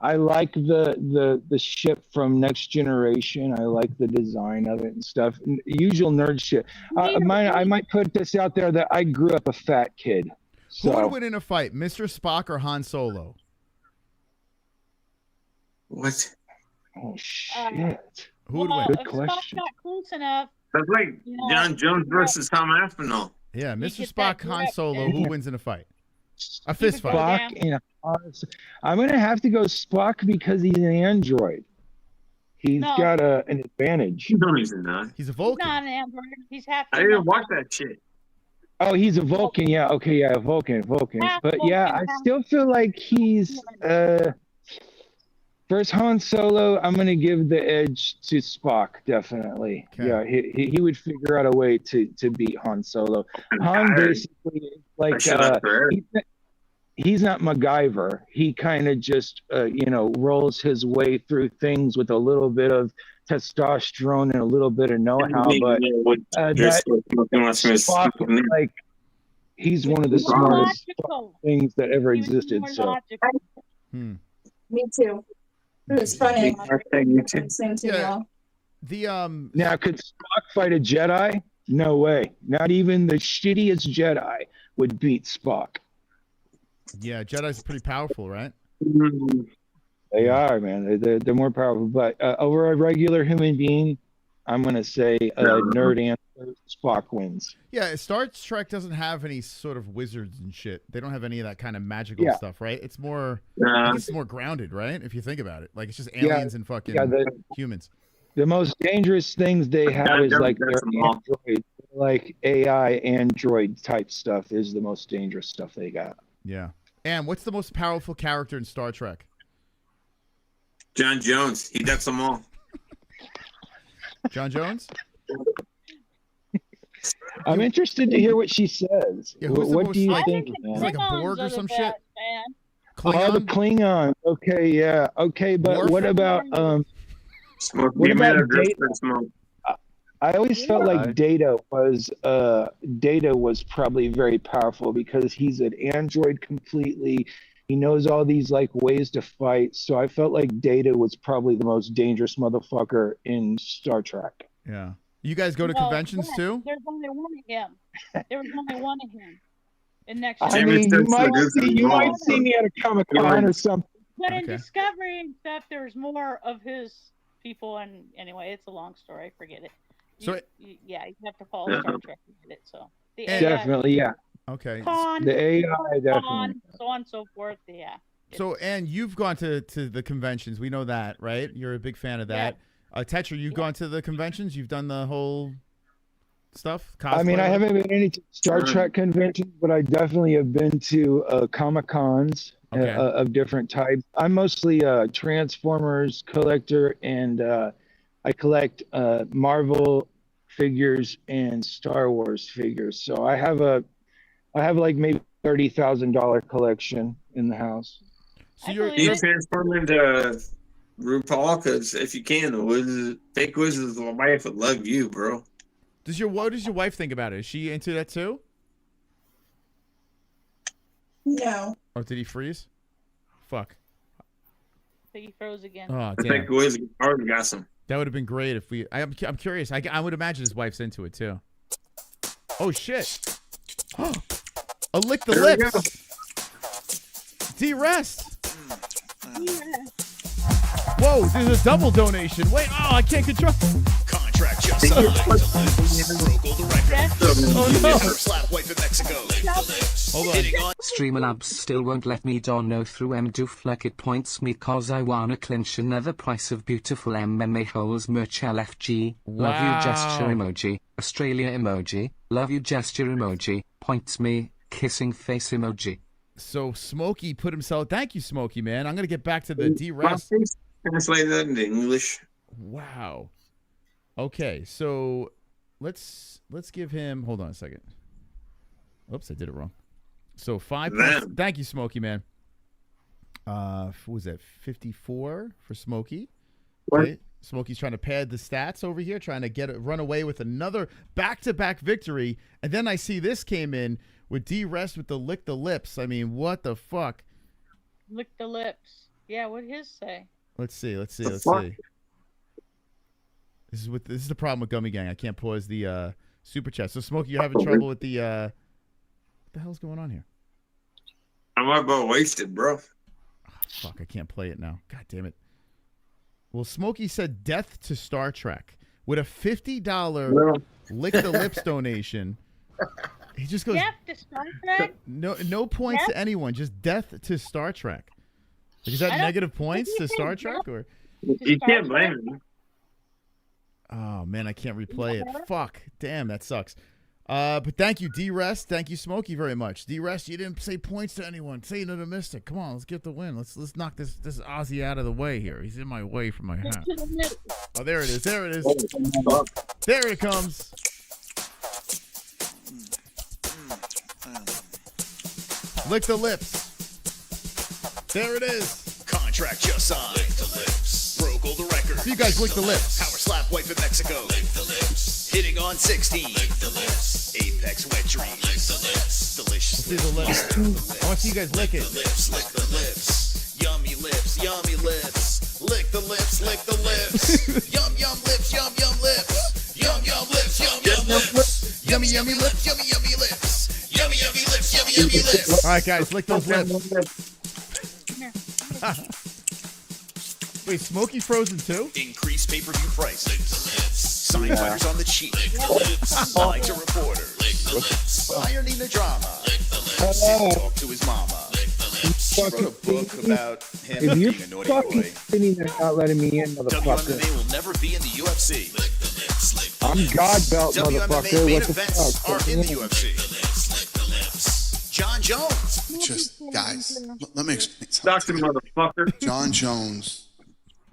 I like the ship from Next Generation. I like the design of it and stuff. Usual nerd shit. I might put this out there that I grew up a fat kid. So. Who would win in a fight, Mr. Spock or Han Solo? What? Oh shit! Who would win? Good question. Spock's not close enough. That's like John Jones versus Tom Aspinall. Yeah, Mr. Spock, Han Solo. Who wins in a fight? A fist fight. Spock and I'm gonna have to go Spock because he's an android. He's got an advantage. No, he's not. He's a Vulcan. He's not an android. He's half. I didn't watch that shit. Oh, he's a Vulcan. Yeah. Okay. Yeah, Vulcan. But yeah, I still feel like he's first Han Solo. I'm gonna give the edge to Spock. Definitely. Okay. Yeah. He would figure out a way to beat Han Solo. Han basically is like he's not MacGyver. He kind of just rolls his way through things with a little bit of testosterone and a little bit of know-how. But Spock, like, he's one of the smartest things that ever existed. So. Me too. It was funny. Same to y'all. The Now, could Spock fight a Jedi? No way. Not even the shittiest Jedi would beat Spock. Yeah, Jedi's pretty powerful, right? They are, man. They're more powerful. But over a regular human being, I'm going to say nerd answer, Spock wins. Yeah, Star Trek doesn't have any sort of wizards and shit. They don't have any of that kind of magical stuff, right? It's more, I guess it's more grounded, right? If you think about it. Like, it's just aliens and fucking humans. The most dangerous things they have is like their android, like AI android type stuff is the most dangerous stuff they got. Yeah. And what's the most powerful character in Star Trek? John Jones. He ducks them all. John Jones? I'm interested to hear what she says. Yeah, what do you think? It's like a Borg or some shit? Oh, the Klingon. Okay, yeah. Okay, but what about what about Data? I always felt like Data was probably very powerful because he's an android completely. He knows all these like ways to fight. So I felt like Data was probably the most dangerous motherfucker in Star Trek. Yeah. You guys go to conventions too? There's only one of him. There was only one of him. And next I mean, you might see me at a Comic-Con or something. But in Discovery and stuff, there's more of his people. And anyway, it's a long story. Forget it. You have to follow Star Trek to get it. So definitely, yeah. Okay. The AI, definitely. So on and so forth. Yeah. So, and you've gone to the conventions. We know that, right? You're a big fan of that. Tetra, you've gone to the conventions? You've done the whole stuff? Cosplay? I mean, I haven't been to any Star Trek conventions, but I definitely have been to Comic-Cons of different types. I'm mostly a Transformers collector, and I collect Marvel figures and Star Wars figures. So I have like maybe $30,000 collection in the house. So you're transforming into RuPaul, because if you can, the fake wizard's wife would love you, bro. What does your wife think about it? Is she into that too? No. Or did he freeze? Fuck. He froze again. Oh, the damn. fake wizard already got some. That would have been great if we. I'm curious. I would imagine his wife's into it too. Oh shit! A lick the lips. D-Rest. Whoa! There's a double donation. Wait! Oh, I can't control. Contract just signed. Broke the record. Oh no! Slap wife in Mexico. Hold on. Streamlabs still won't let me dono through MDoof like it points me cause I wanna clinch another price of beautiful MMA-Holes merch LFG. Love you gesture emoji. Australia emoji. Love you gesture emoji. Points me. Kissing face emoji. So Smokey put himself. Thank you, Smokey, man. I'm gonna get back to the D-Rest. Translate that into English. Wow. Okay, so let's give him. Hold on a second. Oops, I did it wrong. So 5 points. Thank you, Smokey, man. What was that? 54 for Smokey. Okay. Smokey's trying to pad the stats over here, trying to run away with another back-to-back victory. And then I see this came in with D-Rest with the lick the lips. I mean, what the fuck? Lick the lips. Yeah, what'd his say? Let's see. This is the problem with Gummy Gang. I can't pause the super chat. So Smokey, you're having trouble with the what the hell's going on here? I'm about wasted, bro. Oh, fuck, I can't play it now. God damn it. Well, Smokey said death to Star Trek with a $50 lick the lips donation. He just goes death to Star Trek? No points to anyone, just death to Star Trek. Is that negative points to Star Trek, or you can't blame him? Oh man, I can't replay it. Fuck, damn, that sucks. But thank you, D-Rest. Thank you, Smokey, very much. D-Rest, you didn't say points to anyone. Say it to the Mystic. Come on, let's get the win. Let's knock this Aussie out of the way here. He's in my way from my hat. Oh, there it is. There it is. There it comes. Lick the lips. There it is. Contract just signed. Lick the lips. Broke all the records. So you guys lick the lips. Power slap wife in Mexico. Lick the lips. Hitting on 16. Lick the lips. Apex wet dreams. Lick the lips. Delicious. Let's see the lips. I want to see you guys lick it. Lick the lips. Yummy lips. Yummy lips. Lick the lips. Lick the lips. Yum yum lips. Yum yum lips. Yum yum lips. Yum yum lips. All right, guys, lick those lips. Wait, Smokey frozen too? Increased pay-per-view prices. Sign fighters on the cheap. Like a reporter. Ironing the drama. Talk to his mama. He wrote a book about him If you're being a naughty fucking boy. sitting there not letting me in, motherfucker. WMMA will never be in the UFC. I'm God belt, WMMA motherfucker. main What the events fuck? are in the UFC. John Jones. Just, guys, let me explain Doctor something. motherfucker. John Jones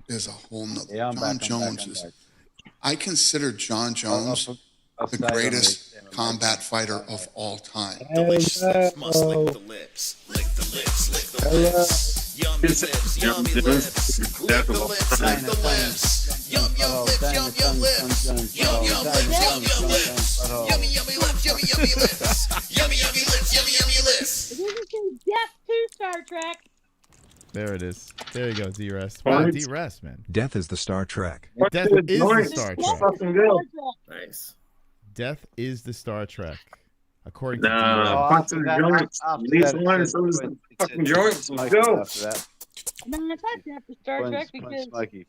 is a whole nother. Yeah, I'm John back, Jones I'm is. back. I consider John Jones I'll the stay on greatest this. combat fighter of all time. Delicious lips must lick the lips. Lick the lips, lick the lips. Yummy lips, yummy lips. Lick the lips, lick the lips. Yum, yum lips, yum, yum lips. Yum, yum lips, yum, yum lips. Yummy, yummy lips, yummy, yummy lips. Yummy, yummy lips, yummy, yummy lips. Death to Star Trek. There it is. There you go, D-Rest. Wow, D-Rest, man. Death is the Star Trek. Death is the Star Trek. Nice. Death is the Star Trek. According to Nah, D-Rest. fuck some joints. These ones, some fucking joints. Let's go. No, it's not Death to Star Trek because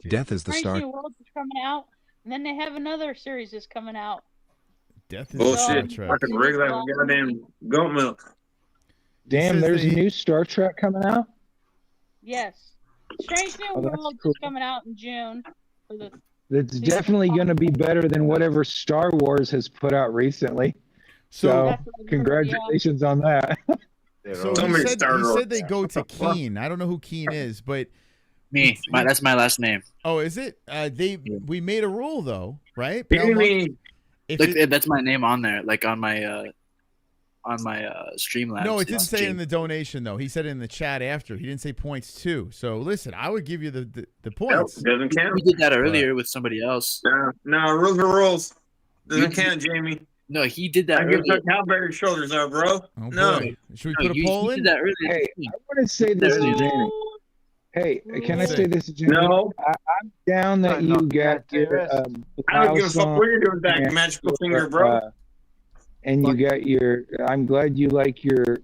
Death is the Strange Star. New Worlds is coming out, and then they have another series that's coming out. Death is Bullshit. Star Trek. Fucking rig like goddamn goat milk. Damn, there's a new Star Trek coming out? Yes. Strange New Oh, that's Worlds cool. is coming out in June. For the It's definitely going to be better than whatever Star Wars has put out recently. So, congratulations on that. So he said they go to Keen. I don't know who Keen is, but Me. That's my last name. oh, is it? We made a rule though, right? Look, that's my name on there, like on my Streamlabs. No, it didn't It's say James. in the donation though. He said it in the chat after. He didn't say points too. So listen, I would give you the points. Doesn't count. We did that earlier with somebody else. No, rules are rules. Doesn't count, Jamie. No, he did that I earlier. give Cowberry shoulders out, bro. Oh, No. boy. Should we No, put a you poll did in? that earlier. Hey, I want to say this to Jamie. Hey, can I say this to Jamie? No. I'm down that you got your I don't give a blouse fuck on what you're doing with that and magical your, finger, bro. and you got your. I'm glad you like your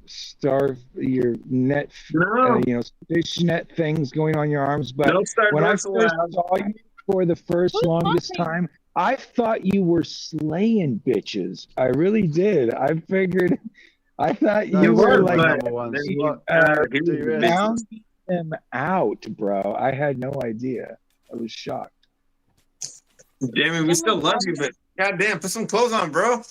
net, fishnet things going on your arms. But No Star when I Trek first allowed. saw you for the longest time, I thought you were slaying bitches. I really did. I thought you were like found them out, bro. I had no idea. I was shocked. Jamie, we still love you, but goddamn, put some clothes on, bro.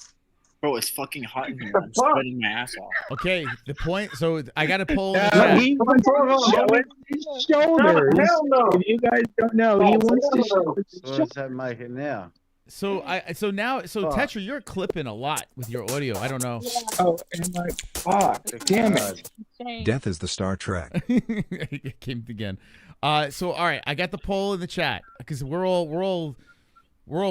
Bro, it's fucking hot in here. I'm sweating my ass off. Okay, the point. So I got to poll. He wants to show his shoulders. Hell no. If you guys don't know, he wants to show his So shoulders. what's that make it now? So Tetra, you're clipping a lot with your audio. I don't know. Oh, am I? Fuck! Damn it! Death is the Star Trek. It came again. So all right, I got the poll in the chat because we're all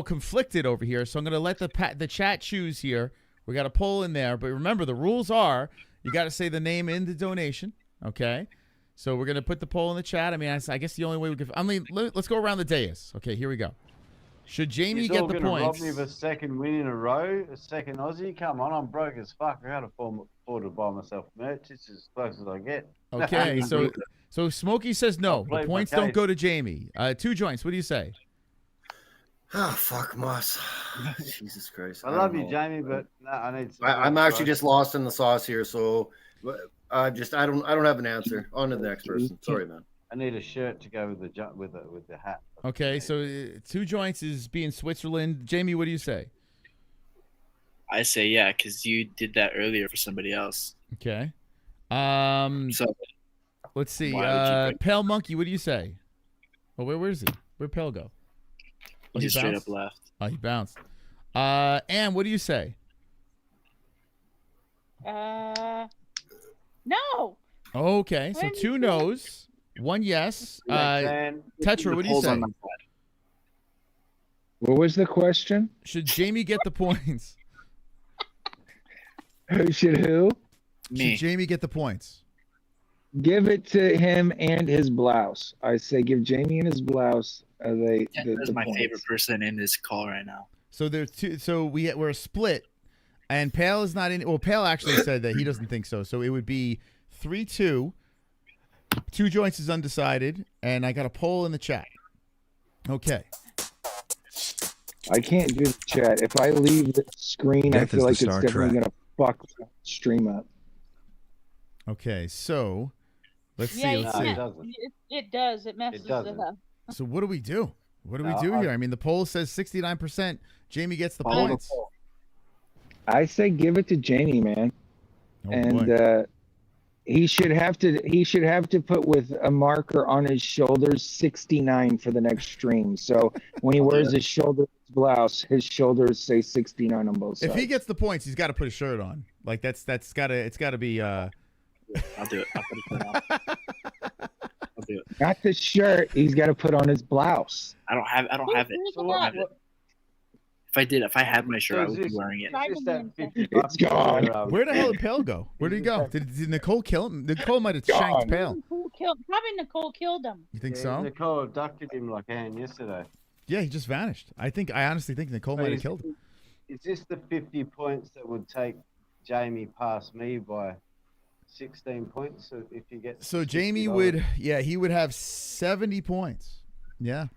conflicted over here. So I'm gonna let the chat choose here. We got a poll in there, but remember the rules are you got to say the name in the donation. Okay. So we're gonna put the poll in the chat. I mean, I guess the only way we could. I mean, let's go around the dais. Okay, here we go. Should Jamie get the points? Rob me of a second win in a row, a second Aussie. Come on, I'm broke as fuck. I can't afford to buy myself merch. It's as close as I get. Okay, so Smokey says no. The plead my points don't case. go to Jamie. Two joints. What do you say? Oh, fuck, Moss. Jesus Christ. I love you, Jamie, but no, I need. I'm actually just lost in the sauce here, so I don't have an answer. On to the next person. Sorry, man. I need a shirt to go with the hat. Okay, so two joints is being Switzerland. Jamie, what do you say? I say yeah, because you did that earlier for somebody else. Okay. So let's see. why would you pick- Pale Monkey, what do you say? Oh, where is he? Where'd Pale go? Oh, He straight bounced? up left. Oh, he bounced. Ann, what do you say? No. Okay, so two no's, one yes. Tetra, what do you say? What was the question? Should Jamie get the points? Should who? Should Jamie get the points? Give it to him and his blouse. I say give Jamie and his blouse. That's my points. favorite person in this call right now. So there's two. So we're a split. And Pale is not in. Well, Pale actually said that he doesn't think so. So it would be 3-2. 2 joints is undecided, and I got a poll in the chat. Okay. I can't do the chat. If I leave the screen, I feel like it's definitely going to fuck the stream up. Okay, so let's see. Yeah, Let's see. it does. It messes it up. So what do we do? What do we do here? I mean, the poll says 69%. Jamie gets the points. I say give it to Jamie, man. Oh, and he should have to put with a marker on his shoulders 69 for the next stream. So when he wears his shoulder blouse, his shoulders say 69 on both sides. If he gets the points, he's got to put a shirt on. Like it's gotta be. I'll do it. I'll put it on. I'll do it. Not the shirt. He's got to put on his blouse. I don't have it. I don't have it. If I had my shirt, I would be wearing it. It's gone. Where the hell did Pale go? Where did he go? Did Nicole kill him? Nicole might have shanked Pale. Probably Nicole killed him. You think so? Nicole abducted him like Anne yesterday. Yeah, he just vanished. I honestly think Nicole might have killed him. Is this the 50 points that would take Jamie past me by 16 points if you get? So Jamie would, he would have 70 points. Yeah,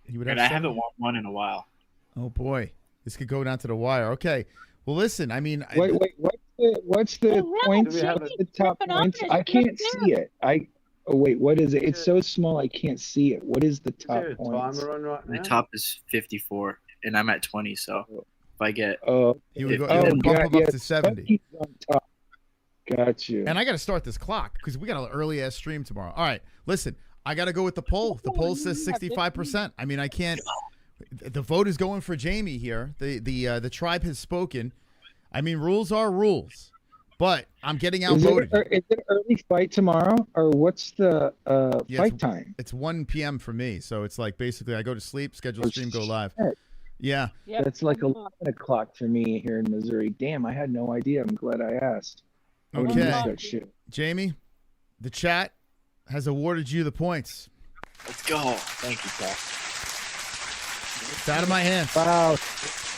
he would have. And I haven't won in a while. Oh boy, this could go down to the wire. Okay, well listen, I mean, wait, what's the points? What's the top points? I can't see it. Wait, what is it? It's so small I can't see it. What is the top points? The top is 54, and I'm at 20. So if I get, he would bump him up to 70. On top. Got you. And I got to start this clock because we got an early ass stream tomorrow. All right, listen, I got to go with the poll. The poll says 65%. I mean, I can't. The vote is going for Jamie here. The tribe has spoken. I mean, rules are rules, but I'm getting outvoted. Is it early fight tomorrow, or what's the fight time? It's 1 p.m. for me, so it's like basically I go to sleep, schedule stream, go live. Yeah, that's like 11 o'clock for me here in Missouri. Damn, I had no idea. I'm glad I asked. Okay, Jamie, the chat has awarded you the points. Let's go. Thank you, Paul. It's out of my hands. Wow.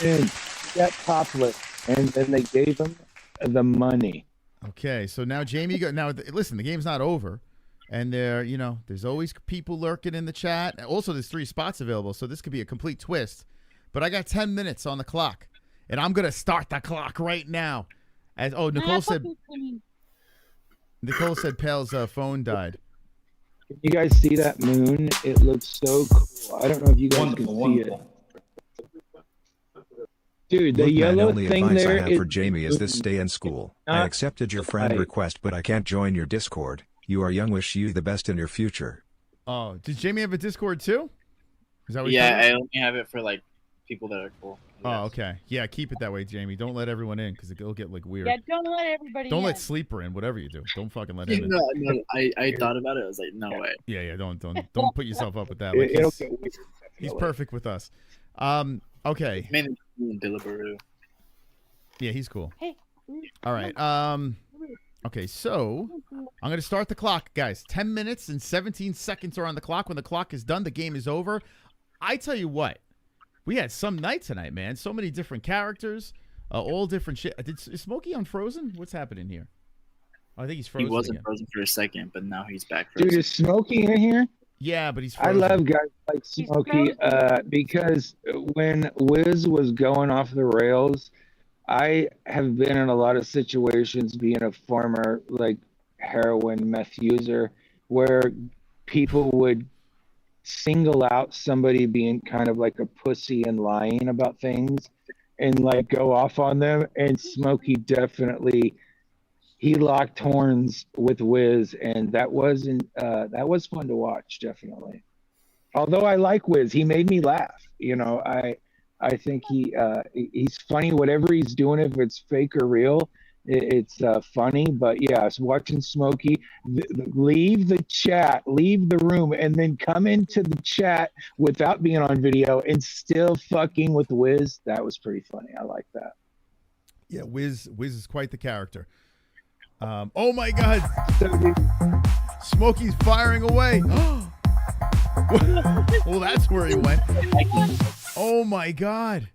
And that topless. And then they gave him the money. Okay, so now Jamie listen, the game's not over. And there's always people lurking in the chat. Also, there's 3 spots available, so this could be a complete twist. But I got 10 minutes on the clock. And I'm gonna start the clock right now. Nicole said Pale's phone died. Can you guys see that moon? It looks so cool. I don't know if you guys can see it. Dude, the yellow only thing advice there I have for Jamie is this: stay in school. I accepted your friend request, but I can't join your Discord. You are young. Wish you the best in your future. Oh, did Jamie have a Discord too? Is that what I only have it for like people that are cool. Oh, okay. Yeah, keep it that way, Jamie. Don't let everyone in because it'll get like weird. Yeah, don't let everybody Don't in. let Sleeper in, whatever you do. Don't fucking let him in. No, I thought about it. I was like, no way. Yeah, don't put yourself up with that. Like he's perfect with us. Okay. Maybe Deliveroo. Yeah, he's cool. Hey. All right. Okay, so I'm going to start the clock, guys. 10 minutes and 17 seconds are on the clock. When the clock is done, the game is over. I tell you what, we had some night tonight, man. So many different characters, all different shit. Is Smokey on Frozen? What's happening here? Oh, I think he's frozen. He wasn't again. frozen for a second, but now he's back frozen. Dude, is Smokey in here? Yeah, but he's frozen. I love guys like Smokey because when Wiz was going off the rails, I have been in a lot of situations being a former like heroin meth user where people would single out somebody being kind of like a pussy and lying about things and like go off on them. And Smokey definitely, he locked horns with Wiz, and that was fun to watch, definitely. Although I like Wiz, he made me laugh. I think he's funny. Whatever he's doing, if it's fake or real, it's funny. But yeah, watching Smokey leave the chat, leave the room, and then come into the chat without being on video and still fucking with Wiz. That was pretty funny. I like that. Yeah, Wiz is quite the character. Oh my God, Smokey's firing away. Well, that's where he went. Oh my God.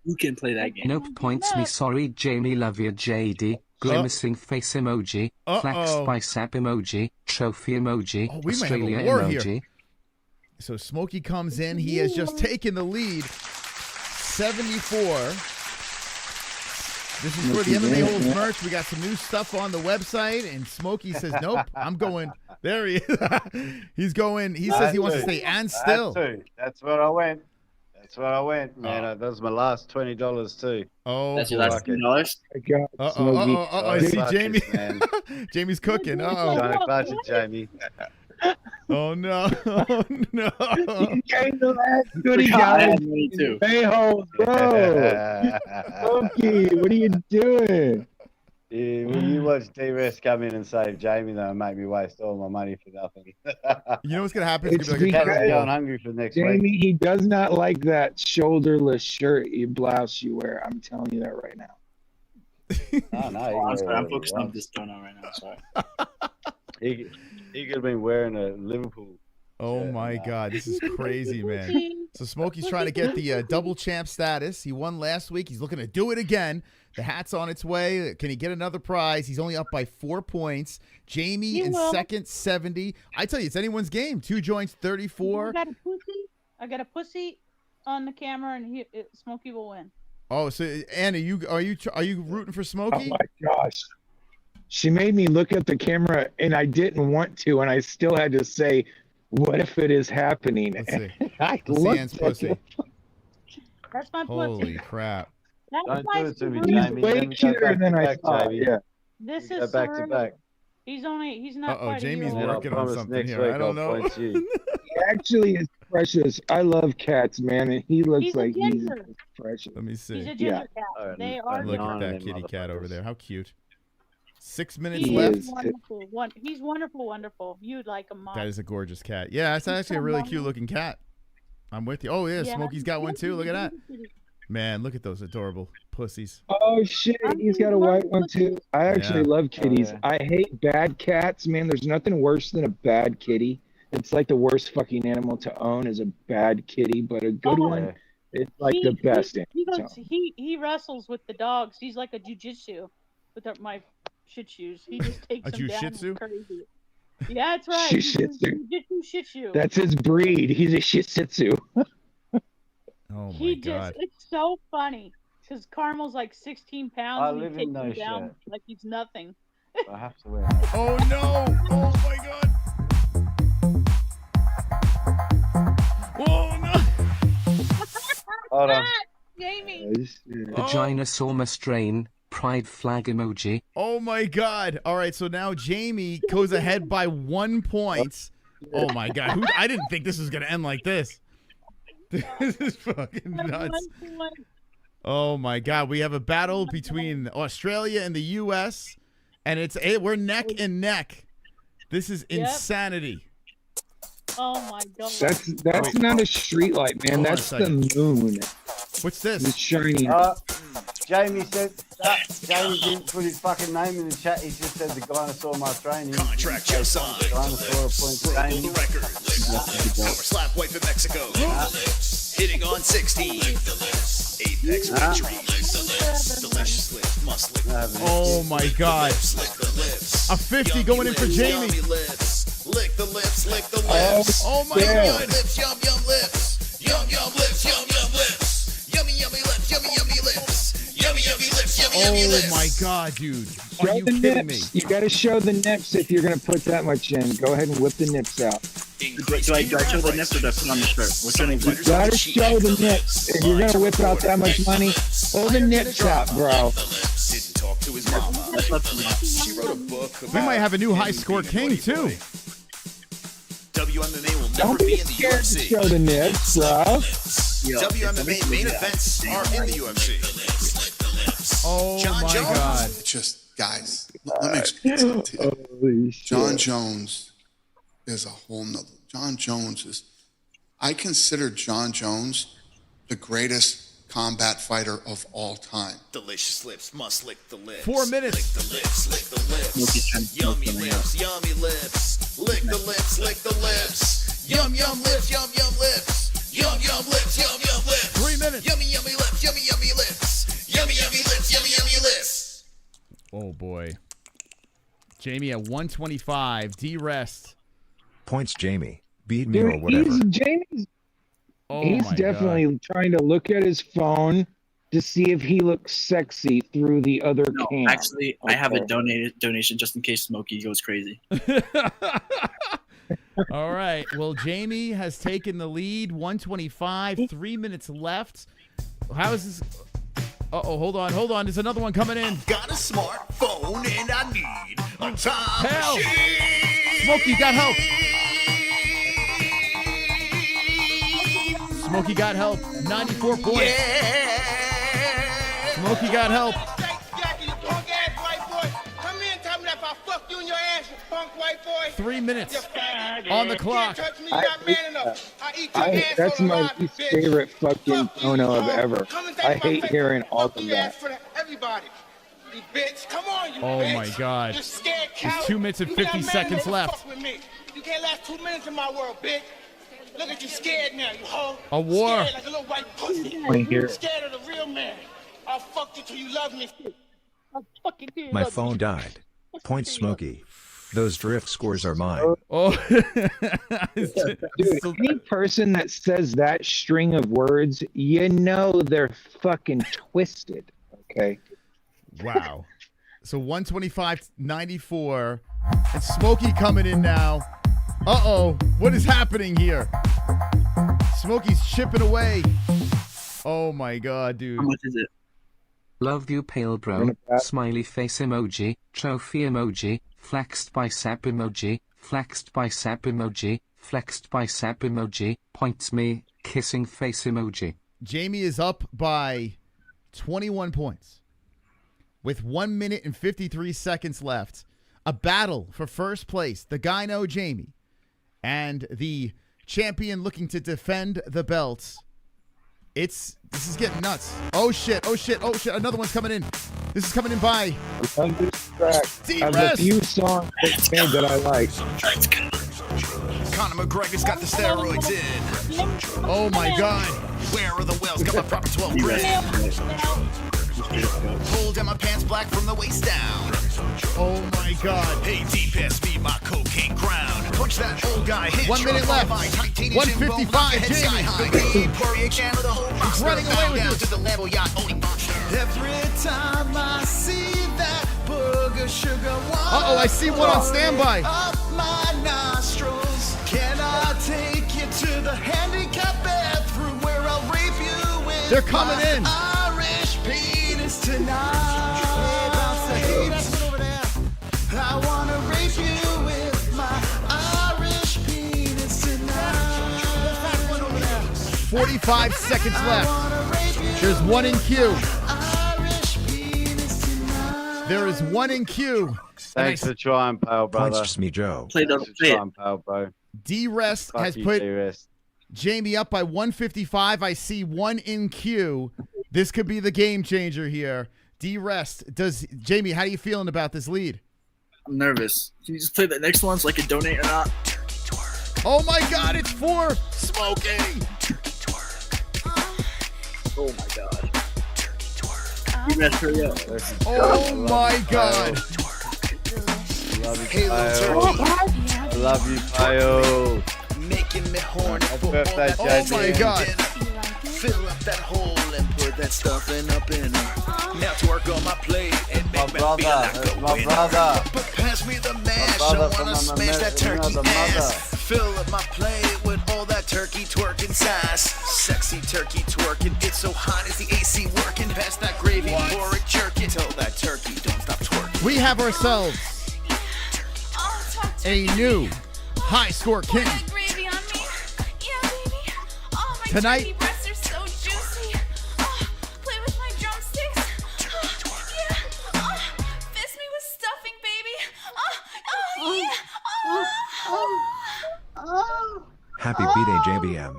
You can play that game. Nope points me sorry Jamie love you JD. Grimacing face emoji. Flex bicep emoji. Trophy emoji. We Australia might have a war emoji. here. So Smokey comes in. He has just taken the lead. 74. This is for the MMA-Holes merch. We got some new stuff on the website, and Smokey says, nope, I'm going. There he is. He's going. He says he wants to stay and still. That's where I went. That's where I went, man. That was my last $20 too. Oh, that's your last $20? I see Jamie. Jamie's cooking. Trying to clutch it, Jamie. Oh no! Oh no! You came to last goodie, guys. Hey ho, bro. Smokey, what are you doing? Yeah, when you watch D-Rest come in and save Jamie, though, and make me waste all my money for nothing. You know what's gonna happen? It's gonna be like going hungry for next Jamie, week. he does not like that shoulderless shirt, blouse you wear. I'm telling you that right now. Oh no! I'm focused on this going on right now. Sorry. He could have been wearing a Liverpool. Oh my God, this is crazy, man. So Smokey's trying to get the double champ status. He won last week. He's looking to do it again. The hat's on its way. Can he get another prize? He's only up by 4 points. Jamie in second, 70. I tell you, it's anyone's game. 2 joints, 34. I got a pussy on the camera, and Smokey will win. Oh, so Anna, are you rooting for Smokey? Oh my gosh. She made me look at the camera, and I didn't want to, and I still had to say, what if it is happening? Let's see. I Let's see Ann's pussy. That's my pussy. Holy crap. That's Don't do it to me, He's Jamie. way Let me go cuter back than to I back, thought. Jamie. Yeah. This Go is back to back. He's not quite Jamie's a year old. working on something here. I don't know. He actually is precious. I love cats, man, and he looks like he's precious. Let me see. He's a ginger cat. They are Look at that kitty cat over there. How cute. 6 minutes left. He's wonderful. You'd like him, Mom. That is a gorgeous cat. Yeah, it's actually a really cute looking cat. I'm with you. Oh yeah, Smokey's got one too. Look at that. Man, look at those adorable pussies. Oh shit, he's got a white one too. I actually love kitties. I hate bad cats, man. There's nothing worse than a bad kitty. It's like the worst fucking animal to own is a bad kitty, but a good one, it's like the best. He wrestles with the dogs. He's like a jujitsu with my Shih Tzus. He just takes them down. Shih Tzu? Crazy. Yeah, that's right. Shih Tzu. That's his breed. He's a Shih Tzu. Oh my God. It's so funny because Carmel's like 16 pounds I and live he in takes him no down shirt. like he's nothing. I have to wear. Oh no! Oh my God! Oh no! Hold on. Jamie. Vagina Soma strain. Pride flag emoji. Oh my God! All right, so now Jamie goes ahead by 1 point. Oh my God! I didn't think this was gonna end like this. This is fucking nuts. Oh my God! We have a battle between Australia and the U.S. and we're neck and neck. This is insanity. Oh my God! That's not a street light, man. That's the moon. What's this? It's shining. Jamie said Jamie didn't put his fucking name in the chat. He just said the dinosaur must train him. Contract your sign. Dinosaur points Jamie. Power slap wife in Mexico. Hitting on 16. Apex victory. Delicious lips must lick. Oh my God! A 50 going in for Jamie. Lick the lips, lick the lips. Oh my God! Lips, yum yum lips. Yum yum lips, yum yum lips. Yummy yummy lips, yummy yummy lips. Yummy yummy lips, yummy yummy lips. Oh my God, dude! Show Are you the kidding me? nips. You got to show the nips if you're gonna put that much in. Go ahead and whip the nips out. Do I show the nips or do I put on the shirt? Which one is it? You gotta show the nips. If you're gonna whip out that much money, pull the nips out, bro. Didn't talk to his mama. She wrote a book. We might have a new high score king too. WMMA will never Don't be be in the scared to UFC. show the nips, bro. WMMA main events are in the UFC. Oh John my Jones. God! Just guys, let me explain something to you. Holy shit. John Jones is a whole nother. John Jones is. I consider John Jones the greatest combat fighter of all time. Delicious lips must lick the lips. 4 minutes. Lick the lips, lick the lips. Yummy lips, yummy lips. Lick the lips, lick the lips. Yum yum lips, yum yum lips. Yum yum lips, yum yum lips. 3 minutes. Yummy yummy lips, yummy yummy lips. Oh, boy. Jamie at 125. D-Rest. Points, Jamie. Beat me or whatever. He's definitely trying to look at his phone to see if he looks sexy through the other cam. Actually, I have a donation just in case Smokey goes crazy. All right. Well, Jamie has taken the lead. 125. 3 minutes left. How is this? Uh-oh, hold on. There's another one coming in. Got a smartphone and I need a time Help! machine. Smokey got help. Smokey got help. 94 points. Yeah. Smokey got help. Jackie, you punk ass white boy. Come here and tell me that if I fuck you in your ass, you punk white boy. 3 minutes on the clock. You can't touch me, you're not man enough. I eat your ass That's on the my live, least bitch. favorite fucking phono of ever. Come and take I my hate face. hearing all Fuck of your ass that. for everybody. You bitch. Come on, you Oh, bitch. my God. You scared There's coward. 2 minutes and You 50 not man seconds enough to left. fuck with me. You can't last 2 minutes in my world, bitch. Look at you scared now, you hoe. A war. Scared like a little white pussy. Right here. Scared of the real man. I'll fuck you till you love me. I'll fucking do My phone died. Points, Smokey. Those drift scores are mine. Oh. Dude, any person that says that string of words, you know they're fucking twisted. Okay. Wow. So 125-94. And Smokey coming in now. Uh-oh. What is happening here? Smokey's chipping away. Oh, my God, dude. How much is it? Love you, pale bro. Smiley face emoji. Trophy emoji. Flexed bicep emoji. Flexed bicep emoji. Flexed bicep emoji. Points me. Kissing face emoji. Jamie is up by 21 points with 1 minute and 53 seconds left. A battle for first place. The guy know Jamie and the champion looking to defend the belt. This is getting nuts. Oh shit. Another one's coming in. This is coming in by I have a few songs that I like. Conor McGregor's got the steroids in. Oh my God. Where are the whales? Got my proper 12 grand. Pull down my pants black from the waist down. Oh my God. Hey, D-Pass me my cocaine crown. Punch that old guy. 1 minute left. 155. Jamie. He's running away with this. Every time I see that booger sugar Uh-oh, I see one on standby. Up my nostrils. Can I take you to the handicap bathroom where I'll rape you with They're coming in. Irish penis tonight? I wanna rape you with my Irish penis tonight. 45 seconds left. There's one in queue. There is one in queue. Thanks for trying, pal, brother. Points, me, Joe. Play the Trying, pal, bro. D-Rest Fuck has you, put D-Rest. Jamie up by 155. I see one in queue. This could be the game changer here. D-Rest. Jamie, how are you feeling about this lead? I'm nervous. Can you just play the next one so I can donate or not? Oh my God, it's for Smokey! Oh my God. You best hurry up. Oh my God. Love you, Payo. Love you, Payo. Making me horny Happy for birthday, all Oh JJ. my God. Fill up that hole and put that stuffing up in her. Now twerk on my plate and My make me feel brother. like a My winner. brother. But pass me the mash, brother I from wanna my smash that turkey mother. ass. Fill up my plate with all that turkey twerking sass. Sexy turkey twerking, it's so hot as the AC working. Pass that gravy, pour it, jerk it. Tell that turkey don't stop twerking. We have ourselves a new high score king. Tonight, Happy B-Day, JBM.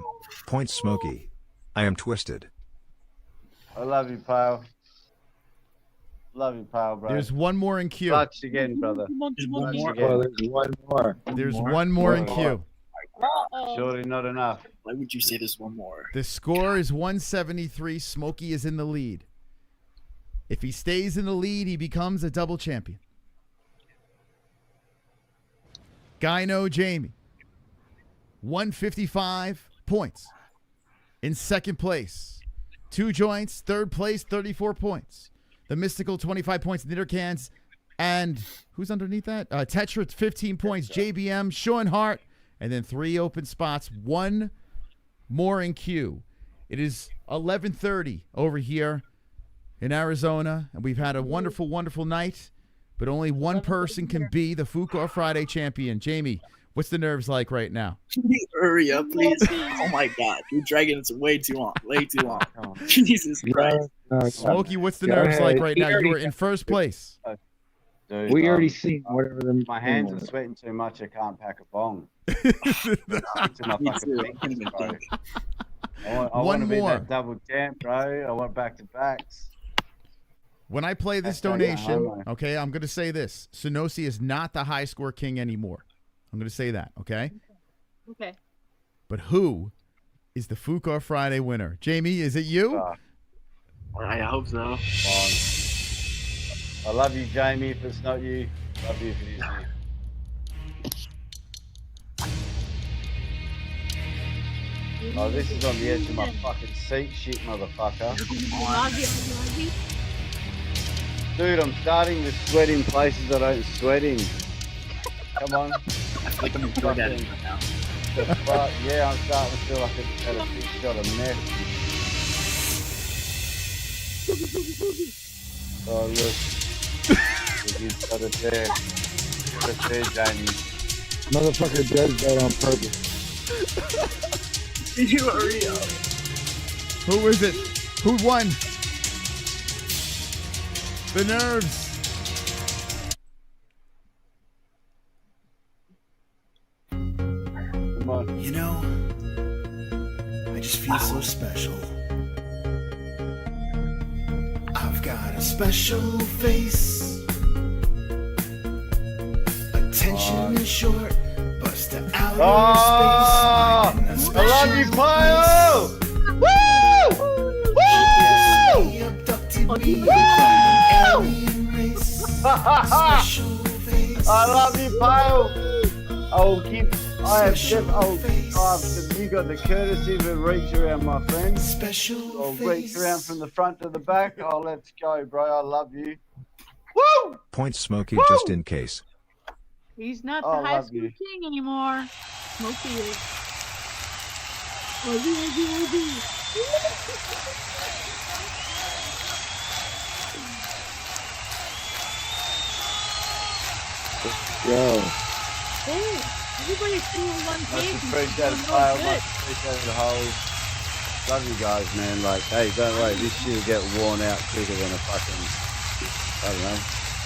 Points, Smokey. I am twisted. I love you, pal. Love you, pal, bro. there's one more in queue. Clutch again, brother. Oh, there's one more. There's one more in queue. Surely not enough. Why would you say there's one more? The score is 173. Smokey is in the lead. If he stays in the lead, he becomes a double champion. Gyno Jamie, 155 points. In second place. 2 joints, third place, 34 points. The Mystical, 25 points. Nittercans, and who's underneath that? Tetra, 15 points. JBM, Sean Hart, and then 3 open spots. 1 more in queue. It is 11:30 over here in Arizona, and we've had a wonderful, wonderful night, but only one person can be the Fook Off Friday champion. Jamie, what's the nerves like right now? Hurry up, please. Oh my God, you're dragging it way too long. Way too long. Jesus Christ. Smokey, what's the nerves like right now? You were in first place. Dude, We already seen whatever the my hands are sweating too much. I can't pack a bong. I want to be that double champ, bro. I want back-to-backs. When I play this donation, okay, I'm going to say this. Sonosi is not the high score king anymore. I'm going to say that, okay? Okay. But who is the Fook Off Friday winner? Jamie, is it you? I hope so. I love you, Jamie, if it's not you. Love you if it is you. Oh, this is on the edge of my fucking seat, shit, motherfucker. Dude, I'm starting to sweat in places I don't sweat in. Come on. I feel like I'm good at it right now. Yeah, I'm starting to feel like I've had a big shot of meth. Oh, look. You got it there. Got it there, Jamie. Motherfucker does that on purpose. You hurry up. Who is it? Who won? The nerves. Come on. You know, I just feel so special. I've got a special face. Attention is short, bust to outer space. I love you, Pyle! I love you, Pyle! You got the courtesy to reach around, my friend. I'll reach around from the front to the back. Oh, let's go, bro. I love you. Woo! Point Smokey just in case. He's not the Oh, high love school you. king anymore. Smokey is. Yo. Hey, everybody's doing one Much page. appreciated, Pyle. Much appreciated, Holes. Love you guys, man. Like, hey, don't worry. This shit will get worn out quicker than a fucking, I don't know,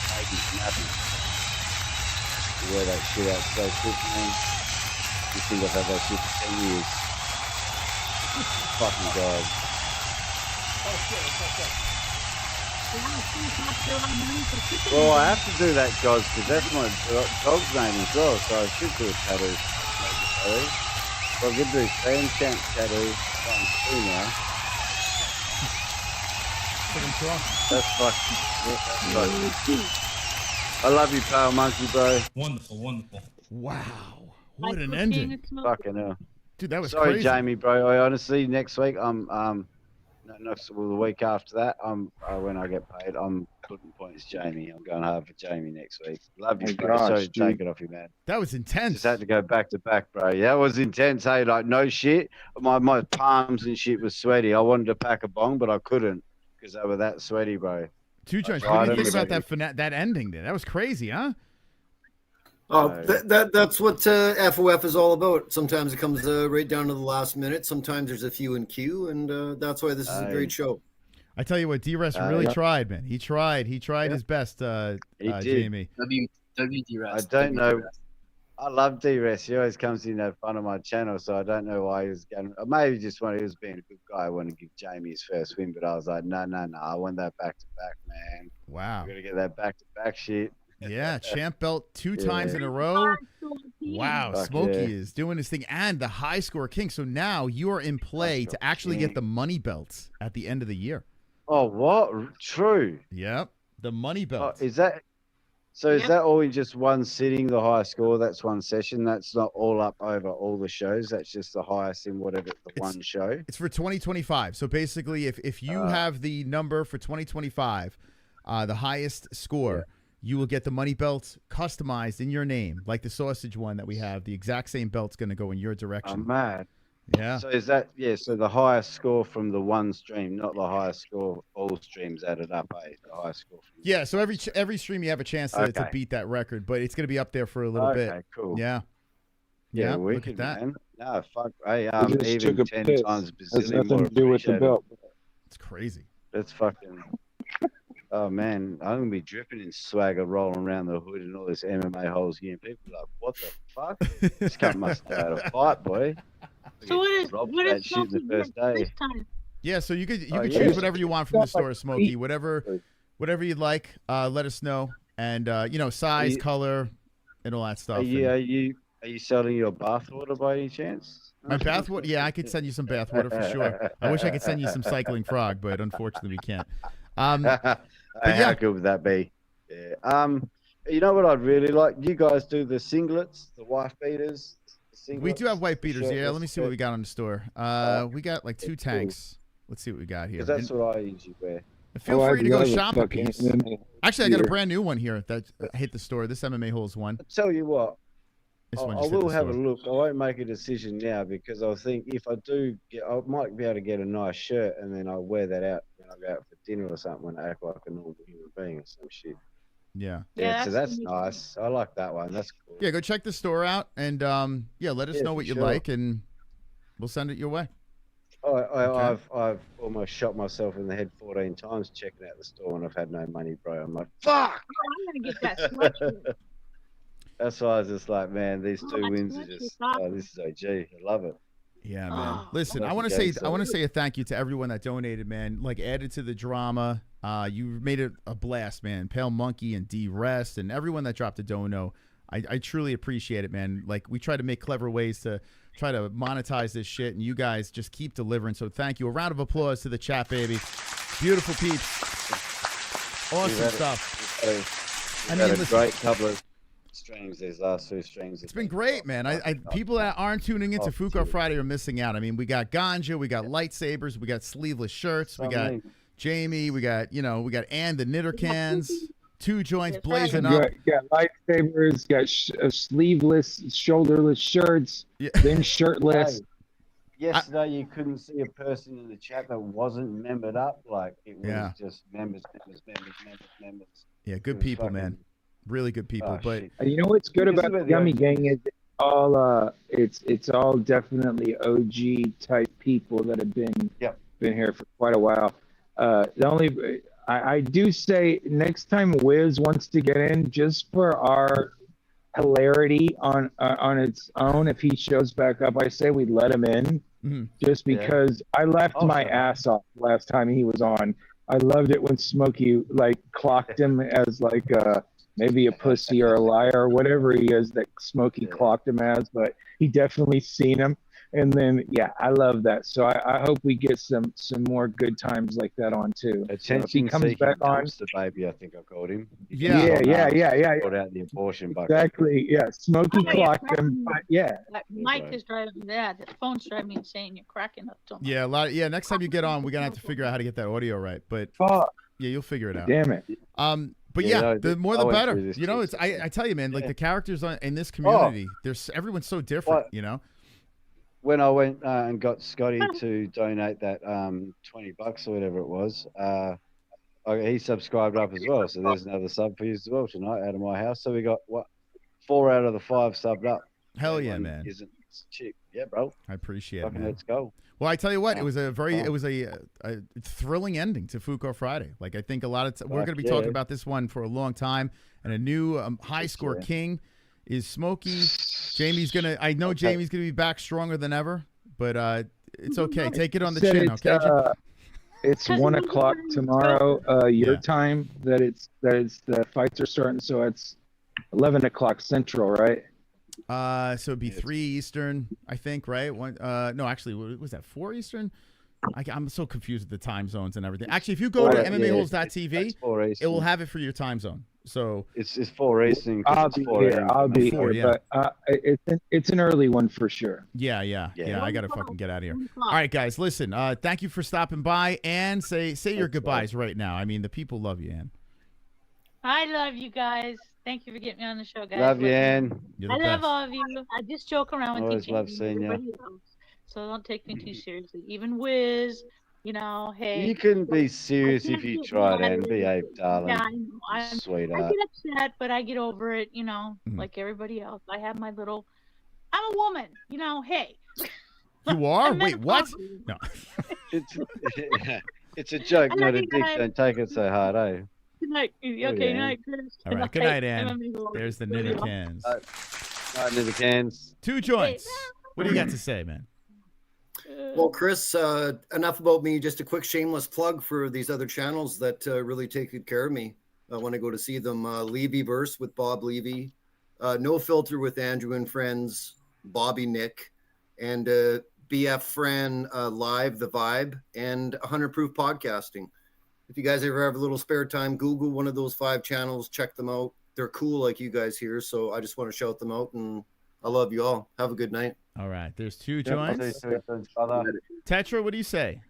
baby nappy. You wear that shit out so quick, man. You think I've had that shit for 10 years. Fucking God. Well, I have to do that, guys, because that's my dog's name as well, so I should do a tattoo. So I'm going to do Fan Champ tattoo. Now. That's fucking. I love you, pal monkey, bro. Wonderful, wonderful. Wow. What an ending. Fucking hell. Dude, that was Sorry, crazy. Jamie, bro. I honestly, next week, the week after that, when I get paid, I'm putting points Jamie. I'm going hard for Jamie next week. Love you, bro. Sorry to take it off you, man. That was intense. Just had to go back to back, bro. Yeah, that was intense. Hey, like no shit. My palms and shit was sweaty. I wanted to pack a bong, but I couldn't because they were that sweaty, bro. 2 joints. What do you think about that ending there? That was crazy, huh? Oh, that's what FOF is all about. Sometimes it comes right down to the last minute. Sometimes there's a few in queue, and that's why this is a great show. I tell you what, D-Rest really tried, man. He tried his best, He did. Jamie. D-Rest. I don't know. I love D-Rest. He always comes in at fun of my channel, so I don't know why he was going. Maybe just when he was being a good guy, I want to give Jamie his first win, but I was like, no. I want that back-to-back, man. Wow. We're going to get that back-to-back shit. Yeah, champ belt 2 times in a row. Wow, Fuck Smokey yeah. is doing his thing, and the high score king. So now you are in play to actually get the money belts at the end of the year. Oh, what? True. Yep. The money belt. Is that so? Is that all in just one sitting? The highest score. That's one session. That's not all up over all the shows. That's just the highest in whatever the one show. It's for 2025. So basically, if you have the number for 2025, the highest score, you will get the money belt customized in your name, like the sausage one that we have. The exact same belt's going to go in your direction. I'm mad. Yeah. So is that So the highest score from the one stream, not the highest score all streams added up. The highest score. From So every stream you have a chance to beat that record, but it's going to be up there for a little bit. Okay, cool. Yeah. Yeah, look wicked, at that. man. No, fuck. Hey, just even took a 10 piss. times Has bazillion nothing more to do with the appreciated. belt. It's crazy. That's fucking. Oh man, I'm gonna be dripping in swagger, rolling around the hood and all this MMA-Holes gear. People are like, what the fuck? This cunt must know how to fight, boy. So what is that shit the Smokey first doing day. this time? Yeah, so you could yeah. choose whatever you want from the store, Like Smokey. Whatever you'd like, let us know. And size, color, and all that stuff. Are you selling your bathwater by any chance? My bathwater? Yeah, I could send you some bathwater for sure. I wish I could send you some cycling frog, but unfortunately we can't. How good would that be? Yeah. You know what I'd really like? You guys do the singlets, the wife beaters. We do have white beaters. Yeah, let me see what we got. got on the store. We got like 2 tanks. Let's see what we got here. Because that's what I usually wear. Feel free to go shop a piece. Actually, I got a brand new one here that hit the store. This MMA-Holes one. I'll tell you what. This one I just hit will the have a store. look. I won't make a decision now because I think if I do get, I might be able to get a nice shirt and then I'll wear that out when I go out for dinner or something and act like a normal human being or some shit. Yeah. Yeah, so that's nice. I like that one. That's cool. Yeah, go check the store out and let us know what you like and we'll send it your way. I've almost shot myself in the head 14 times checking out the store and I've had no money, bro. I'm like, fuck! I'm gonna get that sweatshirt. That's why I was just like, man, these 2 wins are just, this is OG. I love it. Yeah, man. Listen, I want to say a thank you to everyone that donated, man. Like added to the drama. You made it a blast, man. Pale Monkey and D Rest and everyone that dropped a dono. I truly appreciate it, man. Like we try to make clever ways to try to monetize this shit, and you guys just keep delivering. So thank you. A round of applause to the chat, baby. Beautiful peeps. Awesome stuff. I mean, a great couple of streams. These last 2 streams. It's been great, man. People that aren't tuning into Fook Off Friday are missing out. I mean, we got ganja, we got lightsabers, we got sleeveless shirts, we got Jamie, we got Ann the knitter cans, 2 joints blazing up. Got lightsabers, got sleeveless, shoulderless shirts, then shirtless. Yesterday, you couldn't see a person in the chat that wasn't membered up. Like it was just members. Yeah, good people, man. Really good people. But you know what's good about the Gummy Gang is it's all definitely OG type people that have been here for quite a while. I do say next time Wiz wants to get in, just for our hilarity on its own, if he shows back up, I say we let him in. Just because I laughed my ass off last time he was on. I loved it when Smokey clocked him as maybe a pussy or a liar or whatever he is that Smokey clocked him as, but he definitely seen him. And then, I love that. So I hope we get some more good times like that on too. So if he comes back on, the baby, I think I called him. Yeah. Put out the abortion bucket. Exactly. Yeah, Smokey clocked him. But Mike is driving me mad. The phone's driving me insane. You're cracking up too much. Yeah, next time you get on, we're gonna have to figure out how to get that audio right. But yeah, you'll figure it out. Damn it. But the more the better. You know, it's I tell you, man, like the characters in this community, everyone's so different. You know. When I went and got Scotty to donate that $20 or whatever it was, he subscribed up as well. So there's another sub for you as well tonight out of my house. So we got 4 out of the 5 subbed up. Hell yeah, man! Isn't cheap? Yeah, bro. I appreciate it, man. Let's go. Well, I tell you what, it was a thrilling ending to Fook Off Friday. Like I think a lot of we're going to be talking about this one for a long time, and a new high score king is Smokey. Jamie's I know Jamie's gonna be back stronger than ever, but it's okay. Take it on the chin, okay? It's 1 o'clock tomorrow, your time. The fights are starting, so it's 11 o'clock Central, right? So it'd be 3 Eastern, I think, right? No, actually, what was that? 4 Eastern? I'm so confused with the time zones and everything. Actually, if you go to MMAHoles.tv, it will have it for your time zone. So it's 4 Eastern. I'll be here. I'll be here. But it's an early one for sure. Yeah. I gotta fucking get out of here. All right, guys, listen. Thank you for stopping by, and say your goodbyes right now. I mean, the people love you, Ann. I love you guys. Thank you for getting me on the show, guys. Love you, Ann. I love all of you. I just joke around with Always you. love seeing you. So don't take me too seriously. Even Wiz, hey. You couldn't be serious if you tried, Ann. Behave, darling. Yeah, I know. Sweetheart. I get upset, but I get over it, like everybody else. I have my little. I'm a woman, hey. You are? Wait, what? No. It's a joke, not a dick. Don't take it so hard, eh? Good night. Okay, night, Chris. All right, good night, Ann. There's the knitter cans. Night, knitter cans. 2 joints. What do you got to say, man? Well, Chris, enough about me. Just a quick shameless plug for these other channels that really take good care of me when I go to see them. Levyverse with Bob Levy, No Filter with Andrew and Friends, Bobby Nick, and BF Fran Live, The Vibe, and 100 Proof Podcasting. If you guys ever have a little spare time, Google one of those 5 channels, check them out. They're cool like you guys here, so I just want to shout them out, and I love you all. Have a good night. All right, there's 2 joints. Tetra, what do you say?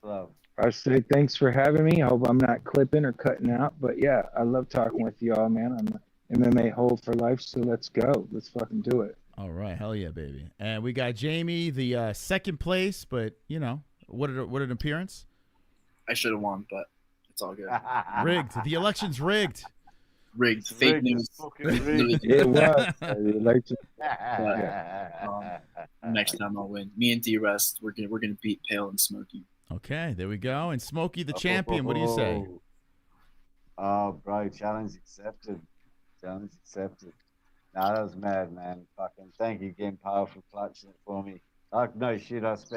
I say thanks for having me. I hope I'm not clipping or cutting out, but yeah, I love talking with you all, man. I'm an MMA hole for life, so let's go. Let's fucking do it. All right, hell yeah, baby. And we got Jamie, the second place, but what an appearance. I should have won, but it's all good. Rigged. The election's rigged. Rigged. Fake news. It was. Next time I'll win. Me and D-Rest, we're gonna beat Pale and Smokey. Okay, there we go. And Smokey, the champion. What do you say? Oh, bro, challenge accepted. Challenge accepted. Nah, that was mad, man. Fucking thank you again, Pale, for clutching it for me. Like, no shit, there was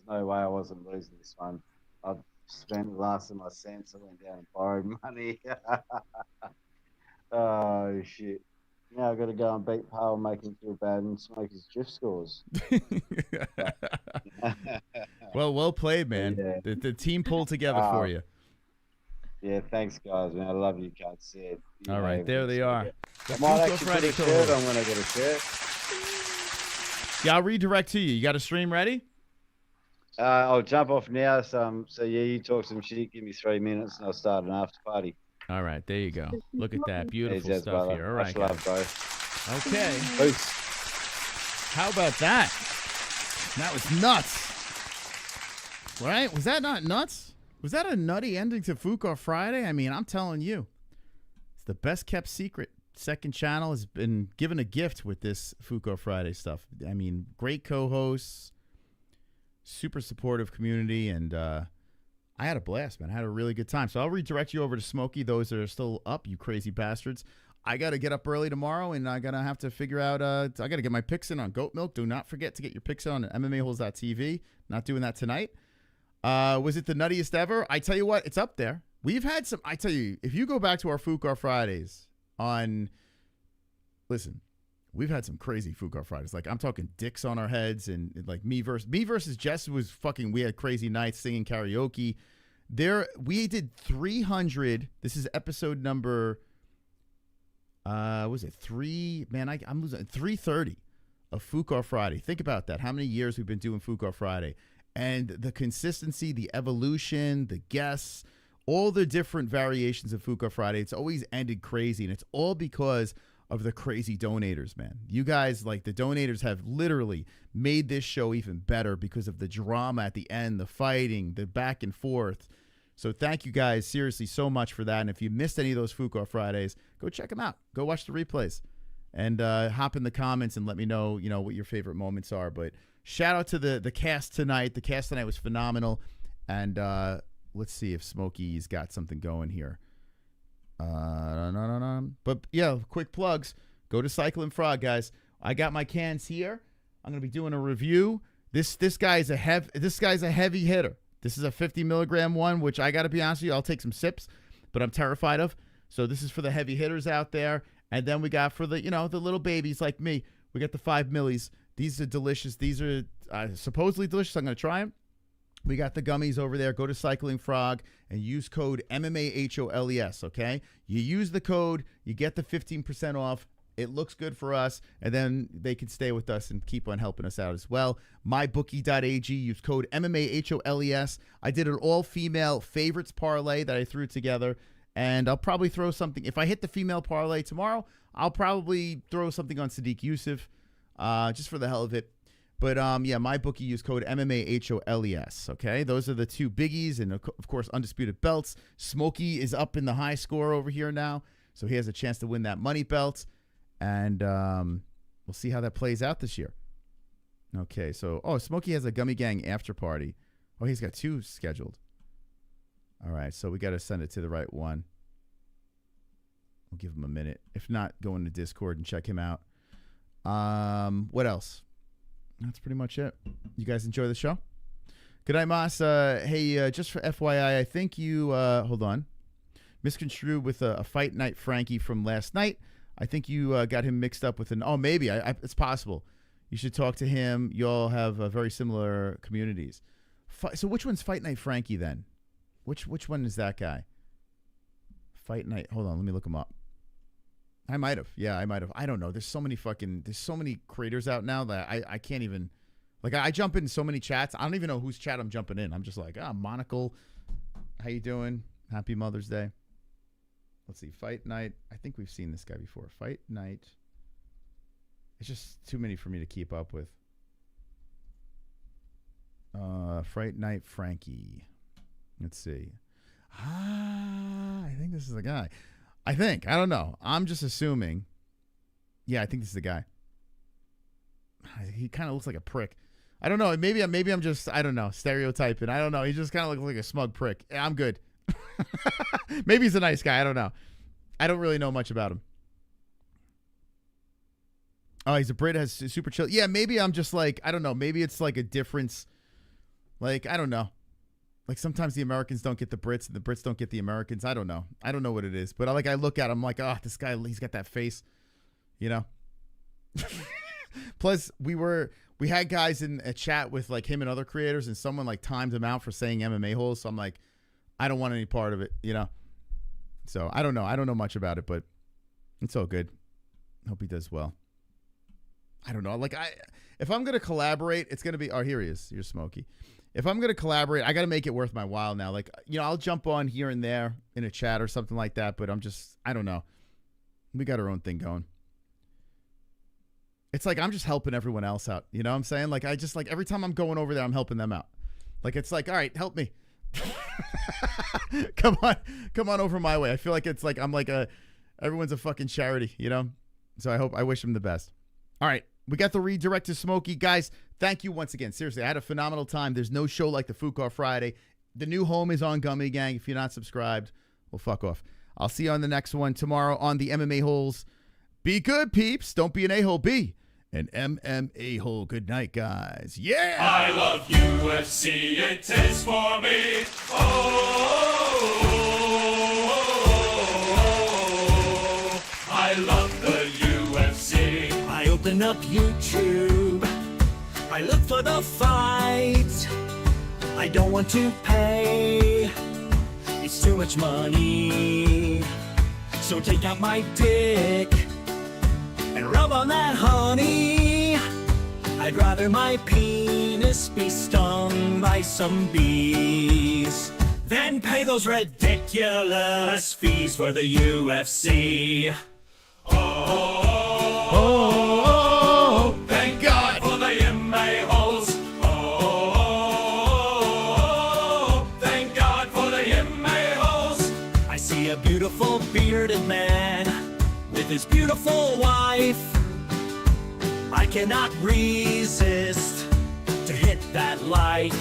no way I wasn't losing this one. I spent the last of my cents. I went down and borrowed money. Oh shit! Now I got to go and beat Pale, make him feel bad, and smoke his drift scores. Well played, man. Yeah. The team pulled together for you. Yeah, thanks, guys. Man, I love you. Can't see it. All right, there they are. I might actually put a shirt on when I get a shirt. Yeah, I'll redirect to you. You got a stream ready? I'll jump off now. So yeah, you talk some shit. Give me 3 minutes, and I'll start an after party. All right, there you go. Look at that beautiful stuff brother. here. All right, much love, bro. Okay. Peace. How about that? That was nuts. Right? Was that not nuts? Was that a nutty ending to Fook Off Friday? I mean, I'm telling you, it's the best kept secret. Second channel has been given a gift with this Fook Off Friday stuff. I mean, great co-hosts, super supportive community, and I had a blast, man. I had a really good time. So I'll redirect you over to Smokey, those that are still up, you crazy bastards. I got to get up early tomorrow, and I got to have to figure out, I got to get my picks in on goat milk. Do not forget to get your picks on MMAHoles.tv. Not doing that tonight. Was it the nuttiest ever? I tell you what, it's up there. We've had some, I tell you, if you go back to our Fook Off Fridays listen, we've had some crazy Fook Off Fridays. Like, I'm talking dicks on our heads, and like me versus Jess was fucking, we had crazy nights singing karaoke. We did 300. This is episode number, was it 3? Man, I'm losing 330 of Fook Off Friday. Think about that. How many years we've been doing Fook Off Friday, and the consistency, the evolution, the guests, all the different variations of Fook Off Friday. It's always ended crazy, and it's all because of the crazy donators, man. You guys, like, the donators have literally made this show even better because of the drama at the end, the fighting, the back and forth. So thank you guys seriously so much for that. And if you missed any of those Fook Off Fridays, go check them out. Go watch the replays, and hop in the comments and let me know, what your favorite moments are. But shout out to the cast tonight. The cast tonight was phenomenal. And let's see if Smokey's got something going here. But yeah, quick plugs. Go to Cycling Frog, guys. I got my cans here. I'm gonna be doing a review. This guy's a heavy hitter. This is a 50 milligram one, which I gotta be honest with you, I'll take some sips, but I'm terrified of. So this is for the heavy hitters out there. And then we got for the the little babies like me. We got the 5 millis. These are delicious. These are supposedly delicious. I'm gonna try them. We got the gummies over there. Go to Cycling Frog and use code MMA-HOLES, okay? You use the code, you get the 15% off. It looks good for us, and then they can stay with us and keep on helping us out as well. MyBookie.ag, use code MMA-HOLES. I did an all-female favorites parlay that I threw together, and I'll probably throw something. If I hit the female parlay tomorrow, I'll probably throw something on Sadiq Yusuf, just for the hell of it. But, yeah, MyBookie, use code MMA-HOLES, okay? Those are the two biggies, and, of course, undisputed belts. Smokey is up in the high score over here now, so he has a chance to win that money belt, and we'll see how that plays out this year. Okay, so, Smokey has a Gummy Gang after party. Oh, he's got 2 scheduled. All right, so we got to send it to the right one. We'll give him a minute. If not, go into Discord and check him out. What else? That's pretty much it. You guys enjoy the show? Good night, Moss. Hey, just for FYI, I think you, hold on, misconstrued with a Fight Night Frankie from last night. I think you got him mixed up with maybe. It's possible. You should talk to him. You all have very similar communities. So which one's Fight Night Frankie then? Which one is that guy? Fight Night. Hold on, let me look him up. I might have. Yeah, I might have. I don't know. There's so many creators out now that I can't even, like, I jump in so many chats. I don't even know whose chat I'm jumping in. I'm just like, Monocle, how you doing? Happy Mother's Day. Let's see. Fight Night. I think we've seen this guy before. Fight Night. It's just too many for me to keep up with. Fight Night Frankie. Let's see. I think this is the guy. I don't know. I'm just assuming. Yeah, I think this is the guy. He kind of looks like a prick. I don't know. Maybe I'm just, I don't know, stereotyping. I don't know. He just kind of looks like a smug prick. I'm good. Maybe he's a nice guy. I don't know. I don't really know much about him. Oh, he's a Brit, has super chill. Yeah, maybe I'm just like, I don't know. Maybe it's like a difference. Like, I don't know. Like, sometimes the Americans don't get the Brits and the Brits don't get the Americans. I don't know. I don't know what it is. But I look at him, I'm like, this guy, he's got that face, you know? Plus, we had guys in a chat with, like, him and other creators, and someone, like, timed him out for saying MMA-Holes. So I'm like, I don't want any part of it, you know? So I don't know. I don't know much about it, but it's all good. Hope he does well. I don't know. Like, if I'm going to collaborate, it's going to be, here he is. Here's Smokey. If I'm going to collaborate, I got to make it worth my while now. Like, you know, I'll jump on here and there in a chat or something like that, but I don't know. We got our own thing going. It's like I'm just helping everyone else out. You know what I'm saying? Like, I just, like, every time I'm going over there, I'm helping them out. Like, it's like, all right, help me. Come on over my way. I feel like it's like everyone's a fucking charity, you know? So I wish them the best. All right. We got the redirect to Smokey. Guys, thank you once again. Seriously, I had a phenomenal time. There's no show like the Fook Off Friday. The new home is on Gummy Gang. If you're not subscribed, well, fuck off. I'll see you on the next one tomorrow on the MMA-Holes. Be good, peeps. Don't be an a-hole. Be an MMA-Hole. Good night, guys. Yeah! I love UFC. It is for me. I love the UFC. I open up YouTube, I look for the fight. I don't want to pay, it's too much money. So take out my dick and rub on that honey. I'd rather my penis be stung by some bees than pay those ridiculous fees for the UFC. Oh, thank God for the MMA-Holes. Oh, thank God for the MMA-Holes. I see a beautiful bearded man with his beautiful wife. I cannot resist to hit that like.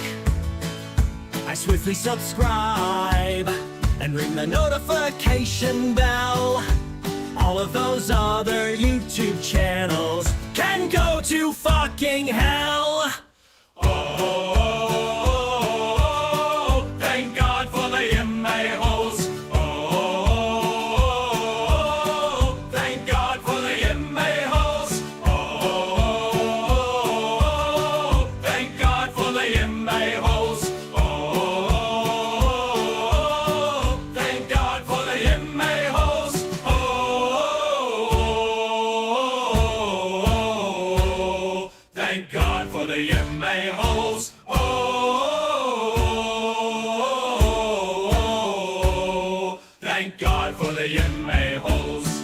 I swiftly subscribe and ring the notification bell. All of those other YouTube channels can go to fucking hell. Oh, thank God for the MMA-Holes. Oh, thank God for the MMA-Holes. Oh, thank God for the MMA-Holes. the MMA-Holes. Oh, thank God for the MMA-Holes.